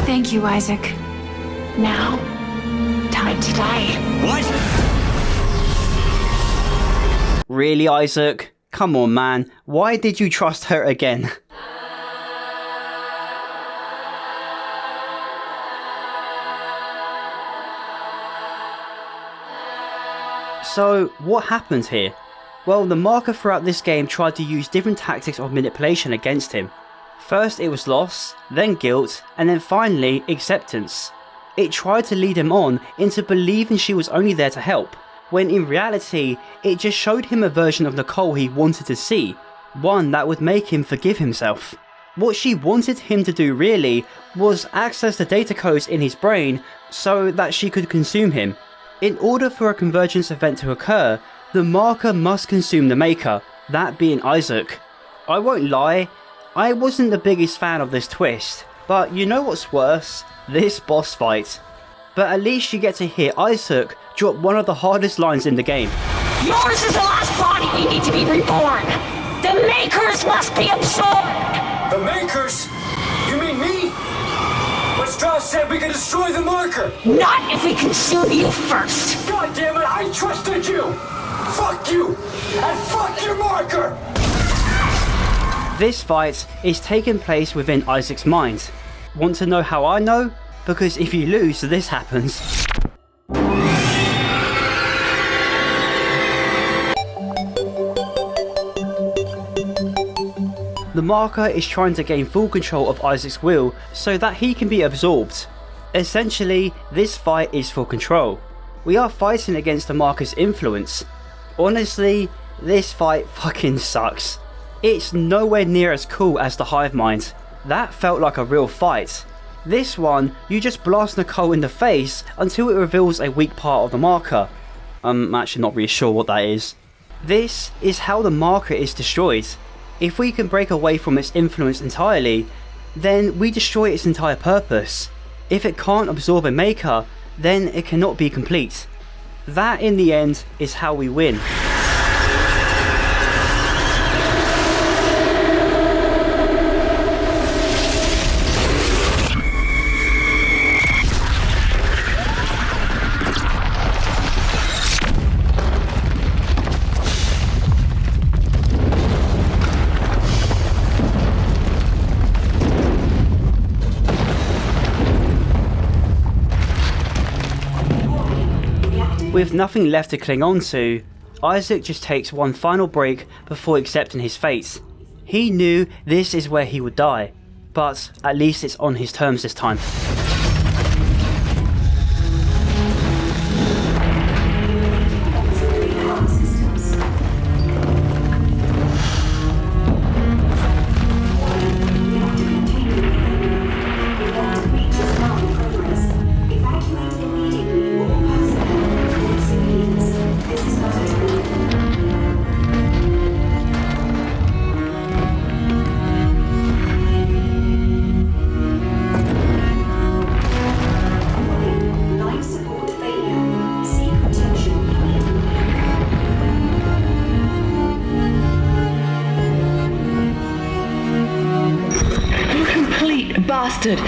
Thank you, Isaac. Now, time to die. What? Really, Isaac? Come on, man. Why did you trust her again? So, what happened here? Well, the marker throughout this game tried to use different tactics of manipulation against him. First it was loss, then guilt, and then finally acceptance. It tried to lead him on into believing she was only there to help, when in reality it just showed him a version of Nicole he wanted to see, one that would make him forgive himself. What she wanted him to do really was access the data codes in his brain so that she could consume him. In order for a convergence event to occur, the marker must consume the maker, that being Isaac. I won't lie, I wasn't the biggest fan of this twist, but you know what's worse? This boss fight. But at least you get to hear Isaac drop one of the hardest lines in the game. Yours is the last body we need to be reborn. The Makers must be absorbed. The Makers? You mean me? But Strauss said we could destroy the marker. Not if we consume you first. God damn it, I trusted you. Fuck you. And fuck your marker. This fight is taking place within Isaac's mind. Want to know how I know? Because if you lose, this happens. The marker is trying to gain full control of Isaac's will so that he can be absorbed. Essentially, this fight is for control. We are fighting against the marker's influence. Honestly, this fight fucking sucks. It's nowhere near as cool as the hive mind. That felt like a real fight. This one, you just blast Nicole in the face until it reveals a weak part of the marker. I'm actually not really sure what that is. This is how the marker is destroyed. If we can break away from its influence entirely, then we destroy its entire purpose. If it can't absorb a maker, then it cannot be complete. That in the end is how we win. With nothing left to cling on to, Isaac just takes one final break before accepting his fate. He knew this is where he would die, but at least it's on his terms this time. Bastard!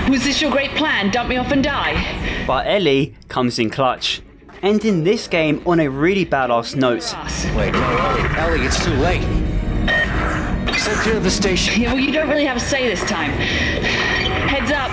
Was this your great plan? Dump me off and die? But Ellie comes in clutch, ending this game on a really badass note. Wait, no, Ellie, it's too late. Stay clear of the station. Yeah, well, you don't really have a say this time. Heads up.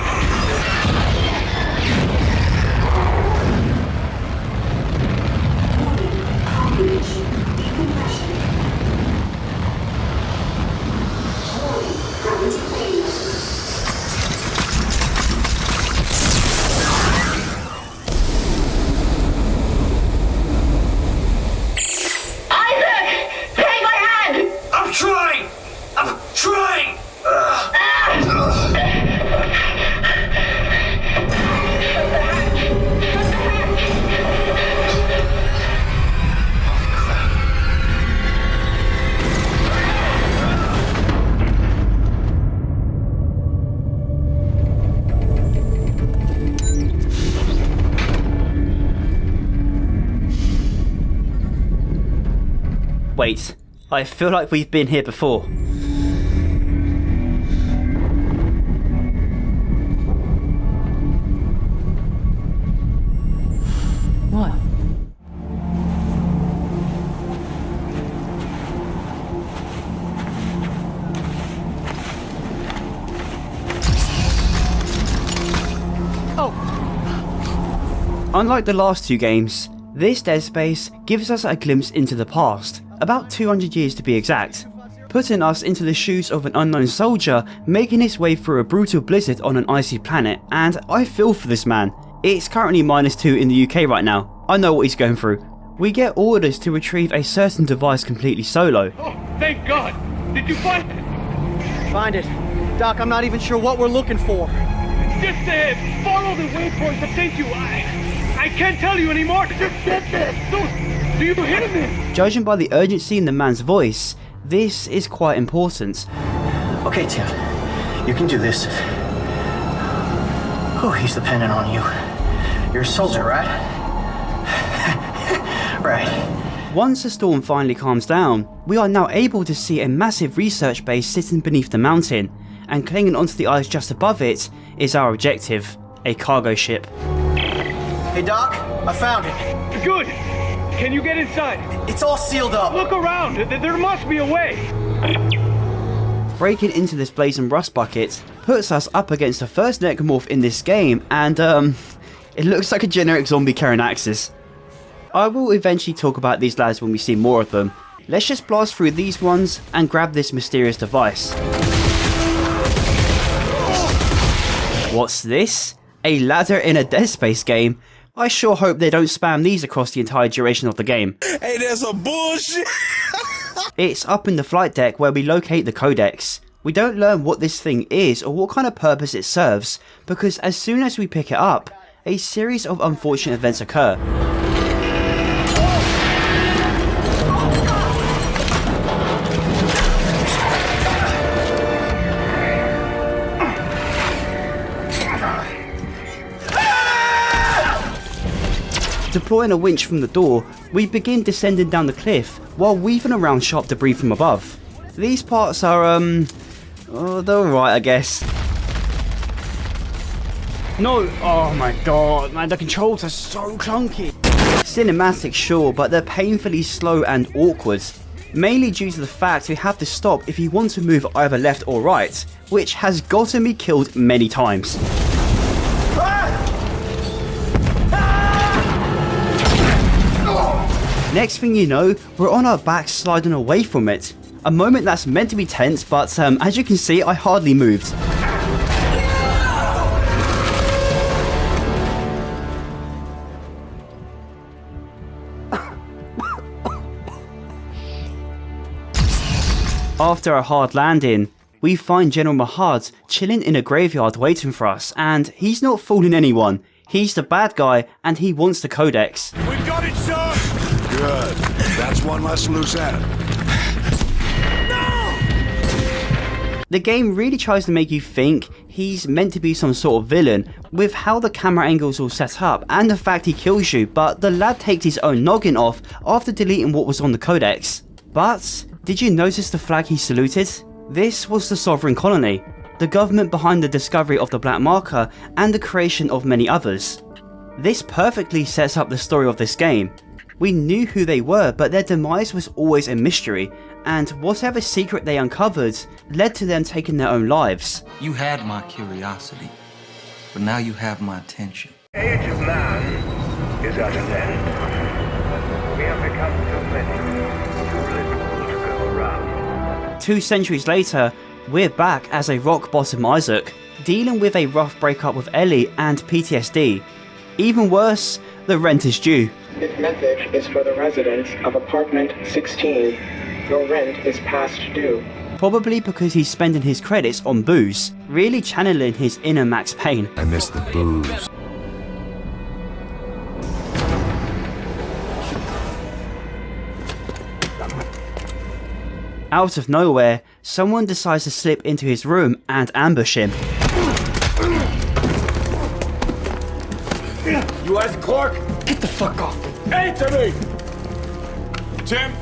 Wait, I feel like we've been here before. What? Unlike the last two games, this Dead Space gives us a glimpse into the past, about 200 years to be exact, putting us into the shoes of an unknown soldier making his way through a brutal blizzard on an icy planet, and I feel for this man. It's currently -2 in the UK right now. I know what he's going through. We get orders to retrieve a certain device completely solo. Oh, thank God! Did you find it? Find it. Doc, I'm not even sure what we're looking for. Just follow the waypoint that sent you. I can't tell you anymore. Just get there. Do you hear me? Judging by the urgency in the man's voice, this is quite important. Okay, Tim. You can do this. Oh, he's dependent on you. You're a soldier, right? Right. Once the storm finally calms down, we are now able to see a massive research base sitting beneath the mountain, and clinging onto the ice just above it is our objective, a cargo ship. Hey Doc, I found it. Good. Can you get inside? It's all sealed up. Look around. There must be a way. Breaking into this blazing rust bucket puts us up against the first necromorph in this game, and it looks like a generic zombie carrying axes. I will eventually talk about these lads when we see more of them. Let's just blast through these ones and grab this mysterious device. What's this? A ladder in a Dead Space game? I sure hope they don't spam these across the entire duration of the game. Hey, there's some bullshit! It's up in the flight deck where we locate the codex. We don't learn what this thing is or what kind of purpose it serves, because as soon as we pick it up, a series of unfortunate events occur. Deploying a winch from the door, we begin descending down the cliff while weaving around sharp debris from above. These parts are, they're alright, I guess. No, oh my god, man, the controls are so clunky. Cinematic, sure, but they're painfully slow and awkward. Mainly due to the fact we have to stop if you want to move either left or right, which has gotten me killed many times. Next thing you know, we're on our backs sliding away from it. A moment that's meant to be tense, but as you can see, I hardly moved. After a hard landing, we find General Mahad chilling in a graveyard waiting for us, and he's not fooling anyone. He's the bad guy, and he wants the codex. We got it, sir! Good. That's one less loose end. No! The game really tries to make you think he's meant to be some sort of villain, with how the camera angles all set up, and the fact he kills you, but the lad takes his own noggin off after deleting what was on the codex. But did you notice the flag he saluted? This was the Sovereign Colony, the government behind the discovery of the Black Marker and the creation of many others. This perfectly sets up the story of this game. We knew who they were, but their demise was always a mystery, and whatever secret they uncovered led to them taking their own lives. You had my curiosity, but now you have my attention. The age of man is at an end. We have become too many, too little to go around. 2 centuries later, we're back as a rock-bottom Isaac, dealing with a rough breakup with Ellie and PTSD. Even worse, the rent is due. This message is for the residents of apartment 16. Your rent is past due. Probably because he's spending his credits on booze, really channeling his inner Max Payne. I miss the booze. Out of nowhere, someone decides to slip into his room and ambush him. You Clark? Get the fuck off. Answer me! Tim?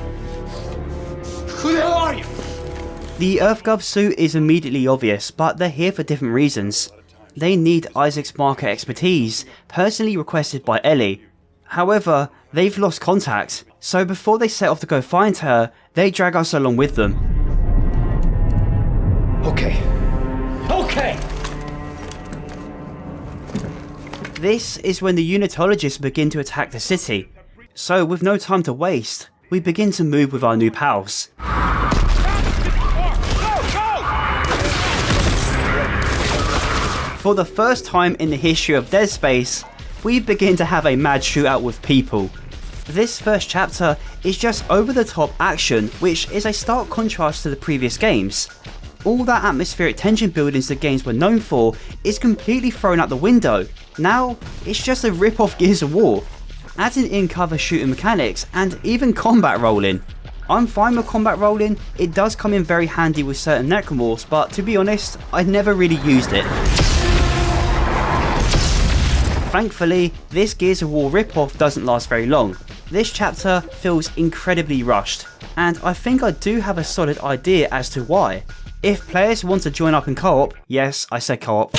Who the hell are you? The EarthGov suit is immediately obvious, but they're here for different reasons. They need Isaac's marker expertise, personally requested by Ellie. However, they've lost contact, so before they set off to go find her, they drag us along with them. Okay. Okay! This is when the unitologists begin to attack the city. So with no time to waste, we begin to move with our new pals. For the first time in the history of Dead Space, we begin to have a mad shootout with people. This first chapter is just over-the-top action, which is a stark contrast to the previous games. All that atmospheric tension buildings the games were known for is completely thrown out the window. Now, it's just a rip-off Gears of War, adding in cover shooting mechanics and even combat rolling. I'm fine with combat rolling, it does come in very handy with certain necromorphs, but to be honest, I never really used it. Thankfully, this Gears of War rip-off doesn't last very long. This chapter feels incredibly rushed, and I think I do have a solid idea as to why. If players want to join up in co-op, yes, I said co-op,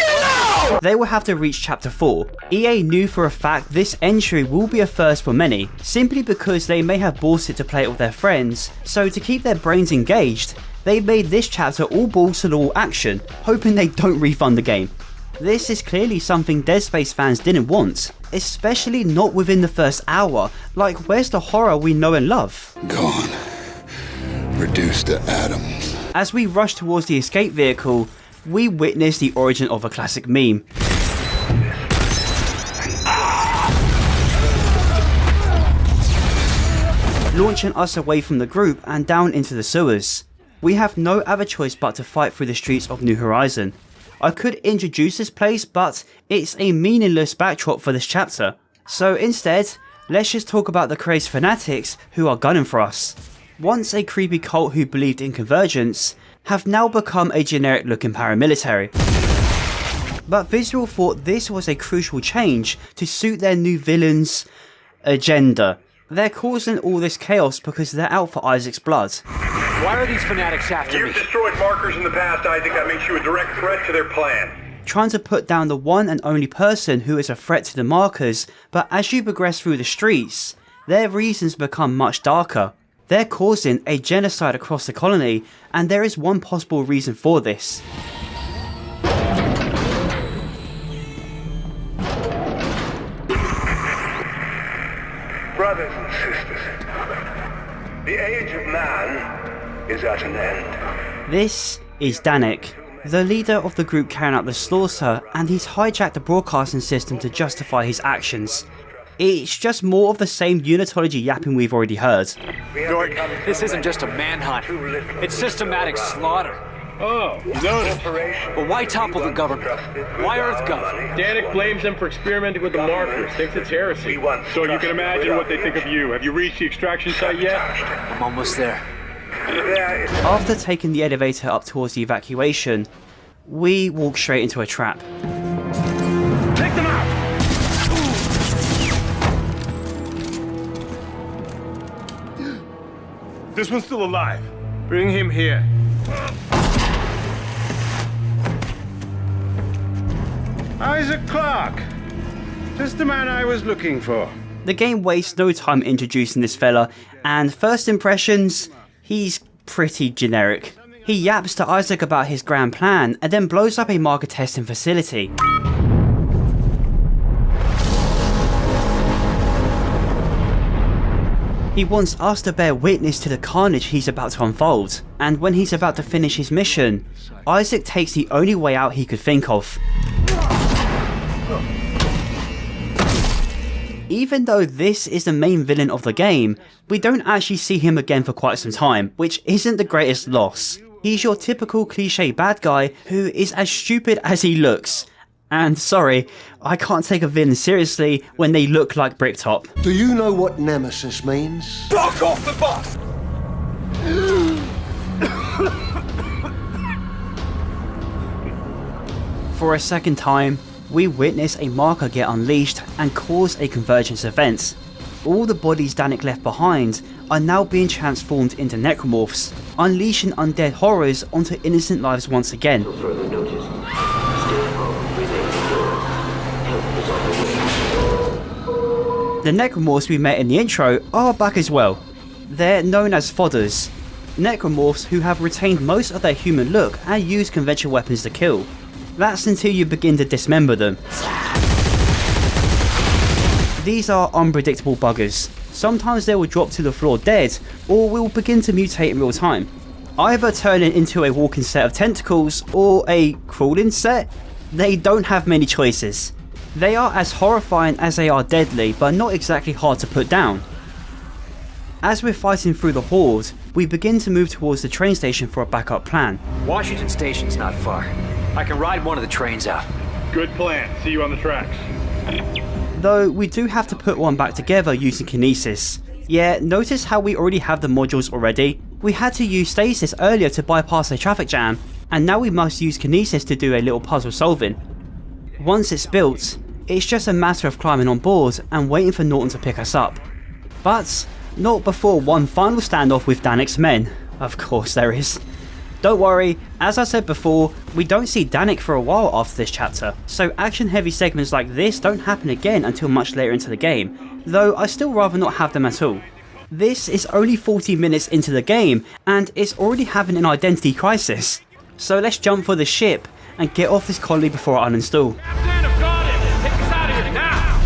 they will have to reach chapter 4. EA knew for a fact this entry will be a first for many, simply because they may have bought it to play it with their friends, so to keep their brains engaged, they made this chapter all balls to the wall action, hoping they don't refund the game. This is clearly something Dead Space fans didn't want, especially not within the first hour. Like, where's the horror we know and love? Gone. Reduced to atoms. As we rush towards the escape vehicle, we witness the origin of a classic meme. Launching us away from the group and down into the sewers. We have no other choice but to fight through the streets of New Horizon. I could introduce this place, but it's a meaningless backdrop for this chapter. So instead, let's just talk about the crazed fanatics who are gunning for us. Once a creepy cult who believed in convergence, have now become a generic looking paramilitary. But Visual thought this was a crucial change to suit their new villain's agenda. They're causing all this chaos because they're out for Isaac's blood. Why are these fanatics after me? You've destroyed markers in the past, Isaac. That makes you a direct threat to their plan. Trying to put down the one and only person who is a threat to the markers, but as you progress through the streets, their reasons become much darker. They're causing a genocide across the colony, and there is one possible reason for this. Brothers and sisters, the age of man is at an end. This is Danik, the leader of the group carrying out the slaughter, and he's hijacked the broadcasting system to justify his actions. It's just more of the same unitology yapping we've already heard. Gordon, this isn't just a manhunt. It's systematic slaughter. Oh, you noticed. But why topple the government? Why EarthGov? Danik blames them for experimenting with the markers, thinks it's heresy. So you can imagine what they think of you. Have you reached the extraction site yet? I'm almost there. After taking the elevator up towards the evacuation, we walk straight into a trap. Take them out! This one's still alive. Bring him here. Isaac Clarke. Just the man I was looking for. The game wastes no time introducing this fella, and first impressions, he's pretty generic. He yaps to Isaac about his grand plan and then blows up a marker testing facility. He wants us to bear witness to the carnage he's about to unfold, and when he's about to finish his mission, Isaac takes the only way out he could think of. Even though this is the main villain of the game, we don't actually see him again for quite some time, which isn't the greatest loss. He's your typical cliche bad guy who is as stupid as he looks. And sorry, I can't take a villain seriously when they look like Bricktop. Do you know what Nemesis means? Block off the bus! For a second time, we witness a marker get unleashed and cause a convergence event. all the bodies Danik left behind are now being transformed into necromorphs, unleashing undead horrors onto innocent lives once again. The necromorphs we met in the intro are back as well. They're known as fodders, necromorphs who have retained most of their human look and use conventional weapons to kill. That's until you begin to dismember them. These are unpredictable buggers. Sometimes they will drop to the floor dead, or will begin to mutate in real time, either turning into a walking set of tentacles or a crawling set. They don't have many choices. They are as horrifying as they are deadly, but not exactly hard to put down. As we're fighting through the horde, we begin to move towards the train station for a backup plan. Washington Station's not far. I can ride one of the trains out. Good plan. See you on the tracks. Though we do have to put one back together using kinesis. Yeah, notice how we already have the modules already? We had to use stasis earlier to bypass a traffic jam, and now we must use kinesis to do a little puzzle solving. Once it's built, it's just a matter of climbing on board and waiting for Norton to pick us up. But not before one final standoff with Danik's men. Of course there is. Don't worry, as I said before, we don't see Danik for a while after this chapter, so action heavy segments like this don't happen again until much later into the game, though I still rather not have them at all. This is only 40 minutes into the game, and it's already having an identity crisis. So let's jump for the ship and get off this colony before I uninstall. Captain, I've got him! Take us out of here now!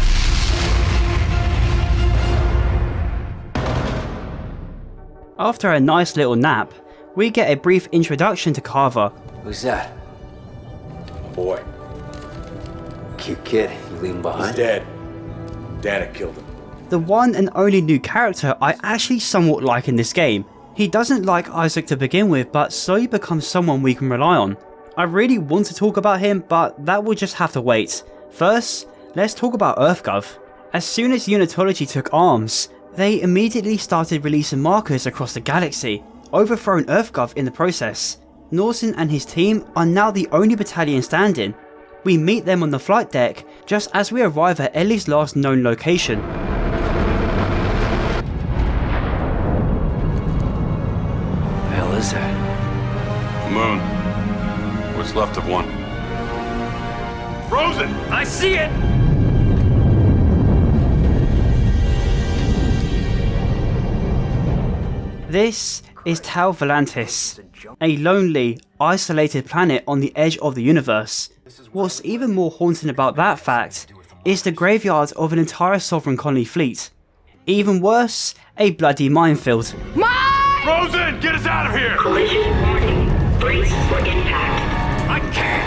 After a nice little nap, we get a brief introduction to Carver. Who's that? Boy. Cute kid. You leave him behind? He's dead. Danik killed him. The one and only new character I actually somewhat like in this game. He doesn't like Isaac to begin with, but slowly becomes someone we can rely on. I really want to talk about him, but that will just have to wait. First, let's talk about EarthGov. As soon as Unitology took arms, they immediately started releasing markers across the galaxy, overthrowing EarthGov in the process. Norton and his team are now the only battalion standing. We meet them on the flight deck just as we arrive at Ellie's last known location. The hell is that? Moon. What's left of one. Frozen! I see it! This is Tau Volantis, a lonely, isolated planet on the edge of the universe. What's even more haunting about that fact is the graveyard of an entire Sovereign colony fleet. Even worse, a bloody minefield. Frozen! Get us out of here! Collision warning. Brace for impact. I can't!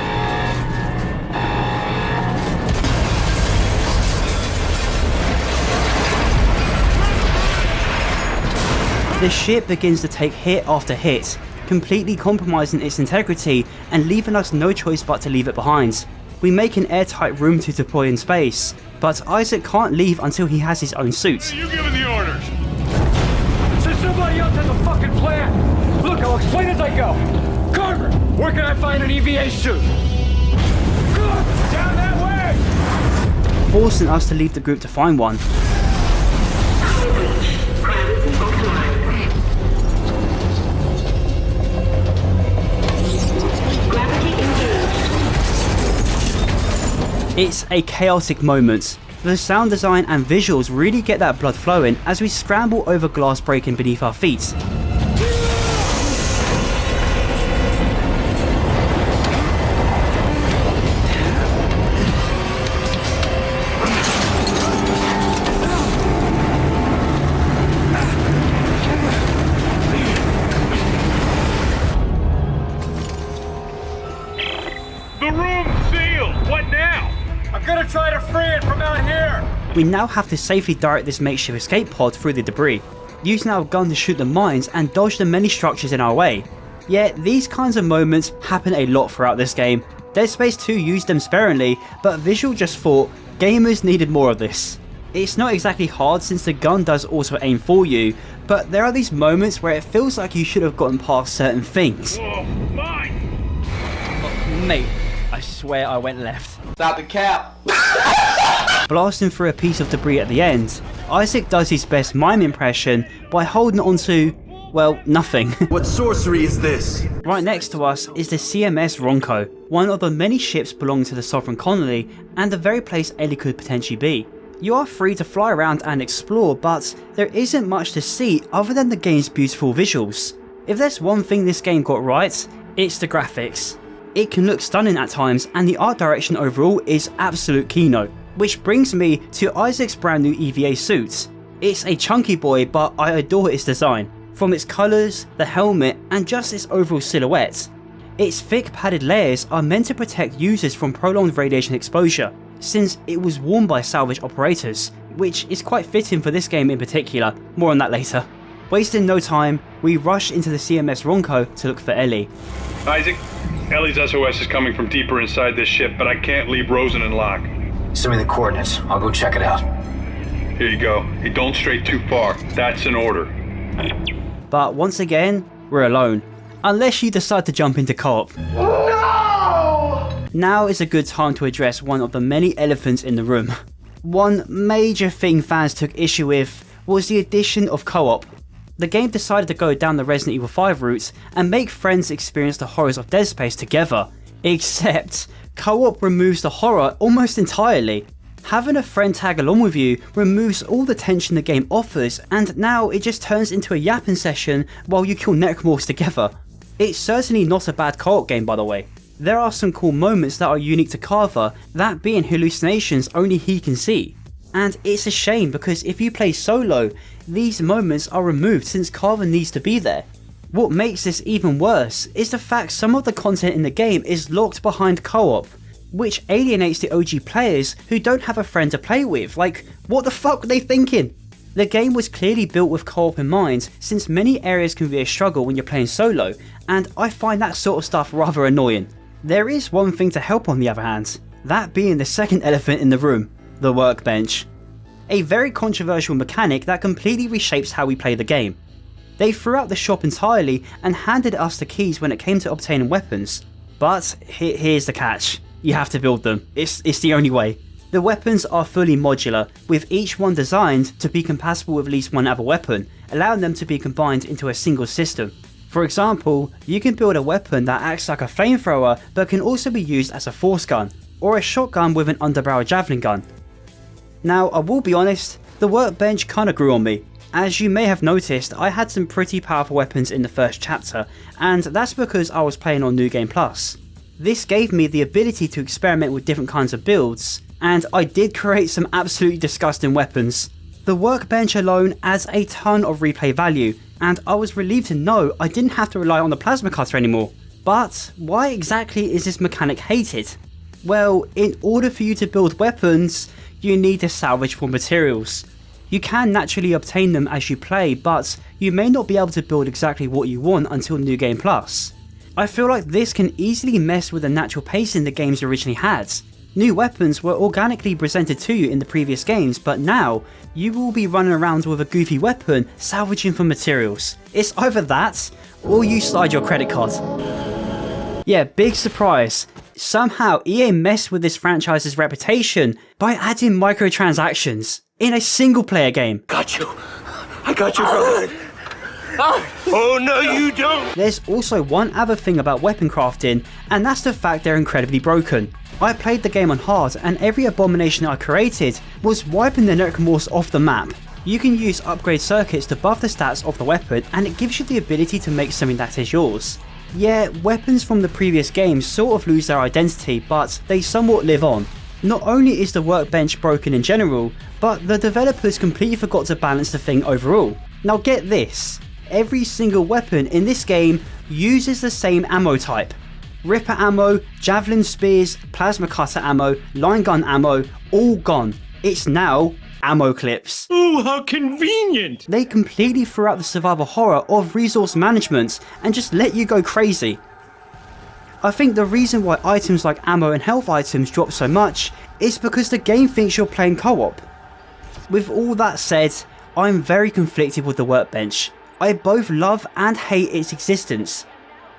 The ship begins to take hit after hit, completely compromising its integrity and leaving us no choice but to leave it behind. We make an airtight room to deploy in space, but Isaac can't leave until he has his own suit. You giving the orders? So somebody else has a fucking plan! Look, I'll explain as I go. Carver, where can I find an EVA suit? Good! Down that way! Forcing us to leave the group to find one. It's a chaotic moment. The sound design and visuals really get that blood flowing as we scramble over glass breaking beneath our feet. The room's sealed! What now? I'm gonna try to free it from out here! We now have to safely direct this makeshift escape pod through the debris, using our gun to shoot the mines and dodge the many structures in our way. Yet these kinds of moments happen a lot throughout this game. Dead Space 2 used them sparingly, but Visual just thought gamers needed more of this. It's not exactly hard since the gun does auto aim for you, but there are these moments where it feels like you should have gotten past certain things. Whoa, mine! Mate, I swear I went left. Stop the cap! blasting through a piece of debris at the end, Isaac does his best mime impression by holding onto, well, nothing. What sorcery is this? Right next to us is the CMS Ronco, one of the many ships belonging to the Sovereign Colony and the very place Ellie could potentially be. You are free to fly around and explore, but there isn't much to see other than the game's beautiful visuals. If there's one thing this game got right, it's the graphics. It can look stunning at times and the art direction overall is absolute keynote. Which brings me to Isaac's brand new EVA suit. It's a chunky boy, but I adore its design. From its colours, the helmet and just its overall silhouette. Its thick padded layers are meant to protect users from prolonged radiation exposure, since it was worn by salvage operators, which is quite fitting for this game in particular, more on that later. Wasting no time, we rush into the CMS Ronco to look for Ellie. Isaac, Ellie's SOS is coming from deeper inside this ship, but I can't leave Rosen in lock. Send me the coordinates. I'll go check it out. Here you go. Hey, don't stray too far. That's an order. But once again, we're alone. Unless you decide to jump into co-op. No! Now is a good time to address one of the many elephants in the room. One major thing fans took issue with was the addition of co-op. The game decided to go down the Resident Evil 5 route and make friends experience the horrors of Dead Space together. Except, co-op removes the horror almost entirely. Having a friend tag along with you removes all the tension the game offers, and now it just turns into a yapping session while you kill necromorphs together. It's certainly not a bad co-op game, by the way. There are some cool moments that are unique to Carver, that being hallucinations only he can see. And it's a shame because if you play solo, these moments are removed since Carver needs to be there. What makes this even worse is the fact some of the content in the game is locked behind co-op, which alienates the OG players who don't have a friend to play with. Like, what the fuck were they thinking? The game was clearly built with co-op in mind, since many areas can be a struggle when you're playing solo, and I find that sort of stuff rather annoying. There is one thing to help on the other hand, that being the second elephant in the room, the workbench. A very controversial mechanic that completely reshapes how we play the game. They threw out the shop entirely and handed us the keys when it came to obtaining weapons. But here's the catch, you have to build them, it's the only way. The weapons are fully modular, with each one designed to be compatible with at least one other weapon, allowing them to be combined into a single system. For example, you can build a weapon that acts like a flamethrower but can also be used as a force gun, or a shotgun with an underbarrel javelin gun. Now, I will be honest, the workbench kinda grew on me. As you may have noticed, I had some pretty powerful weapons in the first chapter, and that's because I was playing on New Game Plus. This gave me the ability to experiment with different kinds of builds, and I did create some absolutely disgusting weapons. The workbench alone adds a ton of replay value, and I was relieved to know I didn't have to rely on the plasma cutter anymore. But why exactly is this mechanic hated? Well, in order for you to build weapons, you need to salvage for materials. You can naturally obtain them as you play, but you may not be able to build exactly what you want until New Game Plus. I feel like this can easily mess with the natural pacing the games originally had. New weapons were organically presented to you in the previous games, but now, you will be running around with a goofy weapon salvaging for materials. It's either that, or you slide your credit card. Yeah, big surprise. Somehow EA messed with this franchise's reputation by adding microtransactions in a single player game. Got you. I got you, brother. Oh, no, you don't. There's also one other thing about weapon crafting, and that's the fact they're incredibly broken. I played the game on hard, and every abomination I created was wiping the necromorphs off the map. You can use upgrade circuits to buff the stats of the weapon, and it gives you the ability to make something that is yours. Yeah, weapons from the previous games sort of lose their identity, but they somewhat live on. Not only is the workbench broken in general, but the developers completely forgot to balance the thing overall. Now get this, every single weapon in this game uses the same ammo type. Ripper ammo, javelin spears, plasma cutter ammo, line gun ammo, all gone. It's now ammo clips. Ooh, how convenient! They completely threw out the survival horror of resource management and just let you go crazy. I think the reason why items like ammo and health items drop so much is because the game thinks you're playing co-op. With all that said, I'm very conflicted with the workbench. I both love and hate its existence.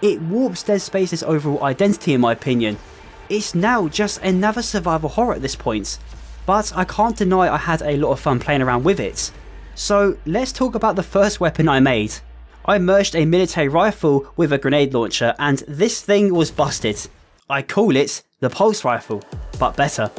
It warps Dead Space's overall identity in my opinion. It's now just another survival horror at this point. but I can't deny I had a lot of fun playing around with it. So let's talk about the first weapon I made. I merged a military rifle with a grenade launcher, and this thing was busted. I call it the pulse rifle, but better.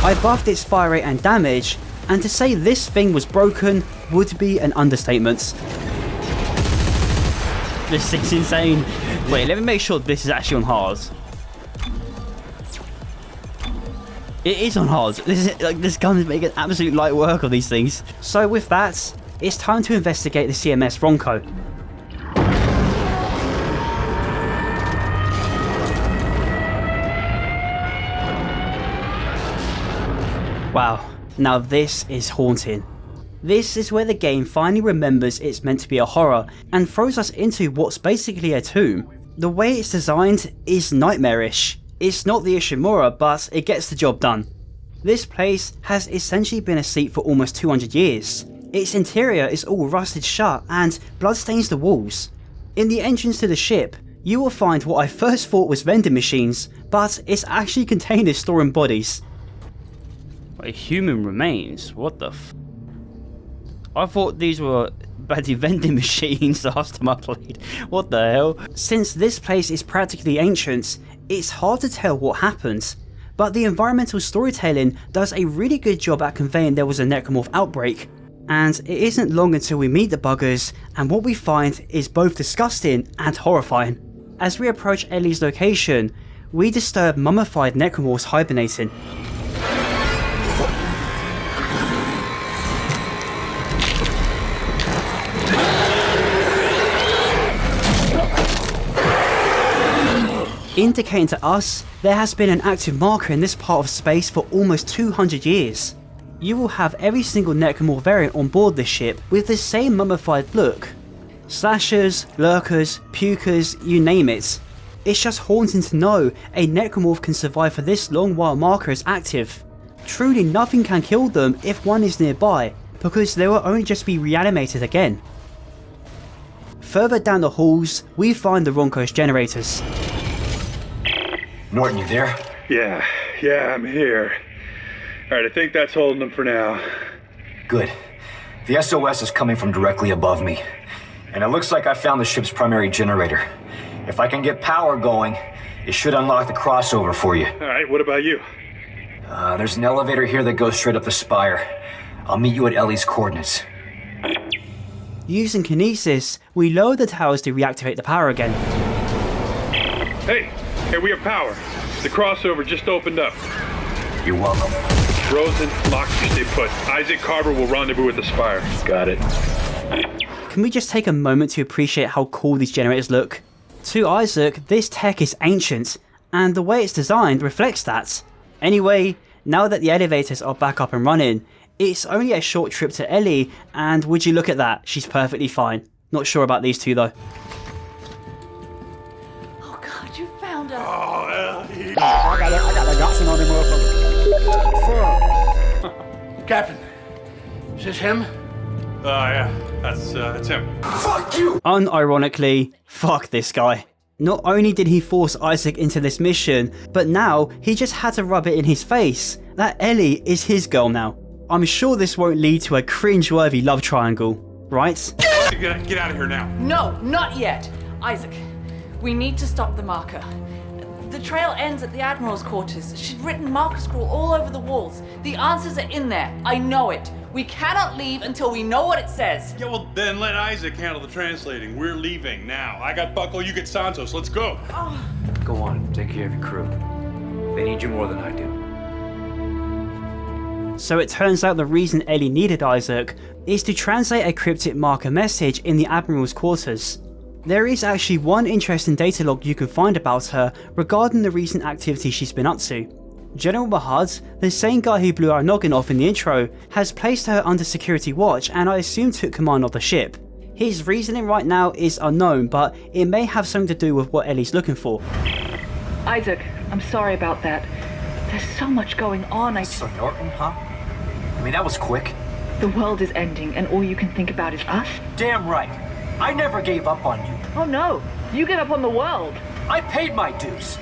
I buffed its fire rate and damage, and to say this thing was broken would be an understatement. This thing's insane. Wait, let me make sure this is actually on hard. It is on hard. This gun is making absolute light work of these things. So with that, it's time to investigate the CMS Ronco. Wow, now this is haunting. This is where the game finally remembers it's meant to be a horror and throws us into what's basically a tomb. The way it's designed is nightmarish. It's not the Ishimura, but it gets the job done. This place has essentially been asleep for almost 200 years. Its interior is all rusted shut and blood stains the walls. In the entrance to the ship, you will find what I first thought was vending machines, but it's actually containers storing bodies. Wait, human remains? What the f... I thought these were bloody vending machines last time I played. What the hell? Since this place is practically ancient, it's hard to tell what happened, but the environmental storytelling does a really good job at conveying there was a necromorph outbreak. And it isn't long until we meet the buggers, and what we find is both disgusting and horrifying. As we approach Ellie's location, we disturb mummified necromorphs hibernating. Indicating to us there has been an active marker in this part of space for almost 200 years. You will have every single necromorph variant on board this ship with the same mummified look. Slashers, lurkers, pukers, you name it. It's just haunting to know a necromorph can survive for this long while marker is active. Truly nothing can kill them if one is nearby, because they will only just be reanimated again. Further down the halls, we find the Ronco's generators. Norton, you there? Yeah, I'm here. Alright, I think that's holding them for now. Good. The SOS is coming from directly above me. And it looks like I found the ship's primary generator. If I can get power going, it should unlock the crossover for you. Alright, what about you? There's an elevator here that goes straight up the spire. I'll meet you at Ellie's coordinates. Using kinesis, we lower the towers to reactivate the power again. Hey, we have power. The crossover just opened up. You're welcome. Rosen, Locke, you stay put. Isaac Carver will rendezvous with the Spire. Got it. Can we just take a moment to appreciate how cool these generators look? To Isaac, this tech is ancient, and the way it's designed reflects that. Anyway, now that the elevators are back up and running, it's only a short trip to Ellie, and would you look at that, she's perfectly fine. Not sure about these two though. You found us. Oh, Ellie. I got nothing on him, motherfucker. Captain, is this him? Yeah, that's him. Fuck you! Unironically, fuck this guy. Not only did he force Isaac into this mission, but now he just had to rub it in his face that Ellie is his girl now. I'm sure this won't lead to a cringe-worthy love triangle, right? Get out of here now. No, not yet. Isaac, we need to stop the marker. The trail ends at the Admiral's quarters. She'd written marker scroll all over the walls. The answers are in there. I know it. We cannot leave until we know what it says. Yeah, well then let Isaac handle the translating. We're leaving now. I got Buckle, you get Santos. Let's go. Oh. Go on, take care of your crew. They need you more than I do. So it turns out the reason Ellie needed Isaac is to translate a cryptic marker message in the Admiral's quarters. There is actually one interesting data log you can find about her regarding the recent activity she's been up to. General Mahad, the same guy who blew our noggin off in the intro, has placed her under security watch and I assume took command of the ship. His reasoning right now is unknown, but it may have something to do with what Ellie's looking for. Isaac, I'm sorry about that. There's so much going on. So Norton, huh? I mean, that was quick. The world is ending and all you can think about is us? Damn right. I never gave up on you. Oh no, you gave up on the world. I paid my dues.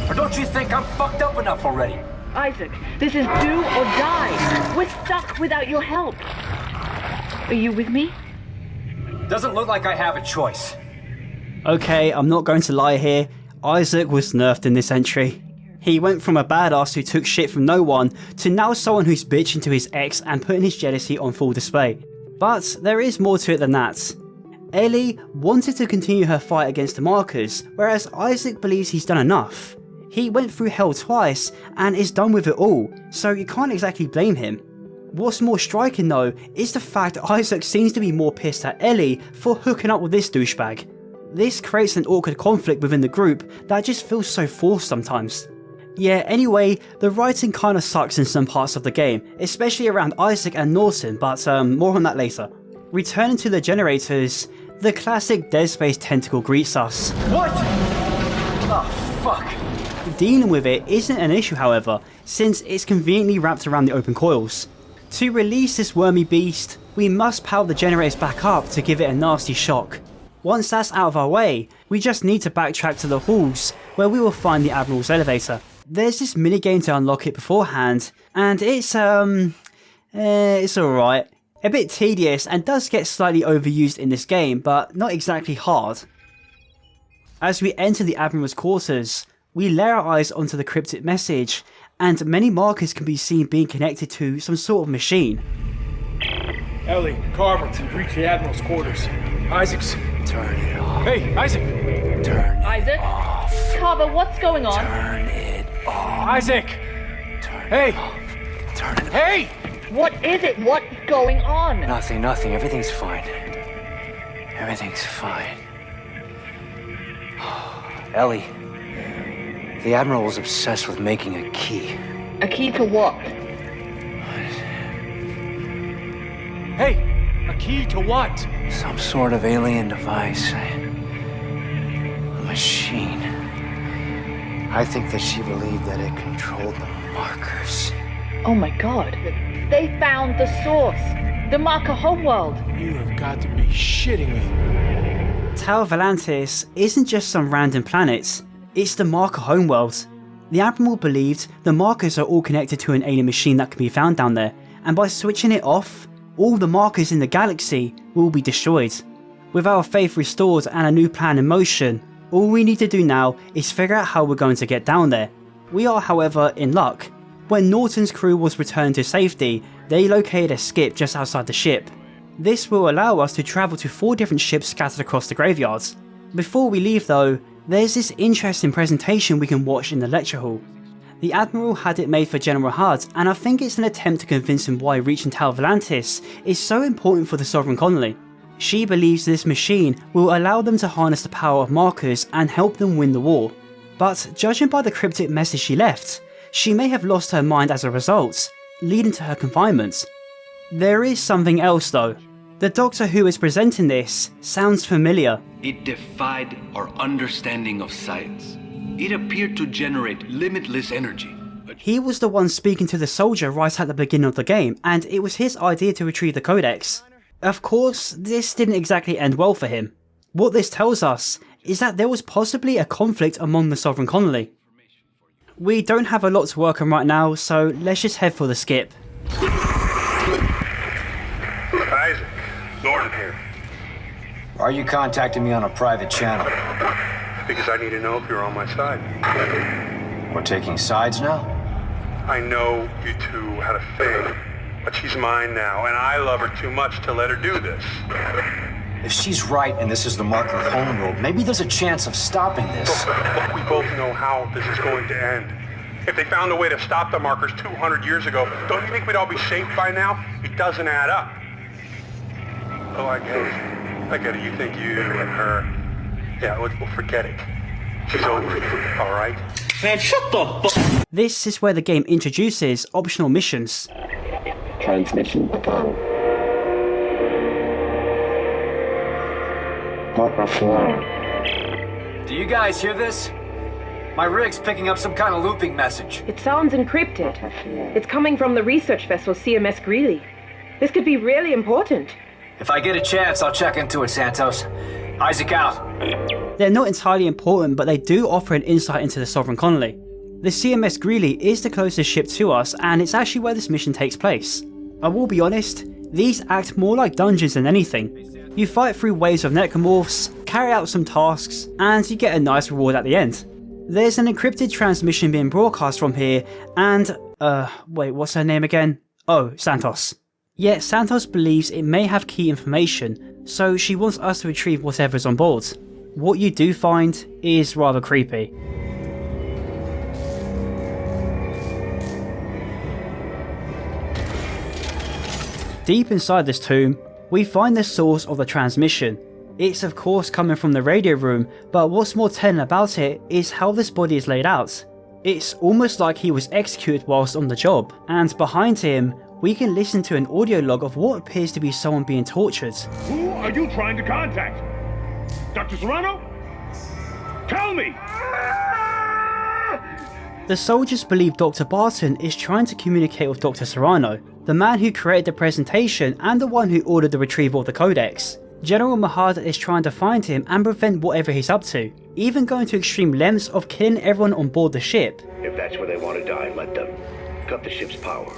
Or don't you think I'm fucked up enough already? Isaac, this is do or die. We're stuck without your help. Are you with me? Doesn't look like I have a choice. Okay, I'm not going to lie here. Isaac was nerfed in this entry. He went from a badass who took shit from no one to now someone who's bitching to his ex and putting his jealousy on full display. But there is more to it than that. Ellie wanted to continue her fight against the markers, whereas Isaac believes he's done enough. He went through hell twice and is done with it all, so you can't exactly blame him. What's more striking though is the fact that Isaac seems to be more pissed at Ellie for hooking up with this douchebag. This creates an awkward conflict within the group that just feels so forced sometimes. Yeah, anyway, the writing kinda sucks in some parts of the game, especially around Isaac and Norton, but more on that later. Returning to the generators, the classic Dead Space tentacle greets us. What? Oh, fuck. Dealing with it isn't an issue however, since it's conveniently wrapped around the open coils. To release this wormy beast, we must power the generators back up to give it a nasty shock. Once that's out of our way, we just need to backtrack to the halls, where we will find the Admiral's elevator. There's this minigame to unlock it beforehand, and it's alright. A bit tedious and does get slightly overused in this game, but not exactly hard. As we enter the Admiral's quarters, we lay our eyes onto the cryptic message, and many markers can be seen being connected to some sort of machine. Ellie, Carver, to reach the Admiral's quarters. Isaac's. Turn it off. Hey, Isaac! Turn it Isaac? off. Carver, what's going on? Turn it off. Isaac! Turn Hey! it off. Turn it off. Hey! What is it? What's going on? Nothing. Everything's fine. Everything's fine. Ellie, the Admiral was obsessed with making a key. A key to what? Hey! A key to what? Some sort of alien device. A machine. I think that she believed that it controlled the markers. Oh my god. They found the source. The marker homeworld. You have got to be shitting me. Tau Volantis isn't just some random planet, it's the marker homeworld. The Admiral believed the markers are all connected to an alien machine that can be found down there, and by switching it off, all the markers in the galaxy will be destroyed. With our faith restored and a new plan in motion, all we need to do now is figure out how we're going to get down there. We are however in luck. When Norton's crew was returned to safety, they located a skip just outside the ship. This will allow us to travel to 4 different ships scattered across the graveyards. Before we leave though, there's this interesting presentation we can watch in the lecture hall. The Admiral had it made for General Hudd, and I think it's an attempt to convince him why reaching Tau Volantis is so important for the Sovereign Colony. She believes this machine will allow them to harness the power of markers and help them win the war. But judging by the cryptic message she left, she may have lost her mind as a result, leading to her confinement. There is something else though. The Doctor who is presenting this sounds familiar. It defied our understanding of science. It appeared to generate limitless energy. He was the one speaking to the soldier right at the beginning of the game, and it was his idea to retrieve the codex. Of course, this didn't exactly end well for him. What this tells us is that there was possibly a conflict among the Sovereign Colony. We don't have a lot to work on right now, so let's just head for the skip. Isaac, Norton here. Why are you contacting me on a private channel? Because I need to know if you're on my side. We're taking sides now? I know you two had a thing, but she's mine now, and I love her too much to let her do this. If she's right and this is the marker homeworld, maybe there's a chance of stopping this. Look, we both know how this is going to end. If they found a way to stop the markers 200 years ago, don't you think we'd all be safe by now? It doesn't add up. Oh, I get it. You think you and her... Yeah, we'll forget it. She's over it, all right? Man, shut the fuck. This is where the game introduces optional missions. Transmission begun. Marker 4. Do you guys hear this? My rig's picking up some kind of looping message. It sounds encrypted. It's coming from the research vessel CMS Greeley. This could be really important. If I get a chance, I'll check into it, Santos. Isaac out. They're not entirely important, but they do offer an insight into the Sovereign Colony. The CMS Greeley is the closest ship to us, and it's actually where this mission takes place. I will be honest, these act more like dungeons than anything. You fight through waves of necromorphs, carry out some tasks, and you get a nice reward at the end. There's an encrypted transmission being broadcast from here, and wait, what's her name again? Oh, Santos. Yet Santos believes it may have key information, so she wants us to retrieve whatever's on board. What you do find is rather creepy. Deep inside this tomb, we find the source of the transmission. It's of course coming from the radio room, but what's more telling about it is how this body is laid out. It's almost like he was executed whilst on the job, and behind him, we can listen to an audio log of what appears to be someone being tortured. Who are you trying to contact? Dr. Serrano? Tell me! The soldiers believe Dr. Barton is trying to communicate with Dr. Serrano, the man who created the presentation and the one who ordered the retrieval of the codex. General Mahad is trying to find him and prevent whatever he's up to, even going to extreme lengths of killing everyone on board the ship. If that's where they want to die, let them. Cut the ship's power.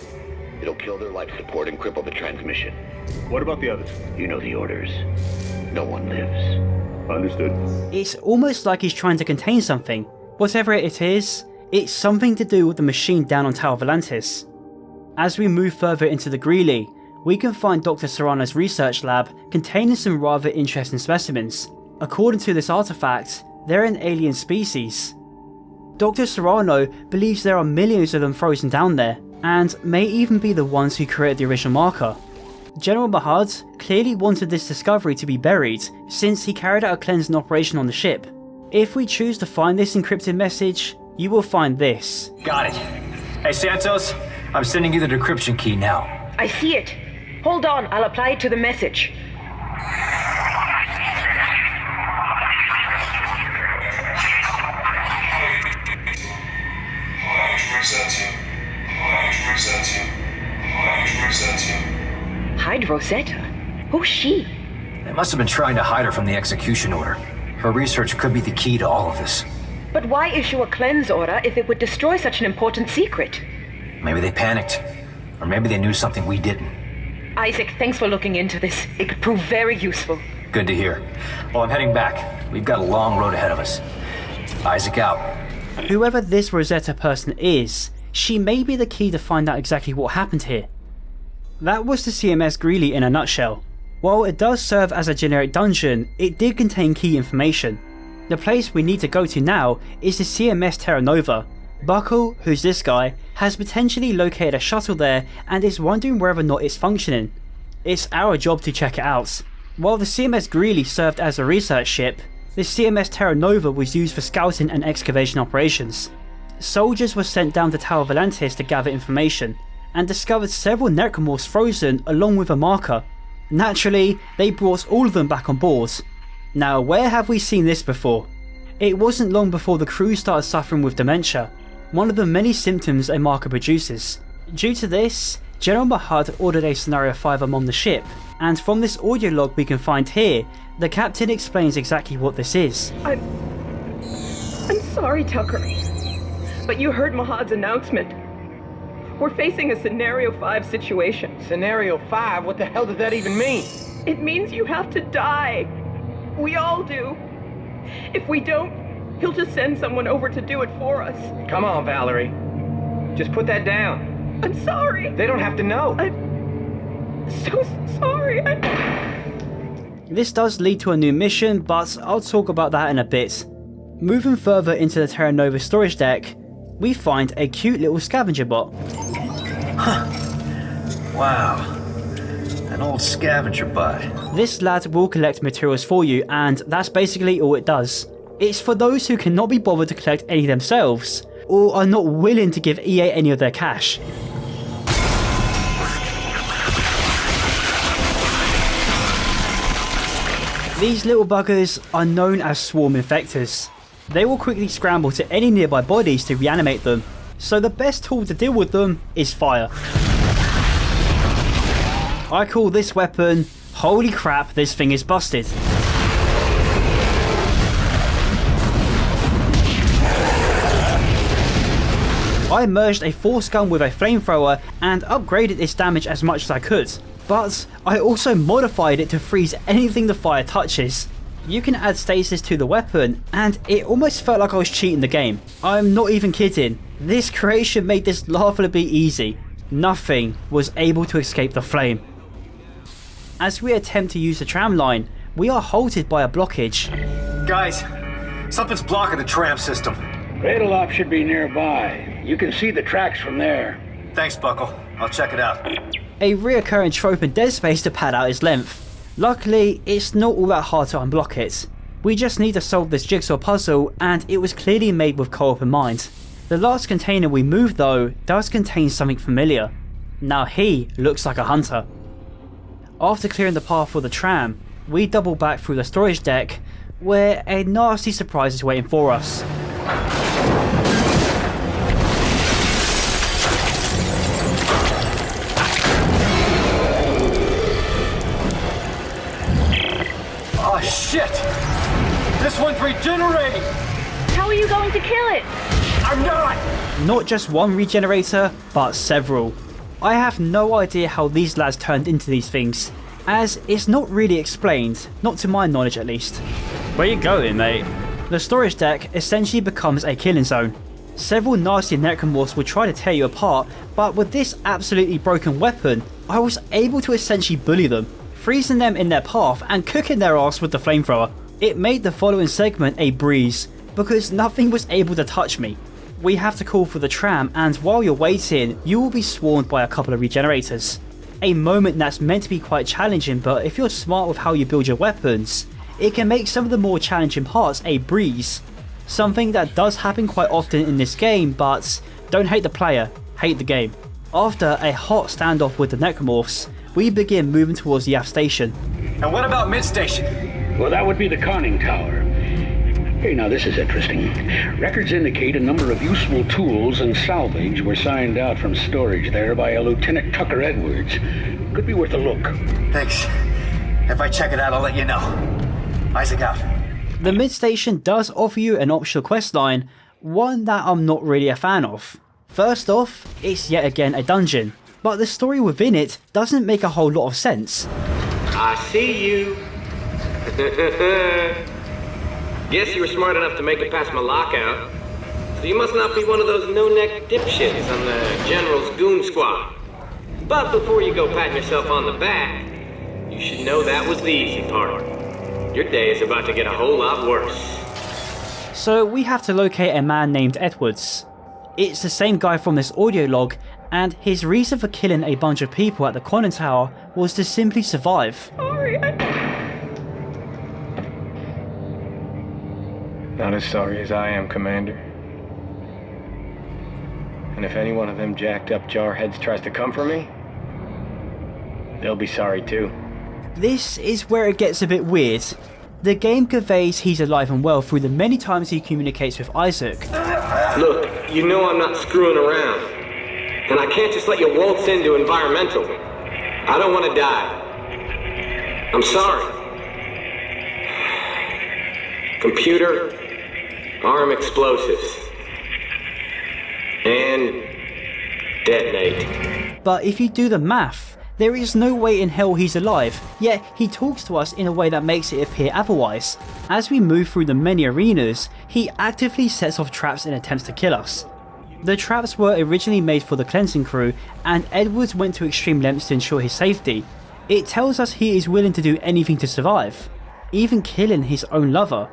It'll kill their life support and cripple the transmission. What about the others? You know the orders. No one lives. Understood. It's almost like he's trying to contain something. Whatever it is, it's something to do with the machine down on Tower Volantis. As we move further into the Greeley, we can find Dr. Serrano's research lab containing some rather interesting specimens. According to this artifact, they're an alien species. Dr. Serrano believes there are millions of them frozen down there, and may even be the ones who created the original marker. General Mahad clearly wanted this discovery to be buried, since he carried out a cleansing operation on the ship. If we choose to find this encrypted message, you will find this. Got it. Hey Santos, I'm sending you the decryption key now. I see it. Hold on, I'll apply it to the message. Hide Rosetta? Who's she? They must have been trying to hide her from the execution order. Her research could be the key to all of this. But why issue a cleanse order if it would destroy such an important secret? Maybe they panicked. Or maybe they knew something we didn't. Isaac, thanks for looking into this. It could prove very useful. Good to hear. Well, I'm heading back. We've got a long road ahead of us. Isaac out. Whoever this Rosetta person is, she may be the key to find out exactly what happened here. That was the CMS Greeley in a nutshell. While it does serve as a generic dungeon, it did contain key information. The place we need to go to now is the CMS Terra Nova. Buckle, who's this guy, has potentially located a shuttle there and is wondering whether or not it's functioning. It's our job to check it out. While the CMS Greeley served as a research ship, the CMS Terra Nova was used for scouting and excavation operations. Soldiers were sent down to Tower Volantis to gather information, and discovered several necromorphs frozen along with a marker. Naturally, they brought all of them back on board. Now, where have we seen this before? It wasn't long before the crew started suffering with dementia, one of the many symptoms a marker produces. Due to this, General Mahad ordered a Scenario 5 on the ship, and from this audio log we can find here, the captain explains exactly what this is. I'm sorry, Tucker, but you heard Mahad's announcement. We're facing a Scenario 5 situation. Scenario 5? What the hell does that even mean? It means you have to die. We all do. If we don't, he'll just send someone over to do it for us. Come on, Valerie. Just put that down. I'm sorry. They don't have to know. I'm so sorry. This does lead to a new mission, but I'll talk about that in a bit. Moving further into the Terra Nova storage deck, we find a cute little scavenger bot. Huh. Wow. An old scavenger bot. This lad will collect materials for you, and that's basically all it does. It's for those who cannot be bothered to collect any themselves, or are not willing to give EA any of their cash. These little buggers are known as swarm infectors. They will quickly scramble to any nearby bodies to reanimate them, so the best tool to deal with them is fire. I call this weapon, holy crap, this thing is busted. I merged a force gun with a flamethrower and upgraded its damage as much as I could, but I also modified it to freeze anything the fire touches. You can add stasis to the weapon and it almost felt like I was cheating the game. I'm not even kidding, this creation made this laughably easy. Nothing was able to escape the flame. As we attempt to use the tram line, we are halted by a blockage. Guys, something's blocking the tram system. Cradle op should be nearby. You can see the tracks from there. Thanks, Buckle. I'll check it out. A reoccurring trope in Dead Space to pad out its length. Luckily, it's not all that hard to unblock it. We just need to solve this jigsaw puzzle and it was clearly made with co-op in mind. The last container we moved though does contain something familiar. Now he looks like a hunter. After clearing the path for the tram, we double back through the storage deck where a nasty surprise is waiting for us. Oh shit! This one's regenerating! How are you going to kill it? I'm not! Not just one regenerator, but several. I have no idea how these lads turned into these things, as it's not really explained, not to my knowledge at least. Where you going, mate? The storage deck essentially becomes a killing zone. Several nasty necromorphs would try to tear you apart, but with this absolutely broken weapon, I was able to essentially bully them, freezing them in their path and cooking their ass with the flamethrower. It made the following segment a breeze, because nothing was able to touch me. We have to call for the tram and while you're waiting, you will be swarmed by a couple of regenerators. A moment that's meant to be quite challenging, but if you're smart with how you build your weapons, it can make some of the more challenging parts a breeze. Something that does happen quite often in this game, but don't hate the player, hate the game. After a hot standoff with the necromorphs, we begin moving towards the aft station. And what about mid-station? Well, that would be the conning tower. Hey, now this is interesting. Records indicate a number of useful tools and salvage were signed out from storage there by a Lieutenant Tucker Edwards. Could be worth a look. Thanks. If I check it out, I'll let you know. Isaac out. The mid-station does offer you an optional questline, one that I'm not really a fan of. First off, it's yet again a dungeon, but the story within it doesn't make a whole lot of sense. I see you. Guess you were smart enough to make it past my lockout. So you must not be one of those no-neck dipshits on the General's goon squad. But before you go patting yourself on the back, you should know that was the easy part. Your day is about to get a whole lot worse. So we have to locate a man named Edwards. It's the same guy from this audio log, and his reason for killing a bunch of people at the conning tower was to simply survive. Not as sorry as I am, Commander. And if any one of them jacked up jarheads tries to come for me, they'll be sorry too. This is where it gets a bit weird. The game conveys he's alive and well through the many times he communicates with Isaac. Look, you know I'm not screwing around. And I can't just let you waltz into environmental. I don't want to die. I'm sorry. Computer, arm explosives. And detonate. But if you do the math, there is no way in hell he's alive, yet he talks to us in a way that makes it appear otherwise. As we move through the many arenas, he actively sets off traps in attempts to kill us. The traps were originally made for the cleansing crew, and Edwards went to extreme lengths to ensure his safety. It tells us he is willing to do anything to survive, even killing his own lover.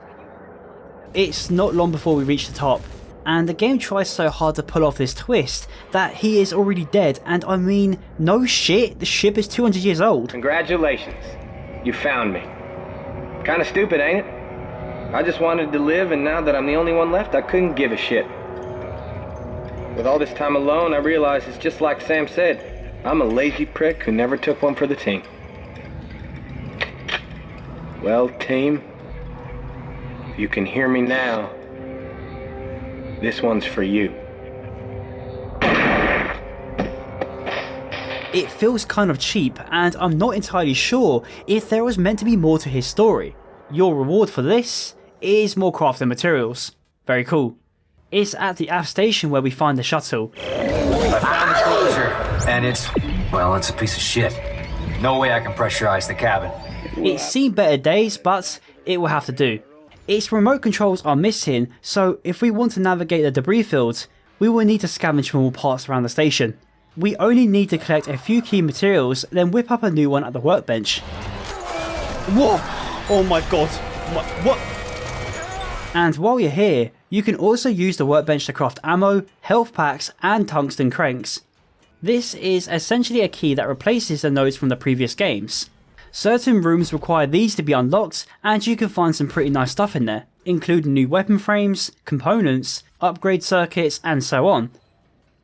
It's not long before we reach the top, and the game tries so hard to pull off this twist that he is already dead, and I mean, no shit, the ship is 200 years old. Congratulations. You found me. Kinda stupid, ain't it? I just wanted to live, and now that I'm the only one left, I couldn't give a shit. With all this time alone, I realize it's just like Sam said. I'm a lazy prick who never took one for the team. Well, team, if you can hear me now, this one's for you. It feels kind of cheap, and I'm not entirely sure if there was meant to be more to his story. Your reward for this is more crafting materials. Very cool. It's at the aft station where we find the shuttle. I found the closure, and it's a piece of shit. No way I can pressurize the cabin. It's seen better days, but it will have to do. Its remote controls are missing, so if we want to navigate the debris field, we will need to scavenge for more parts around the station. We only need to collect a few key materials, then whip up a new one at the workbench. Whoa! Oh my god! What? And while you're here, you can also use the workbench to craft ammo, health packs, and tungsten cranks. This is essentially a key that replaces the nodes from the previous games. Certain rooms require these to be unlocked, and you can find some pretty nice stuff in there, including new weapon frames, components, upgrade circuits, and so on.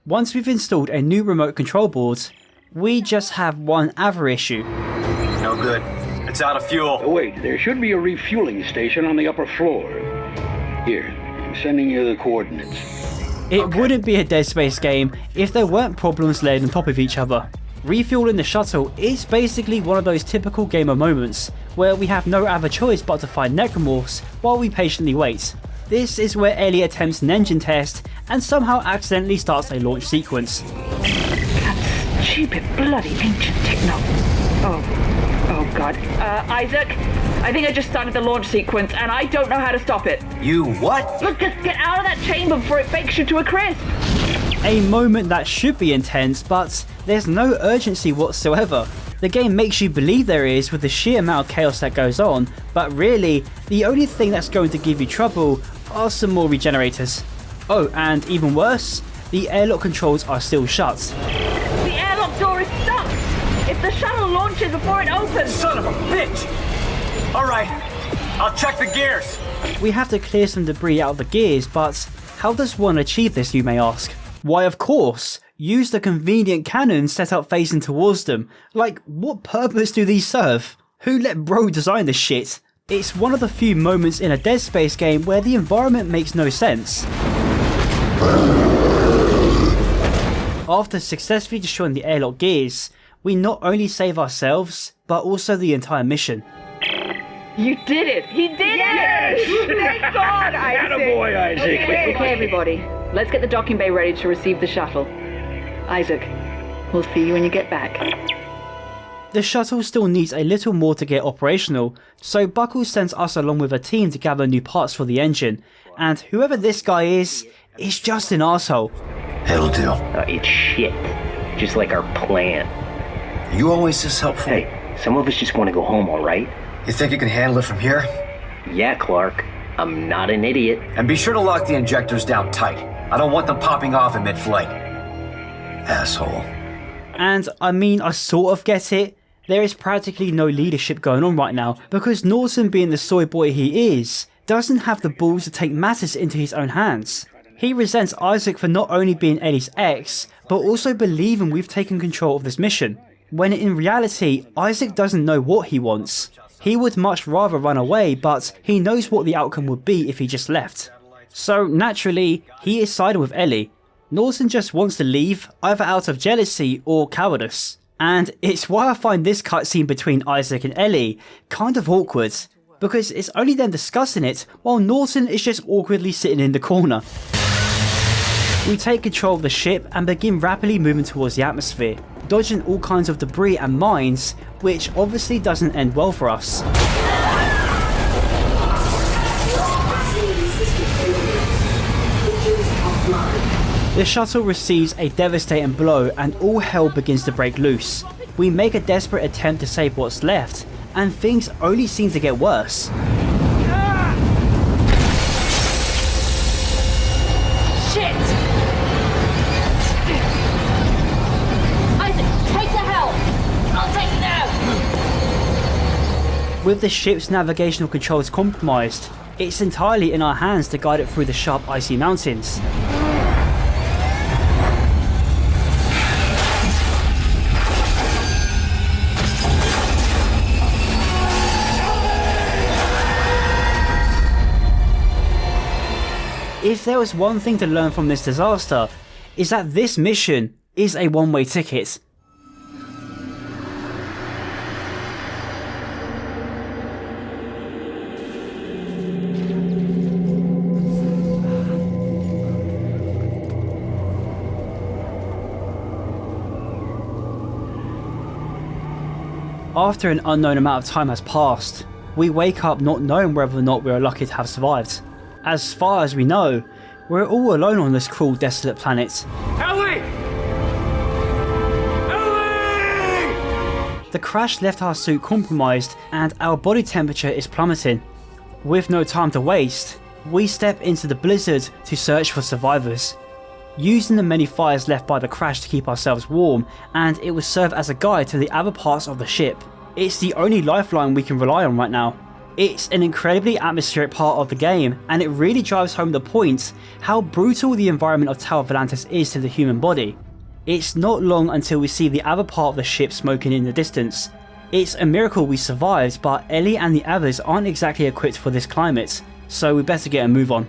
Once we've installed a new remote control board, we just have one other issue. No good. It's out of fuel. Oh, wait, there should be a refueling station on the upper floor. Here, I'm sending you the coordinates. It wouldn't be a Dead Space game if there weren't problems laid on top of each other. Refueling the shuttle is basically one of those typical gamer moments, where we have no other choice but to find necromorphs while we patiently wait. This is where Ellie attempts an engine test and somehow accidentally starts a launch sequence. That stupid bloody ancient techno. Oh god. Isaac, I think I just started the launch sequence and I don't know how to stop it. You what? Look, just get out of that chamber before it bakes you to a crisp. A moment that should be intense, but there's no urgency whatsoever. The game makes you believe there is with the sheer amount of chaos that goes on, but really, the only thing that's going to give you trouble are some more regenerators. Oh, and even worse, the airlock controls are still shut. The airlock door is stuck! If the shuttle launches before it opens... Son of a bitch! Alright, I'll check the gears. We have to clear some debris out of the gears, but how does one achieve this, you may ask? Why, of course, use the convenient cannons set up facing towards them. Like, what purpose do these serve? Who let bro design this shit? It's one of the few moments in a Dead Space game where the environment makes no sense. After successfully destroying the airlock gears, we not only save ourselves, but also the entire mission. You did it! He did it! Yes! Thank God, Isaac! Attaboy, Isaac! Okay, everybody. Let's get the docking bay ready to receive the shuttle. Isaac, we'll see you when you get back. The shuttle still needs a little more to get operational, so Buckles sends us along with a team to gather new parts for the engine, and whoever this guy is just an asshole. It'll do. It's shit. Just like our plan. You always this helpful. Hey, some of us just want to go home, alright? You think you can handle it from here? Yeah, Clark. I'm not an idiot. And be sure to lock the injectors down tight. I don't want them popping off in mid-flight. Asshole. And I mean, I sort of get it. There is practically no leadership going on right now, because Norton, being the soy boy he is, doesn't have the balls to take matters into his own hands. He resents Isaac for not only being Ellie's ex, but also believing we've taken control of this mission, when in reality, Isaac doesn't know what he wants. He would much rather run away, but he knows what the outcome would be if he just left. So naturally, he is siding with Ellie. Norton just wants to leave, either out of jealousy or cowardice. And it's why I find this cutscene between Isaac and Ellie kind of awkward, because it's only them discussing it while Norton is just awkwardly sitting in the corner. We take control of the ship and begin rapidly moving towards the atmosphere, dodging all kinds of debris and mines, which obviously doesn't end well for us. The shuttle receives a devastating blow and all hell begins to break loose. We make a desperate attempt to save what's left, and things only seem to get worse. Shit! Isaac, take the helm! I'll take them! With the ship's navigational controls compromised, it's entirely in our hands to guide it through the sharp icy mountains. If there was one thing to learn from this disaster, is that this mission is a one-way ticket. After an unknown amount of time has passed, we wake up not knowing whether or not we are lucky to have survived. As far as we know, we're all alone on this cruel, desolate planet. Ellie! Ellie! The crash left our suit compromised and our body temperature is plummeting. With no time to waste, we step into the blizzard to search for survivors. Using the many fires left by the crash to keep ourselves warm, and it will serve as a guide to the other parts of the ship. It's the only lifeline we can rely on right now. It's an incredibly atmospheric part of the game, and it really drives home the point how brutal the environment of Tower of Atlantis is to the human body. It's not long until we see the other part of the ship smoking in the distance. It's a miracle we survived, but Ellie and the others aren't exactly equipped for this climate, so we better get a move on.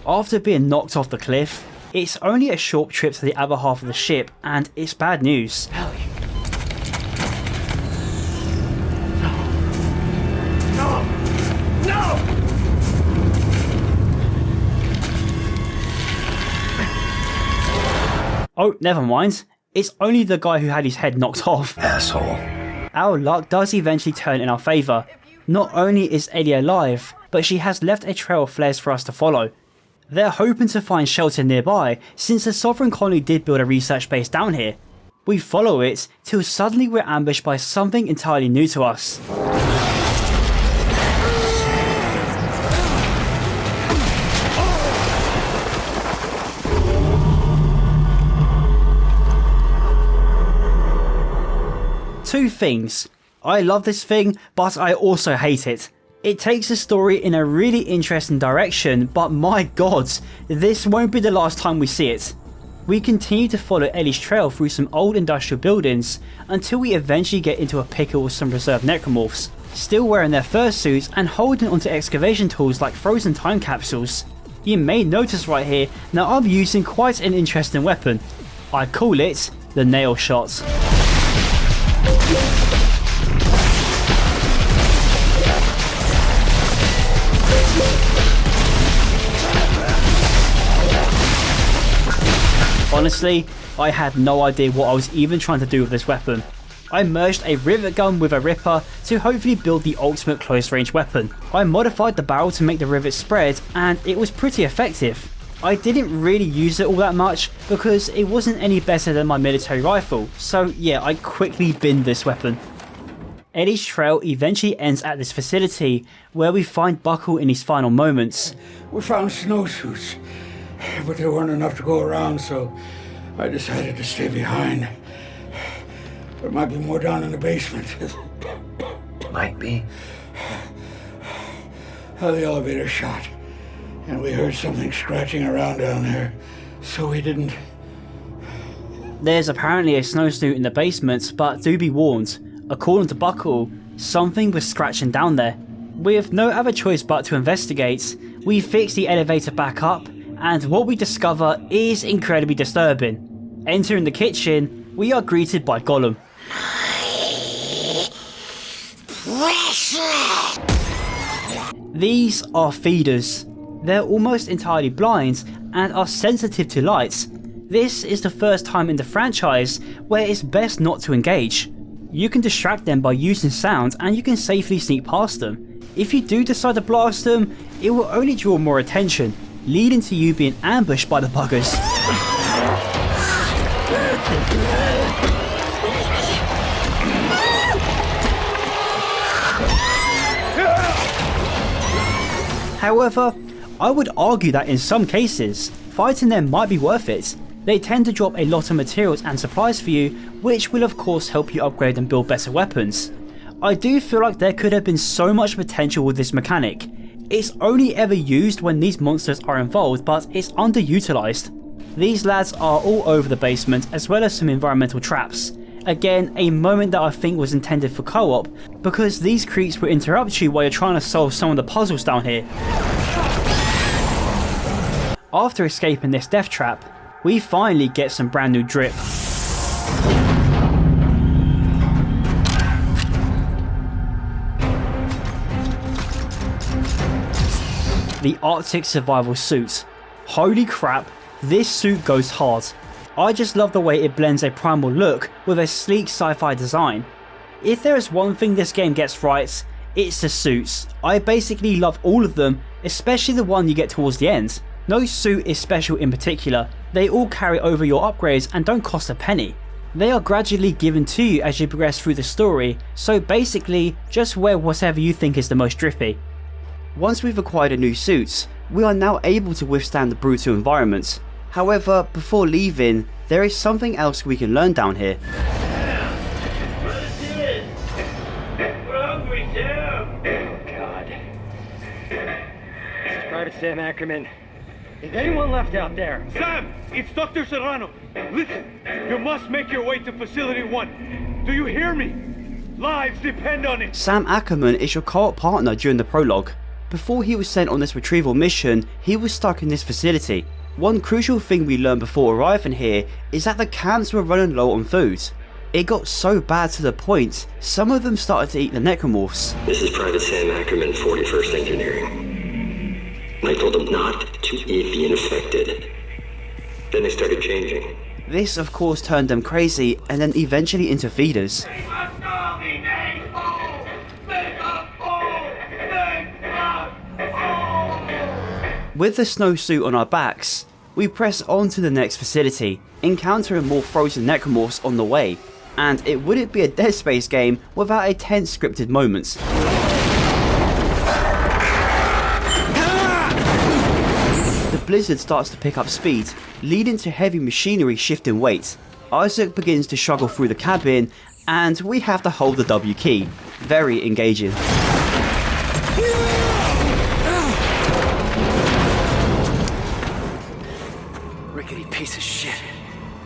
After being knocked off the cliff, it's only a short trip to the other half of the ship, and it's bad news. No! Oh, never mind. It's only the guy who had his head knocked off. Asshole. Our luck does eventually turn in our favour. Not only is Ellie alive, but she has left a trail of flares for us to follow. They're hoping to find shelter nearby, since the Sovereign Colony did build a research base down here. We follow it, till suddenly we're ambushed by something entirely new to us. Two things. I love this thing, but I also hate it. It takes the story in a really interesting direction, but my god, this won't be the last time we see it. We continue to follow Ellie's trail through some old industrial buildings until we eventually get into a pickle with some reserve necromorphs, still wearing their fursuits and holding onto excavation tools like frozen time capsules. You may notice right here that I'm using quite an interesting weapon. I call it the nail shot. Honestly, I had no idea what I was even trying to do with this weapon. I merged a rivet gun with a ripper to hopefully build the ultimate close range weapon. I modified the barrel to make the rivet spread, and it was pretty effective. I didn't really use it all that much because it wasn't any better than my military rifle, so yeah, I quickly binned this weapon. Ellie's trail eventually ends at this facility where we find Buckle in his final moments. We found snowsuits, but there weren't enough to go around, so I decided to stay behind. There might be more down in the basement. Might be. The elevator shot, and we heard something scratching around down there, so we didn't. There's apparently a snowsuit in the basement, but do be warned, according to Buckle, something was scratching down there. With no other choice but to investigate, we fix the elevator back up, and what we discover is incredibly disturbing. Entering the kitchen, we are greeted by Gollum. These are feeders. They're almost entirely blind and are sensitive to light. This is the first time in the franchise where it's best not to engage. You can distract them by using sound and you can safely sneak past them. If you do decide to blast them, it will only draw more attention, leading to you being ambushed by the buggers. However, I would argue that in some cases, fighting them might be worth it. They tend to drop a lot of materials and supplies for you, which will of course help you upgrade and build better weapons. I do feel like there could have been so much potential with this mechanic. It's only ever used when these monsters are involved, but it's underutilized. These lads are all over the basement, as well as some environmental traps. Again, a moment that I think was intended for co-op, because these creeps will interrupt you while you're trying to solve some of the puzzles down here. After escaping this death trap, we finally get some brand new drip. the Arctic survival suit. Holy crap, this suit goes hard. I just love the way it blends a primal look with a sleek sci-fi design. If there is one thing this game gets right, it's the suits. I basically love all of them, especially the one you get towards the end. No suit is special in particular, they all carry over your upgrades and don't cost a penny. They are gradually given to you as you progress through the story, so basically just wear whatever you think is the most drippy. Once we've acquired a new suit, we are now able to withstand the brutal environment. However, before leaving, there is something else we can learn down here. Private Sam Ackerman. Is anyone left out there? Sam! It's Dr. Serrano. Listen, you must make your way to Facility 1. Do you hear me? Lives depend on it. Sam Ackerman is your co-op partner during the prologue. Before he was sent on this retrieval mission, he was stuck in this facility. One crucial thing we learned before arriving here is that the camps were running low on food. It got so bad to the point, some of them started to eat the necromorphs. This is Private Sam Ackerman, 41st Engineering. I told them not to eat the infected. Then they started changing. This of course turned them crazy and then eventually into feeders. With the snowsuit on our backs, we press on to the next facility, encountering more frozen necromorphs on the way, and it wouldn't be a Dead Space game without a tense scripted moment. The blizzard starts to pick up speed, leading to heavy machinery shifting weight. Isaac begins to struggle through the cabin, and we have to hold the W key. Very engaging. Rickety piece of shit.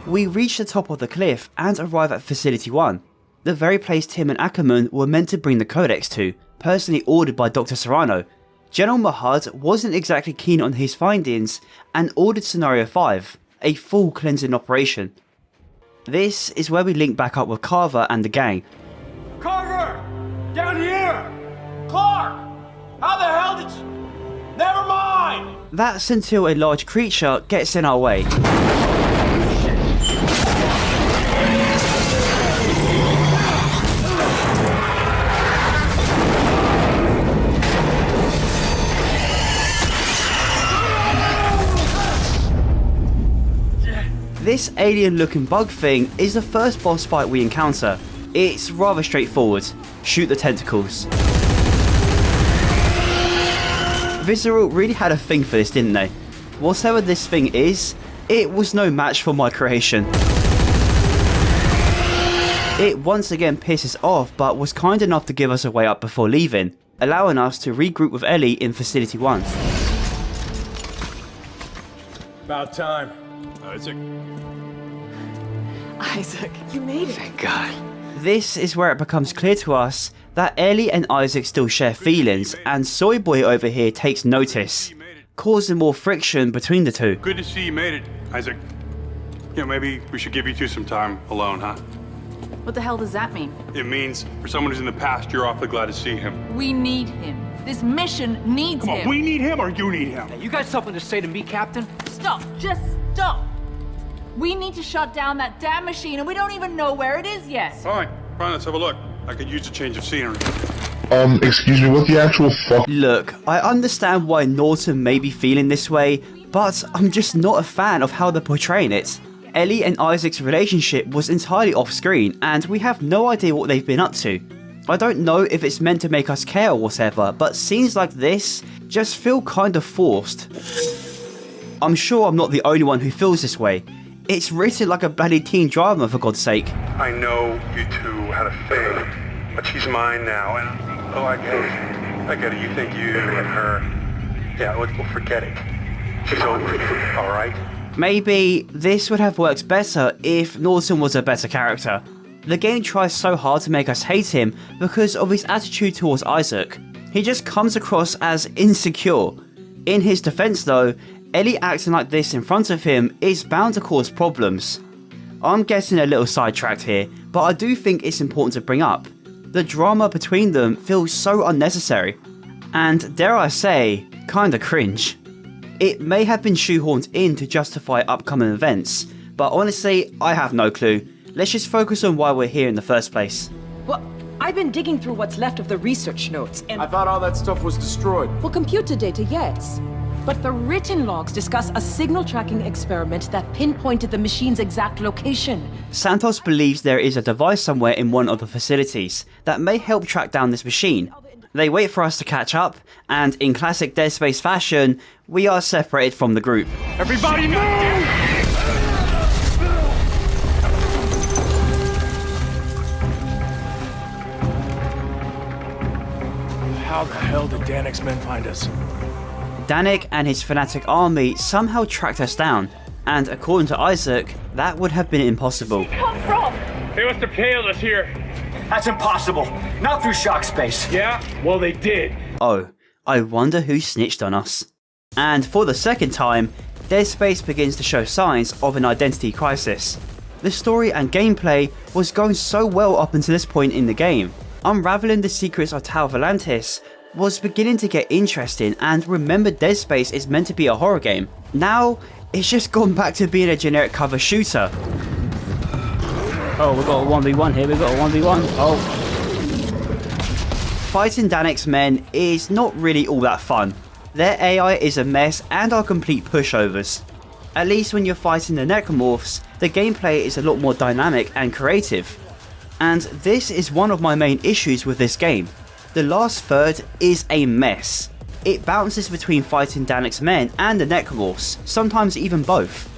We reach the top of the cliff and arrive at Facility 1, the very place Tim and Ackerman were meant to bring the codex to, personally ordered by Dr. Serrano. General Mahad wasn't exactly keen on his findings and ordered Scenario 5, a full cleansing operation. This is where we link back up with Carver and the gang. Carver! Down here! Clark! How the hell did you... Never mind! That's until a large creature gets in our way. This alien-looking bug thing is the first boss fight we encounter. It's rather straightforward. Shoot the tentacles. Visceral really had a thing for this, didn't they? Whatever this thing is, it was no match for my creation. It once again pisses off, but was kind enough to give us a way up before leaving, allowing us to regroup with Ellie in Facility 1. About time. Isaac, you made it. Thank God. This is where it becomes clear to us that Ellie and Isaac still share feelings, and Soy Boy over here takes notice, causing more friction between the two. Good to see you made it, Isaac. You know, maybe we should give you two some time alone, huh? What the hell does that mean? It means, for someone who's in the past, you're awfully glad to see him. We need him. This mission needs Come on, him. we need him or you need him? Hey, you got something to say to me, Captain? Stop. Just stop. We need to shut down that damn machine, and we don't even know where it is yet. Fine, let's have a look. I could use a change of scenery. Excuse me, what the actual fuck? Look, I understand why Norton may be feeling this way, but I'm just not a fan of how they're portraying it. Ellie and Isaac's relationship was entirely off screen, and we have no idea what they've been up to. I don't know if it's meant to make us care or whatever, but scenes like this just feel kind of forced. I'm sure I'm not the only one who feels this way. It's written like a bloody teen drama, for God's sake. I know you two had a thing, but she's mine now, and oh, I get it. You think you and her, yeah, we'll forget it. She's over it, all right? Maybe this would have worked better if Norton was a better character. The game tries so hard to make us hate him because of his attitude towards Isaac. He just comes across as insecure. In his defense though, Ellie acting like this in front of him is bound to cause problems. I'm getting a little sidetracked here, but I do think it's important to bring up. The drama between them feels so unnecessary. And dare I say, kinda cringe. It may have been shoehorned in to justify upcoming events, but honestly, I have no clue. Let's just focus on why we're here in the first place. Well, I've been digging through what's left of the research notes, and I thought all that stuff was destroyed. for computer data, yes. But the written logs discuss a signal tracking experiment that pinpointed the machine's exact location. Santos believes there is a device somewhere in one of the facilities that may help track down this machine. They wait for us to catch up, and in classic Dead Space fashion, we are separated from the group. Everybody move! How the hell did Danik's men find us? Danik and his fanatic army somehow tracked us down, and according to Isaac, that would have been impossible. Come from? They must have tailed us here. That's impossible. Not through shock space. Yeah? Well, they did. Oh, I wonder who snitched on us. And for the second time, Dead Space begins to show signs of an identity crisis. The story and gameplay was going so well up until this point in the game. Unraveling the secrets of Tau Volantis was beginning to get interesting, and remember, Dead Space is meant to be a horror game. Now, it's just gone back to being a generic cover shooter. Oh, we've got a 1v1 here, we've got a 1v1. Oh. Fighting Danik's men is not really all that fun. Their AI is a mess and are complete pushovers. At least when you're fighting the Necromorphs, the gameplay is a lot more dynamic and creative. And this is one of my main issues with this game. The last third is a mess. It bounces between fighting Danik's men and the Necromorphs, sometimes even both.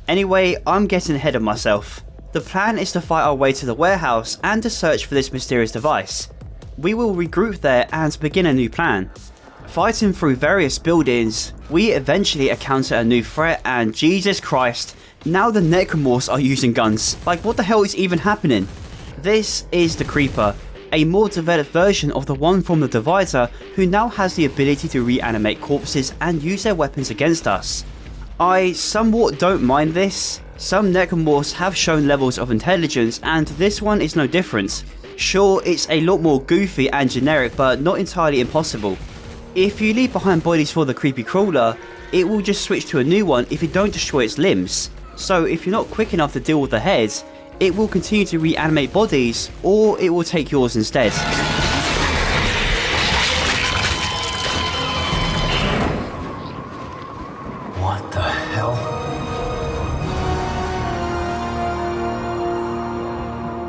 Anyway, I'm getting ahead of myself. The plan is to fight our way to the warehouse and to search for this mysterious device. We will regroup there and begin a new plan. Fighting through various buildings, we eventually encounter a new threat, and Jesus Christ, now the Necromorphs are using guns. Like, what the hell is even happening? This is the Creeper, a more developed version of the one from the Divider, who now has the ability to reanimate corpses and use their weapons against us. I somewhat don't mind this. Some Necromorphs have shown levels of intelligence, and this one is no different. Sure, it's a lot more goofy and generic, but not entirely impossible. If you leave behind bodies for the creepy crawler, it will just switch to a new one if you don't destroy its limbs. So if you're not quick enough to deal with the heads, it will continue to reanimate bodies, or it will take yours instead. What the hell?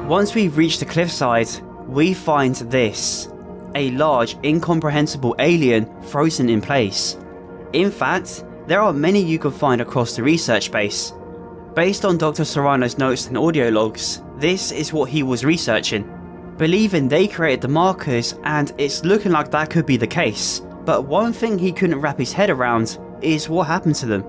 Once we've reached the cliffside, we find this. A large, incomprehensible alien frozen in place. In fact, there are many you can find across the research base. Based on Dr. Serrano's notes and audio logs, this is what he was researching. Believing they created the markers, and it's looking like that could be the case. But one thing he couldn't wrap his head around is what happened to them.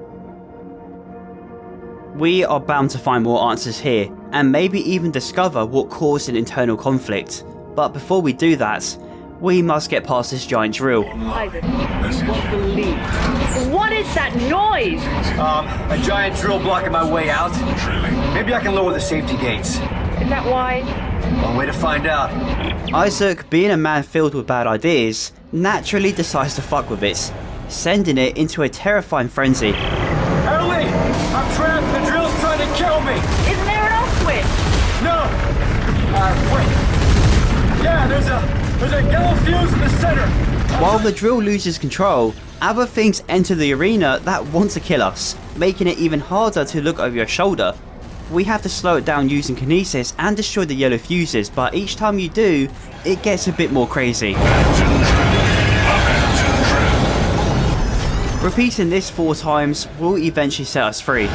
We are bound to find more answers here, and maybe even discover what caused an internal conflict. But before we do that, we must get past this giant drill. Isaac, you won't believe. What is that noise? A giant drill blocking my way out. Maybe I can lower the safety gates. Is that why? One way to find out. Isaac, being a man filled with bad ideas, naturally decides to fuck with it, sending it into a terrifying frenzy. Ellie! I'm trapped! The drill's trying to kill me! Isn't there an off switch? No! Wait. Yeah, there's a yellow fuse in the center! While the drill loses control, other things enter the arena that want to kill us, making it even harder to look over your shoulder. We have to slow it down using kinesis and destroy the yellow fuses, but each time you do, it gets a bit more crazy. Repeating this 4 times will eventually set us free.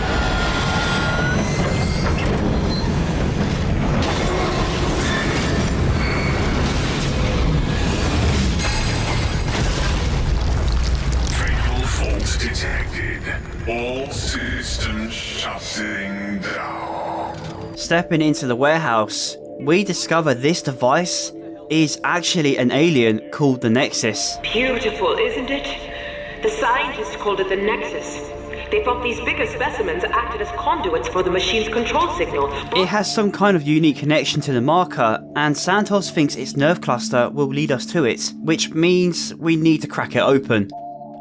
All systems shutting down. Stepping into the warehouse, we discover this device is actually an alien called the Nexus. Beautiful, isn't it? The scientists called it the Nexus. They thought these bigger specimens acted as conduits for the machine's control signal. It has some kind of unique connection to the marker, and Santos thinks its nerve cluster will lead us to it, which means we need to crack it open.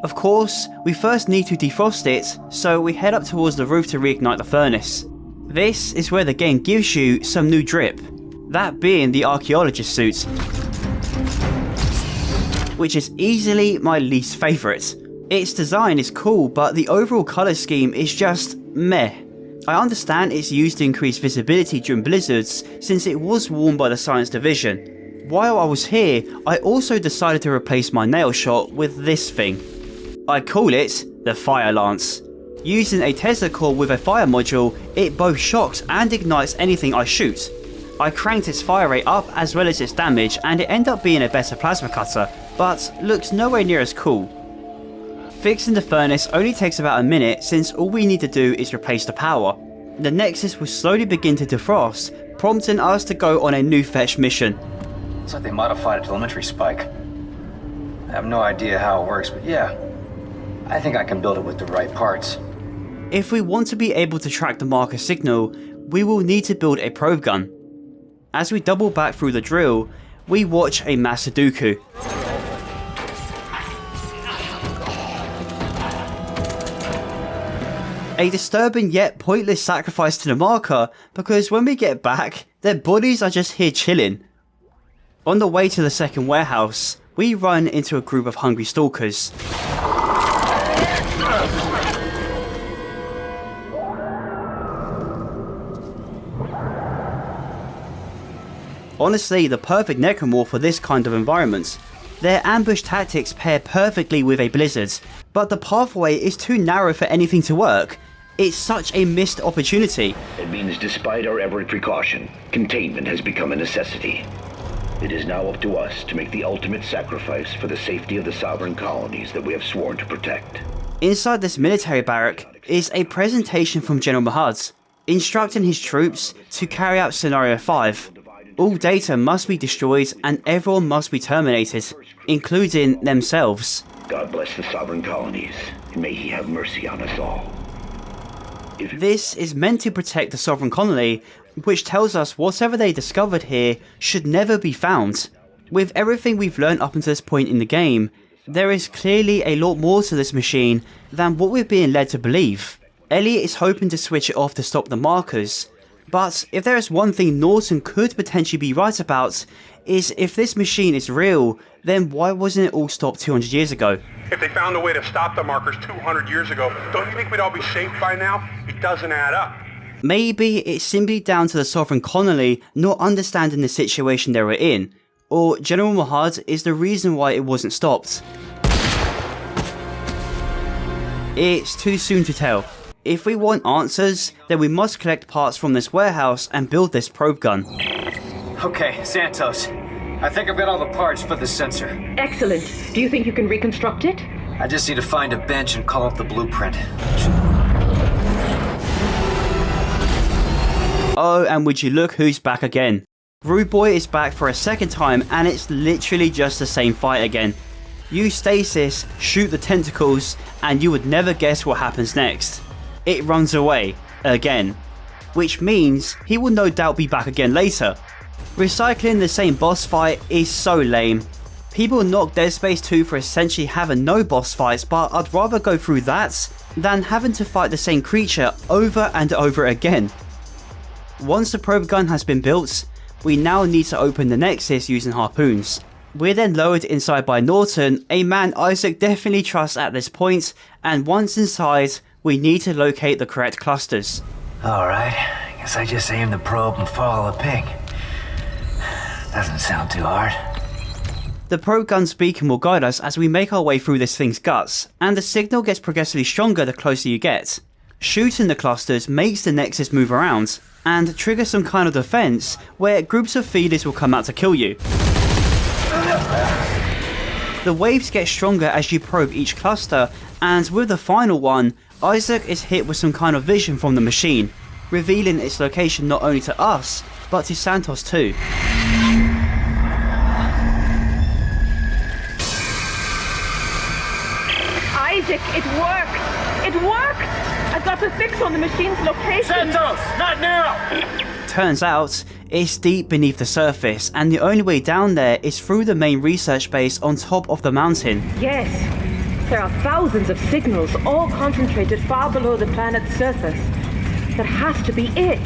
Of course, we first need to defrost it, so we head up towards the roof to reignite the furnace. This is where the game gives you some new drip, that being the archaeologist suit, which is easily my least favourite. Its design is cool, but the overall colour scheme is just meh. I understand it's used to increase visibility during blizzards since it was worn by the science division. While I was here, I also decided to replace my nail shot with this thing. I call it the Fire Lance. Using a Tesla core with a fire module, it both shocks and ignites anything I shoot. I cranked its fire rate up as well as its damage, and it ended up being a better plasma cutter, but looks nowhere near as cool. Fixing the furnace only takes about a minute since all we need to do is replace the power. The Nexus will slowly begin to defrost, prompting us to go on a new fetch mission. It's like they modified a telemetry spike. I have no idea how it works, but yeah, I think I can build it with the right parts. If we want to be able to track the marker signal, we will need to build a probe gun. As we double back through the drill, we watch a mass Sudoku. A disturbing yet pointless sacrifice to the marker, because when we get back, their bodies are just here chilling. On the way to the second warehouse, we run into a group of hungry stalkers. Honestly, the perfect necromorph for this kind of environment. Their ambush tactics pair perfectly with a blizzard, but the pathway is too narrow for anything to work. It's such a missed opportunity. It means despite our every precaution, containment has become a necessity. It is now up to us to make the ultimate sacrifice for the safety of the sovereign colonies that we have sworn to protect. Inside this military barrack is a presentation from General Mahad, instructing his troops to carry out Scenario 5. All data must be destroyed and everyone must be terminated, including themselves. God bless the sovereign colonies, and may he have mercy on us all. This is meant to protect the sovereign colony, which tells us whatever they discovered here should never be found. With everything we've learned up until this point in the game, there is clearly a lot more to this machine than what we're being led to believe. Elliot is hoping to switch it off to stop the markers, but if there is one thing Norton could potentially be right about, is if this machine is real, then why wasn't it all stopped 200 years ago? If they found a way to stop the markers 200 years ago, don't you think we'd all be safe by now? It doesn't add up. Maybe it's simply down to the sovereign colony not understanding the situation they were in, or General Mahad is the reason why it wasn't stopped. It's too soon to tell. If we want answers, then we must collect parts from this warehouse and build this probe gun. Okay, Santos. I think I've got all the parts for the sensor. Excellent. Do you think you can reconstruct it? I just need to find a bench and call up the blueprint. Oh, and would you look who's back again. Rude Boy is back for a second time, and it's literally just the same fight again. Use stasis, shoot the tentacles, and you would never guess what happens next. It runs away, again. Which means he will no doubt be back again later. Recycling the same boss fight is so lame. People knock Dead Space 2 for essentially having no boss fights, but I'd rather go through that than having to fight the same creature over and over again. Once the probe gun has been built, we now need to open the Nexus using harpoons. We're then lowered inside by Norton, a man Isaac definitely trusts at this point, and once inside, we need to locate the correct clusters. Alright, guess I just aim the probe and follow the ping. Doesn't sound too hard. The probe gun's beacon will guide us as we make our way through this thing's guts, and the signal gets progressively stronger the closer you get. Shooting the clusters makes the Nexus move around, and trigger some kind of defense where groups of feeders will come out to kill you. The waves get stronger as you probe each cluster, and with the final one, Isaac is hit with some kind of vision from the machine, revealing its location not only to us, but to Santos too. Isaac, it worked! It worked! I got the fix on the machine's location! Santos, not now! Turns out, it's deep beneath the surface, and the only way down there is through the main research base on top of the mountain. Yes, There are thousands of signals, all concentrated far below the planet's surface. That has to be it.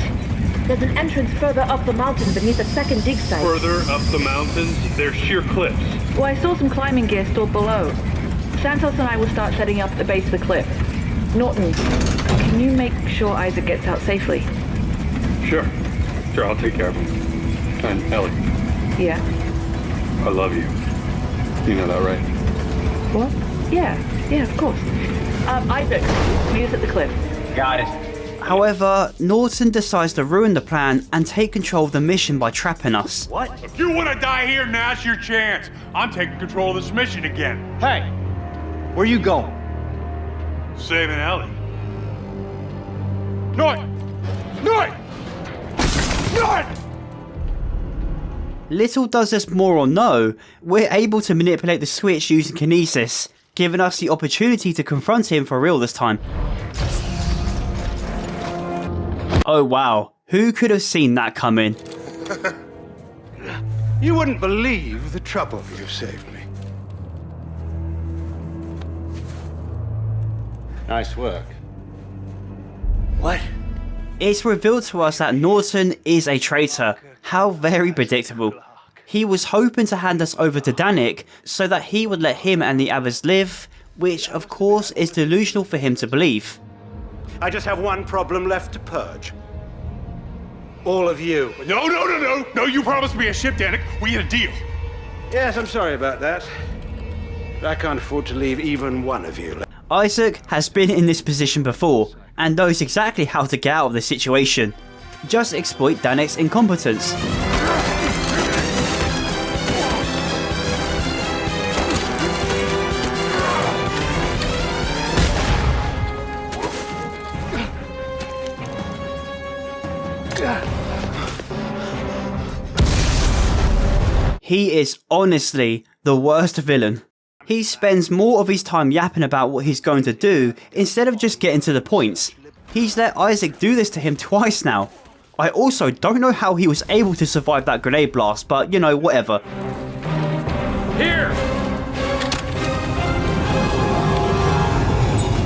There's an entrance further up the mountain beneath a second dig site. Further up the mountains, they're sheer cliffs. Well, I saw some climbing gear stored below. Santos and I will start setting up at the base of the cliff. Norton, can you make sure Isaac gets out safely? Sure, I'll take care of him. And Ellie, Yeah? I love you. You know that, right? What? Yeah, of course. Isaac, meet us at the cliff. Got it. However, Norton decides to ruin the plan and take control of the mission by trapping us. What? If you want to die here, now's your chance. I'm taking control of this mission again. Hey, where you going? Saving Ellie. Norton! Norton! Norton! Little does this moron know, we're able to manipulate the switch using kinesis, giving us the opportunity to confront him for real this time. Oh wow, who could have seen that coming? You wouldn't believe the trouble you saved me. Nice work. What? It's revealed to us that Norton is a traitor. How very predictable. He was hoping to hand us over to Danik so that he would let him and the others live, which of course is delusional for him to believe. I just have one problem left to purge. All of you. No, you promised me a ship, Danik. We had a deal. Yes, I'm sorry about that. But I can't afford to leave even one of you. Isaac has been in this position before and knows exactly how to get out of the situation. Just exploit Danik's incompetence. He is honestly the worst villain. He spends more of his time yapping about what he's going to do instead of just getting to the point. He's let Isaac do this to him twice now. I also don't know how he was able to survive that grenade blast, but you know, whatever. Here!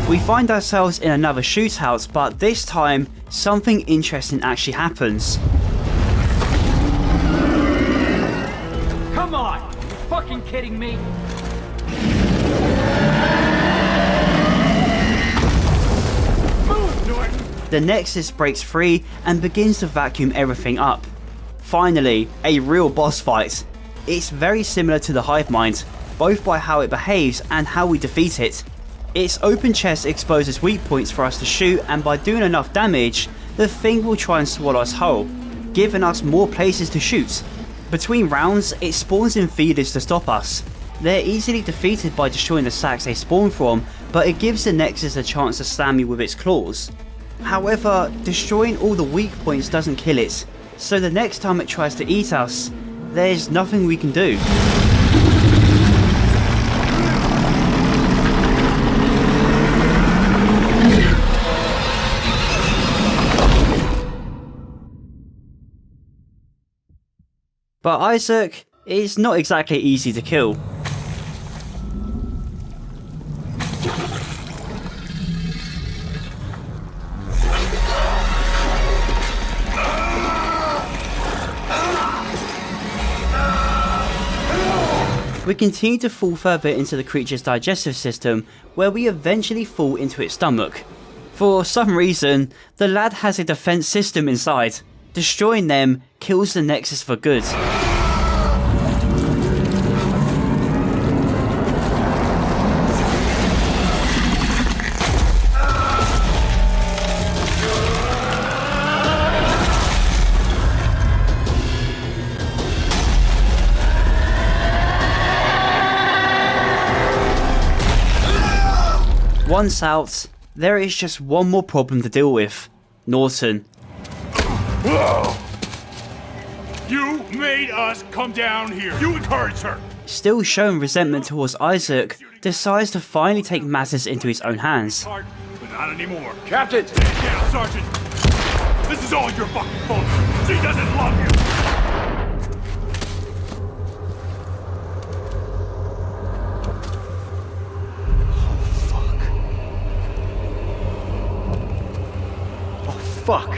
We find ourselves in another shootout, but this time, something interesting actually happens. Come on! You fucking kidding me? Move, Norton! The Nexus breaks free and begins to vacuum everything up. Finally, a real boss fight. It's very similar to the Hive Mind, both by how it behaves and how we defeat it. Its open chest exposes weak points for us to shoot, and by doing enough damage, the thing will try and swallow us whole, giving us more places to shoot. Between rounds, it spawns in feeders to stop us. They're easily defeated by destroying the sacks they spawn from, but it gives the Nexus a chance to slam you with its claws. However, destroying all the weak points doesn't kill it, so the next time it tries to eat us, there's nothing we can do. But Isaac is not exactly easy to kill. We continue to fall further into the creature's digestive system, where we eventually fall into its stomach. For some reason, the lad has a defense system inside. Destroying them kills the Nexus for good. Once out, there is just one more problem to deal with. Norton. Whoa! You made us come down here. You encouraged her. Still showing resentment towards Isaac, decides to finally take matters into his own hands. But not anymore. Captain! Stand down, Sergeant. This is all your fucking fault. She doesn't love you. fuck?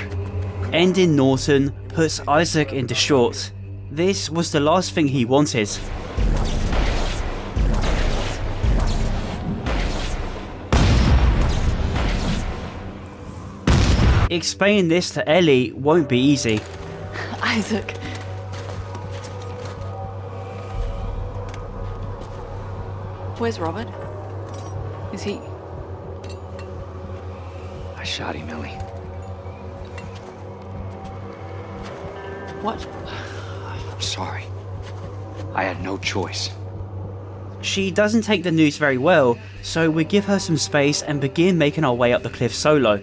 Ending Norton puts Isaac in distraught. This was the last thing he wanted. Explaining this to Ellie won't be easy. Isaac. Where's Robert? Is he... I shot him, Ellie. What? I'm sorry. I had no choice. She doesn't take the news very well, so we give her some space and begin making our way up the cliff solo.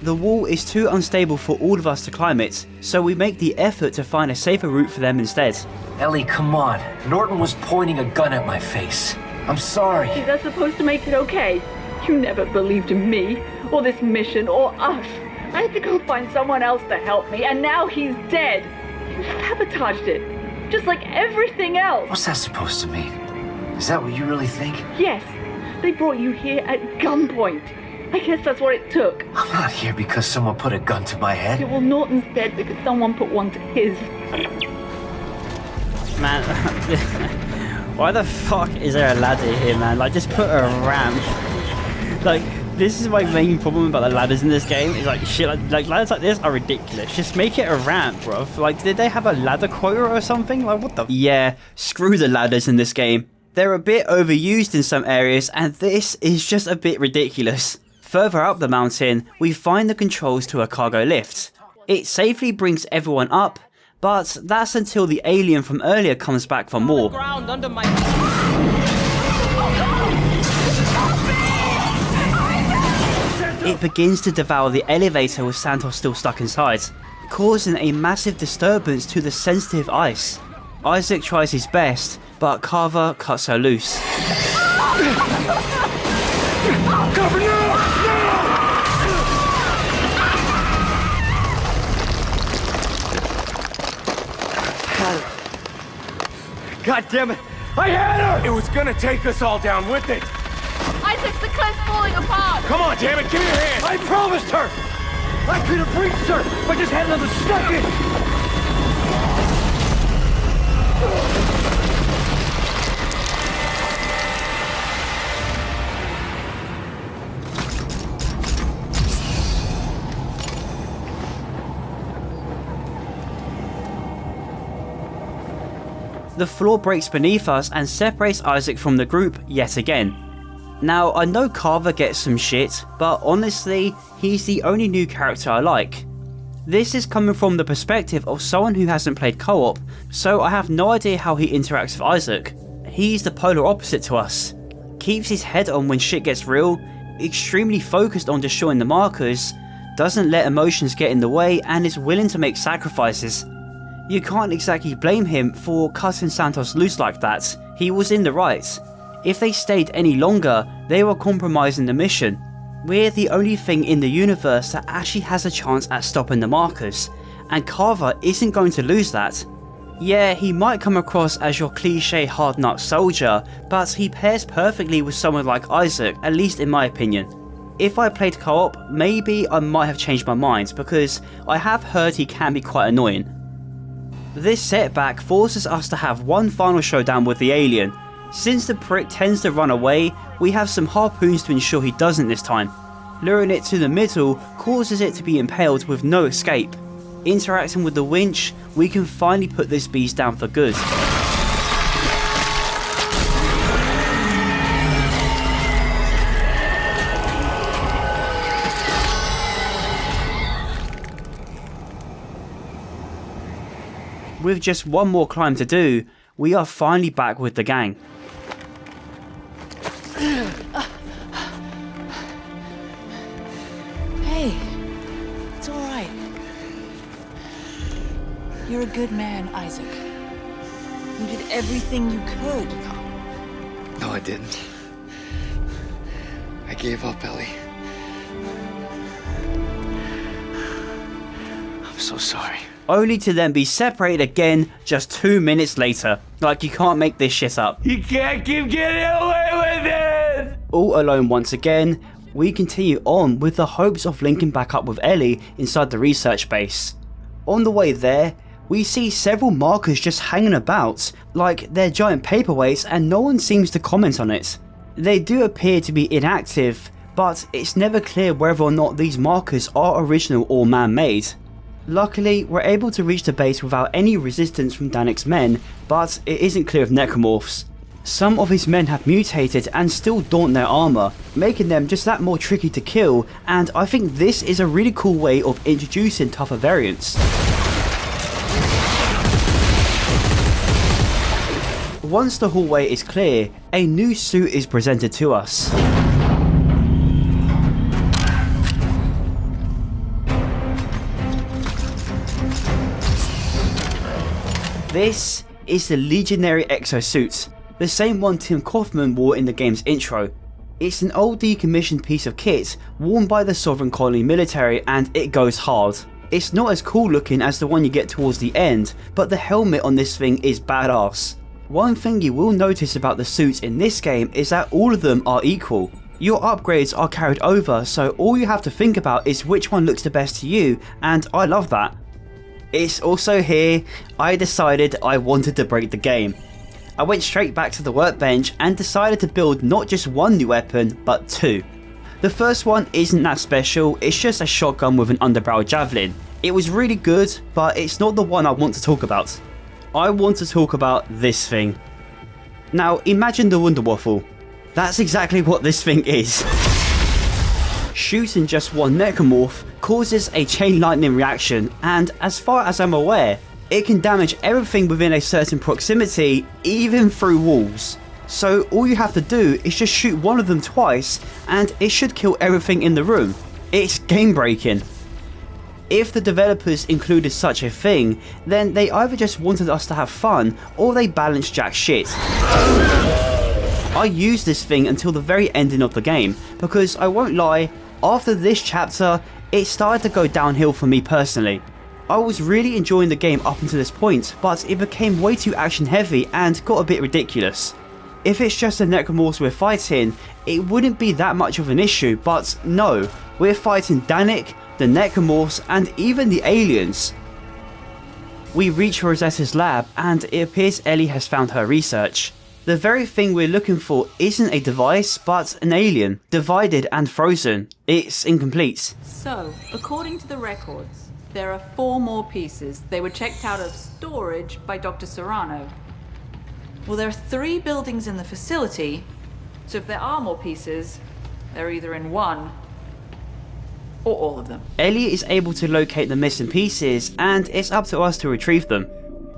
The wall is too unstable for all of us to climb it, so we make the effort to find a safer route for them instead. Ellie, come on. Norton was pointing a gun at my face. I'm sorry. Is that supposed to make it okay? You never believed in me, or this mission, or us. I had to go find someone else to help me, and now he's dead. You sabotaged it, just like everything else. What's that supposed to mean? Is that what you really think? Yes, they brought you here at gunpoint. I guess that's what it took. I'm not here because someone put a gun to my head. Yeah, well, Norton's dead because someone put one to his. Man, why the fuck is there a ladder here, man? Like, just put a ramp. Like, this is my main problem about the ladders in this game. Is like, shit, like ladders like this are ridiculous. Just make it a ramp, bro. Like, did they have a ladder quota or something? Like, what the? Yeah, screw the ladders in this game. They're a bit overused in some areas, and this is just a bit ridiculous. Further up the mountain, we find the controls to a cargo lift. It safely brings everyone up, but that's until the alien from earlier comes back for more. It begins to devour the elevator with Santos still stuck inside, causing a massive disturbance to the sensitive ice. Isaac tries his best, but Carver cuts her loose. Cover now! God damn it! I had her! It was gonna take us all down with it! Isaac, the cliff's falling apart! Come on, damn it, give me your hand! I promised her! I could have reached her if I just had another second! The floor breaks beneath us and separates Isaac from the group yet again. Now, I know Carver gets some shit, but honestly, he's the only new character I like. This is coming from the perspective of someone who hasn't played co-op, so I have no idea how he interacts with Isaac. He's the polar opposite to us. Keeps his head on when shit gets real, extremely focused on destroying the markers, doesn't let emotions get in the way, and is willing to make sacrifices. You can't exactly blame him for cutting Santos loose like that. He was in the right. If they stayed any longer, they were compromising the mission. We're the only thing in the universe that actually has a chance at stopping the markers, and Carver isn't going to lose that. Yeah, he might come across as your cliche hard-nut soldier, but he pairs perfectly with someone like Isaac, at least in my opinion. If I played co-op, maybe I might have changed my mind, because I have heard he can be quite annoying. This setback forces us to have one final showdown with the alien. Since the prick tends to run away, we have some harpoons to ensure he doesn't this time. Luring it to the middle causes it to be impaled with no escape. Interacting with the winch, we can finally put this beast down for good. With just one more climb to do, we are finally back with the gang. Hey, it's all right. You're a good man, Isaac. You did everything you could. No, I didn't. I gave up, Ellie. I'm so sorry. Only to then be separated again just 2 minutes later. Like, you can't make this shit up. You can't keep getting away with it! All alone once again, We continue on with the hopes of linking back up with Ellie inside the research base. On the way there, we see several markers just hanging about, like they're giant paperweights, and no one seems to comment on it. They do appear to be inactive, but it's never clear whether or not these markers are original or man-made. Luckily, we're able to reach the base without any resistance from Danik's men, but it isn't clear of necromorphs. Some of his men have mutated and still daunt their armor, making them just that more tricky to kill, and I think this is a really cool way of introducing tougher variants. Once the hallway is clear, a new suit is presented to us. This is the Legionary exosuit, the same one Tim Kaufman wore in the game's intro. It's an old decommissioned piece of kit worn by the Sovereign Colony military, and it goes hard. It's not as cool looking as the one you get towards the end, but the helmet on this thing is badass. One thing you will notice about the suits in this game is that all of them are equal. Your upgrades are carried over, so all you have to think about is which one looks the best to you, and I love that. It's also here I decided I wanted to break the game. I went straight back to the workbench and decided to build not just one new weapon, but two. The first one isn't that special, it's just a shotgun with an underbarrel javelin. It was really good, but it's not the one I want to talk about. I want to talk about this thing. Now imagine the Wunderwaffle. That's exactly what this thing is. Shooting just one necromorph causes a chain lightning reaction, and as far as I'm aware, it can damage everything within a certain proximity, even through walls. So all you have to do is just shoot one of them twice and it should kill everything in the room. It's game breaking. If the developers included such a thing, then they either just wanted us to have fun or they balanced jack shit. I used this thing until the very ending of the game, because I won't lie, after this chapter, it started to go downhill for me personally. I was really enjoying the game up until this point, but it became way too action heavy and got a bit ridiculous. If it's just the necromorphs we're fighting, it wouldn't be that much of an issue, but no, we're fighting Danik, the necromorphs, and even the aliens. We reach Rosetta's lab and it appears Ellie has found her research. The very thing we're looking for isn't a device, but an alien, divided and frozen. It's incomplete. So, according to the records, there are 4 more pieces. They were checked out of storage by Dr. Serrano. Well, there are 3 buildings in the facility, so if there are more pieces, they're either in one or all of them. Ellie is able to locate the missing pieces, and it's up to us to retrieve them.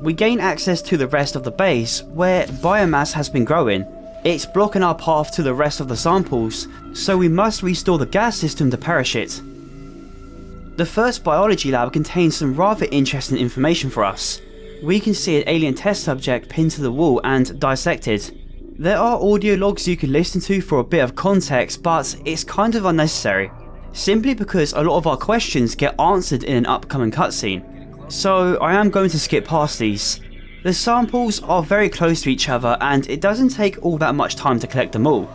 We gain access to the rest of the base, where biomass has been growing. It's blocking our path to the rest of the samples, so we must restore the gas system to perish it. The first biology lab contains some rather interesting information for us. We can see an alien test subject pinned to the wall and dissected. There are audio logs you can listen to for a bit of context, but it's kind of unnecessary, simply because a lot of our questions get answered in an upcoming cutscene. So I am going to skip past these. The samples are very close to each other and it doesn't take all that much time to collect them all.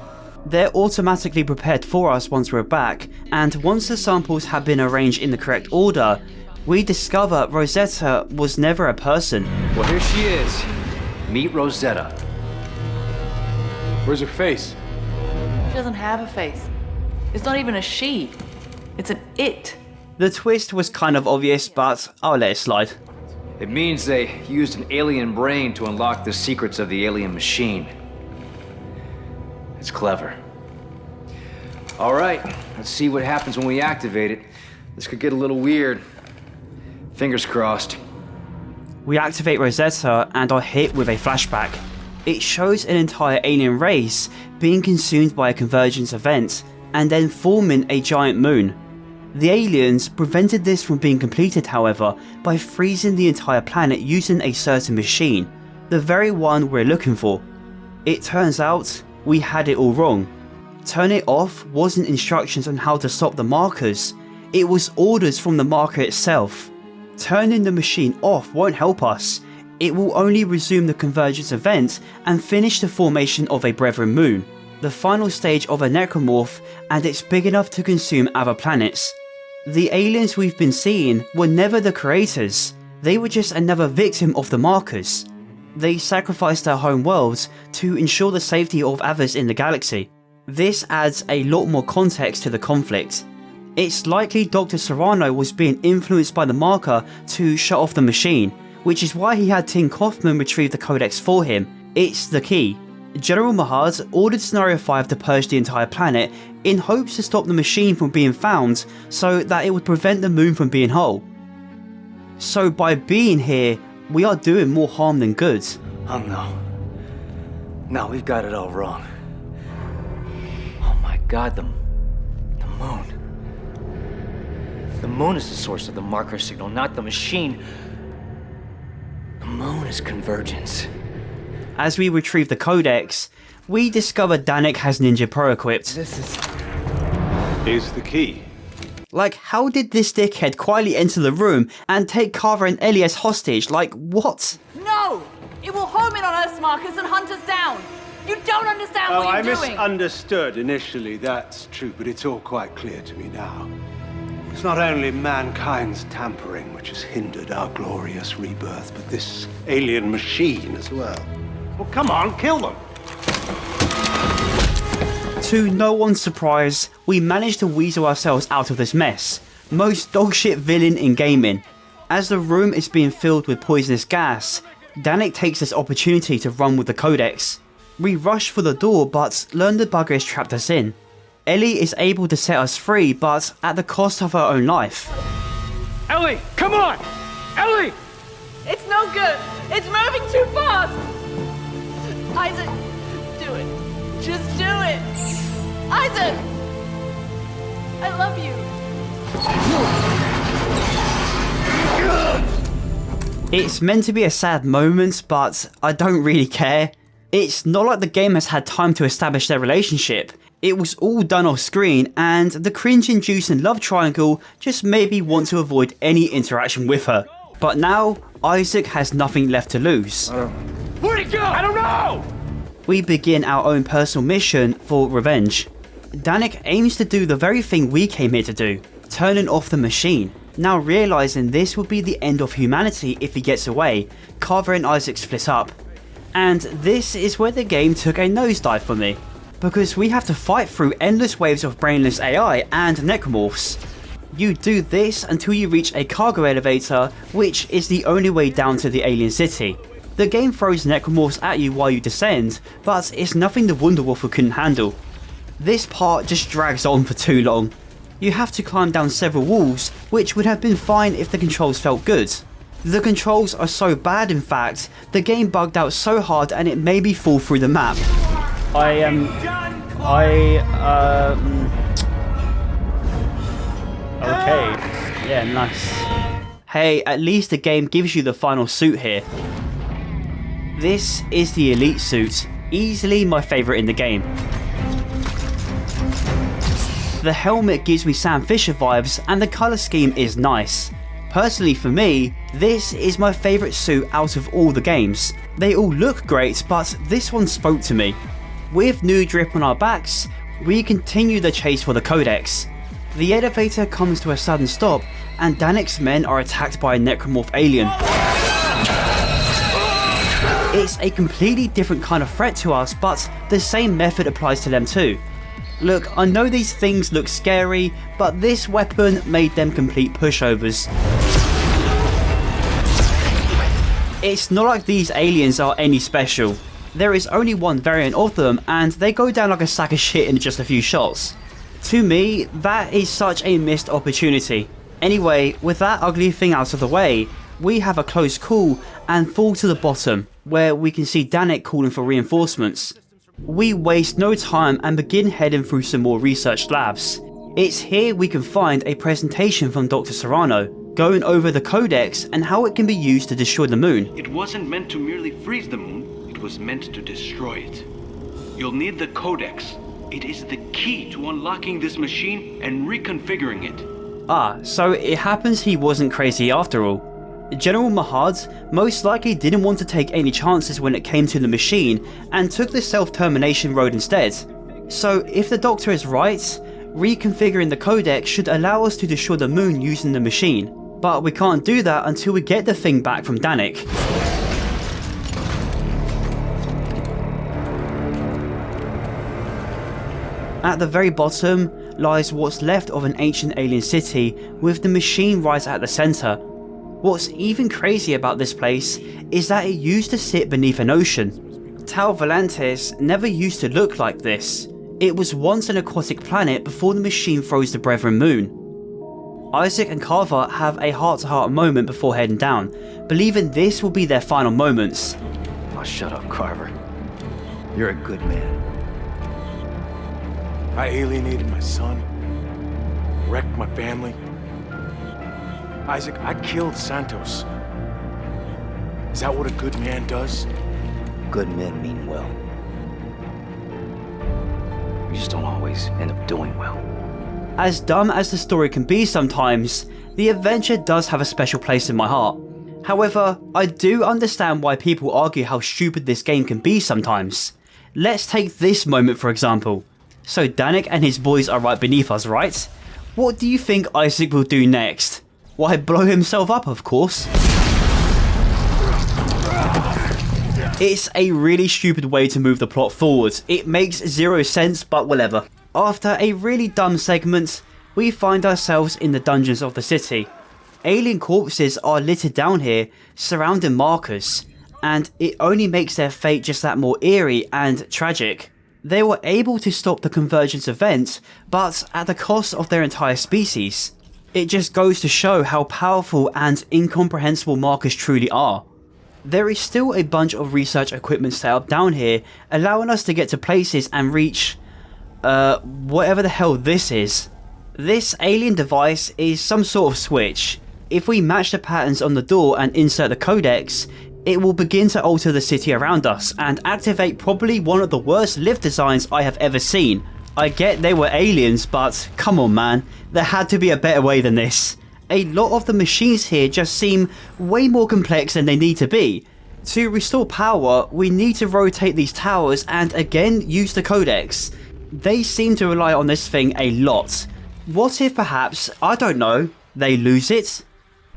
They're automatically prepared for us once we're back, and once the samples have been arranged in the correct order, we discover Rosetta was never a person. Well, here she is. Meet Rosetta. Where's her face? She doesn't have a face. It's not even a she. It's an it. The twist was kind of obvious, but I'll let it slide. It means they used an alien brain to unlock the secrets of the alien machine. It's clever. All right, let's see what happens when we activate it. This could get a little weird. Fingers crossed. We activate Rosetta and are hit with a flashback. It shows an entire alien race being consumed by a convergence event and then forming a giant moon. The aliens prevented this from being completed, however, by freezing the entire planet using a certain machine, the very one we're looking for. It turns out we had it all wrong. Turn it off wasn't instructions on how to stop the markers, it was orders from the marker itself. Turning the machine off won't help us, it will only resume the convergence event and finish the formation of a Brethren moon. the final stage of a necromorph, and it's big enough to consume other planets. The aliens we've been seeing were never the creators, they were just another victim of the markers. They sacrificed their home worlds to ensure the safety of others in the galaxy. This adds a lot more context to the conflict. It's likely Dr. Serrano was being influenced by the marker to shut off the machine, which is why he had Tim Kaufman retrieve the codex for him. It's the key. General Mahad ordered Scenario 5 to purge the entire planet in hopes to stop the machine from being found so that it would prevent the moon from being whole. So by being here, we are doing more harm than good. Oh no. No, we've got it all wrong. Oh my god, the moon. The moon is the source of the marker signal, not the machine. The moon is convergence. As we retrieve the codex, we discover Danik has Ninja Pro equipped. Here's the key. Like, how did this dickhead quietly enter the room and take Carver and Ellie as hostage? Like, what? No! It will home in on Earth's markers and hunt us down! You don't understand what you're doing! I misunderstood initially, that's true, but it's all quite clear to me now. It's not only mankind's tampering which has hindered our glorious rebirth, but this alien machine as well. Well, come on, kill them! To no one's surprise, we managed to weasel ourselves out of this mess. Most dogshit villain in gaming. As the room is being filled with poisonous gas, Danik takes this opportunity to run with the codex. We rush for the door but learn the bugger has trapped us in. Ellie is able to set us free, but at the cost of her own life. Ellie, come on! Ellie! It's no good! It's moving too fast! Isaac, do it. Just do it! Isaac! I love you. It's meant to be a sad moment, but I don't really care. It's not like the game has had time to establish their relationship. It was all done off screen, and the cringe-inducing love triangle just made me want to avoid any interaction with her. But now, Isaac has nothing left to lose. Where'd he go? I don't know! We begin our own personal mission for revenge. Danik aims to do the very thing we came here to do, turning off the machine. Now realising this would be the end of humanity if he gets away, Carver and Isaac split up. And this is where the game took a nosedive for me, because we have to fight through endless waves of brainless AI and necromorphs. You do this until you reach a cargo elevator, which is the only way down to the alien city. The game throws necromorphs at you while you descend, but it's nothing the Wunderwaffe couldn't handle. This part just drags on for too long. You have to climb down several walls, which would have been fine if the controls felt good. The controls are so bad, in fact, the game bugged out so hard and it made me fall through the map. Okay. Yeah, nice. Hey, at least the game gives you the final suit here. This is the Elite suit, easily my favourite in the game. The helmet gives me Sam Fisher vibes and the colour scheme is nice. Personally for me, this is my favourite suit out of all the games. They all look great, but this one spoke to me. With new drip on our backs, we continue the chase for the codex. The elevator comes to a sudden stop and Danik's men are attacked by a necromorph alien. It's a completely different kind of threat to us, but the same method applies to them too. Look, I know these things look scary, but this weapon made them complete pushovers. It's not like these aliens are any special. There is only one variant of them, and they go down like a sack of shit in just a few shots. To me, that is such a missed opportunity. Anyway, with that ugly thing out of the way, we have a close call and fall to the bottom, where we can see Danik calling for reinforcements. We waste no time and begin heading through some more research labs. It's here we can find a presentation from Dr. Serrano, going over the codex and how it can be used to destroy the moon. It wasn't meant to merely freeze the moon, it was meant to destroy it. You'll need the codex. It is the key to unlocking this machine and reconfiguring it. Ah, so it happens he wasn't crazy after all. General Mahad most likely didn't want to take any chances when it came to the machine and took the self-termination road instead. So if the Doctor is right, reconfiguring the codex should allow us to destroy the moon using the machine, but we can't do that until we get the thing back from Danik. At the very bottom lies what's left of an ancient alien city with the machine right at the centre. What's even crazy about this place is that it used to sit beneath an ocean. Tau Volantis never used to look like this. It was once an aquatic planet before the machine froze the Brethren moon. Isaac and Carver have a heart-to-heart moment before heading down, believing this will be their final moments. Oh, shut up, Carver. You're a good man. I alienated my son, wrecked my family. Isaac, I killed Santos. Is that what a good man does? Good men mean well. We just don't always end up doing well. As dumb as the story can be sometimes, the adventure does have a special place in my heart. However, I do understand why people argue how stupid this game can be sometimes. Let's take this moment for example. So Danik and his boys are right beneath us, right? What do you think Isaac will do next? Why, blow himself up, of course. It's a really stupid way to move the plot forward. It makes zero sense, but whatever. After a really dumb segment, we find ourselves in the dungeons of the city. Alien corpses are littered down here, surrounding markers, and it only makes their fate just that more eerie and tragic. They were able to stop the convergence event, but at the cost of their entire species. It just goes to show how powerful and incomprehensible markers truly are. There is still a bunch of research equipment set up down here, allowing us to get to places and reach whatever the hell this is. This alien device is some sort of switch. If we match the patterns on the door and insert the codex, it will begin to alter the city around us and activate probably one of the worst lift designs I have ever seen. I get they were aliens, but come on man, there had to be a better way than this. A lot of the machines here just seem way more complex than they need to be. To restore power, we need to rotate these towers and again use the codex. They seem to rely on this thing a lot. What if perhaps, I don't know, they lose it?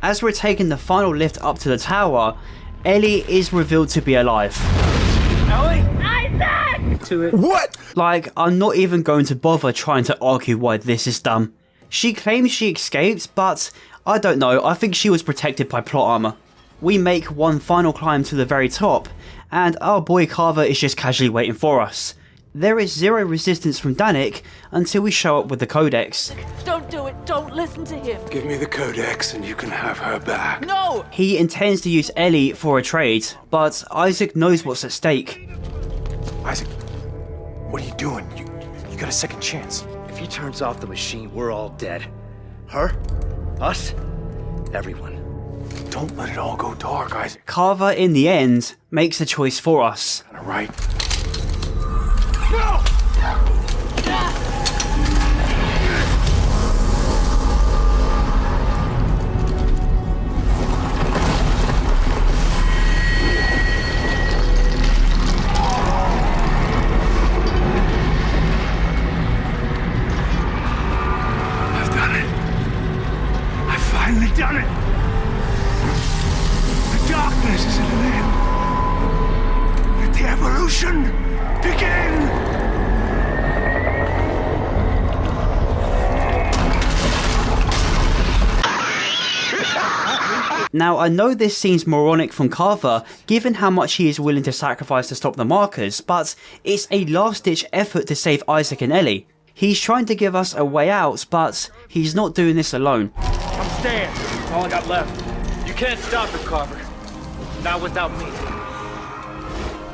As we're taking the final lift up to the tower, Ellie is revealed to be alive. Ellie? Isaac! To it. What? Like, I'm not even going to bother trying to argue why this is dumb. She claims she escaped, but I don't know, I think she was protected by plot armor. We make one final climb to the very top, and our boy Carver is just casually waiting for us. There is zero resistance from Danik until we show up with the codex. Don't do it. Don't listen to him. Give me the codex and you can have her back. No! He intends to use Ellie for a trade, but Isaac knows what's at stake. Isaac, what are you doing? You got a second chance. If he turns off the machine, we're all dead. Her? Us? Everyone. Don't let it all go dark, Isaac. Carver, in the end, makes the choice for us. All right. No! I've done it. I've finally done it. The darkness is at an end. Let the evolution begin. Now, I know this seems moronic from Carver, given how much he is willing to sacrifice to stop the markers, but it's a last-ditch effort to save Isaac and Ellie. He's trying to give us a way out, but he's not doing this alone. I'm staying. That's all I got left. You can't stop it, Carver. Not without me.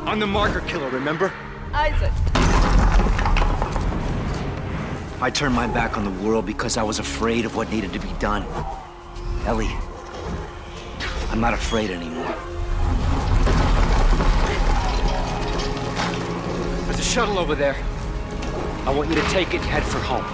I'm the marker killer, remember? Isaac. I turned my back on the world because I was afraid of what needed to be done. Ellie, I'm not afraid anymore. There's a shuttle over there. I want you to take it and head for home.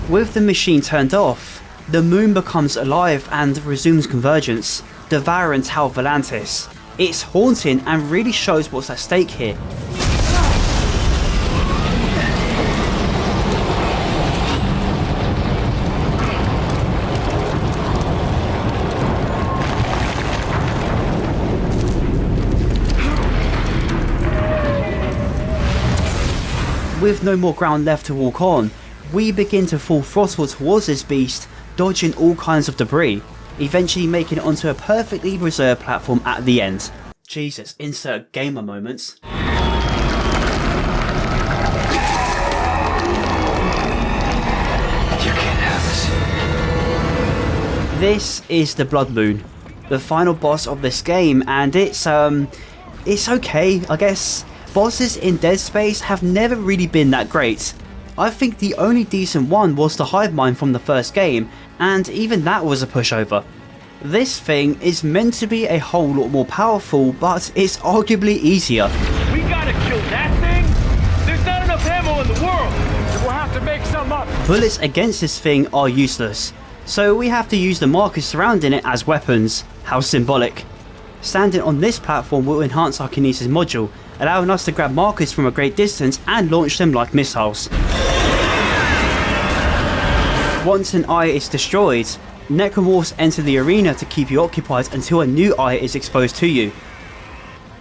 With the machine turned off, the moon becomes alive and resumes convergence, devouring Tau Volantis. It's haunting and really shows what's at stake here. With no more ground left to walk on, we begin to full throttle towards this beast, dodging all kinds of debris, eventually making it onto a perfectly reserved platform at the end. Jesus, insert gamer moments. You can't have This is the Blood Moon, the final boss of this game, and it's okay, I guess. Bosses in Dead Space have never really been that great. I think the only decent one was the hive mind from the first game, and even that was a pushover. This thing is meant to be a whole lot more powerful, but it's arguably easier. We gotta kill that thing? There's not enough ammo in the world! We'll have to make some up! Bullets against this thing are useless, so we have to use the markers surrounding it as weapons. How symbolic. Standing on this platform will enhance our kinesis module, allowing us to grab markers from a great distance and launch them like missiles. Once an eye is destroyed, necromorphs enter the arena to keep you occupied until a new eye is exposed to you.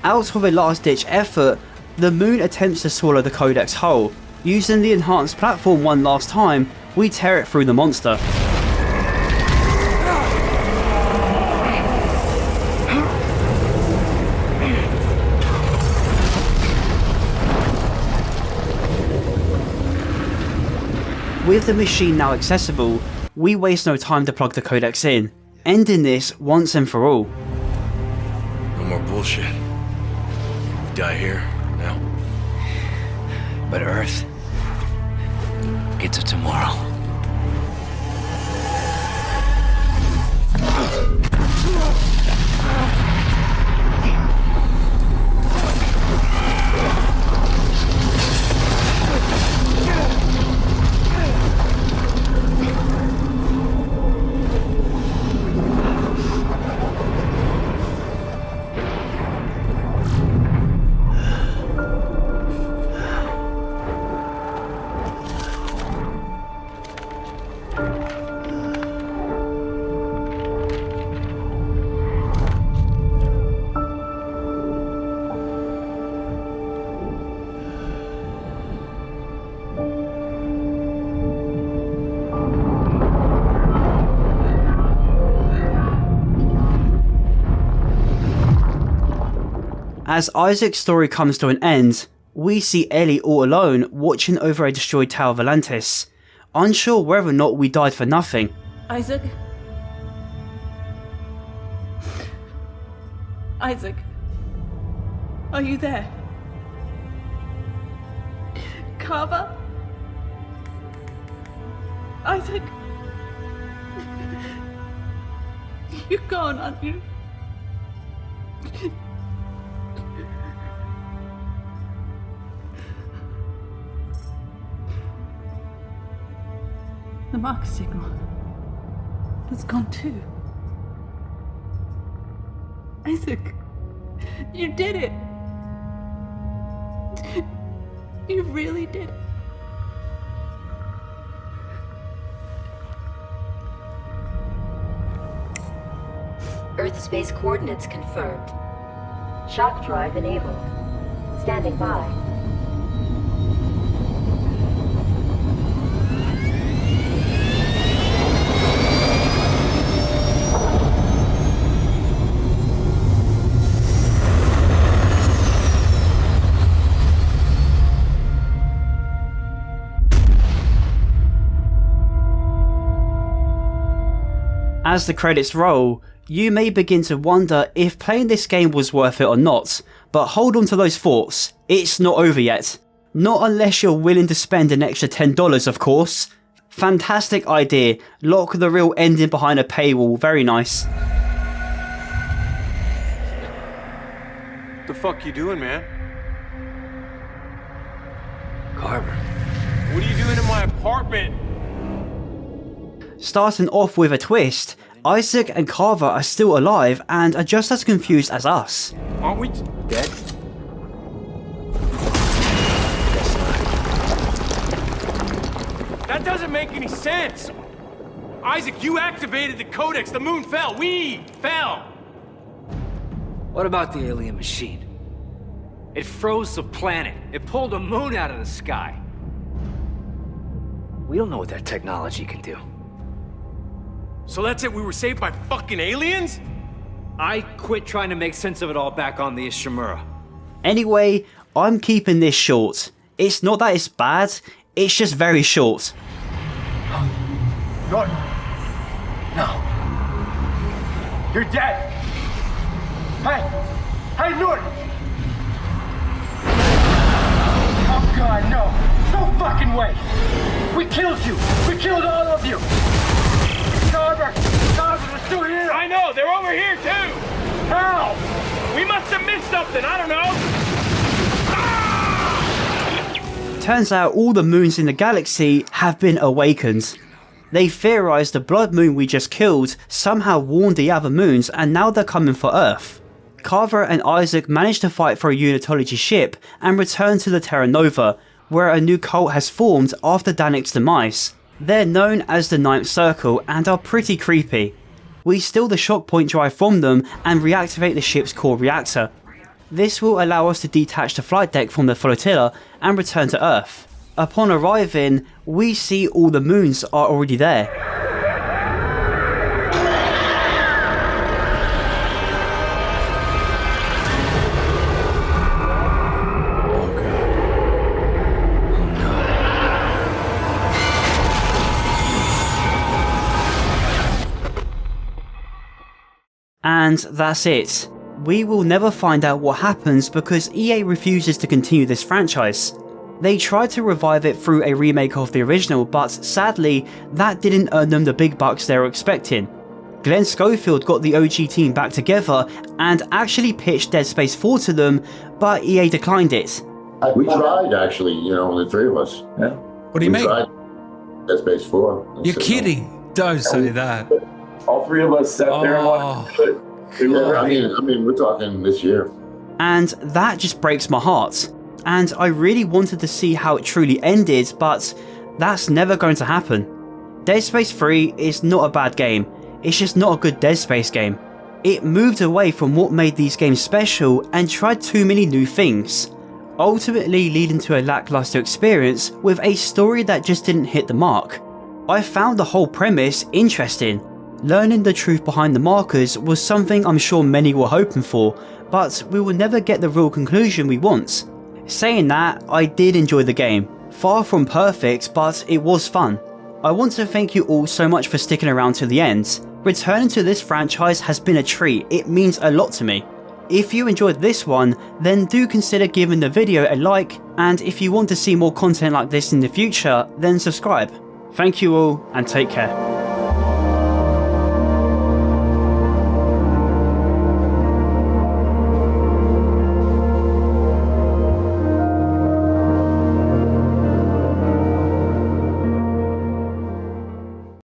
Out of a last-ditch effort, the moon attempts to swallow the codex whole. Using the enhanced platform one last time, we tear it through the monster. With the machine now accessible, we waste no time to plug the codex in, ending this once and for all. No more bullshit. We die here, now. But Earth gets it tomorrow. As Isaac's story comes to an end, we see Ellie all alone watching over a destroyed Tau Volantis, unsure whether or not we died for nothing. Isaac? Isaac? Are you there? Carver? Isaac? You're gone, aren't you? The marker signal has gone too. Isaac, you did it! You really did it. Earth space coordinates confirmed. Shock drive enabled. Standing by. As the credits roll, you may begin to wonder if playing this game was worth it or not, but hold on to those thoughts, it's not over yet. Not unless you're willing to spend an extra $10 of course. Fantastic idea, lock the real ending behind a paywall, very nice. The fuck you doing, man? Carver. What are you doing in my apartment? Starting off with a twist, Isaac and Carver are still alive and are just as confused as us. Aren't we dead? That doesn't make any sense! Isaac, you activated the codex, the moon fell, we fell! What about the alien machine? It froze the planet. It pulled the moon out of the sky. We don't know what that technology can do. So that's it, we were saved by fucking aliens? I quit trying to make sense of it all back on the Ishimura. Anyway, I'm keeping this short. It's not that it's bad, it's just very short. Norton. No. You're dead. Hey, Norton. Oh God, no. No fucking way. We killed you. We killed all of you. Carver, they're still here. I know, they're over here too. How? We must have missed something, I don't know. Turns out all the moons in the galaxy have been awakened. They theorized the blood moon we just killed somehow warned the other moons and now they're coming for Earth. Carver and Isaac managed to fight for a Unitology ship and return to the Terra Nova, where a new cult has formed after Danik's demise. They're known as the Ninth Circle and are pretty creepy. We steal the shock point drive from them and reactivate the ship's core reactor. This will allow us to detach the flight deck from the flotilla and return to Earth. Upon arriving, we see all the moons are already there. And that's it. We will never find out what happens because EA refuses to continue this franchise. They tried to revive it through a remake of the original, but sadly, that didn't earn them the big bucks they were expecting. Glenn Schofield got the OG team back together and actually pitched Dead Space 4 to them, but EA declined it. We tried, actually, the three of us. Yeah. What do you mean? Tried Dead Space 4. You're kidding. Don't say that. All three of us sat there and watched it. I mean, we're talking this year. And that just breaks my heart. And I really wanted to see how it truly ended, but that's never going to happen. Dead Space 3 is not a bad game, it's just not a good Dead Space game. It moved away from what made these games special and tried too many new things, ultimately leading to a lackluster experience with a story that just didn't hit the mark. I found the whole premise interesting. Learning the truth behind the markers was something I'm sure many were hoping for, but we will never get the real conclusion we want. Saying that, I did enjoy the game. Far from perfect, but it was fun. I want to thank you all so much for sticking around to the end. Returning to this franchise has been a treat, it means a lot to me. If you enjoyed this one, then do consider giving the video a like, and if you want to see more content like this in the future, then subscribe. Thank you all, and take care.